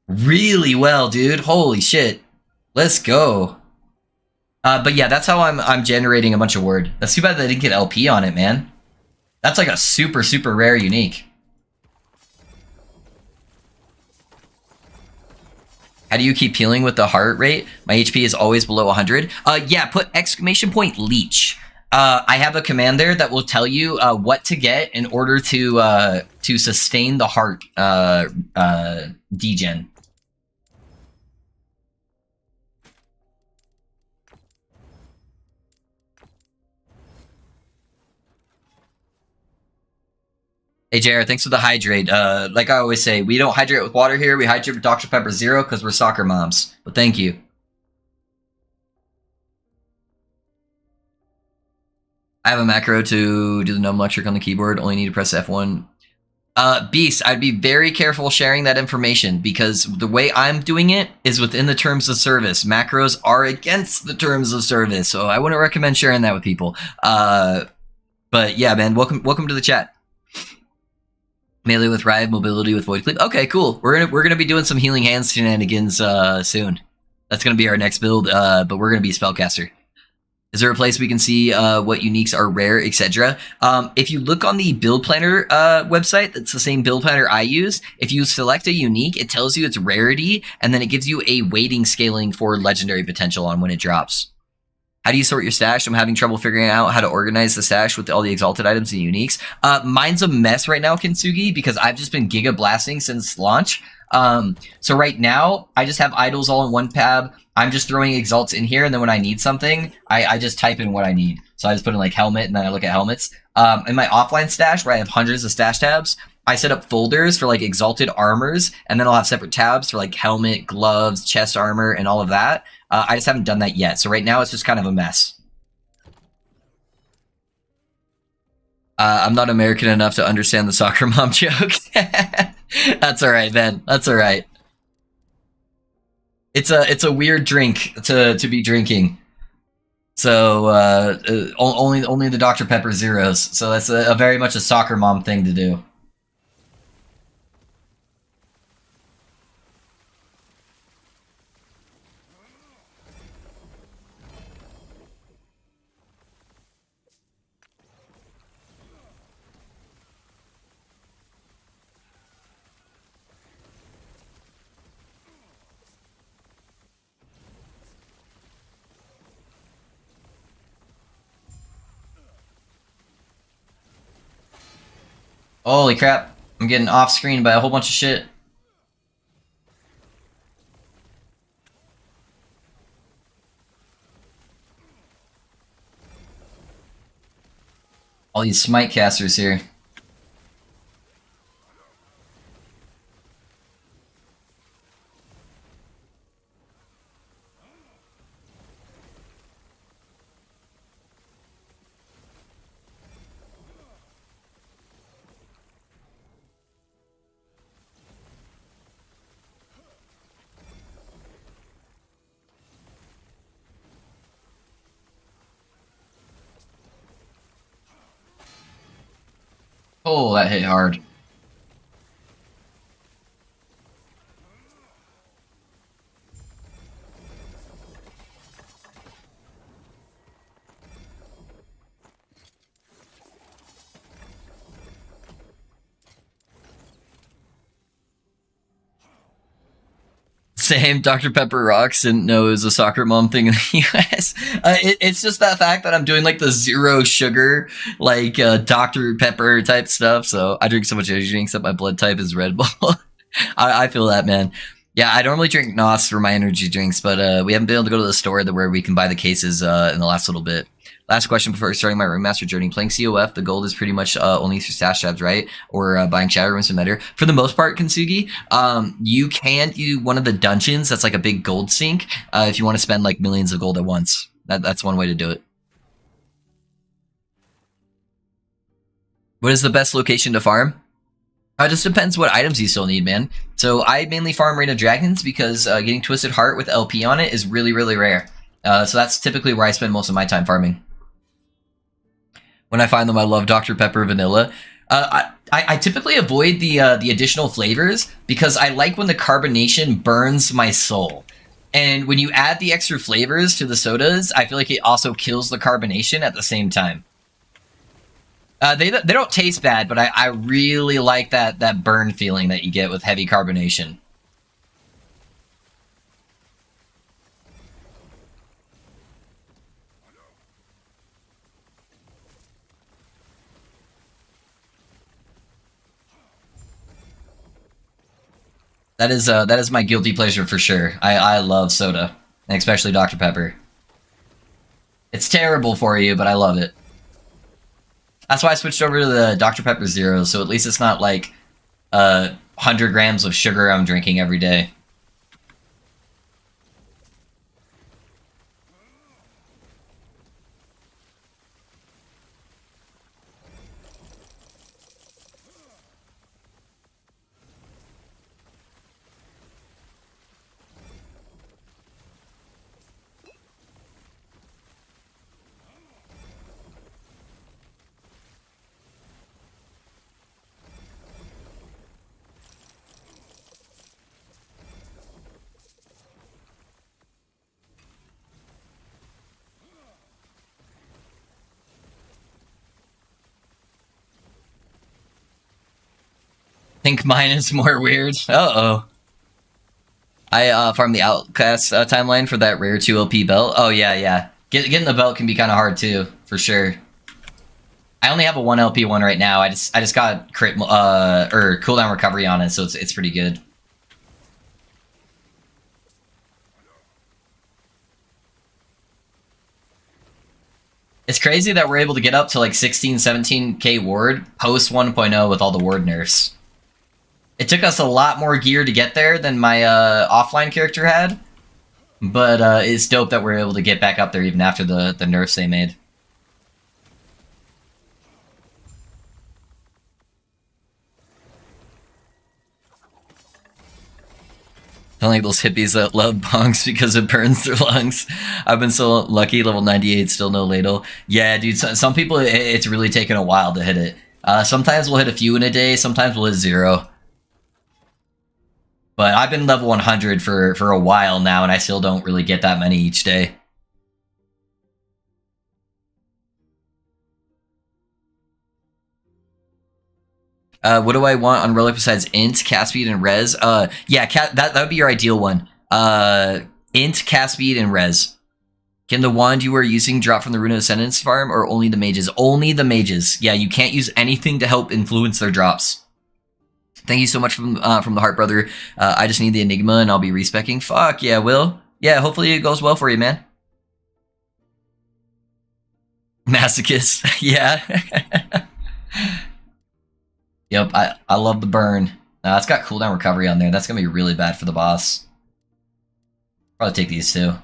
Really well, dude. Holy shit. Let's go. But yeah, that's how I'm generating a bunch of word. That's too bad they didn't get LP on it, man. That's like a super, super rare unique. How do you keep healing with the heart rate? My HP is always below 100. Yeah, put exclamation point leech. I have a command there that will tell you what to get in order to sustain the heart degen. Hey, JR, thanks for the hydrate. Like I always say, we don't hydrate with water here. We hydrate with Dr. Pepper Zero because we're soccer moms. But thank you. I have a macro to do the num electric on the keyboard. Only need to press F1. Beast, I'd be very careful sharing that information because the way I'm doing it is within the terms of service. Macros are against the terms of service, so I wouldn't recommend sharing that with people. But yeah, man, welcome to the chat. Melee with Rive, mobility with Void Cleave. Okay, cool. We're gonna be doing some healing hands shenanigans soon. That's gonna be our next build. But we're gonna be spellcaster. Is there a place we can see what uniques are rare, etc.? If you look on the build planner website, that's the same build planner I use. If you select a unique, it tells you its rarity, and then it gives you a weighting scaling for legendary potential on when it drops. How do you sort your stash? I'm having trouble figuring out how to organize the stash with all the exalted items and uniques. Mine's a mess right now, Kintsugi, because I've just been giga blasting since launch. So right now, I just have idols all in one tab. I'm just throwing exalts in here, and then when I need something, I just type in what I need. So I just put in like helmet, and then I look at helmets. In my offline stash, where I have hundreds of stash tabs, I set up folders for like exalted armors, and then I'll have separate tabs for like helmet, gloves, chest armor, and all of that. I just haven't done that yet. So right now, it's just kind of a mess. I'm not American enough to understand the soccer mom joke. That's all right, man. That's all right. It's a weird drink to be drinking. So only the Dr. Pepper zeros. So that's a very much a soccer mom thing to do. Holy crap! I'm getting off screen by a whole bunch of shit. All these smite casters here. Oh, that hit hard. Same. Dr. Pepper rocks. Didn't know it was a soccer mom thing in the US. It's just that fact that I'm doing like the zero sugar, like Dr. Pepper type stuff. So I drink so much energy drinks that my blood type is Red Bull. I feel that, man. Yeah, I normally drink NOS for my energy drinks, but we haven't been able to go to the store where we can buy the cases in the last little bit. Last question before starting my Ringmaster journey. Playing COF, the gold is pretty much only through stash tabs, right? Or buying Shadow Runes and Meter. For the most part, Kintsugi, you can do one of the dungeons that's like a big gold sink if you want to spend like millions of gold at once. That's one way to do it. What is the best location to farm? It just depends what items you still need, man. So I mainly farm Reign of Dragons because getting Twisted Heart with LP on it is really, really rare. So that's typically where I spend most of my time farming. When I find them, I love Dr. Pepper vanilla. I typically avoid the additional flavors because I like when the carbonation burns my soul. And when you add the extra flavors to the sodas, I feel like it also kills the carbonation at the same time. They don't taste bad, but I really like that burn feeling that you get with heavy carbonation. That is my guilty pleasure for sure. I love soda, and especially Dr. Pepper. It's terrible for you, but I love it. That's why I switched over to the Dr. Pepper Zero, so at least it's not like 100 grams of sugar I'm drinking every day. Think mine is more weird. Uh-oh. I farmed the Outcast timeline for that rare 2 LP belt. Oh, yeah, yeah. Getting the belt can be kind of hard, too, for sure. I only have a 1 LP one right now. I just got crit or cooldown recovery on it, so it's pretty good. It's crazy that we're able to get up to like 16, 17k ward post 1.0 with all the ward nerfs. It took us a lot more gear to get there than my offline character had, but it's dope that we're able to get back up there even after the nerfs they made. Don't like those hippies that love bongs because it burns their lungs. I've been so lucky, level 98, still no ladle. Yeah, dude, some people, it's really taken a while to hit it. Sometimes we'll hit a few in a day, sometimes we'll hit 0. But I've been level 100 for a while now, and I still don't really get that many each day. What do I want on Relic besides int, cast speed, and res? Yeah, that would be your ideal one. Int, cast speed, and res. Can the wand you are using drop from the Rune of Ascendance farm, or only the mages? Only the mages. Yeah, you can't use anything to help influence their drops. Thank you so much from the Heart Brother. I just need the Enigma, and I'll be respecking. Fuck yeah, Will. Yeah, hopefully it goes well for you, man. Masochist. Yeah. Yep, I love the burn. It's got cooldown recovery on there. That's gonna be really bad for the boss. Probably take these two.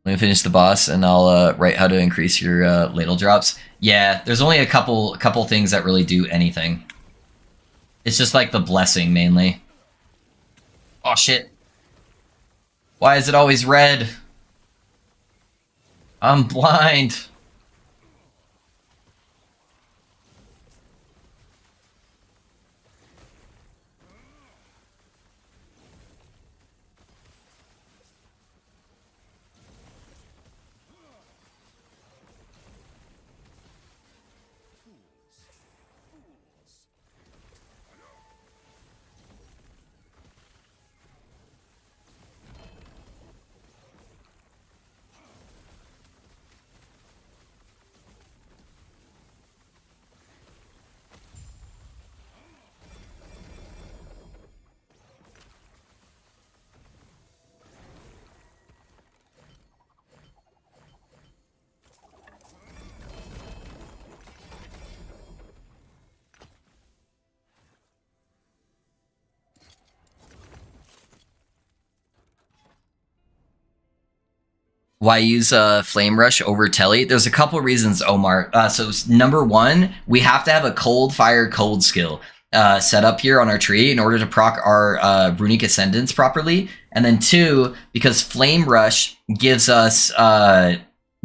Let me finish the boss, and I'll write how to increase your ladle drops. Yeah, there's only a couple things that really do anything. It's just like the blessing mainly. Oh shit! Why is it always red? I'm blind. Why use Flame Rush over Telly? There's a couple reasons, Omar. So number one, we have to have a cold fire cold skill set up here on our tree in order to proc our Runic Ascendance properly. And then two, because Flame Rush gives us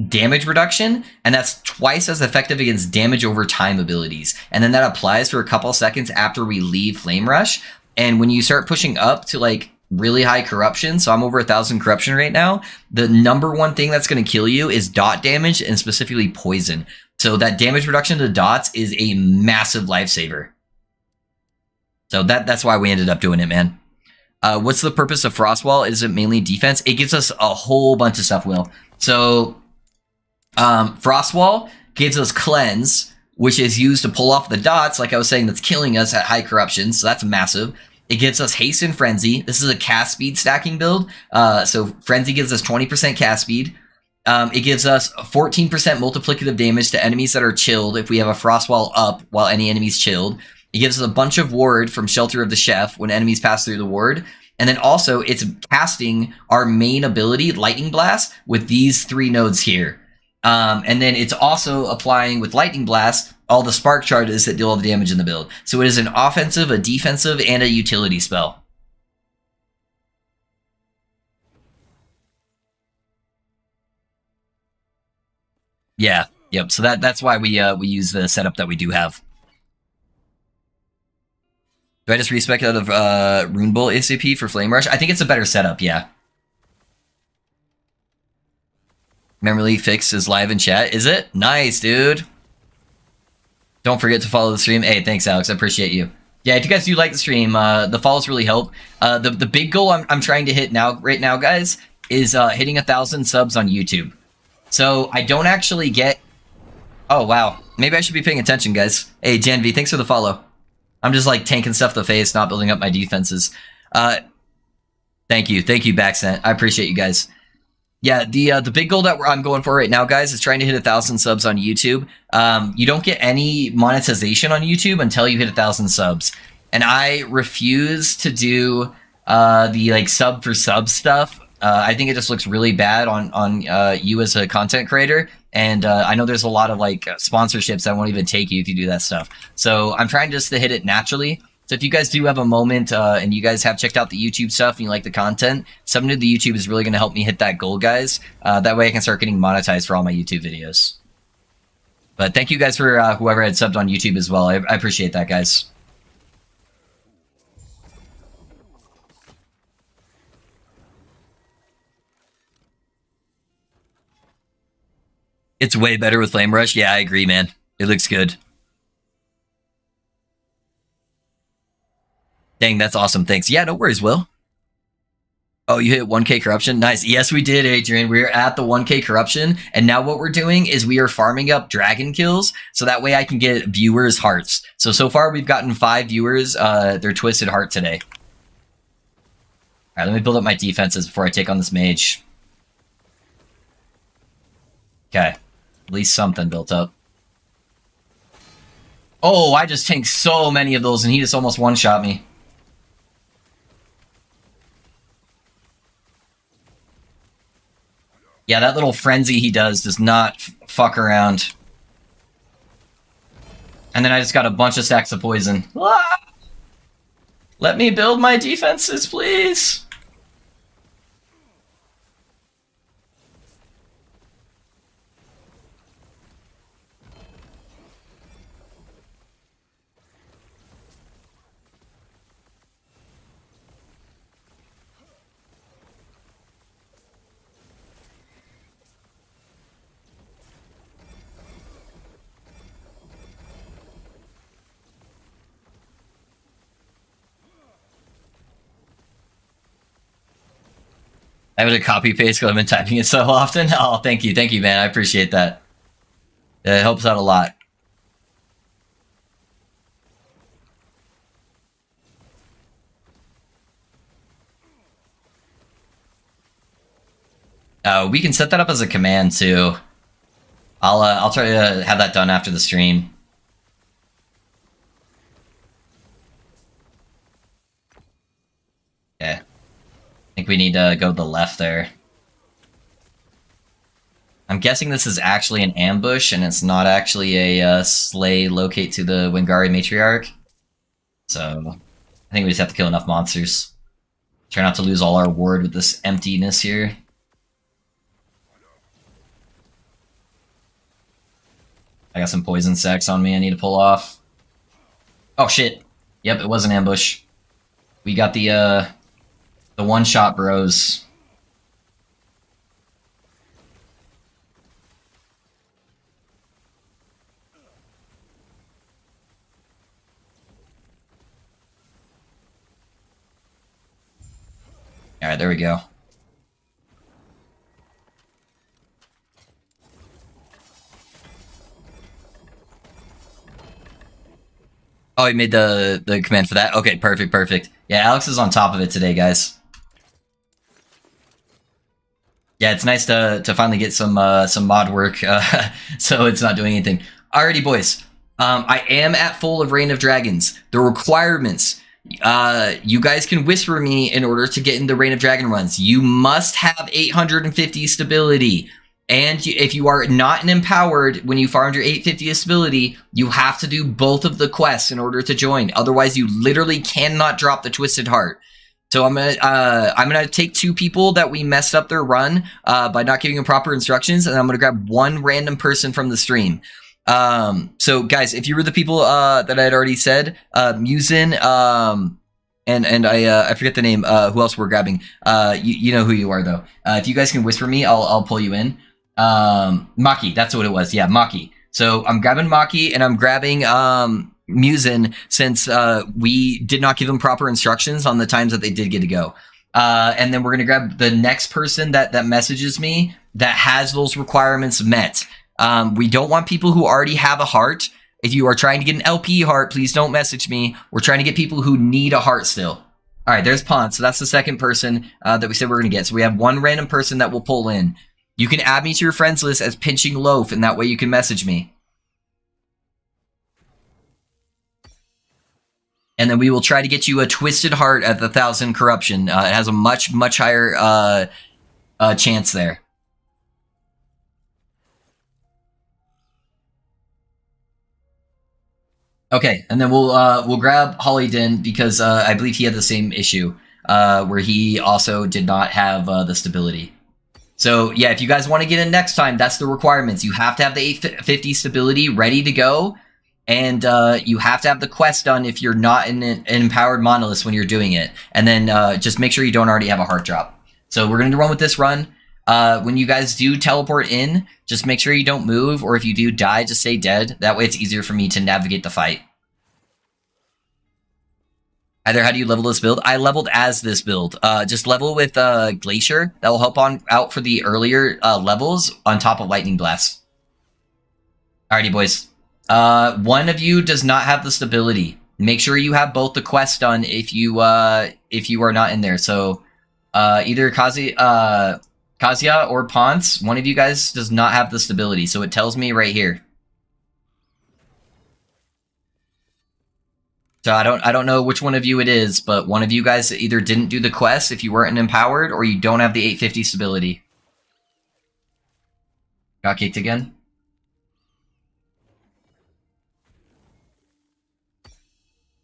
damage reduction, and that's twice as effective against damage over time abilities. And then that applies for a couple seconds after we leave Flame Rush. And when you start pushing up to like really high corruption, so I'm over 1,000 corruption right now, the number one thing that's going to kill you is dot damage, and specifically poison. So that damage reduction to dots is a massive lifesaver. So that's why we ended up doing it, man. What's the purpose of Frostwall? Is it mainly defense? It gives us a whole bunch of stuff, Will. So Frostwall gives us Cleanse, which is used to pull off the dots, like I was saying, that's killing us at high corruption, so that's massive. It gives us Haste and Frenzy. This is a cast speed stacking build. So Frenzy gives us 20% cast speed. It gives us 14% multiplicative damage to enemies that are chilled if we have a Frostwall up while any enemy's chilled. It gives us a bunch of ward from Shelter of the Chef when enemies pass through the ward. And then also, it's casting our main ability, Lightning Blast, with these three nodes here. And then it's also applying with Lightning Blast all the spark charges that deal all the damage in the build. So it is an offensive, a defensive, and a utility spell. Yeah, yep. So that's why we use the setup that we do have. Do I just respec out of Rune Bolt ACP for Flame Rush? I think it's a better setup, yeah. Memory Fix is live in chat. Is it? Nice, dude. Don't forget to follow the stream. Hey, thanks, Alex. I appreciate you. Yeah, if you guys do like the stream, the follows really help. The big goal I'm trying to hit right now, guys, is hitting 1,000 subs on YouTube. So I don't actually get... Oh, wow. Maybe I should be paying attention, guys. Hey, Jan V, thanks for the follow. I'm just, like, tanking stuff to the face, not building up my defenses. Thank you. Thank you, Backsent. I appreciate you guys. Yeah, the big goal that I'm going for right now, guys, is trying to hit 1,000 subs on YouTube. You don't get any monetization on YouTube until you hit 1,000 subs. And I refuse to do the, like, sub for sub stuff. I think it just looks really bad on you as a content creator. And I know there's a lot of, like, sponsorships that won't even take you if you do that stuff. So I'm trying just to hit it naturally. So if you guys do have a moment and you guys have checked out the YouTube stuff and you like the content, subbing to the YouTube is really going to help me hit that goal, guys. That way I can start getting monetized for all my YouTube videos. But thank you guys for whoever had subbed on YouTube as well. I appreciate that, guys. It's way better with Flame Rush. Yeah, I agree, man. It looks good. Dang, that's awesome. Thanks. Yeah, no worries, Will. Oh, you hit 1K corruption? Nice. Yes, we did, Adrian. We're at the 1K corruption. And now what we're doing is we are farming up dragon kills. So that way I can get viewers' hearts. So far we've gotten 5 viewers their twisted heart today. All right, let me build up my defenses before I take on this mage. Okay. At least something built up. Oh, I just tanked so many of those and he just almost one-shot me. Yeah, that little frenzy he does not fuck around. And then I just got a bunch of stacks of poison. Ah! Let me build my defenses, please. I would have copy paste because I've been typing it so often. Oh, thank you, man. I appreciate that. It helps out a lot. We can set that up as a command too. I'll try to have that done after the stream. Okay. I think we need to go to the left there. I'm guessing this is actually an ambush, and it's not actually a slay locate to the Wingari Matriarch. So, I think we just have to kill enough monsters. Try not to lose all our ward with this emptiness here. I got some poison sacks on me I need to pull off. Oh shit. Yep, it was an ambush. We got the one-shot bros. Alright, there we go. Oh, he made the command for that? Okay, perfect. Yeah, Alex is on top of it today, guys. Yeah, it's nice to finally get some mod work, so it's not doing anything. Alrighty, boys. I am at full of Reign of Dragons. The requirements. You guys can whisper me in order to get in the Reign of Dragon runs. You must have 850 stability. And if you are not an empowered, when you farmed your 850 stability, you have to do both of the quests in order to join. Otherwise, you literally cannot drop the Twisted Heart. So I'm gonna take 2 people that we messed up their run by not giving them proper instructions, and I'm gonna grab 1 random person from the stream. So guys, if you were the people that I had already said, Musin, and I forget the name. Who else we're grabbing? You know who you are though. If you guys can whisper me, I'll pull you in. Maki, that's what it was. Yeah, Maki. So I'm grabbing Maki and I'm grabbing Musin since we did not give them proper instructions on the times that they did get to go. And then we're gonna grab the next person that messages me that has those requirements met. We don't want people who already have a heart. If you are trying to get an LP heart, please don't message me. We're trying to get people who need a heart still. All right, there's Pont. So that's the second person that we said we're going to get. So we have one random person that will pull in. You can add me to your friends list as Pinching Loaf, and that way you can message me. And then we will try to get you a Twisted Heart at the 1,000 Corruption. It has a much, much higher chance there. Okay, and then we'll grab Hollydin because I believe he had the same issue where he also did not have the stability. So yeah, if you guys want to get in next time, that's the requirements. You have to have the 850 stability ready to go, and you have to have the quest done if you're not in an empowered monolith when you're doing it. And then just make sure you don't already have a heart drop. So we're going to run with this run. When you guys do teleport in, just make sure you don't move, or if you do die, just stay dead. That way it's easier for me to navigate the fight. Either how do you level this build? I leveled as this build. Just level with Glacier. That will help out for the earlier levels on top of Lightning Blast. Alrighty, boys. One of you does not have the stability. Make sure you have both the quests done if you are not in there. So either Kazia or Ponce, one of you guys does not have the stability. So it tells me right here. So I don't know which one of you it is, but one of you guys either didn't do the quest if you weren't empowered, or you don't have the 850 stability. Got kicked again?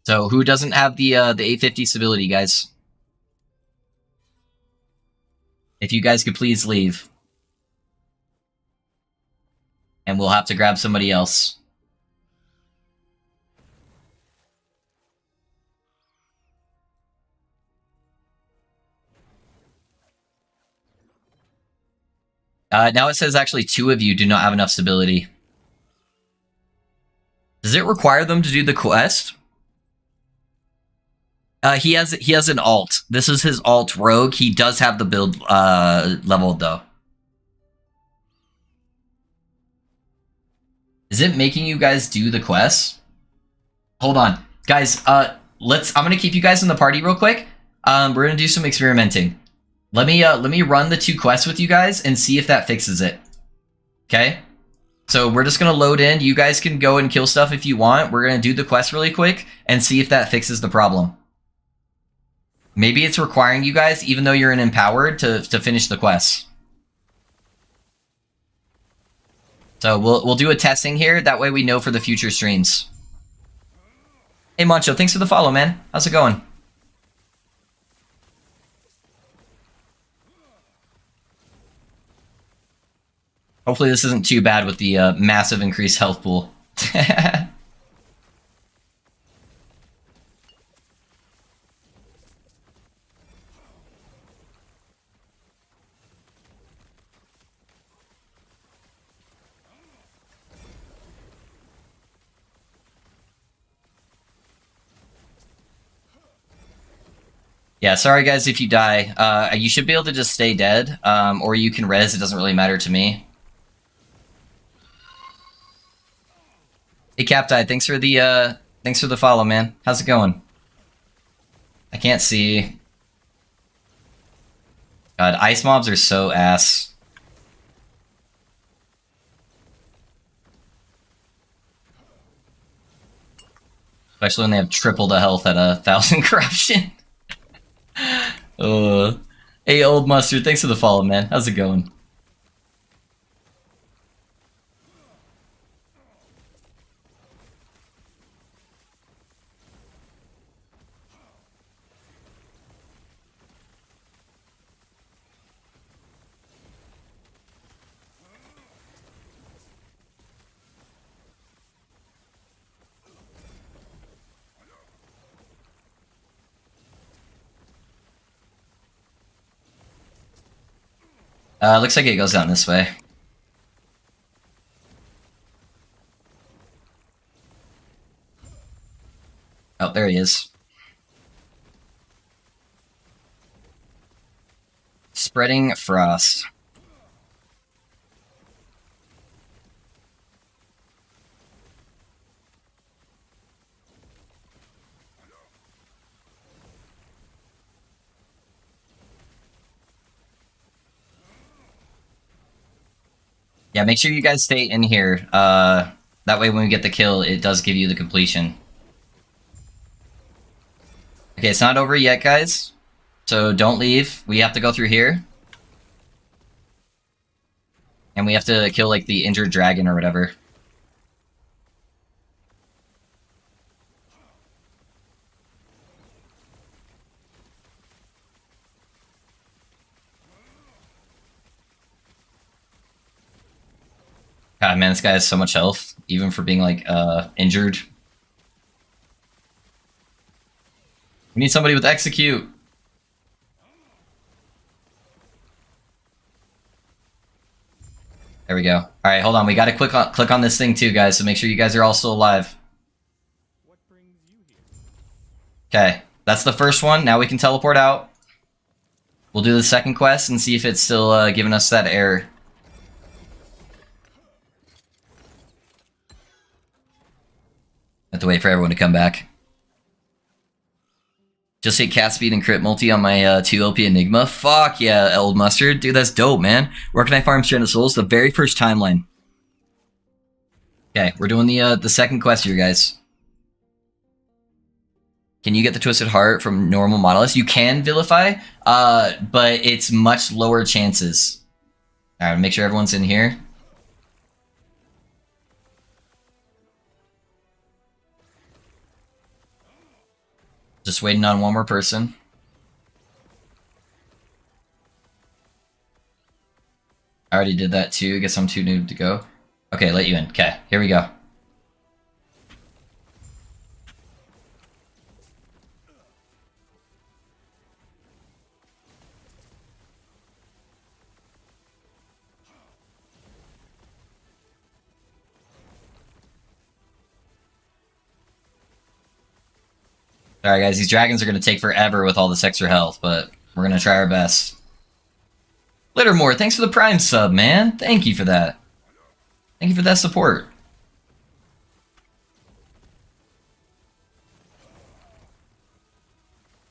So who doesn't have the 850 stability, guys? If you guys could please leave. And we'll have to grab somebody else. Now it says actually two of you do not have enough stability. Does it require them to do the quest? He has an alt. This is his alt rogue. He does have the build leveled though. Is it making you guys do the quest? Hold on, guys. I'm gonna keep you guys in the party real quick. We're gonna do some experimenting. Let me run the two quests with you guys and see if that fixes it. Okay. So we're just gonna load in. You guys can go and kill stuff if you want. We're gonna do the quest really quick and see if that fixes the problem. Maybe it's requiring you guys, even though you're in empowered, to finish the quest. So we'll do a testing here. That way we know for the future streams. Hey Moncho, thanks for the follow, man. How's it going? Hopefully this isn't too bad with the massive increased health pool. Yeah, sorry guys if you die. You should be able to just stay dead, or you can res. It doesn't really matter to me. Hey Captai, thanks for the follow, man. How's it going? I can't see. God, ice mobs are so ass. Especially when they have triple the health at 1,000 corruption. Hey, Old Mustard, thanks for the follow, man. How's it going? Looks like it goes down this way. there he is. Spreading frost. Yeah, make sure you guys stay in here. That way when we get the kill, it does give you the completion. Okay, it's not over yet, guys. So don't leave. We have to go through here. And we have to kill, like, the injured dragon or whatever. God, man, this guy has so much health, even for being, like, injured. We need somebody with execute. There we go. Alright, hold on. We gotta click on this thing too, guys, so make sure you guys are all still alive. Okay, that's the first one. Now we can teleport out. We'll do the second quest and see if it's still giving us that error. Have to wait for everyone to come back. Just hit cat speed and crit multi on my 2 LP Enigma. Fuck yeah, Old Mustard. Dude, that's dope, man. Where can I farm Stranded Souls? The very first timeline. Okay, we're doing the second quest here, guys. Can you get the Twisted Heart from normal Monolith? You can vilify, but it's much lower chances. Alright, make sure everyone's in here. Just waiting on one more person. I already did that too. Guess I'm too new to go. Okay, let you in. Okay, here we go. Alright guys, these dragons are going to take forever with all this extra health, but we're going to try our best. Littermore, thanks for the Prime sub, man. Thank you for that. Thank you for that support.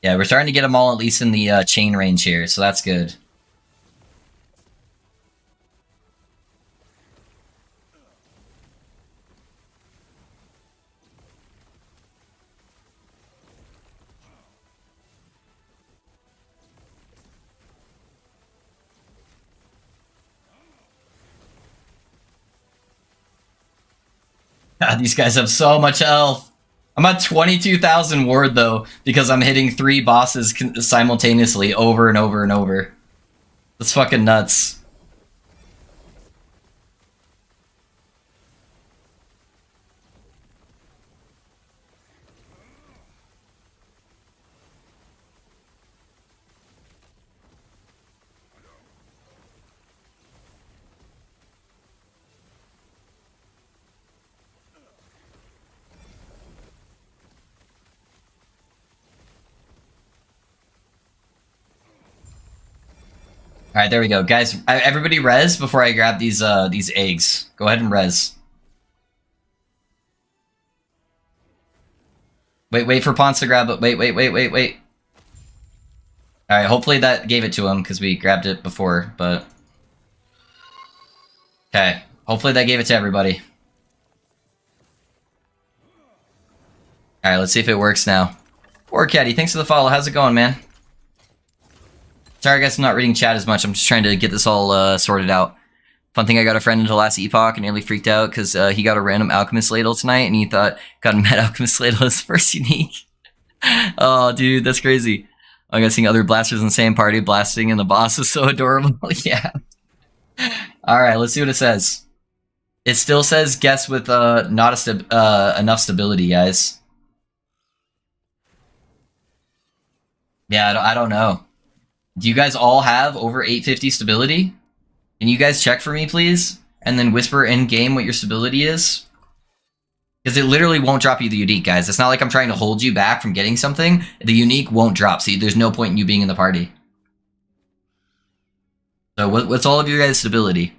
Yeah, we're starting to get them all at least in the chain range here, so that's good. God, these guys have so much health. I'm at 22,000 ward, though, because I'm hitting 3 bosses simultaneously over and over and over. That's fucking nuts. All right, there we go, guys. Everybody, res before I grab these eggs. Go ahead and res. Wait for Ponce to grab it. Wait. All right, hopefully that gave it to him because we grabbed it before, but okay. Hopefully that gave it to everybody. All right, let's see if it works now. Poor Caddy, thanks for the follow. How's it going, man? Sorry, I guess I'm not reading chat as much. I'm just trying to get this all sorted out. Fun thing, I got a friend into last epoch and nearly freaked out because he got a random alchemist ladle tonight and he thought got a mad alchemist ladle as first unique. Oh, dude, that's crazy. I'm guessing other blasters in the same party blasting and the boss is so adorable. Yeah. All right, let's see what it says. It still says guess with not enough stability, guys. Yeah, I don't know. Do you guys all have over 850 stability? Can you guys check for me, please? And then whisper in game what your stability is? Because it literally won't drop you the unique, guys. It's not like I'm trying to hold you back from getting something. The unique won't drop. See, there's no point in you being in the party. So what's all of your guys' stability?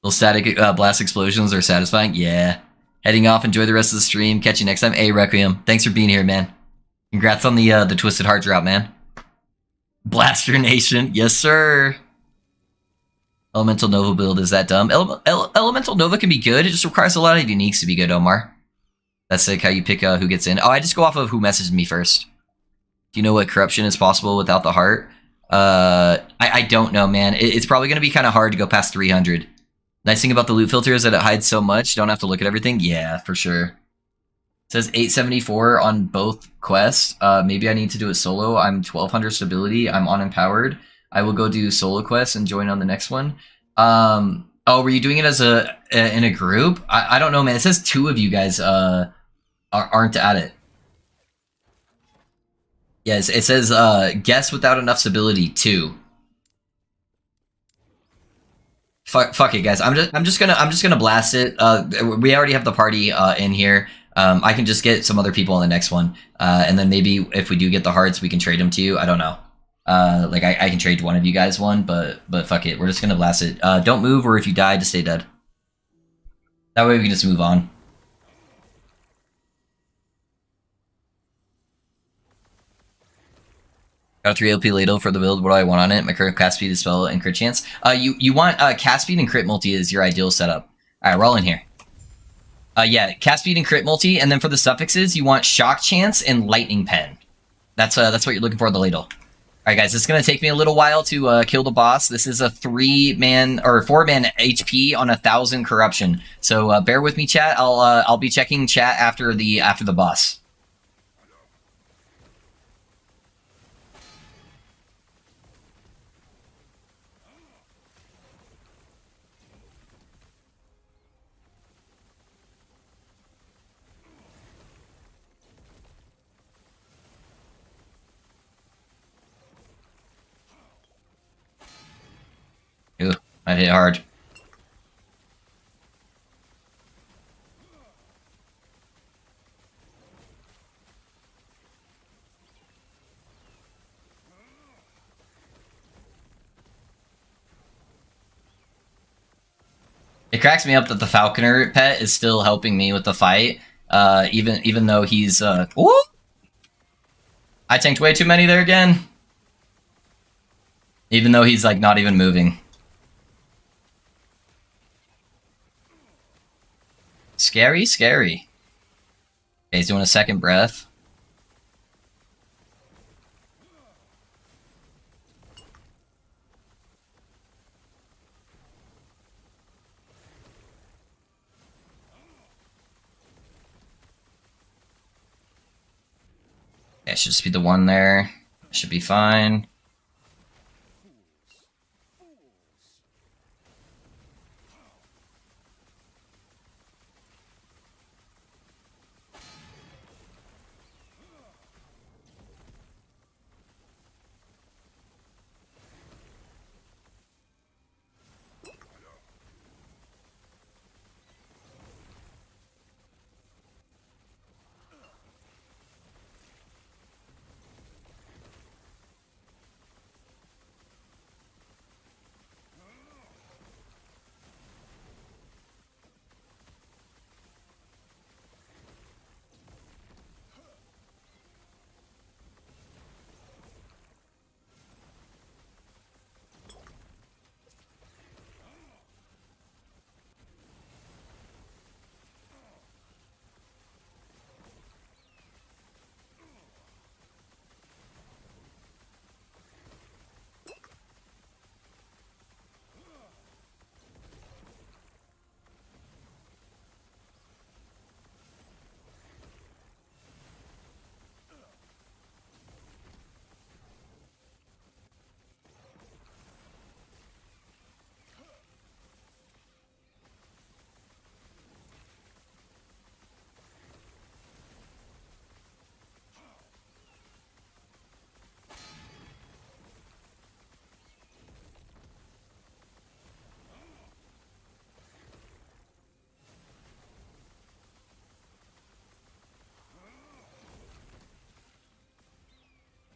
Little static blast explosions are satisfying? Yeah. Heading off, enjoy the rest of the stream. Catch you next time. Hey, Requiem, thanks for being here, man. Congrats on the Twisted Heart drop, man. Blaster Nation, yes, sir. Elemental Nova build, is that dumb? Elemental Nova can be good. It just requires a lot of uniques to be good, Omar. That's like how you pick who gets in. Oh, I just go off of who messaged me first. Do you know what corruption is possible without the heart? I don't know, man. It's probably going to be kind of hard to go past 300. Nice thing about the loot filter is that it hides so much. Don't have to look at everything. Yeah, for sure. It says 874 on both quests. Maybe I need to do it solo. I'm 1200 stability. I'm unempowered. I will go do solo quests and join on the next one. Oh, were you doing it as in a group? I don't know, man. It says 2 of you guys aren't at it. Yes, it says guess without enough stability 2. Fuck it, guys. I'm just gonna blast it. We already have the party in here. I can just get some other people on the next one, and then maybe if we do get the hearts, we can trade them to you. I don't know. Like I can trade one of you guys one, but fuck it. We're just gonna blast it. Don't move, or if you die, just stay dead. That way we can just move on. Got a 3 OP ladle for the build. What do I want on it? My current cast speed is spell and crit chance. You want cast speed and crit multi is your ideal setup. All right, we're all in here. Yeah, cast speed and crit multi, and then for the suffixes, you want shock chance and lightning pen. That's what you're looking for in the ladle. All right, guys, it's gonna take me a little while to kill the boss. This is a 3-man or 4-man HP on 1,000 corruption. So bear with me, chat. I'll be checking chat after the boss. Ooh, I hit hard. It cracks me up that the Falconer pet is still helping me with the fight, even though he's Ooh! I tanked way too many there again. Even though he's like not even moving. Scary, scary. Okay, he's doing a second breath. Yeah, it should just be the one there. Should be fine.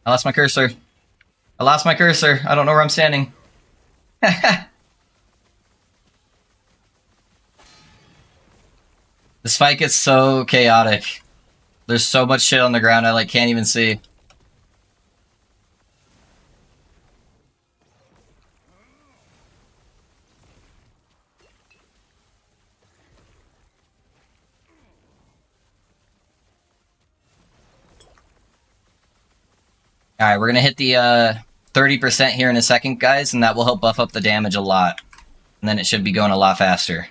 I lost my cursor. I lost my cursor. I don't know where I'm standing. This fight gets so chaotic. There's so much shit on the ground I like can't even see. Alright, we're gonna hit the 30% here in a second, guys, and that will help buff up the damage a lot. And then it should be going a lot faster.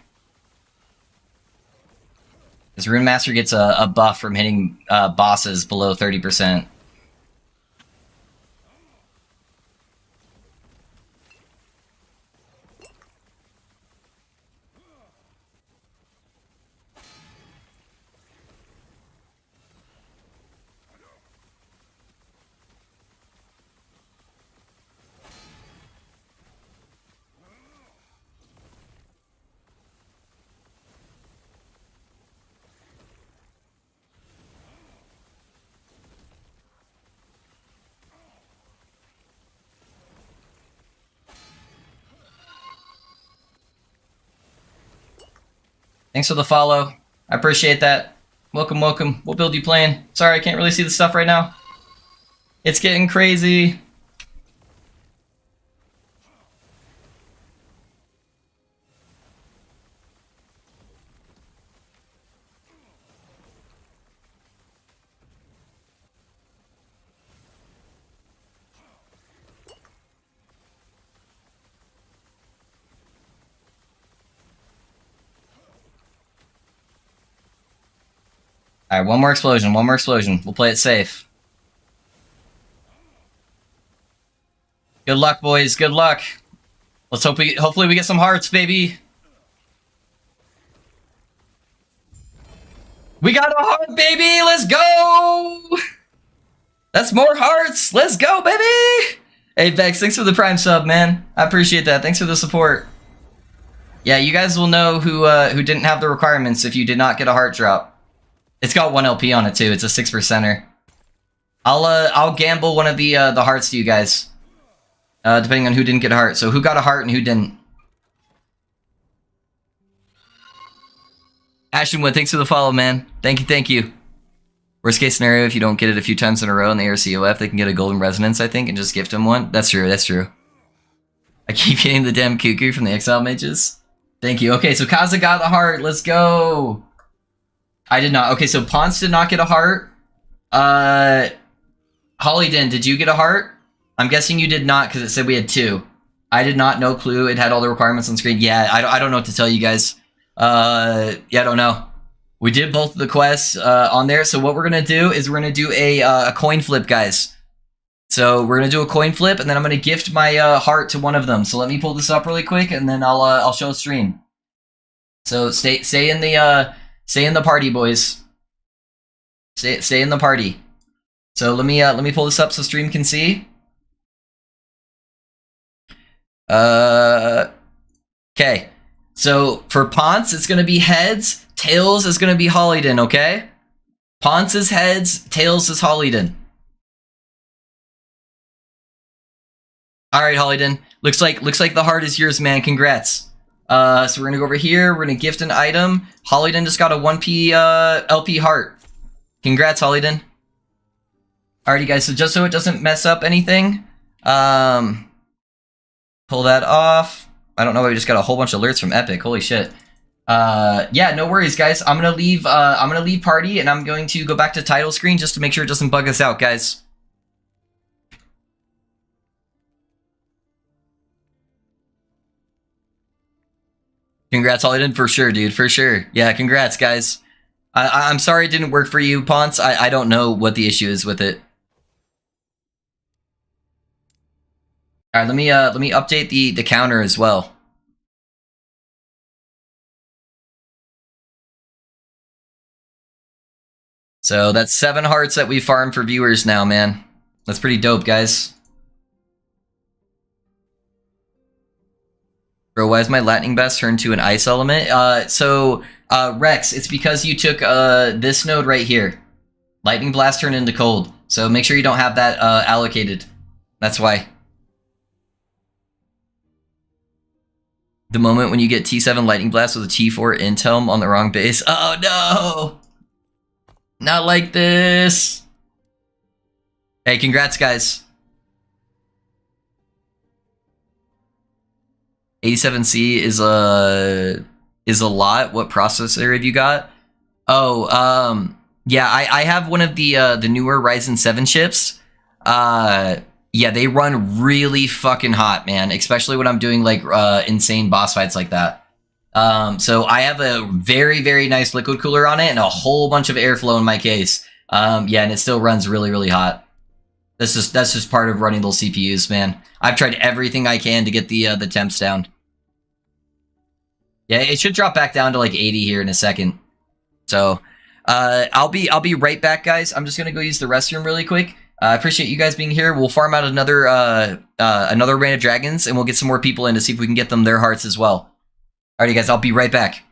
This Rune Master gets a buff from hitting bosses below 30%. Thanks for the follow. I appreciate that. Welcome, welcome. What build you playing? Sorry, I can't really see the stuff right now. It's getting crazy. Alright, one more explosion, one more explosion. We'll play it safe. Good luck, boys, good luck. Let's hope hopefully we get some hearts, baby. We got a heart, baby! Let's go! That's more hearts! Let's go, baby! Hey, Vex, thanks for the Prime sub, man. I appreciate that. Thanks for the support. Yeah, you guys will know who didn't have the requirements if you did not get a heart drop. It's got 1 LP on it too. It's a 6%er. I'll gamble one of the hearts to you guys, depending on who didn't get a heart. So who got a heart and who didn't? Ashtonwood, thanks for the follow, man. Thank you, thank you. Worst case scenario, if you don't get it a few times in a row in the ARCOF, they can get a golden resonance, I think, and just gift them one. That's true, that's true. I keep getting the damn cuckoo from the Exile Mages. Thank you. Okay, so Kaza got the heart. Let's go. I did not. Okay, so Ponce did not get a heart. Hollydin, did you get a heart? I'm guessing you did not because it said we had 2. I did not. No clue. It had all the requirements on screen. Yeah, I don't know what to tell you guys. Yeah, I don't know. We did both of the quests on there. So what we're going to do is we're going to do a coin flip, guys. So we're going to do a coin flip, and then I'm going to gift my heart to one of them. So let me pull this up really quick, and then I'll show a stream. So stay in the party, boys. Stay in the party. So let me pull this up so stream can see. Okay. So for Ponce, it's gonna be heads. Tails is gonna be Hollydin. Okay. Ponce is heads. Tails is Hollydin. All right, Hollydin. Looks like the heart is yours, man. Congrats. So we're gonna go over here. We're gonna gift an item. Hollydin just got a 1p LP heart. Congrats, Hollydin. Alrighty, guys. So just so it doesn't mess up anything, pull that off. I don't know why we just got a whole bunch of alerts from Epic. Holy shit. Yeah, no worries, guys. I'm gonna leave party, and I'm going to go back to title screen just to make sure it doesn't bug us out, guys. Congrats, Hollydin, for sure, dude, for sure. Yeah, congrats, guys. I'm sorry it didn't work for you, Ponce. I don't know what the issue is with it. All right, let me update the counter as well. So that's 7 hearts that we farmed for viewers now, man. That's pretty dope, guys. Bro, why is my lightning blast turned to an ice element? Rex, it's because you took this node right here. Lightning blast turned into cold. So make sure you don't have that allocated. That's why. The moment when you get T7 Lightning Blast with a T4 Intel on the wrong base. Oh no! Not like this! Hey, congrats, guys. 87C is a lot. What processor have you got? Oh, yeah, I have one of the newer Ryzen 7 chips. Yeah, they run really fucking hot, man. Especially when I'm doing like insane boss fights like that. So I have a very, very nice liquid cooler on it and a whole bunch of airflow in my case. Yeah, and it still runs really, really hot. That's just part of running those CPUs, man. I've tried everything I can to get the temps down. Yeah, it should drop back down to like 80 here in a second. So, I'll be right back, guys. I'm just gonna go use the restroom really quick. I appreciate you guys being here. We'll farm out another rain of dragons, and we'll get some more people in to see if we can get them their hearts as well. Alrighty, guys. I'll be right back.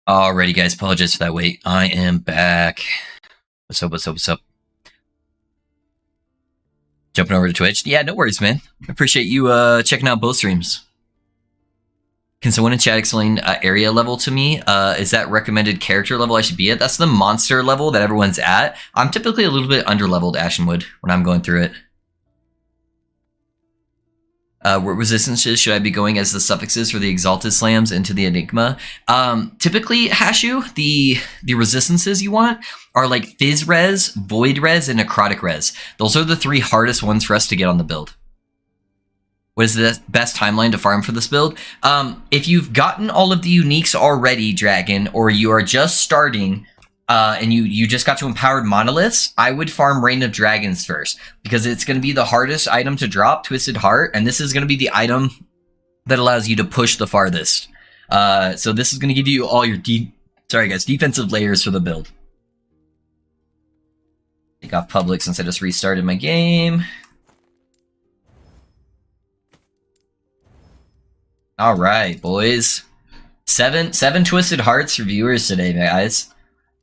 Alrighty, guys. Apologize for that wait. I am back. What's up? What's up? What's up? Jumping over to Twitch. Yeah, no worries, man. I appreciate you checking out both streams. Can someone in chat explain area level to me? Is that recommended character level I should be at? That's the monster level that everyone's at. I'm typically a little bit under-leveled Ashenwood when I'm going through it. What resistances should I be going as the suffixes for the Exalted Slams into the Enigma? Typically, Hashu, the resistances you want are like Fizz Res, Void Res, and Necrotic Res. Those are the 3 hardest ones for us to get on the build. What is the best timeline to farm for this build? If you've gotten all of the uniques already, Dragon, or you are just starting, and you just got to empowered monoliths, I would farm Reign of Dragons first, because it's going to be the hardest item to drop, Twisted Heart, and this is going to be the item that allows you to push the farthest. So this is going to give you all your defensive layers for the build. Take off public since I just restarted my game. All right, boys. Seven Twisted Hearts for viewers today, guys.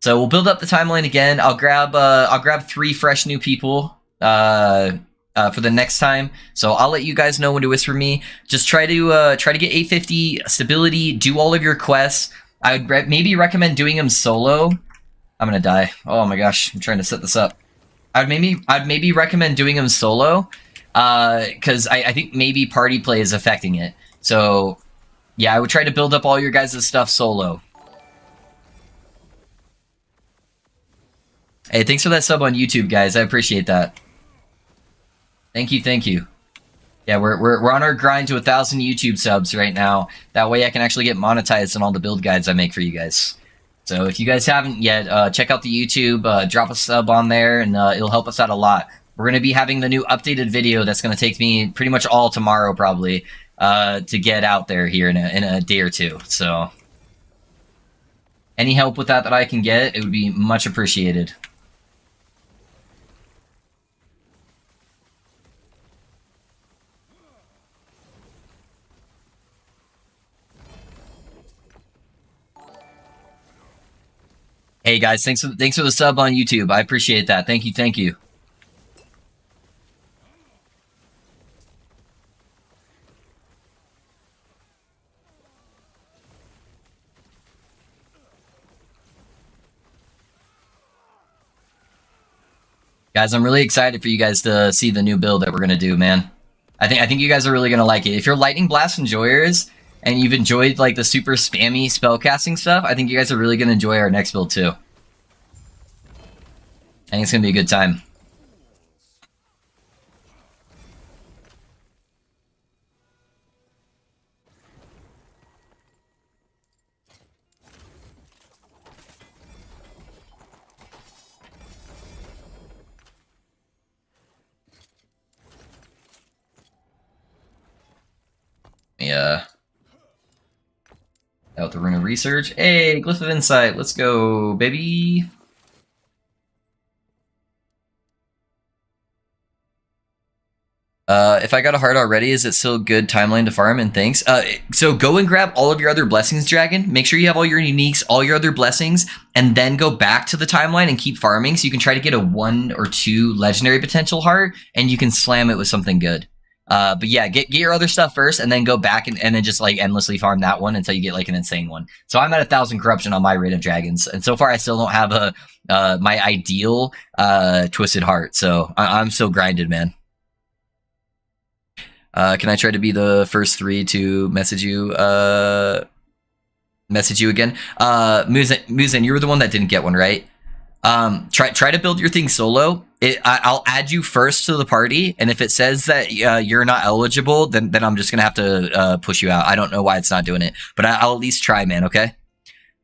So we'll build up the timeline again. I'll grab 3 fresh new people for the next time. So I'll let you guys know when to whisper me. Just try to get 850 stability. Do all of your quests. I would maybe recommend doing them solo. I'm gonna die. Oh my gosh, I'm trying to set this up. I'd maybe recommend doing them solo, because I think maybe party play is affecting it. So yeah, I would try to build up all your guys' stuff solo. Hey, thanks for that sub on YouTube, guys. I appreciate that. Thank you. Yeah, we're on our grind to 1,000 YouTube subs right now. That way I can actually get monetized on all the build guides I make for you guys. So if you guys haven't yet, check out the YouTube, drop a sub on there, and it'll help us out a lot. We're going to be having the new updated video that's going to take me pretty much all tomorrow, probably, to get out there here in a day or two. So any help with that I can get, it would be much appreciated. Hey guys, thanks for the sub on YouTube. I appreciate that. Thank you. Guys, I'm really excited for you guys to see the new build that we're gonna do, man. I think you guys are really gonna like it. If you're Lightning Blast enjoyers and you've enjoyed like the super spammy spellcasting stuff, I think you guys are really gonna enjoy our next build too. I think it's gonna be a good time. Yeah. Out the Rune of Research. Hey, Glyph of Insight. Let's go, baby. If I got a heart already, is it still a good timeline to farm? And thanks. So go and grab all of your other blessings, Dragon. Make sure you have all your uniques, all your other blessings, and then go back to the timeline and keep farming so you can try to get a 1 or 2 legendary potential heart, and you can slam it with something good. But yeah, get your other stuff first, and then go back and then just like endlessly farm that one until you get like an insane one. So I'm at 1,000 corruption on my Reign of Dragons, and so far I still don't have a my ideal Twisted Heart. So I'm still grinded, man. Can I try to be the first 3 to message you again? Muzan, you were the one that didn't get one, right? Try to build your thing solo. I'll add you first to the party, and if it says that you're not eligible, then I'm just gonna have to push you out. I don't know why it's not doing it, but I'll at least try, man, okay?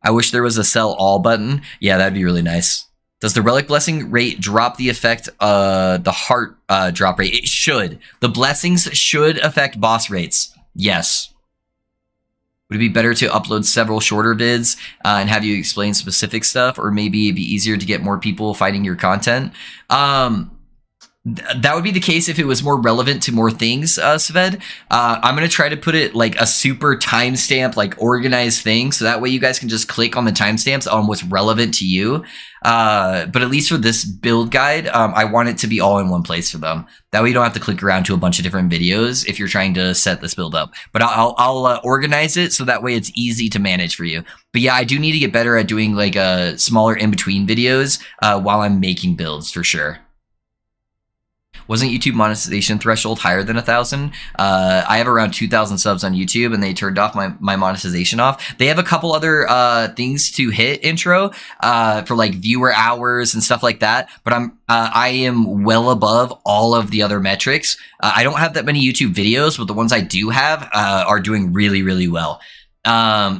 I wish there was a sell all button. Yeah, that'd be really nice. Does the Relic Blessing rate drop the effect, the heart drop rate? It should. The blessings should affect boss rates. Yes. Would it be better to upload several shorter vids and have you explain specific stuff, or maybe it'd be easier to get more people finding your content? That would be the case if it was more relevant to more things, Sved. I'm going to try to put it like a super timestamp, like organized thing. So that way you guys can just click on the timestamps on what's relevant to you. But at least for this build guide, I want it to be all in one place for them. That way you don't have to click around to a bunch of different videos if you're trying to set this build up. But I'll organize it so that way it's easy to manage for you. But yeah, I do need to get better at doing like smaller in-between videos while I'm making builds for sure. Wasn't YouTube monetization threshold higher than 1,000? I have around 2,000 subs on YouTube, and they turned off my monetization off. They have a couple other things to hit intro for like viewer hours and stuff like that. But I am well above all of the other metrics. I don't have that many YouTube videos, but the ones I do have are doing really, really well.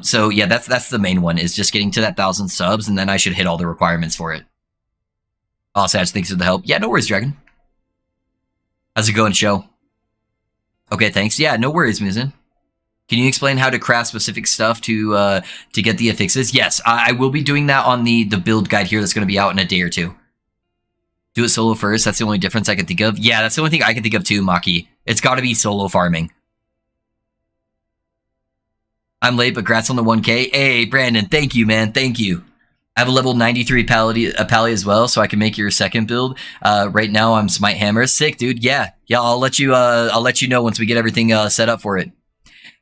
So yeah, that's the main one, is just getting to that 1,000 subs, and then I should hit all the requirements for it. Oh, Saj, thanks for the help. Yeah, no worries, Dragon. How's it going, show? Okay, thanks. Yeah, no worries, Mizan. Can you explain how to craft specific stuff to get the affixes? Yes, I will be doing that on the build guide here that's going to be out in a day or two. Do it solo first. That's the only difference I can think of. Yeah, that's the only thing I can think of too, Maki. It's got to be solo farming. I'm late, but congrats on the 1K. Hey, Brandon, thank you, man. Thank you. I have a level 93 pally as well, so I can make your second build. Right now, I'm Smite Hammer. Sick, dude. Yeah. I'll let you know once we get everything set up for it.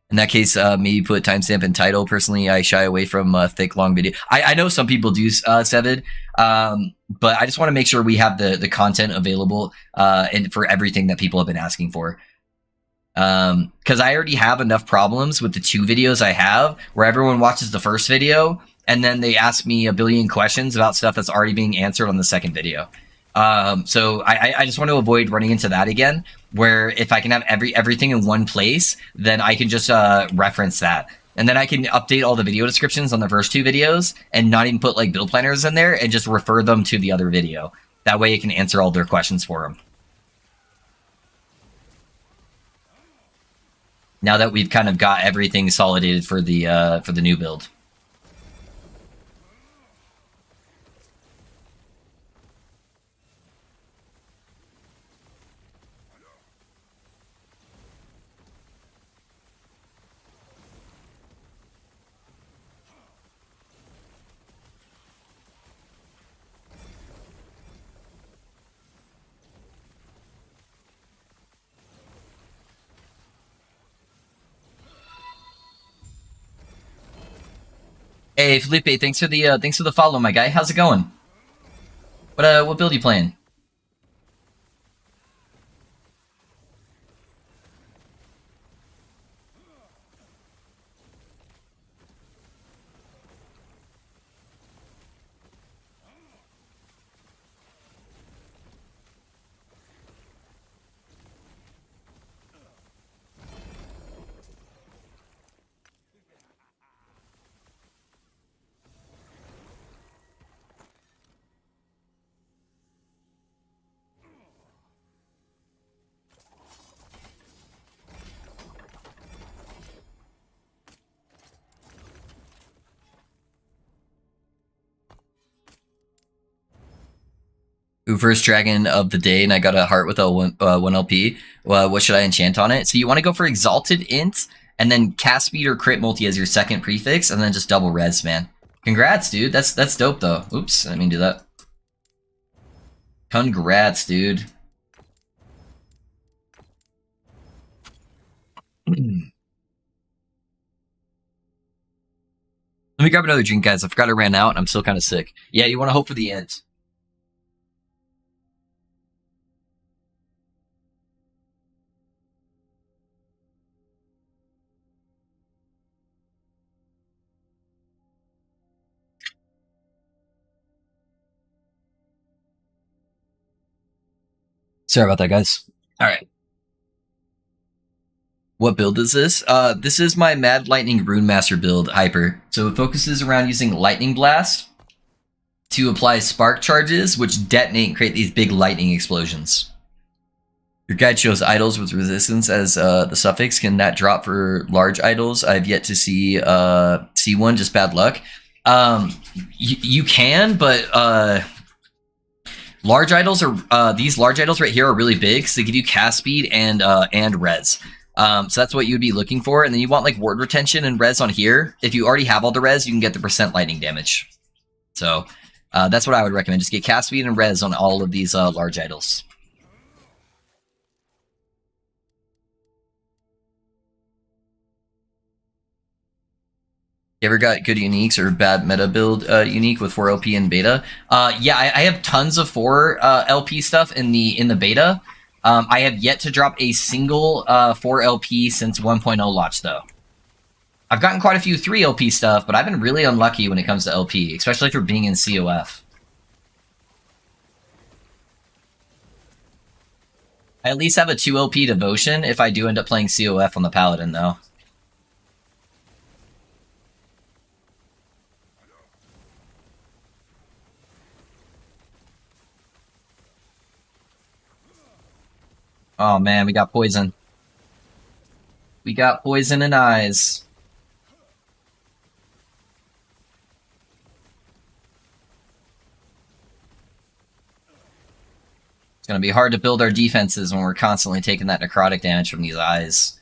In that case, maybe put timestamp and title. Personally, I shy away from thick, long video. I know some people do, Sevid, but I just want to make sure we have the content available and for everything that people have been asking for. Because I already have enough problems with the 2 videos I have, where everyone watches the first video and then they ask me a billion questions about stuff that's already being answered on the second video. So I just want to avoid running into that again, where if I can have everything in one place, then I can just reference that. And then I can update all the video descriptions on the first 2 videos and not even put like build planners in there and just refer them to the other video. That way it can answer all their questions for them. Now that we've kind of got everything solidated for the new build. Hey Felipe, thanks for the follow, my guy. How's it going? What build you playing? Ooh, first dragon of the day, and I got a heart with a 1 LP. What should I enchant on it? So you want to go for Exalted Int, and then cast speed or crit multi as your second prefix, and then just double res, man. Congrats, dude. That's dope, though. Oops, I didn't mean to do that. Congrats, dude. Let me grab another drink, guys. I forgot I ran out, and I'm still kind of sick. Yeah, you want to hope for the end. Sorry about that, guys. All right. What build is this? This is my Mad Lightning Rune Master build, Hyper. So it focuses around using Lightning Blast to apply spark charges, which detonate and create these big lightning explosions. Your guide shows idols with resistance as the suffix. Can that drop for large idols? I've yet to see one, just bad luck. You can, but Large idols are these large idols right here are really big, so they give you cast speed and res. So that's what you'd be looking for, and then you want like ward retention and res on here. If you already have all the res, you can get the percent lightning damage. So that's what I would recommend. Just get cast speed and res on all of these large idols. You ever got good uniques or bad meta build unique with 4 LP and beta? Yeah, I have tons of 4 LP stuff in the beta. I have yet to drop a single 4 LP since 1.0 launch, though. I've gotten quite a few 3 LP stuff, but I've been really unlucky when it comes to LP, especially for being in COF. I at least have a 2 LP devotion if I do end up playing COF on the Paladin, though. Oh man, we got poison. We got poison and eyes. It's going to be hard to build our defenses when we're constantly taking that necrotic damage from these eyes.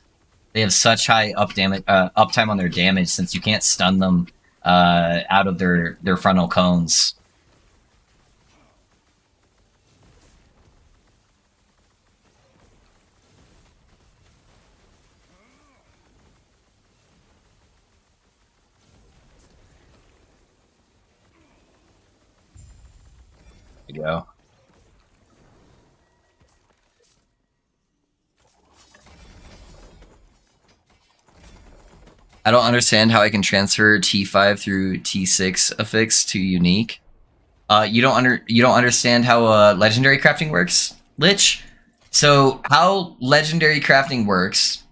They have such high uptime on their damage since you can't stun them out of their frontal cones. There you go. I don't understand how I can transfer T5 through T6 affix to unique. You don't understand how legendary crafting works, Lich? So how legendary crafting works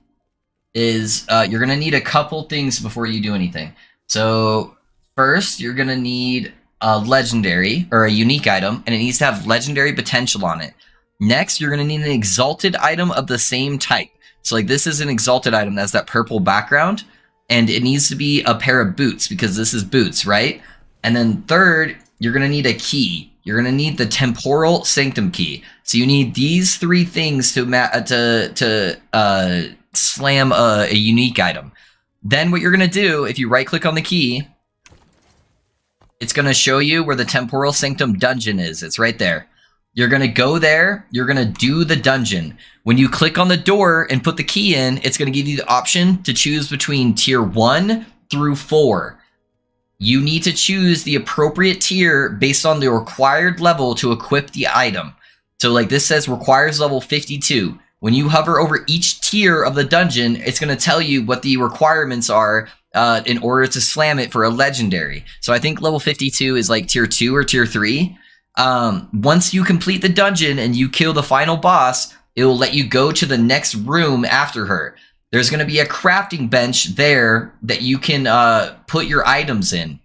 is you're gonna need a couple things before you do anything. So first, you're gonna need a legendary or a unique item, and it needs to have legendary potential on it. Next, you're gonna need an exalted item of the same type. So like this is an exalted item that's that purple background, and it needs to be a pair of boots because this is boots, right? And then third, you're gonna need a key. You're gonna need the temporal sanctum key. So you need these 3 things to slam a unique item. Then what you're gonna do, if you right click on the key, it's gonna show you where the temporal sanctum dungeon is. It's right there. You're gonna go there, you're gonna do the dungeon. When you click on the door and put the key in, it's gonna give you the option to choose between tier 1 through 4. You need to choose the appropriate tier based on the required level to equip the item. So like this says requires level 52. When you hover over each tier of the dungeon, it's gonna tell you what the requirements are in order to slam it for a legendary. So I think level 52 is like tier 2 or tier 3. Once you complete the dungeon and you kill the final boss, it will let you go to the next room after her. There's going to be a crafting bench there that you can put your items in.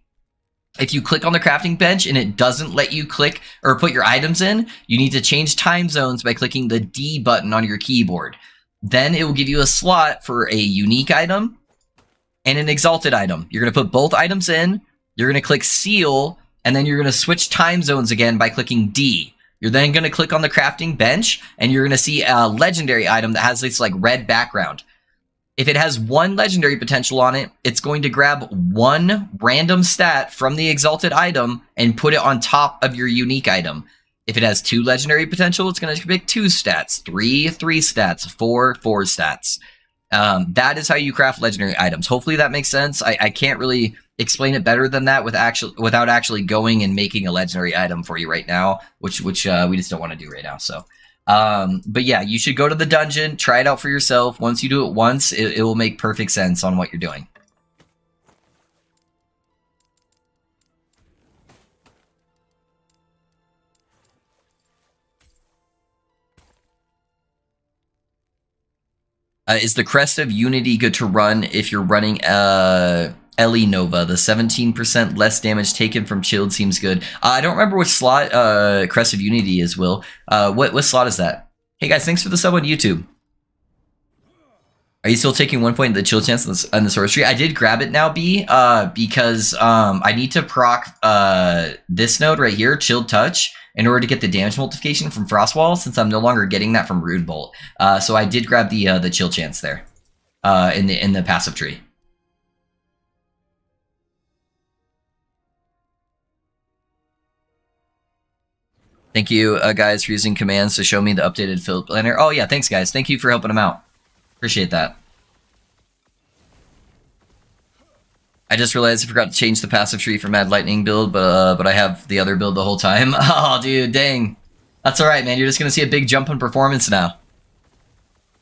If you click on the crafting bench and it doesn't let you click or put your items in, you need to change time zones by clicking the D button on your keyboard. Then it will give you a slot for a unique item and an exalted item. You're going to put both items in, you're going to click seal, and then you're going to switch time zones again by clicking D. You're then going to click on the crafting bench, and you're going to see a legendary item that has this like red background. If it has 1 legendary potential on it, it's going to grab 1 random stat from the exalted item and put it on top of your unique item. If it has 2 legendary potential, it's going to pick 2 stats, 3 stats, 4 stats. That is how you craft legendary items. Hopefully that makes sense. I can't really explain it better than that without actually going and making a legendary item for you right now, which we just don't want to do right now. So, but yeah, you should go to the dungeon, try it out for yourself. Once you do it once, it will make perfect sense on what you're doing. Is the Crest of Unity good to run if you're running Ellie Nova? The 17% less damage taken from shield seems good. I don't remember which slot Crest of Unity is, Will. What slot is that? Hey guys, thanks for the sub on YouTube. Are you still taking 1 point in the chill chance on the sorcery? I did grab it now, B, because I need to proc this node right here, Chilled Touch, in order to get the damage multiplication from Frostwall, since I'm no longer getting that from Rude Bolt. So I did grab the chill chance there in the passive tree. Thank you, guys, for using commands to show me the updated field planner. Oh, yeah, thanks, guys. Thank you for helping them out. Appreciate that. I just realized I forgot to change the passive tree for Mad Lightning build, but I have the other build the whole time. Oh, dude, dang. That's alright, man. You're just gonna see a big jump in performance now.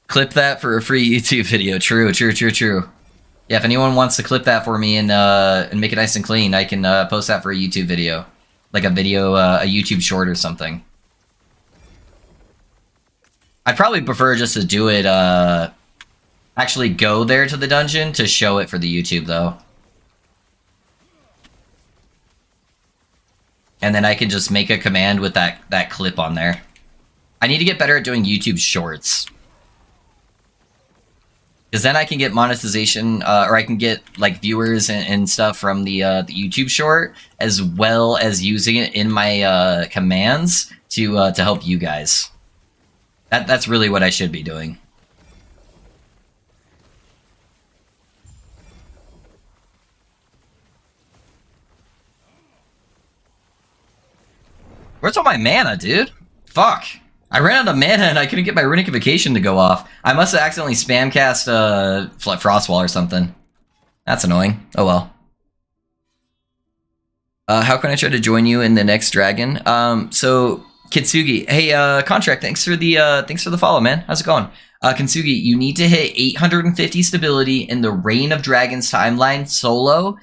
Clip that for a free YouTube video. True. Yeah, if anyone wants to clip that for me and make it nice and clean, I can post that for a YouTube video. Like a video, a YouTube short or something. I'd probably prefer just to do it, actually go there to the dungeon to show it for the YouTube, though. And then I can just make a command with that clip on there. I need to get better at doing YouTube shorts. Because then I can get monetization, or I can get like viewers and stuff from the YouTube short, as well as using it in my commands to help you guys. That's really what I should be doing. Where's all my mana, dude? Fuck. I ran out of mana and I couldn't get my Runic Invocation to go off. I must have accidentally spam cast Frostwall or something. That's annoying. Oh well. How can I try to join you in the next dragon? So Kitsugi, hey, Contract, thanks for the follow, man. How's it going? Kitsugi, you need to hit 850 stability in the Reign of Dragons timeline solo.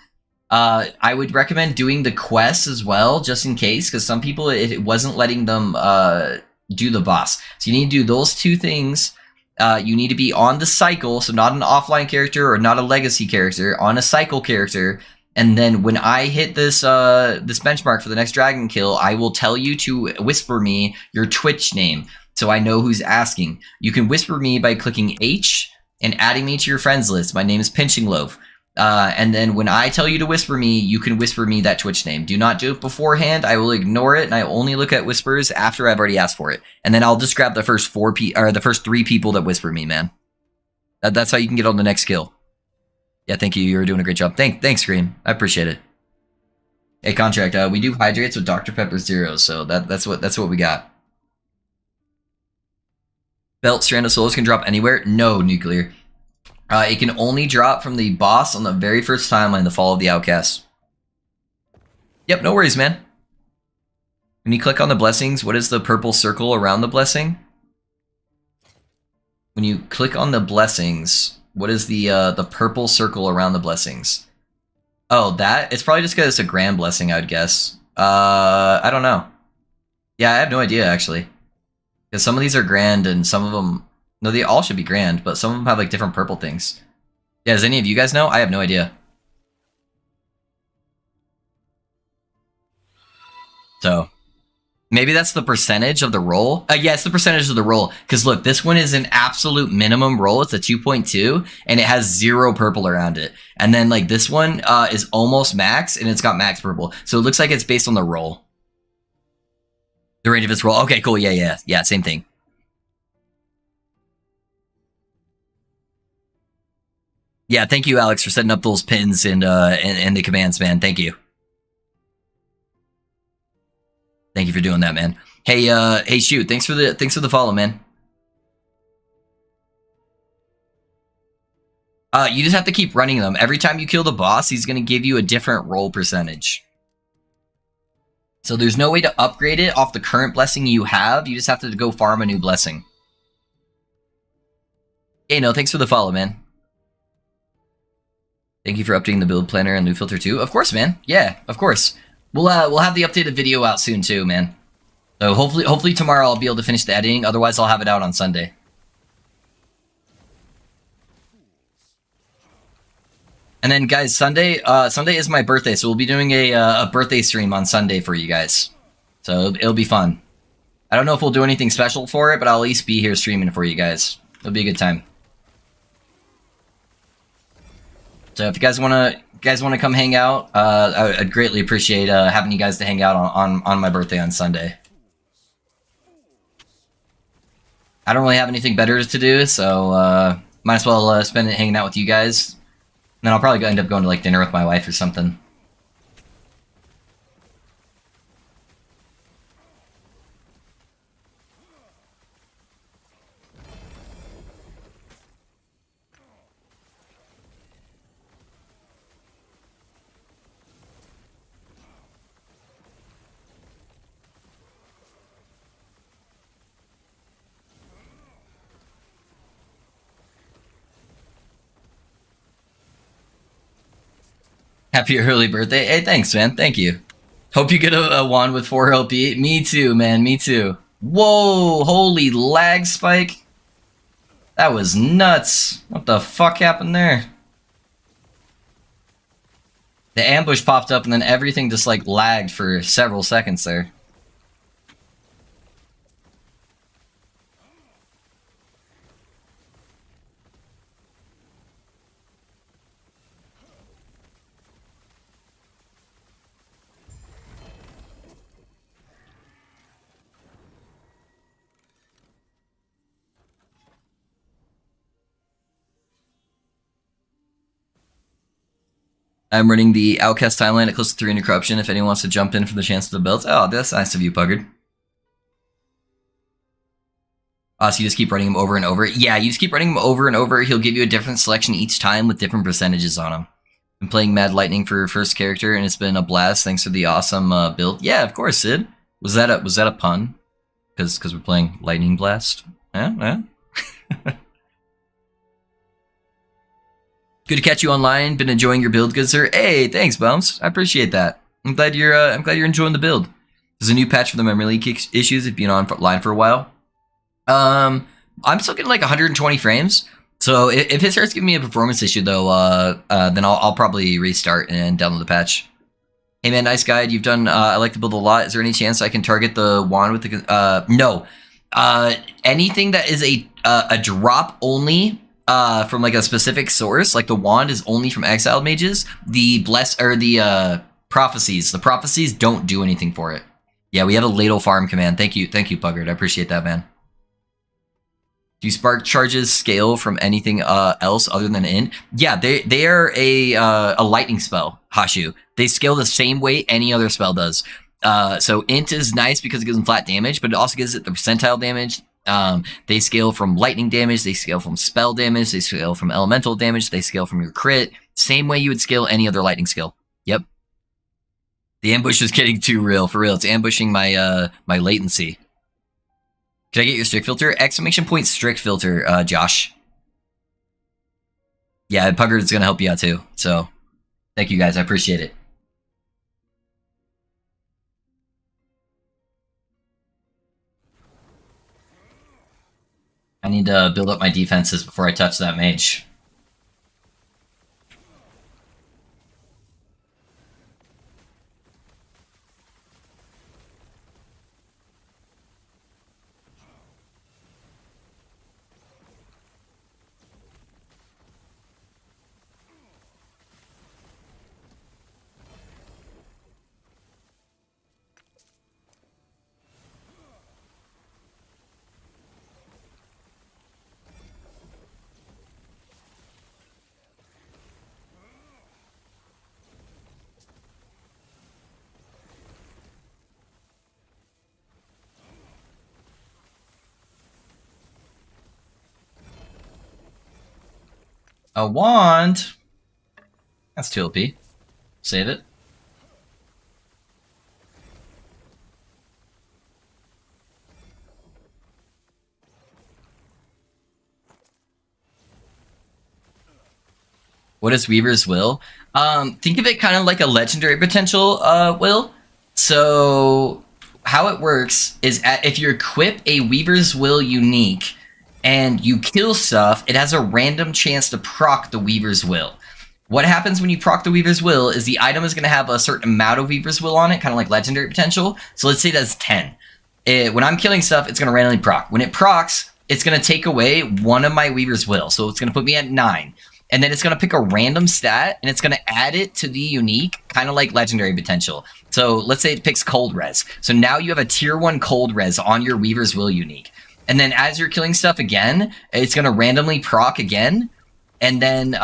I would recommend doing the quests as well, just in case, because some people, it wasn't letting them do the boss. So you need to do those two things. You need to be on the cycle, so not an offline character or not a legacy character, on a cycle character. And then when I hit this this benchmark for the next dragon kill, I will tell you to whisper me your Twitch name, so I know who's asking. You can whisper me by clicking H and adding me to your friends list. My name is Pinching Loaf. And then when I tell you to whisper me, you can whisper me that Twitch name. Do not do it beforehand. I will ignore it, and I only look at whispers after I've already asked for it. And then I'll just grab the first the first 3 people that whisper me, man. That's how you can get on the next kill. Yeah, thank you. You're doing a great job. Thanks, Scream. I appreciate it. Hey, Contract. We do hydrates with Dr. Pepper Zero, so that's what we got. Belt Strand of Souls can drop anywhere. No, Nuclear. It can only drop from the boss on the very first timeline, the Fall of the Outcast. Yep, no worries, man. When you click on the blessings, what is the purple circle around the blessing? When you click on the blessings, what is the purple circle around the blessings? Oh, that? It's probably just because it's a grand blessing, I would guess. I don't know. Yeah, I have no idea, actually. Because some of these are grand and some of them... No, they all should be grand, but some of them have like different purple things. Yeah, does any of you guys know? I have no idea. So, maybe that's the percentage of the roll. Yeah, it's the percentage of the roll. Because look, this one is an absolute minimum roll. It's a 2.2, and it has 0 purple around it. And then like this one is almost max, and it's got max purple. So it looks like it's based on the roll. The range of its roll. Okay, cool. Yeah, same thing. Yeah, thank you, Alex, for setting up those pins and the commands, man. Thank you. Thank you for doing that, man. Hey, hey, shoot. Thanks for the follow, man. You just have to keep running them. Every time you kill the boss, he's gonna give you a different roll percentage. So there's no way to upgrade it off the current blessing you have. You just have to go farm a new blessing. Hey, no, thanks for the follow, man. Thank you for updating the build planner and new filter too. Of course, man. Yeah, of course. We'll have the updated video out soon too, man. So hopefully tomorrow I'll be able to finish the editing. Otherwise, I'll have it out on Sunday. And then, guys, Sunday is my birthday, so we'll be doing a birthday stream on Sunday for you guys. So it'll be fun. I don't know if we'll do anything special for it, but I'll at least be here streaming for you guys. It'll be a good time. So if you guys wanna come hang out, I'd greatly appreciate having you guys to hang out on my birthday on Sunday. I don't really have anything better to do, so might as well spend it hanging out with you guys. And then I'll probably end up going to like dinner with my wife or something. Happy early birthday. Hey, thanks, man. Thank you. Hope you get a wand with 4 LP. Me too, man. Me too. Whoa, holy lag spike. That was nuts. What the fuck happened there? The ambush popped up and then everything just like lagged for several seconds there. I'm running the Outcast timeline at close to 300 corruption if anyone wants to jump in for the chance of the builds. Oh, that's nice of you, Puggard. So you just keep running him over and over. Yeah, you just keep running him over and over. He'll give you a different selection each time with different percentages on him. I'm playing Mad Lightning for first character, and it's been a blast. Thanks for the awesome build. Yeah, of course, Sid. Was that a pun? Because we're playing Lightning Blast. Yeah. Good to catch you online. Been enjoying your build, good sir. Hey, thanks, Bumps. I appreciate that. I'm glad you're enjoying the build. There's a new patch for the memory leak issues. If you've been online for a while. I'm still getting like 120 frames. So if it starts giving me a performance issue, though, then I'll probably restart and download the patch. Hey man, nice guide. You've done. I like to build a lot. Is there any chance I can target the wand with the? No. Anything that is a drop only. From like a specific source, like the wand is only from exiled mages. The prophecies. The prophecies don't do anything for it. Yeah, we have a ladle farm command. Thank you, Puggard. I appreciate that, man. Do spark charges scale from anything else other than int? Yeah, they are a lightning spell, Hashu. They scale the same way any other spell does. So int is nice because it gives them flat damage, but it also gives it the percentile damage. They scale from lightning damage, they scale from spell damage, they scale from elemental damage, they scale from your crit. Same way you would scale any other lightning skill. Yep. The ambush is getting too real, for real. It's ambushing my my latency. Can I get your strict filter? Exclamation point strict filter, Josh. Yeah, Puggard is gonna help you out too. So thank you guys, I appreciate it. I need to build up my defenses before I touch that mage. A wand? That's 2 LP. Save it. What is Weaver's Will? Think of it kind of like a legendary potential will. So how it works is if you equip a Weaver's Will unique and you kill stuff, it has a random chance to proc the Weaver's Will. What happens when you proc the Weaver's Will is the item is going to have a certain amount of Weaver's Will on it, kind of like legendary potential. So let's say it has 10. When I'm killing stuff, it's going to randomly proc. When it procs, it's going to take away one of my Weaver's Will. So it's going to put me at 9. and then it's going to pick a random stat, and it's going to add it to the unique, kind of like legendary potential. So let's say it picks cold res. So now you have a tier 1 cold res on your Weaver's Will unique. And then as you're killing stuff again, it's going to randomly proc again, and then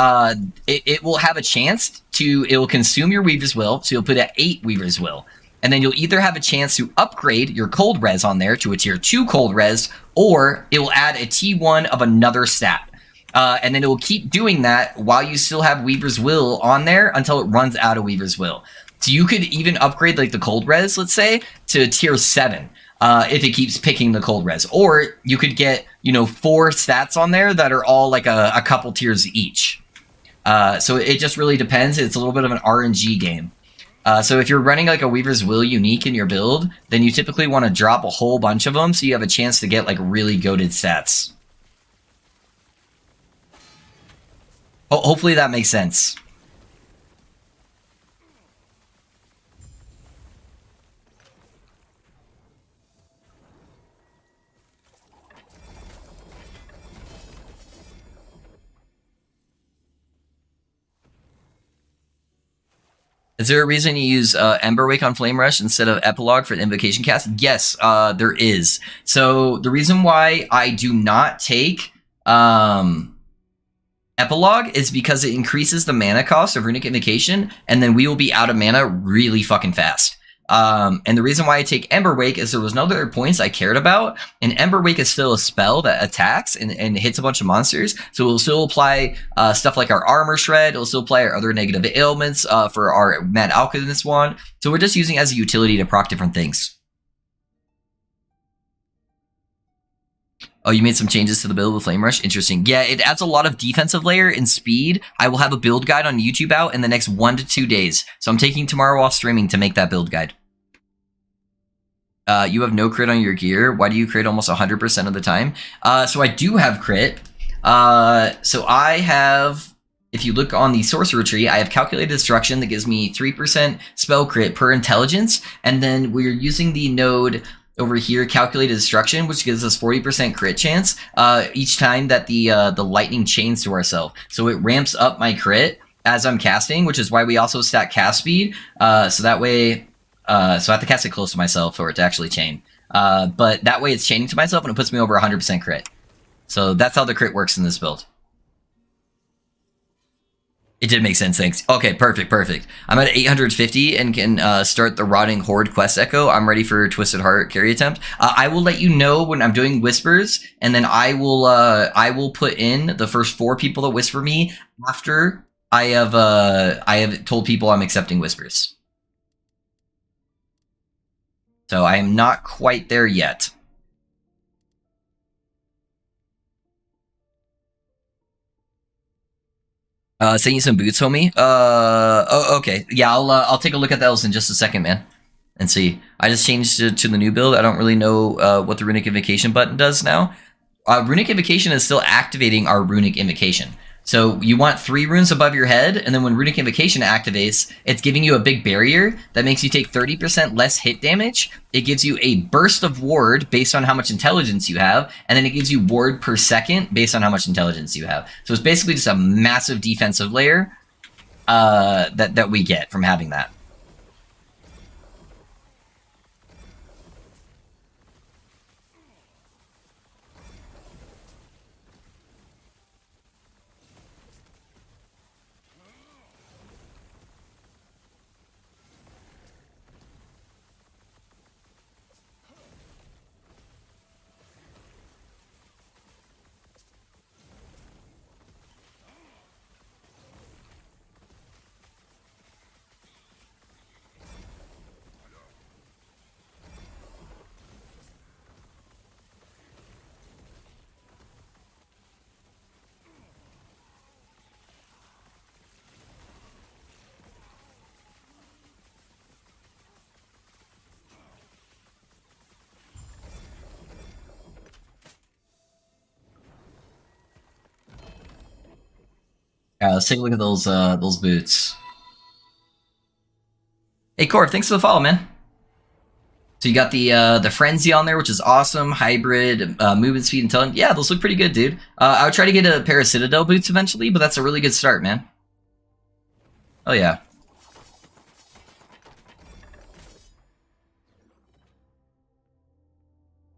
it will have a chance to, it will consume your Weaver's Will, so you'll put at 8 Weaver's Will. And then you'll either have a chance to upgrade your cold res on there to a tier 2 cold res, or it will add a T1 of another stat. And then it will keep doing that while you still have Weaver's Will on there until it runs out of Weaver's Will. So you could even upgrade like the cold res, let's say, to tier 7 if it keeps picking the cold res. Or you could get, 4 stats on there that are all like a couple tiers each. So it just really depends. It's a little bit of an RNG game. So if you're running like a Weaver's Will unique in your build, then you typically want to drop a whole bunch of them so you have a chance to get like really goated stats. Hopefully that makes sense. Is there a reason you use Emberwake on Flame Rush instead of Epilogue for the Invocation cast? Yes, there is. So the reason why I do not take Epilogue is because it increases the mana cost of Runic Invocation, and then we will be out of mana really fucking fast. And the reason why I take Emberwake is there was no other points I cared about, and Emberwake is still a spell that attacks and hits a bunch of monsters, so we'll still apply stuff like our Armor Shred, it'll still apply our other negative ailments for our Mad Alchemist wand, so we're just using it as a utility to proc different things. Oh, you made some changes to the build with Flame Rush? Interesting. Yeah, it adds a lot of defensive layer and speed. I will have a build guide on YouTube out in the next 1 to 2 days. So I'm taking tomorrow off streaming to make that build guide. You have no crit on your gear. Why do you crit almost 100% of the time? So I do have crit. So I have, if you look on the sorcerer tree, I have calculated destruction that gives me 3% spell crit per intelligence. And then we're using the node over here, calculated destruction, which gives us 40% crit chance each time that the lightning chains to ourselves. So it ramps up my crit as I'm casting, which is why we also stack cast speed. So that way, so I have to cast it close to myself for it to actually chain. But that way it's chaining to myself and it puts me over 100% crit. So that's how the crit works in this build. It did make sense, thanks. Okay, perfect. I'm at 850 and can start the Rotting Horde quest echo. I'm ready for Twisted Heart carry attempt. I will let you know when I'm doing whispers, and then I will put in the first 4 people that whisper me after I have told people I'm accepting whispers. So I am not quite there yet. Send you some boots, homie. Oh, okay. Yeah, I'll take a look at those in just a second, man, and see. I just changed it to the new build. I don't really know what the Runic Invocation button does now. Runic Invocation is still activating our Runic Invocation. So you want 3 runes above your head, and then when Runic Invocation activates, it's giving you a big barrier that makes you take 30% less hit damage. It gives you a burst of ward based on how much intelligence you have, and then it gives you ward per second based on how much intelligence you have. So it's basically just a massive defensive layer that we get from having that. Let's take a look at those boots. Hey, Corv, thanks for the follow, man. So you got the frenzy on there, which is awesome. Hybrid, movement speed, intelligence. Yeah, those look pretty good, dude. I would try to get a pair of Citadel boots eventually, but that's a really good start, man. Oh yeah.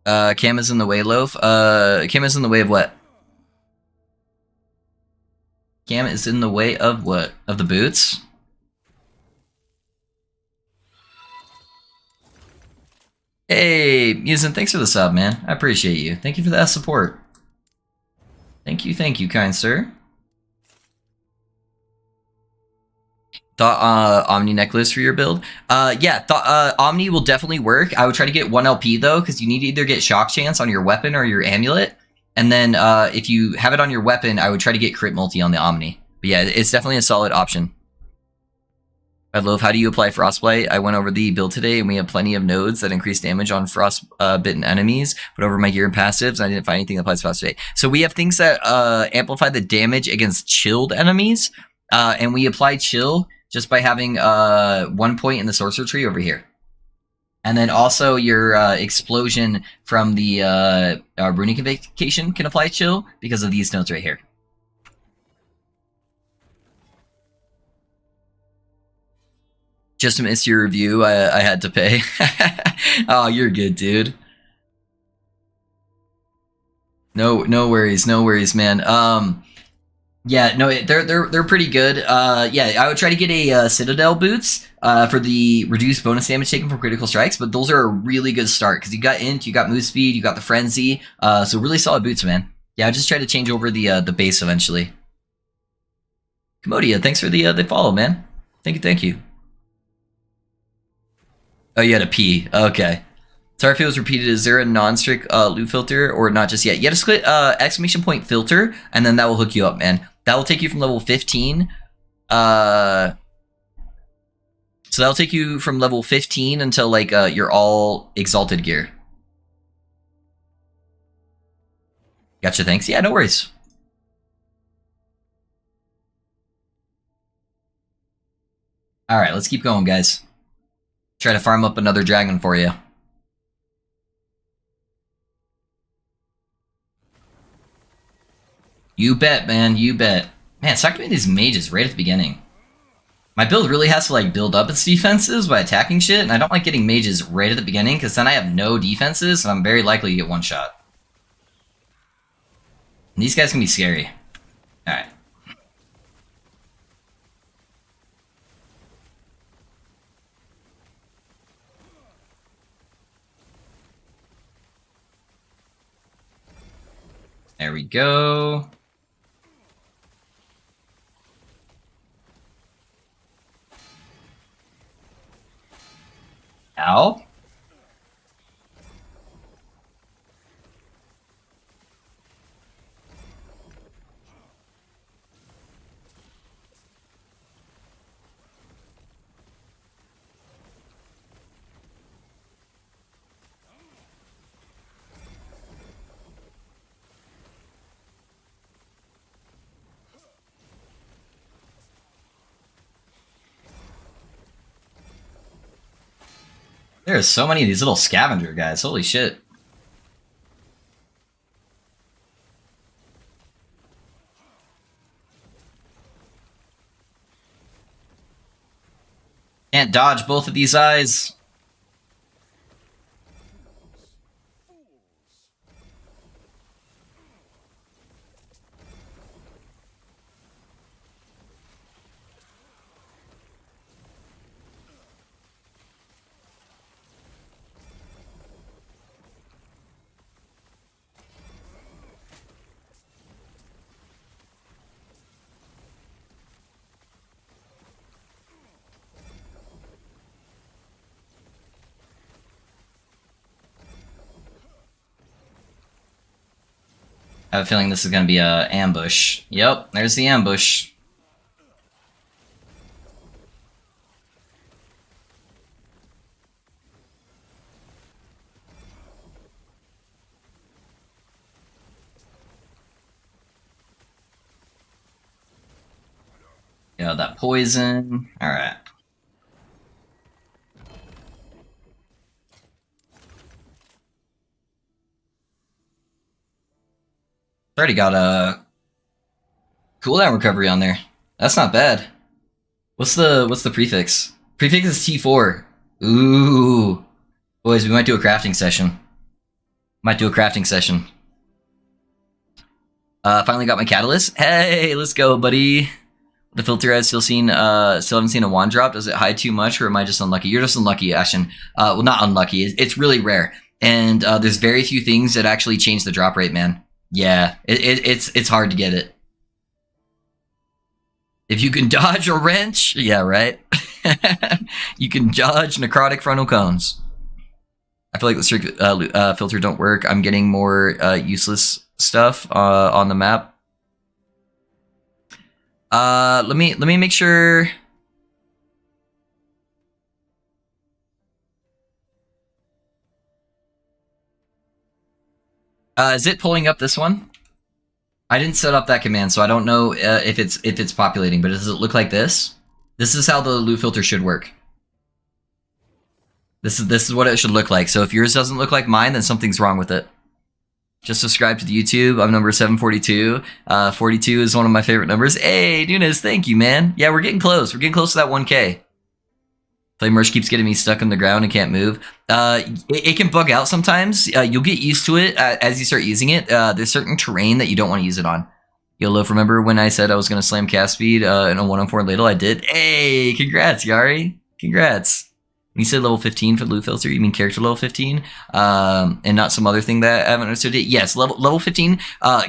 Cam is in the way, Loaf. Cam is in the way of what? Cam is in the way of what? Of the boots? Hey, Musin, thanks for the sub, man. I appreciate you. Thank you for that support. Thank you, kind sir. Thought Omni necklace for your build? Yeah, thought Omni will definitely work. I would try to get 1 LP though, because you need to either get shock chance on your weapon or your amulet. And then if you have it on your weapon, I would try to get crit multi on the Omni. But yeah, it's definitely a solid option. I love how do you apply Frostbite? I went over the build today and we have plenty of nodes that increase damage on frost-bitten enemies, but over my gear and passives, I didn't find anything that applies Frostbite. So we have things that amplify the damage against chilled enemies, and we apply chill just by having 1 point in the sorcerer tree over here. And then also your explosion from the runic invocation can apply chill because of these nodes right here. Just missed your review. I had to pay. Oh, you're good, dude. No worries, man. Yeah, no, they're pretty good. Yeah, I would try to get a Citadel boots for the reduced bonus damage taken from critical strikes, but those are a really good start because you got int, you got move speed, you got the frenzy. So really solid boots, man. Yeah, I just try to change over the base eventually. Commodia, thanks for the follow, man. Thank you. Oh, you had a P. Okay. Sorry if it was repeated. Is there a non-strict loot filter or not just yet? You have to click exclamation point filter, and then that will hook you up, man. That will take you from level 15. So that'll take you from level 15 until like your all exalted gear. Gotcha, thanks. Yeah, no worries. Alright, let's keep going, guys. Try to farm up another dragon for you. You bet, man. You bet. Man, start giving these mages right at the beginning. My build really has to like build up its defenses by attacking shit, and I don't like getting mages right at the beginning because then I have no defenses and I'm very likely to get one shot. And these guys can be scary. Alright. There we go. Ow. There's so many of these little scavenger guys. Holy shit. Can't dodge both of these eyes. I have a feeling this is going to be a ambush. Yep, there's the ambush. Yeah, that poison. Alright. Already got a cooldown recovery on there. That's not bad. What's the prefix? Prefix is T4. Ooh. Boys, we might do a crafting session. Finally got my catalyst. Hey, let's go, buddy. The filter I've still haven't seen a wand drop. Does it hide too much, or am I just unlucky? You're just unlucky, Ashton. Well, not unlucky. It's really rare, and there's very few things that actually change the drop rate, man. Yeah, it's hard to get it. If you can dodge a wrench, yeah, right. You can dodge necrotic frontal cones. I feel like the strict filter don't work. I'm getting more useless stuff on the map. Let me make sure. Is it pulling up this one? I didn't set up that command, so I don't know if it's populating. But does it look like this? This is how the loot filter should work. This is what it should look like. So if yours doesn't look like mine, then something's wrong with it. Just subscribe to the YouTube. I'm number 742. 42 is one of my favorite numbers. Hey, Nunes, thank you, man. Yeah, we're getting close. We're getting close to that 1K. Flame Rush keeps getting me stuck on the ground and can't move. It can bug out sometimes. You'll get used to it as you start using it. There's certain terrain that you don't want to use it on. You'll remember when I said I was going to slam cast speed in a 1-on-4 ladle? I did. Hey, congrats, Yari. Congrats. When you said level 15 for the loot filter, you mean character level 15? And not some other thing that I haven't understood it? Yes, level 15,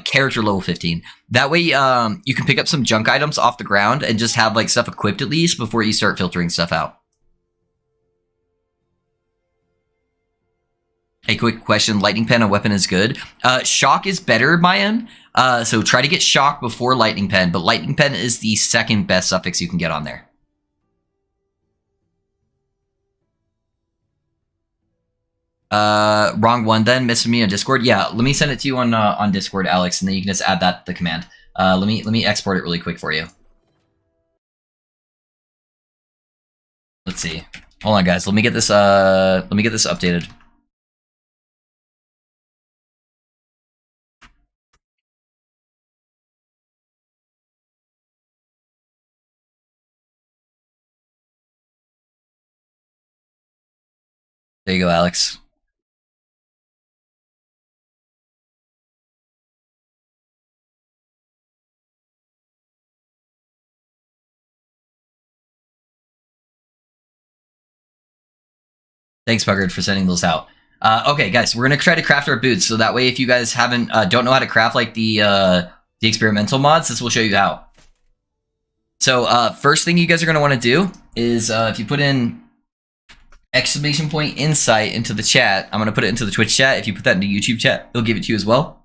character level 15. That way you can pick up some junk items off the ground and just have like stuff equipped at least before you start filtering stuff out. A quick question, lightning pen on weapon is good. Shock is better, Mayan. So try to get shock before lightning pen, but lightning pen is the second best suffix you can get on there. Wrong one then, missing me on Discord. Yeah, let me send it to you on Discord, Alex, and then you can just add that to the command. Let me export it really quick for you. Let's see. Hold on, guys. Let me get this updated. There you go, Alex. Thanks, Puggard, for sending those out. Okay, guys, we're gonna try to craft our boots, so that way, if you guys don't know how to craft like the experimental mods, this will show you how. So, first thing you guys are gonna want to do is if you put in exclamation point insight into the chat, I'm gonna put it into the Twitch chat. If you put that into YouTube chat, it'll give it to you as well.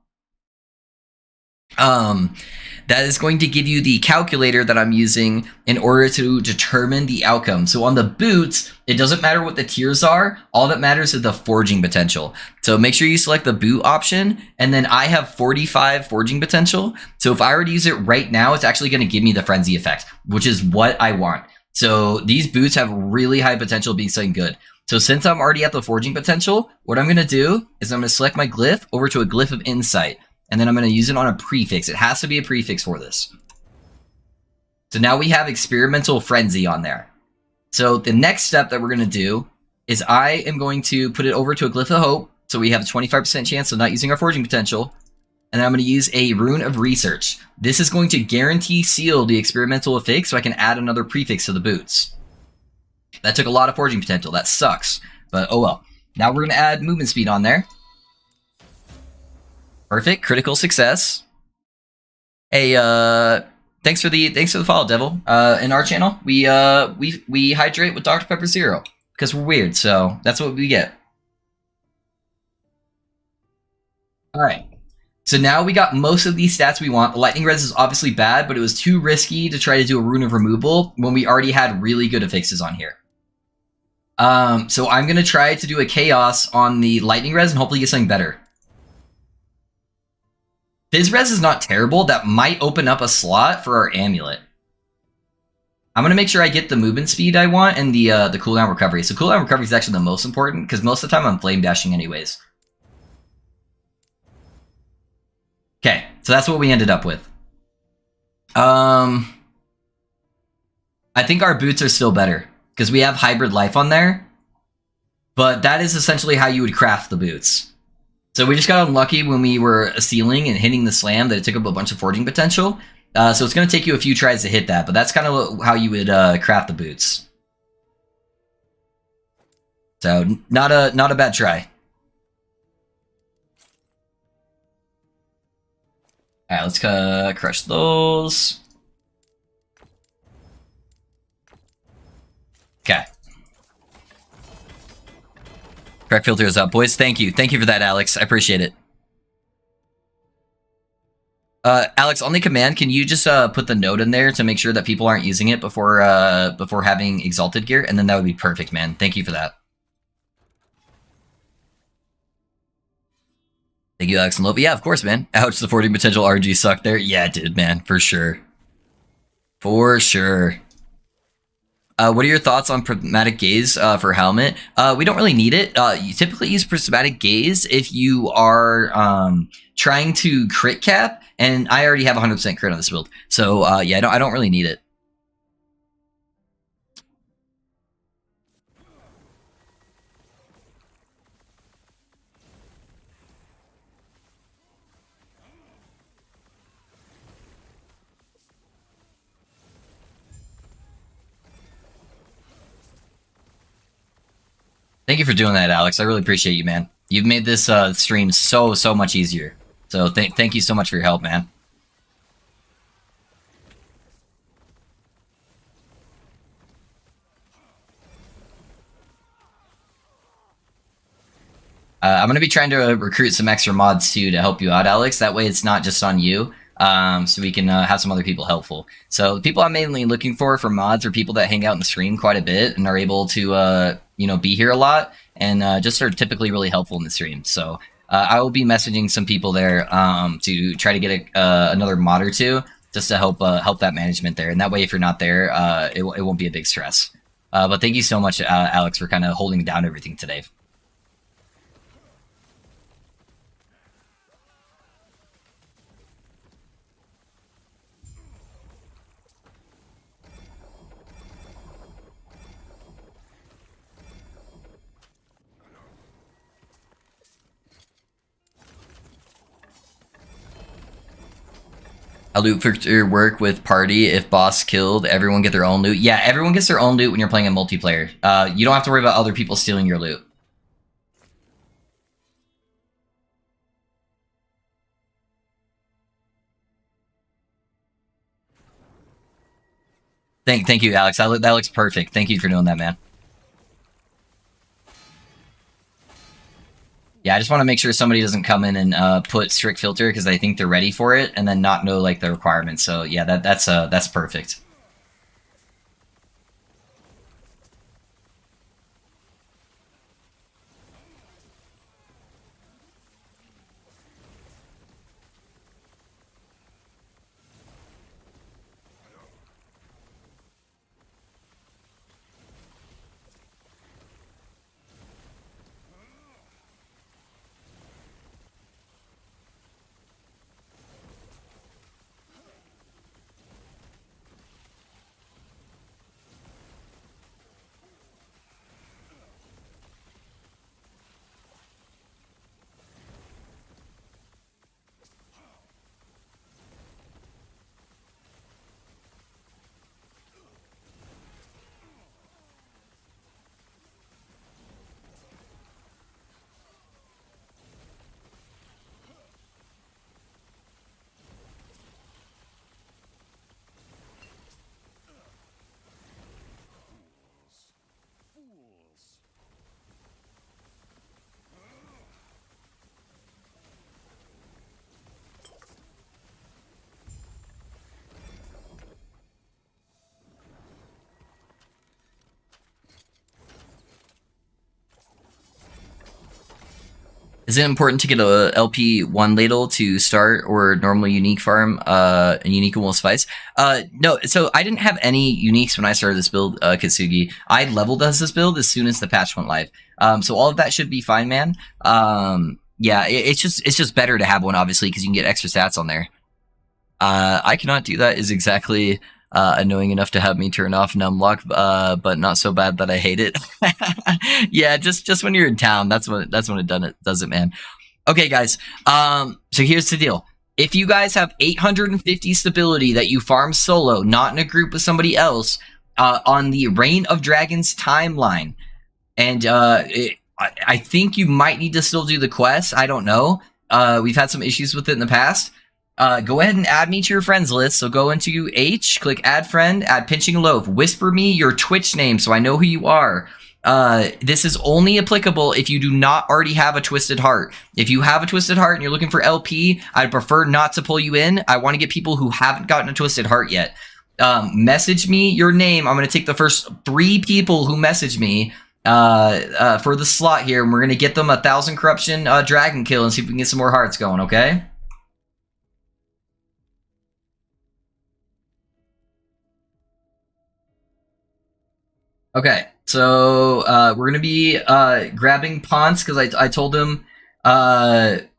That is going to give you the calculator that I'm using in order to determine the outcome. So on the boots, it doesn't matter what the tiers are. All that matters is the forging potential. So make sure you select the boot option, and then I have 45 forging potential. So if I were to use it right now, it's actually going to give me the frenzy effect, which is what I want. So these boots have really high potential of being something good. So since I'm already at the forging potential, what I'm going to do is I'm going to select my glyph over to a glyph of insight. And then I'm going to use it on a prefix. It has to be a prefix for this. So now we have experimental frenzy on there. So the next step that we're going to do is I am going to put it over to a glyph of hope. So we have a 25% chance of not using our forging potential. And then I'm going to use a rune of research. This is going to guarantee seal the experimental effect so I can add another prefix to the boots. That took a lot of forging potential. That sucks. But oh well. Now we're going to add movement speed on there. Perfect, critical success. Hey, thanks for the follow, Devil. In our channel, we hydrate with Dr. Pepper Zero because we're weird, so that's what we get. All right. So now we got most of these stats we want. The lightning res is obviously bad, but it was too risky to try to do a rune of removal when we already had really good affixes on here. So I'm gonna try to do a chaos on the lightning res and hopefully get something better. Fizz res is not terrible. That might open up a slot for our amulet. I'm going to make sure I get the movement speed I want and the cooldown recovery. So cooldown recovery is actually the most important because most of the time I'm flame dashing anyways. Okay, so that's what we ended up with. I think our boots are still better because we have hybrid life on there, but that is essentially how you would craft the boots. So we just got unlucky when we were sealing and hitting the slam that it took up a bunch of forging potential. So it's going to take you a few tries to hit that, but that's kind of how you would craft the boots. So not a bad try. All right, let's crush those. Okay. Correct filter is up, boys. Thank you. Thank you for that, Alex. I appreciate it. Alex, on the command, can you just put the note in there to make sure that people aren't using it before having exalted gear? And then that would be perfect, man. Thank you for that. Thank you, Alex and Love. Yeah, of course, man. Ouch, the 40 potential RG sucked there. Yeah, it did, man. For sure. For sure. What are your thoughts on prismatic gaze for helmet? We don't really need it. You typically use prismatic gaze if you are trying to crit cap, and I already have 100% crit on this build. So yeah, I don't really need it. Thank you for doing that, Alex. I really appreciate you, man. You've made this stream so much easier. So thank you so much for your help, man. I'm going to be trying to recruit some extra mods too to help you out, Alex. That way it's not just on you. So we can have some other people helpful. So the people I'm mainly looking for mods are people that hang out in the stream quite a bit and are able to, be here a lot and just are typically really helpful in the stream. So I will be messaging some people there to try to get another mod or two just to help that management there. And that way, if you're not there, it won't be a big stress. But thank you so much, Alex, for kind of holding down everything today. A loot filter work with party. If boss killed, everyone get their own loot. Yeah, everyone gets their own loot when you're playing a multiplayer. You don't have to worry about other people stealing your loot. Thank you, Alex. That looks perfect. Thank you for doing that, man. Yeah, I just want to make sure somebody doesn't come in and put strict filter because they think they're ready for it and then not know like the requirements. So yeah, that's perfect. Is it important to get a LP1 ladle to start or normal unique farm and unique will suffice? No, so I didn't have any uniques when I started this build, Kitsugi. I leveled as this build as soon as the patch went live. So all of that should be fine, man. yeah, it's just better to have one, obviously, because you can get extra stats on there. I cannot do that is exactly annoying enough to have me turn off numlock, but not so bad that I hate it. Yeah, just when you're in town, that's when it does it, man. Okay, guys. So here's the deal. If you guys have 850 stability that you farm solo, not in a group with somebody else, on the Reign of Dragons timeline, and I think you might need to still do the quest. I don't know. We've had some issues with it in the past. Go ahead and add me to your friends list. So go into H, click add friend, add Pinching Loaf. Whisper me your Twitch name so I know who you are. This is only applicable if you do not already have a Twisted Heart. If you have a Twisted Heart and you're looking for LP, I'd prefer not to pull you in. I want to get people who haven't gotten a Twisted Heart yet. Message me your name. I'm going to take the first 3 people who message me for the slot here, and we're going to get them 1,000 corruption dragon kill and see if we can get some more hearts going, okay? Okay, so we're gonna be grabbing Ponce because I told him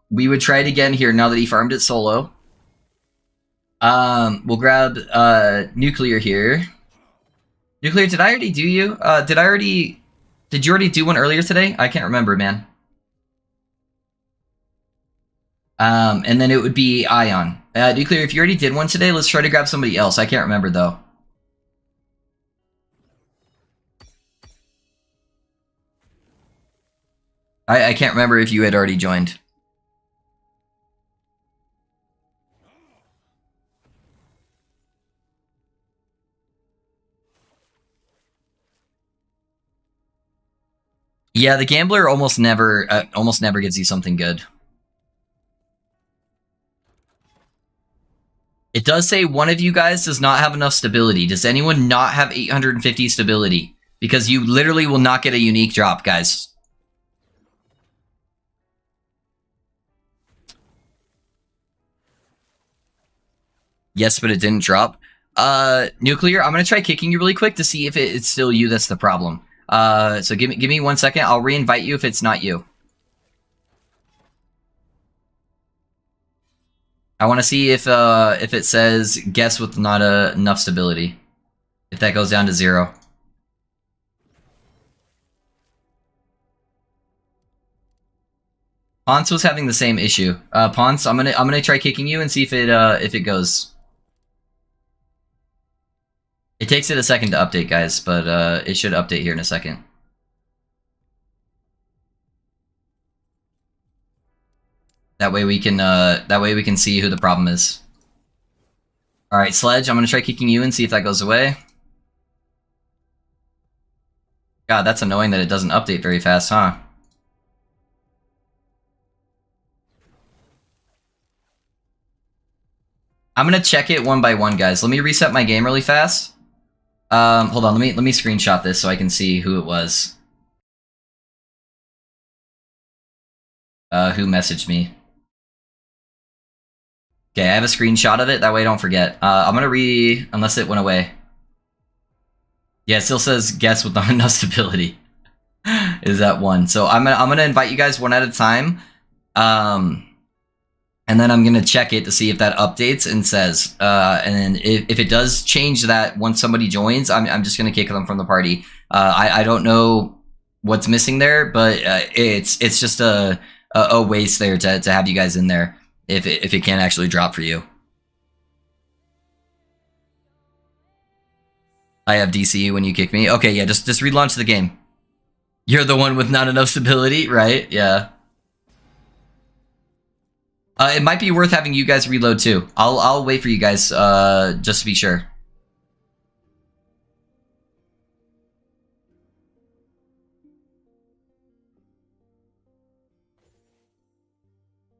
we would try it again here now that he farmed it solo. We'll grab Nuclear here. Nuclear, did I already do you? Did you already do one earlier today? I can't remember, man. And then it would be Ion. Nuclear, if you already did one today, let's try to grab somebody else. I can't remember though. I can't remember if you had already joined. Yeah, the Gambler almost never gives you something good. It does say one of you guys does not have enough stability. Does anyone not have 850 stability? Because you literally will not get a unique drop, guys. Yes, but it didn't drop. Nuclear, I'm gonna try kicking you really quick to see if it's still you that's the problem. So give me 1 second. I'll re-invite you if it's not you. I want to see if it says guess with not enough stability. If that goes down to 0. Ponce was having the same issue. Ponce, I'm gonna try kicking you and see if it goes. It takes it a second to update, guys, but it should update here in a second. That way we can see who the problem is. All right, Sledge, I'm gonna try kicking you and see if that goes away. God, that's annoying that it doesn't update very fast, huh? I'm gonna check it one by one, guys. Let me reset my game really fast. Hold on, let me screenshot this so I can see who it was. Who messaged me. Okay, I have a screenshot of it, that way I don't forget. I'm gonna unless it went away. Yeah, it still says guess with not enough stability. Is that one? So I'm gonna invite you guys one at a time. And then I'm gonna check it to see if that updates and says, and then if it does change that once somebody joins, I'm just gonna kick them from the party. I don't know what's missing there, but it's just a waste there to have you guys in there if it can't actually drop for you. I have DCU when you kick me. Okay, yeah, just relaunch the game. You're the one with not enough stability, right? Yeah. It might be worth having you guys reload too. I'll wait for you guys just to be sure.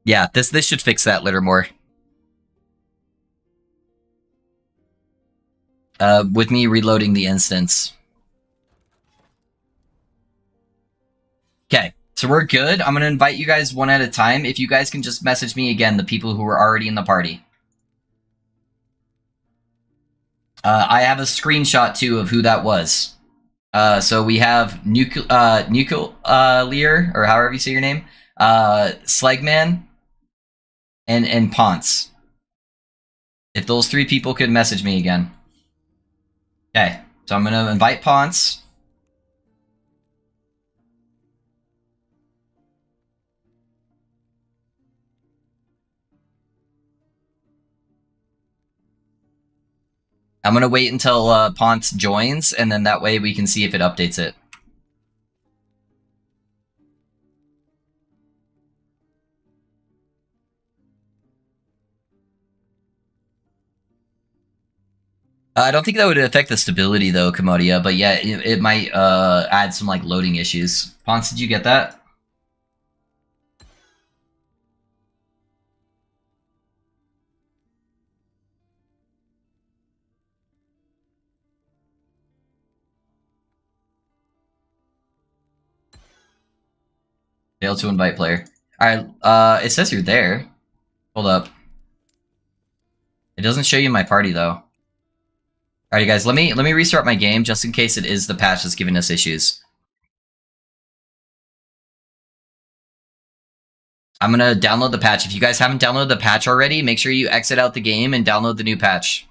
Yeah, this should fix that litter more. With me reloading the instance. Okay, so we're good. I'm gonna invite you guys one at a time. If you guys can just message me again, the people who were already in the party. I have a screenshot too of who that was. So we have Nuclear, or however you say your name. Slegman, and Ponce. If those 3 people could message me again. Okay, so I'm gonna invite Ponce. I'm gonna wait until Ponce joins, and then that way we can see if it updates it. I don't think that would affect the stability though, Komodia, but yeah, it might add some like loading issues. Ponce, did you get that? Fail to invite player. Alright, it says you're there. Hold up. It doesn't show you my party though. Alright guys, let me restart my game just in case it is the patch that's giving us issues. I'm gonna download the patch. If you guys haven't downloaded the patch already, make sure you exit out the game and download the new patch.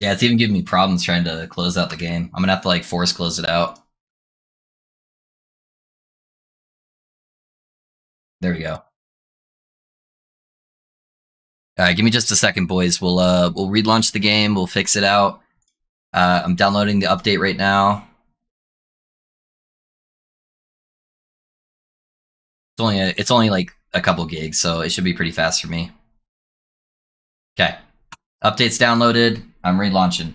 Yeah, it's even giving me problems trying to close out the game. I'm gonna have to like force close it out. There we go. Alright, give me just a second, boys. We'll relaunch the game, we'll fix it out. I'm downloading the update right now. It's only like a couple gigs, so it should be pretty fast for me. Okay. Update's downloaded. I'm relaunching.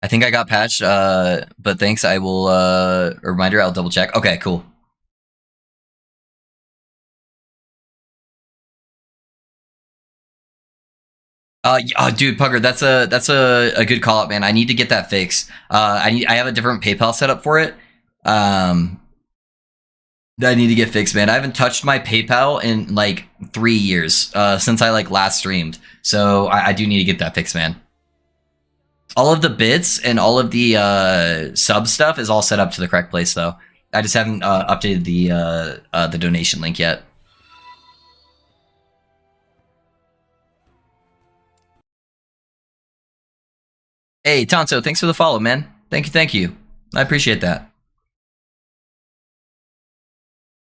I think I got patched, but thanks. I will, a reminder, I'll double check. Okay, cool. Dude, Pugger, that's a good call out, man. I need to get that fixed. I have a different PayPal setup for it. That I need to get fixed, man. I haven't touched my PayPal in like 3 years, since I like last streamed. So I do need to get that fixed, man. All of the bits and all of the sub stuff is all set up to the correct place, though. I just haven't updated the donation link yet. Hey, Tonto, thanks for the follow, man. Thank you. I appreciate that.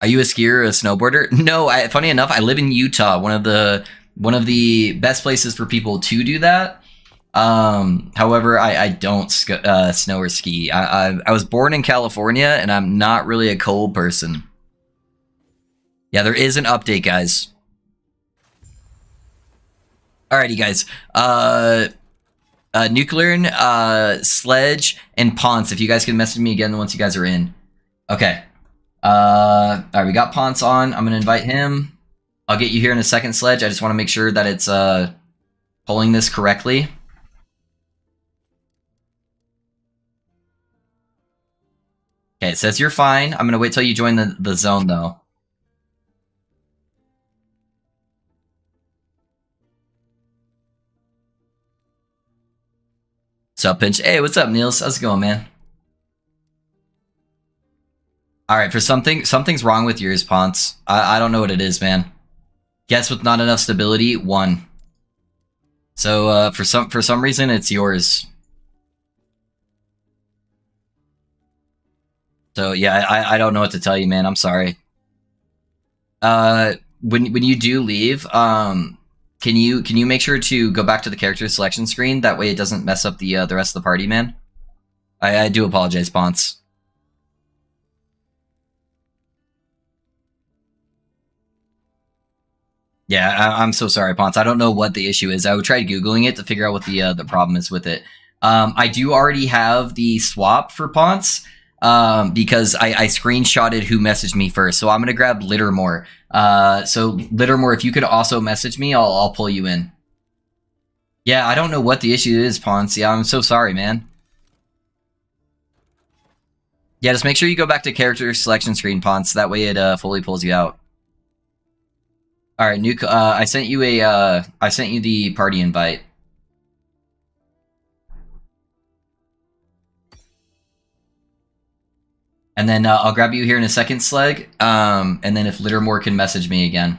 Are you a skier or a snowboarder? No, funny enough, I live in Utah, one of the best places for people to do that. However, I don't snow or ski. I was born in California, and I'm not really a cold person. Yeah, there is an update, guys. Alrighty, guys. Nuclear, Sledge, and Ponce. If you guys can message me again once you guys are in. Okay. Alright, we got Ponce on. I'm gonna invite him. I'll get you here in a second, Sledge. I just want to make sure that it's pulling this correctly. Okay, it says you're fine. I'm gonna wait till you join the zone, though. What's up, Pinch? Hey, what's up, Niels? How's it going, man? Alright, for something's wrong with yours, Ponce. I don't know what it is, man. Guess with not enough stability, 1. So, for some reason, it's yours. So, yeah, I don't know what to tell you, man. I'm sorry. When you do leave, can you make sure to go back to the character selection screen? That way it doesn't mess up the rest of the party, man. I do apologize, Ponce. Yeah, I'm so sorry, Ponce. I don't know what the issue is. I would try Googling it to figure out what the problem is with it. I do already have the swap for Ponce, because I screenshotted who messaged me first. So I'm going to grab Littermore. So Littermore, if you could also message me, I'll pull you in. Yeah, I don't know what the issue is, Ponce. Yeah, I'm so sorry, man. Yeah, just make sure you go back to character selection screen, Ponce. That way it fully pulls you out. All right, Nuke. I sent you I sent you the party invite. And then I'll grab you here in a second, Slag. And then if Littermore can message me again.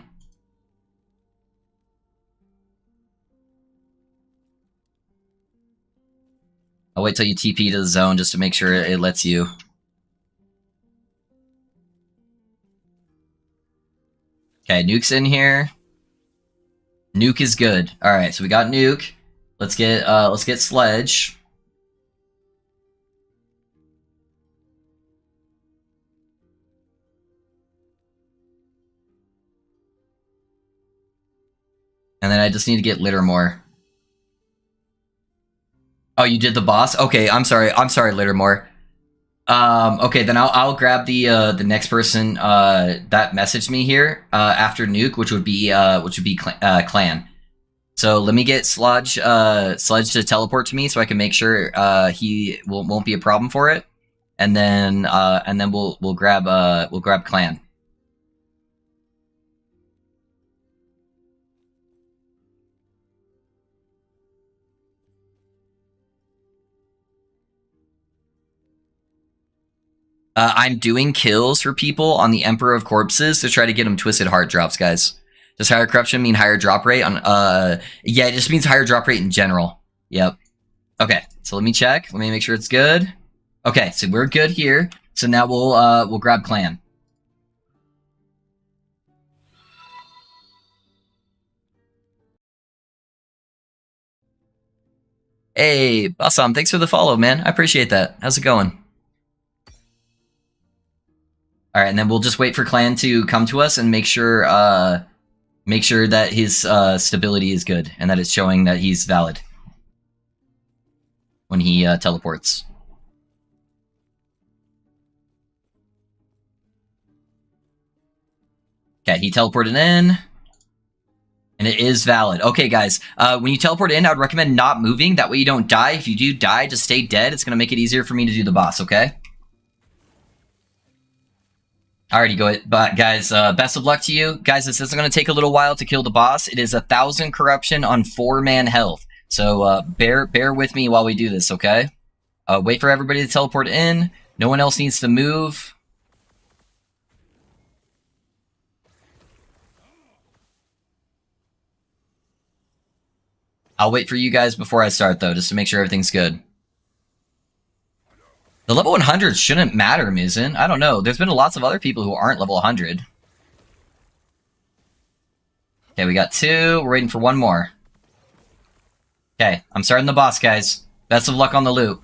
I'll wait till you TP to the zone just to make sure it lets you. Okay, Nuke's in here. Nuke is good. All right, so we got Nuke. Let's get Sledge. And then I just need to get Littermore. Oh, you did the boss? Okay, I'm sorry. I'm sorry, Littermore. Okay, then I'll grab the next person that messaged me here after Nuke, which would be Clan. So let me get Sludge to teleport to me so I can make sure he won't be a problem for it, and then we'll grab Clan. I'm doing kills for people on the Emperor of Corpses to try to get them twisted heart drops, guys. Does higher corruption mean higher drop rate on yeah, it just means higher drop rate in general. Yep. Okay, so let me check. Let me make sure it's good. Okay, so we're good here. So now we'll grab Clan. Hey, awesome. Thanks for the follow, man. I appreciate that. How's it going? All right, and then we'll just wait for Clan to come to us and make sure that his stability is good and that it's showing that he's valid when he teleports. Okay, he teleported in. And it is valid. Okay, guys, when you teleport in, I would recommend not moving. That way you don't die. If you do die, just stay dead. It's going to make it easier for me to do the boss, okay? Alrighty, go ahead. But guys, best of luck to you. Guys, this is going to take a little while to kill the boss. It is 1,000 corruption on 4-man health. So bear with me while we do this, okay? Wait for everybody to teleport in. No one else needs to move. I'll wait for you guys before I start, though, just to make sure everything's good. The level 100 shouldn't matter, Mizin. I don't know. There's been lots of other people who aren't level 100. Okay, we got 2. We're waiting for 1 more. Okay, I'm starting the boss, guys. Best of luck on the loot.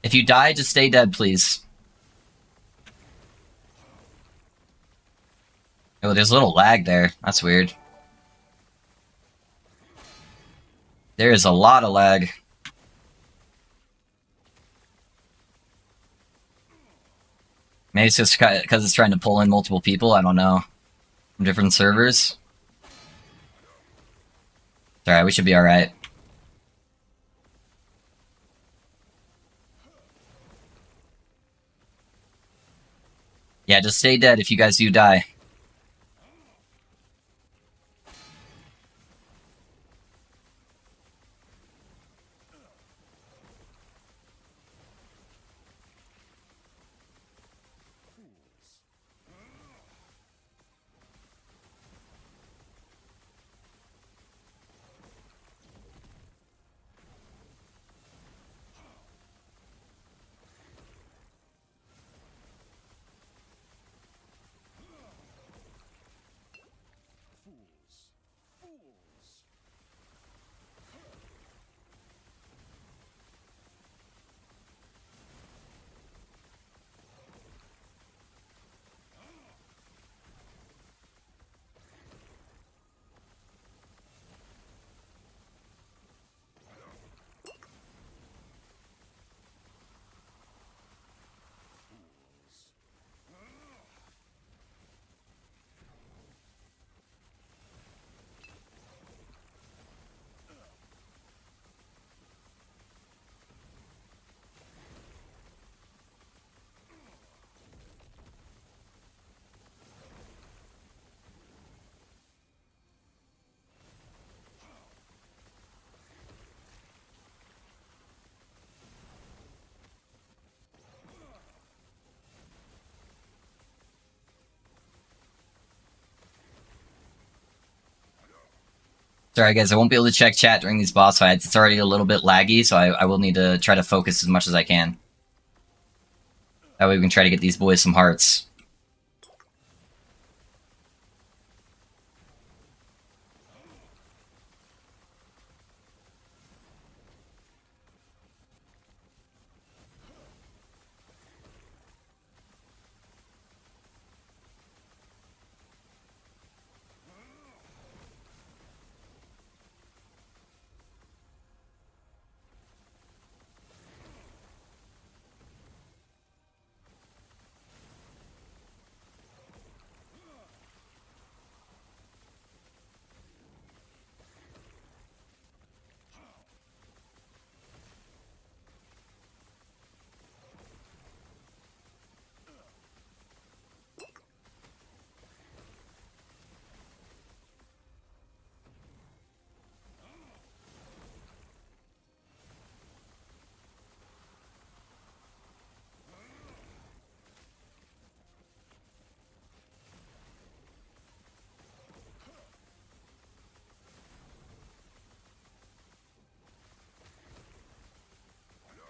If you die, just stay dead, please. Oh, there's a little lag there. That's weird. There is a lot of lag. Maybe it's just because it's trying to pull in multiple people. I don't know. From different servers. It's alright, we should be alright. Yeah, just stay dead if you guys do die. Sorry, guys, I won't be able to check chat during these boss fights. It's already a little bit laggy, so I will need to try to focus as much as I can. That way we can try to get these boys some hearts.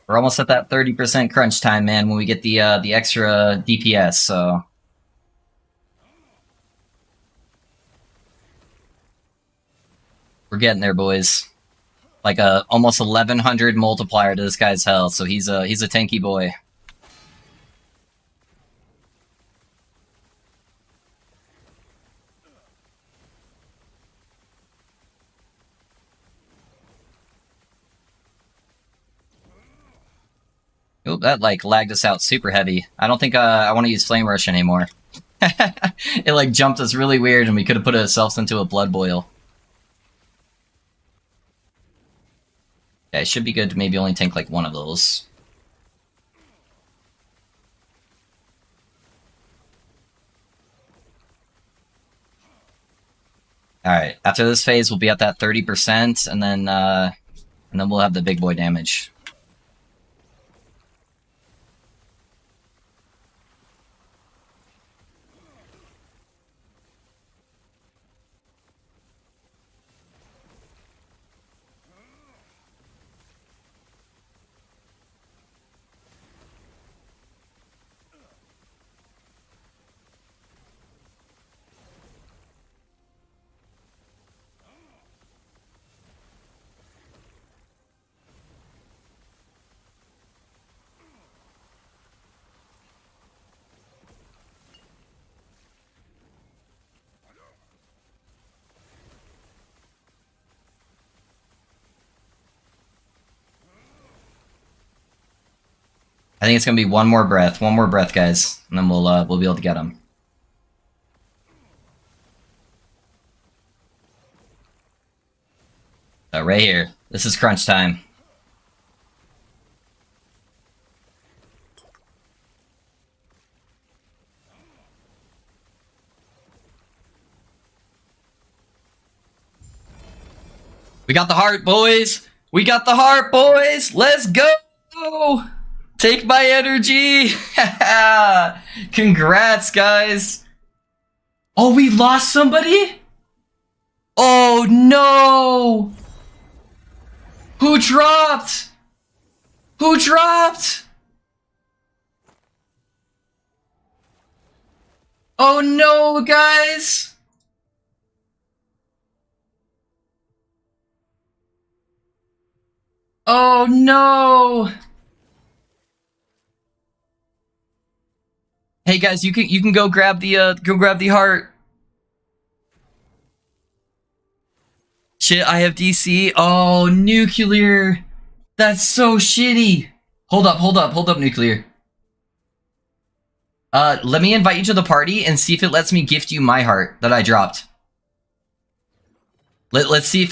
We're almost at that 30% crunch time, man, when we get the extra DPS, so... We're getting there, boys. Like a almost 1100 multiplier to this guy's health, so he's a tanky boy. Oh, that like lagged us out super heavy. I don't think I want to use Flame Rush anymore. It like jumped us really weird, and we could have put ourselves into a blood boil. Yeah, it should be good to maybe only tank like one of those. Alright, after this phase we'll be at that 30%, and then we'll have the big boy damage. I think it's gonna be one more breath, guys, and then we'll be able to get him. So right here, this is crunch time. We got the heart, boys! We got the heart, boys! Let's go! Take my energy! Congrats, guys! Oh, we lost somebody? Oh, no! Who dropped? Who dropped? Oh, no, guys! Oh, no! Hey guys, you can go grab the heart. Shit, I have DC. Oh, nuclear. That's so shitty. Hold up, nuclear. Let me invite you to the party and see if it lets me gift you my heart that I dropped. Let's see if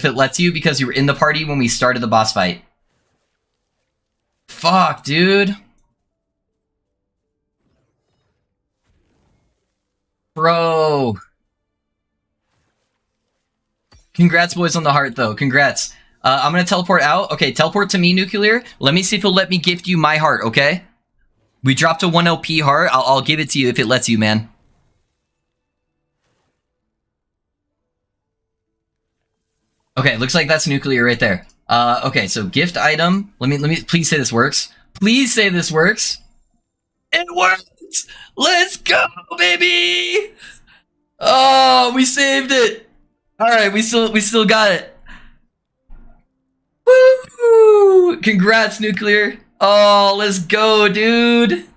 it lets you, because you were in the party when we started the boss fight. Fuck, dude. Bro. Congrats, boys, on the heart, though. Congrats. I'm gonna teleport out. Okay, teleport to me, nuclear. Let me see if it'll let me gift you my heart, okay? We dropped a 1 LP heart. I'll give it to you if it lets you, man. Okay, looks like that's nuclear right there. Okay, so gift item. Let me. Please say this works. Please say this works. It works. Let's go, baby. Oh, we saved it. All right, we still got it. Woo! Congrats, nuclear. Oh, let's go, dude.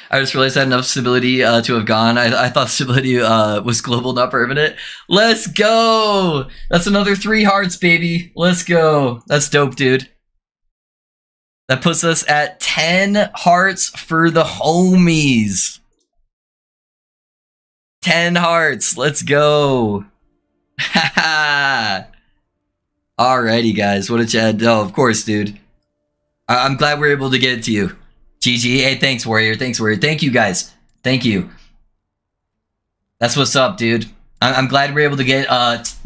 I just realized I had enough stability to have gone. I thought stability was global, not permanent. Let's go! That's another 3 hearts, baby. Let's go. That's dope, dude. That puts us at 10 hearts for the homies. 10 hearts. Let's go. Alrighty, guys. What a chat. Oh, of course, dude. I'm glad we're able to get it to you. GG. Hey, thanks, Warrior. Thanks, Warrior. Thank you, guys. Thank you. That's what's up, dude. I'm glad we're able to get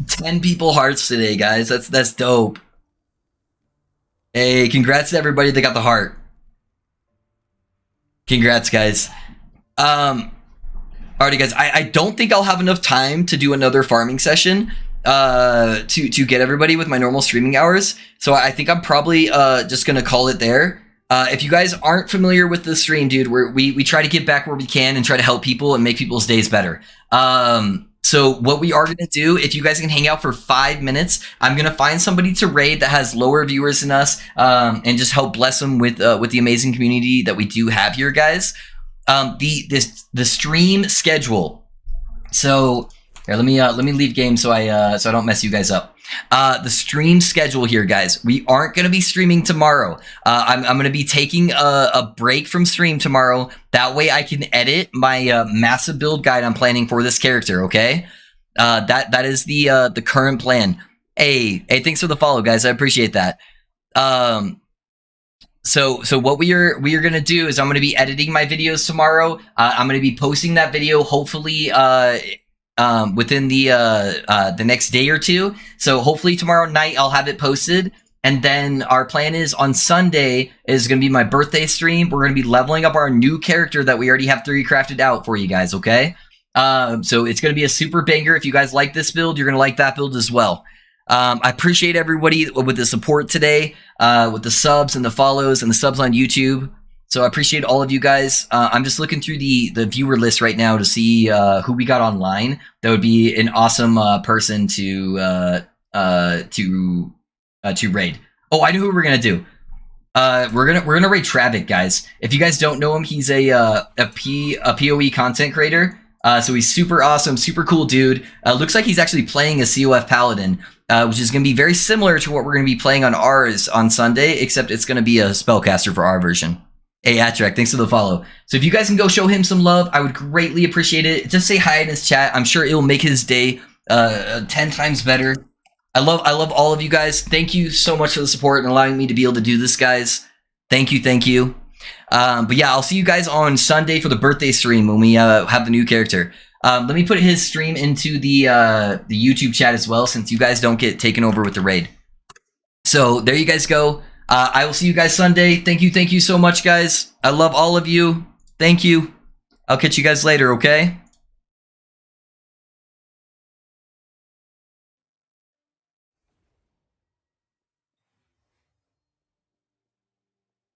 10 people hearts today, guys. That's dope. Hey, congrats to everybody that got the heart. Congrats, guys. Alrighty, guys. I don't think I'll have enough time to do another farming session to get everybody with my normal streaming hours. So I think I'm probably just gonna call it there. If you guys aren't familiar with the stream, dude, we try to give back where we can and try to help people and make people's days better. So what we are going to do, if you guys can hang out for 5 minutes, I'm going to find somebody to raid that has lower viewers than us, and just help bless them with the amazing community that we do have here, guys. The stream schedule. So here, let me leave game so I don't mess you guys up. The stream schedule here, guys. We aren't going to be streaming tomorrow. I'm going to be taking a break from stream tomorrow. That way I can edit my massive build guide I'm planning for this character, okay? That is the current plan. Hey, thanks for the follow, guys. I appreciate that. So what we are going to do is I'm going to be editing my videos tomorrow. I'm going to be posting that video hopefully within the next day or two. So hopefully tomorrow night I'll have it posted. And then our plan is on Sunday is going to be my birthday stream. We're going to be leveling up our new character that we already have 3 crafted out for you guys, okay? So it's going to be a super banger. If you guys like this build, you're going to like that build as well. I appreciate everybody with the support today, with the subs and the follows and the subs on YouTube. So I appreciate all of you guys. I'm just looking through the viewer list right now to see who we got online. That would be an awesome person to raid. Oh, I know who we're gonna do. We're gonna raid Travic, guys. If you guys don't know him, he's a PoE content creator. So he's super awesome, super cool dude. Looks like he's actually playing a COF Paladin, which is going to be very similar to what we're going to be playing on ours on Sunday, except it's going to be a spellcaster for our version. Hey, Atrek, thanks for the follow. So if you guys can go show him some love, I would greatly appreciate it. Just say hi in his chat. I'm sure it will make his day 10 times better. I love all of you guys. Thank you so much for the support and allowing me to be able to do this, guys. Thank you. But yeah, I'll see you guys on Sunday for the birthday stream when we have the new character. Let me put his stream into the YouTube chat as well, since you guys don't get taken over with the raid. So there you guys go. I will see you guys Sunday. Thank you so much, guys. I love all of you. Thank you. I'll catch you guys later, okay?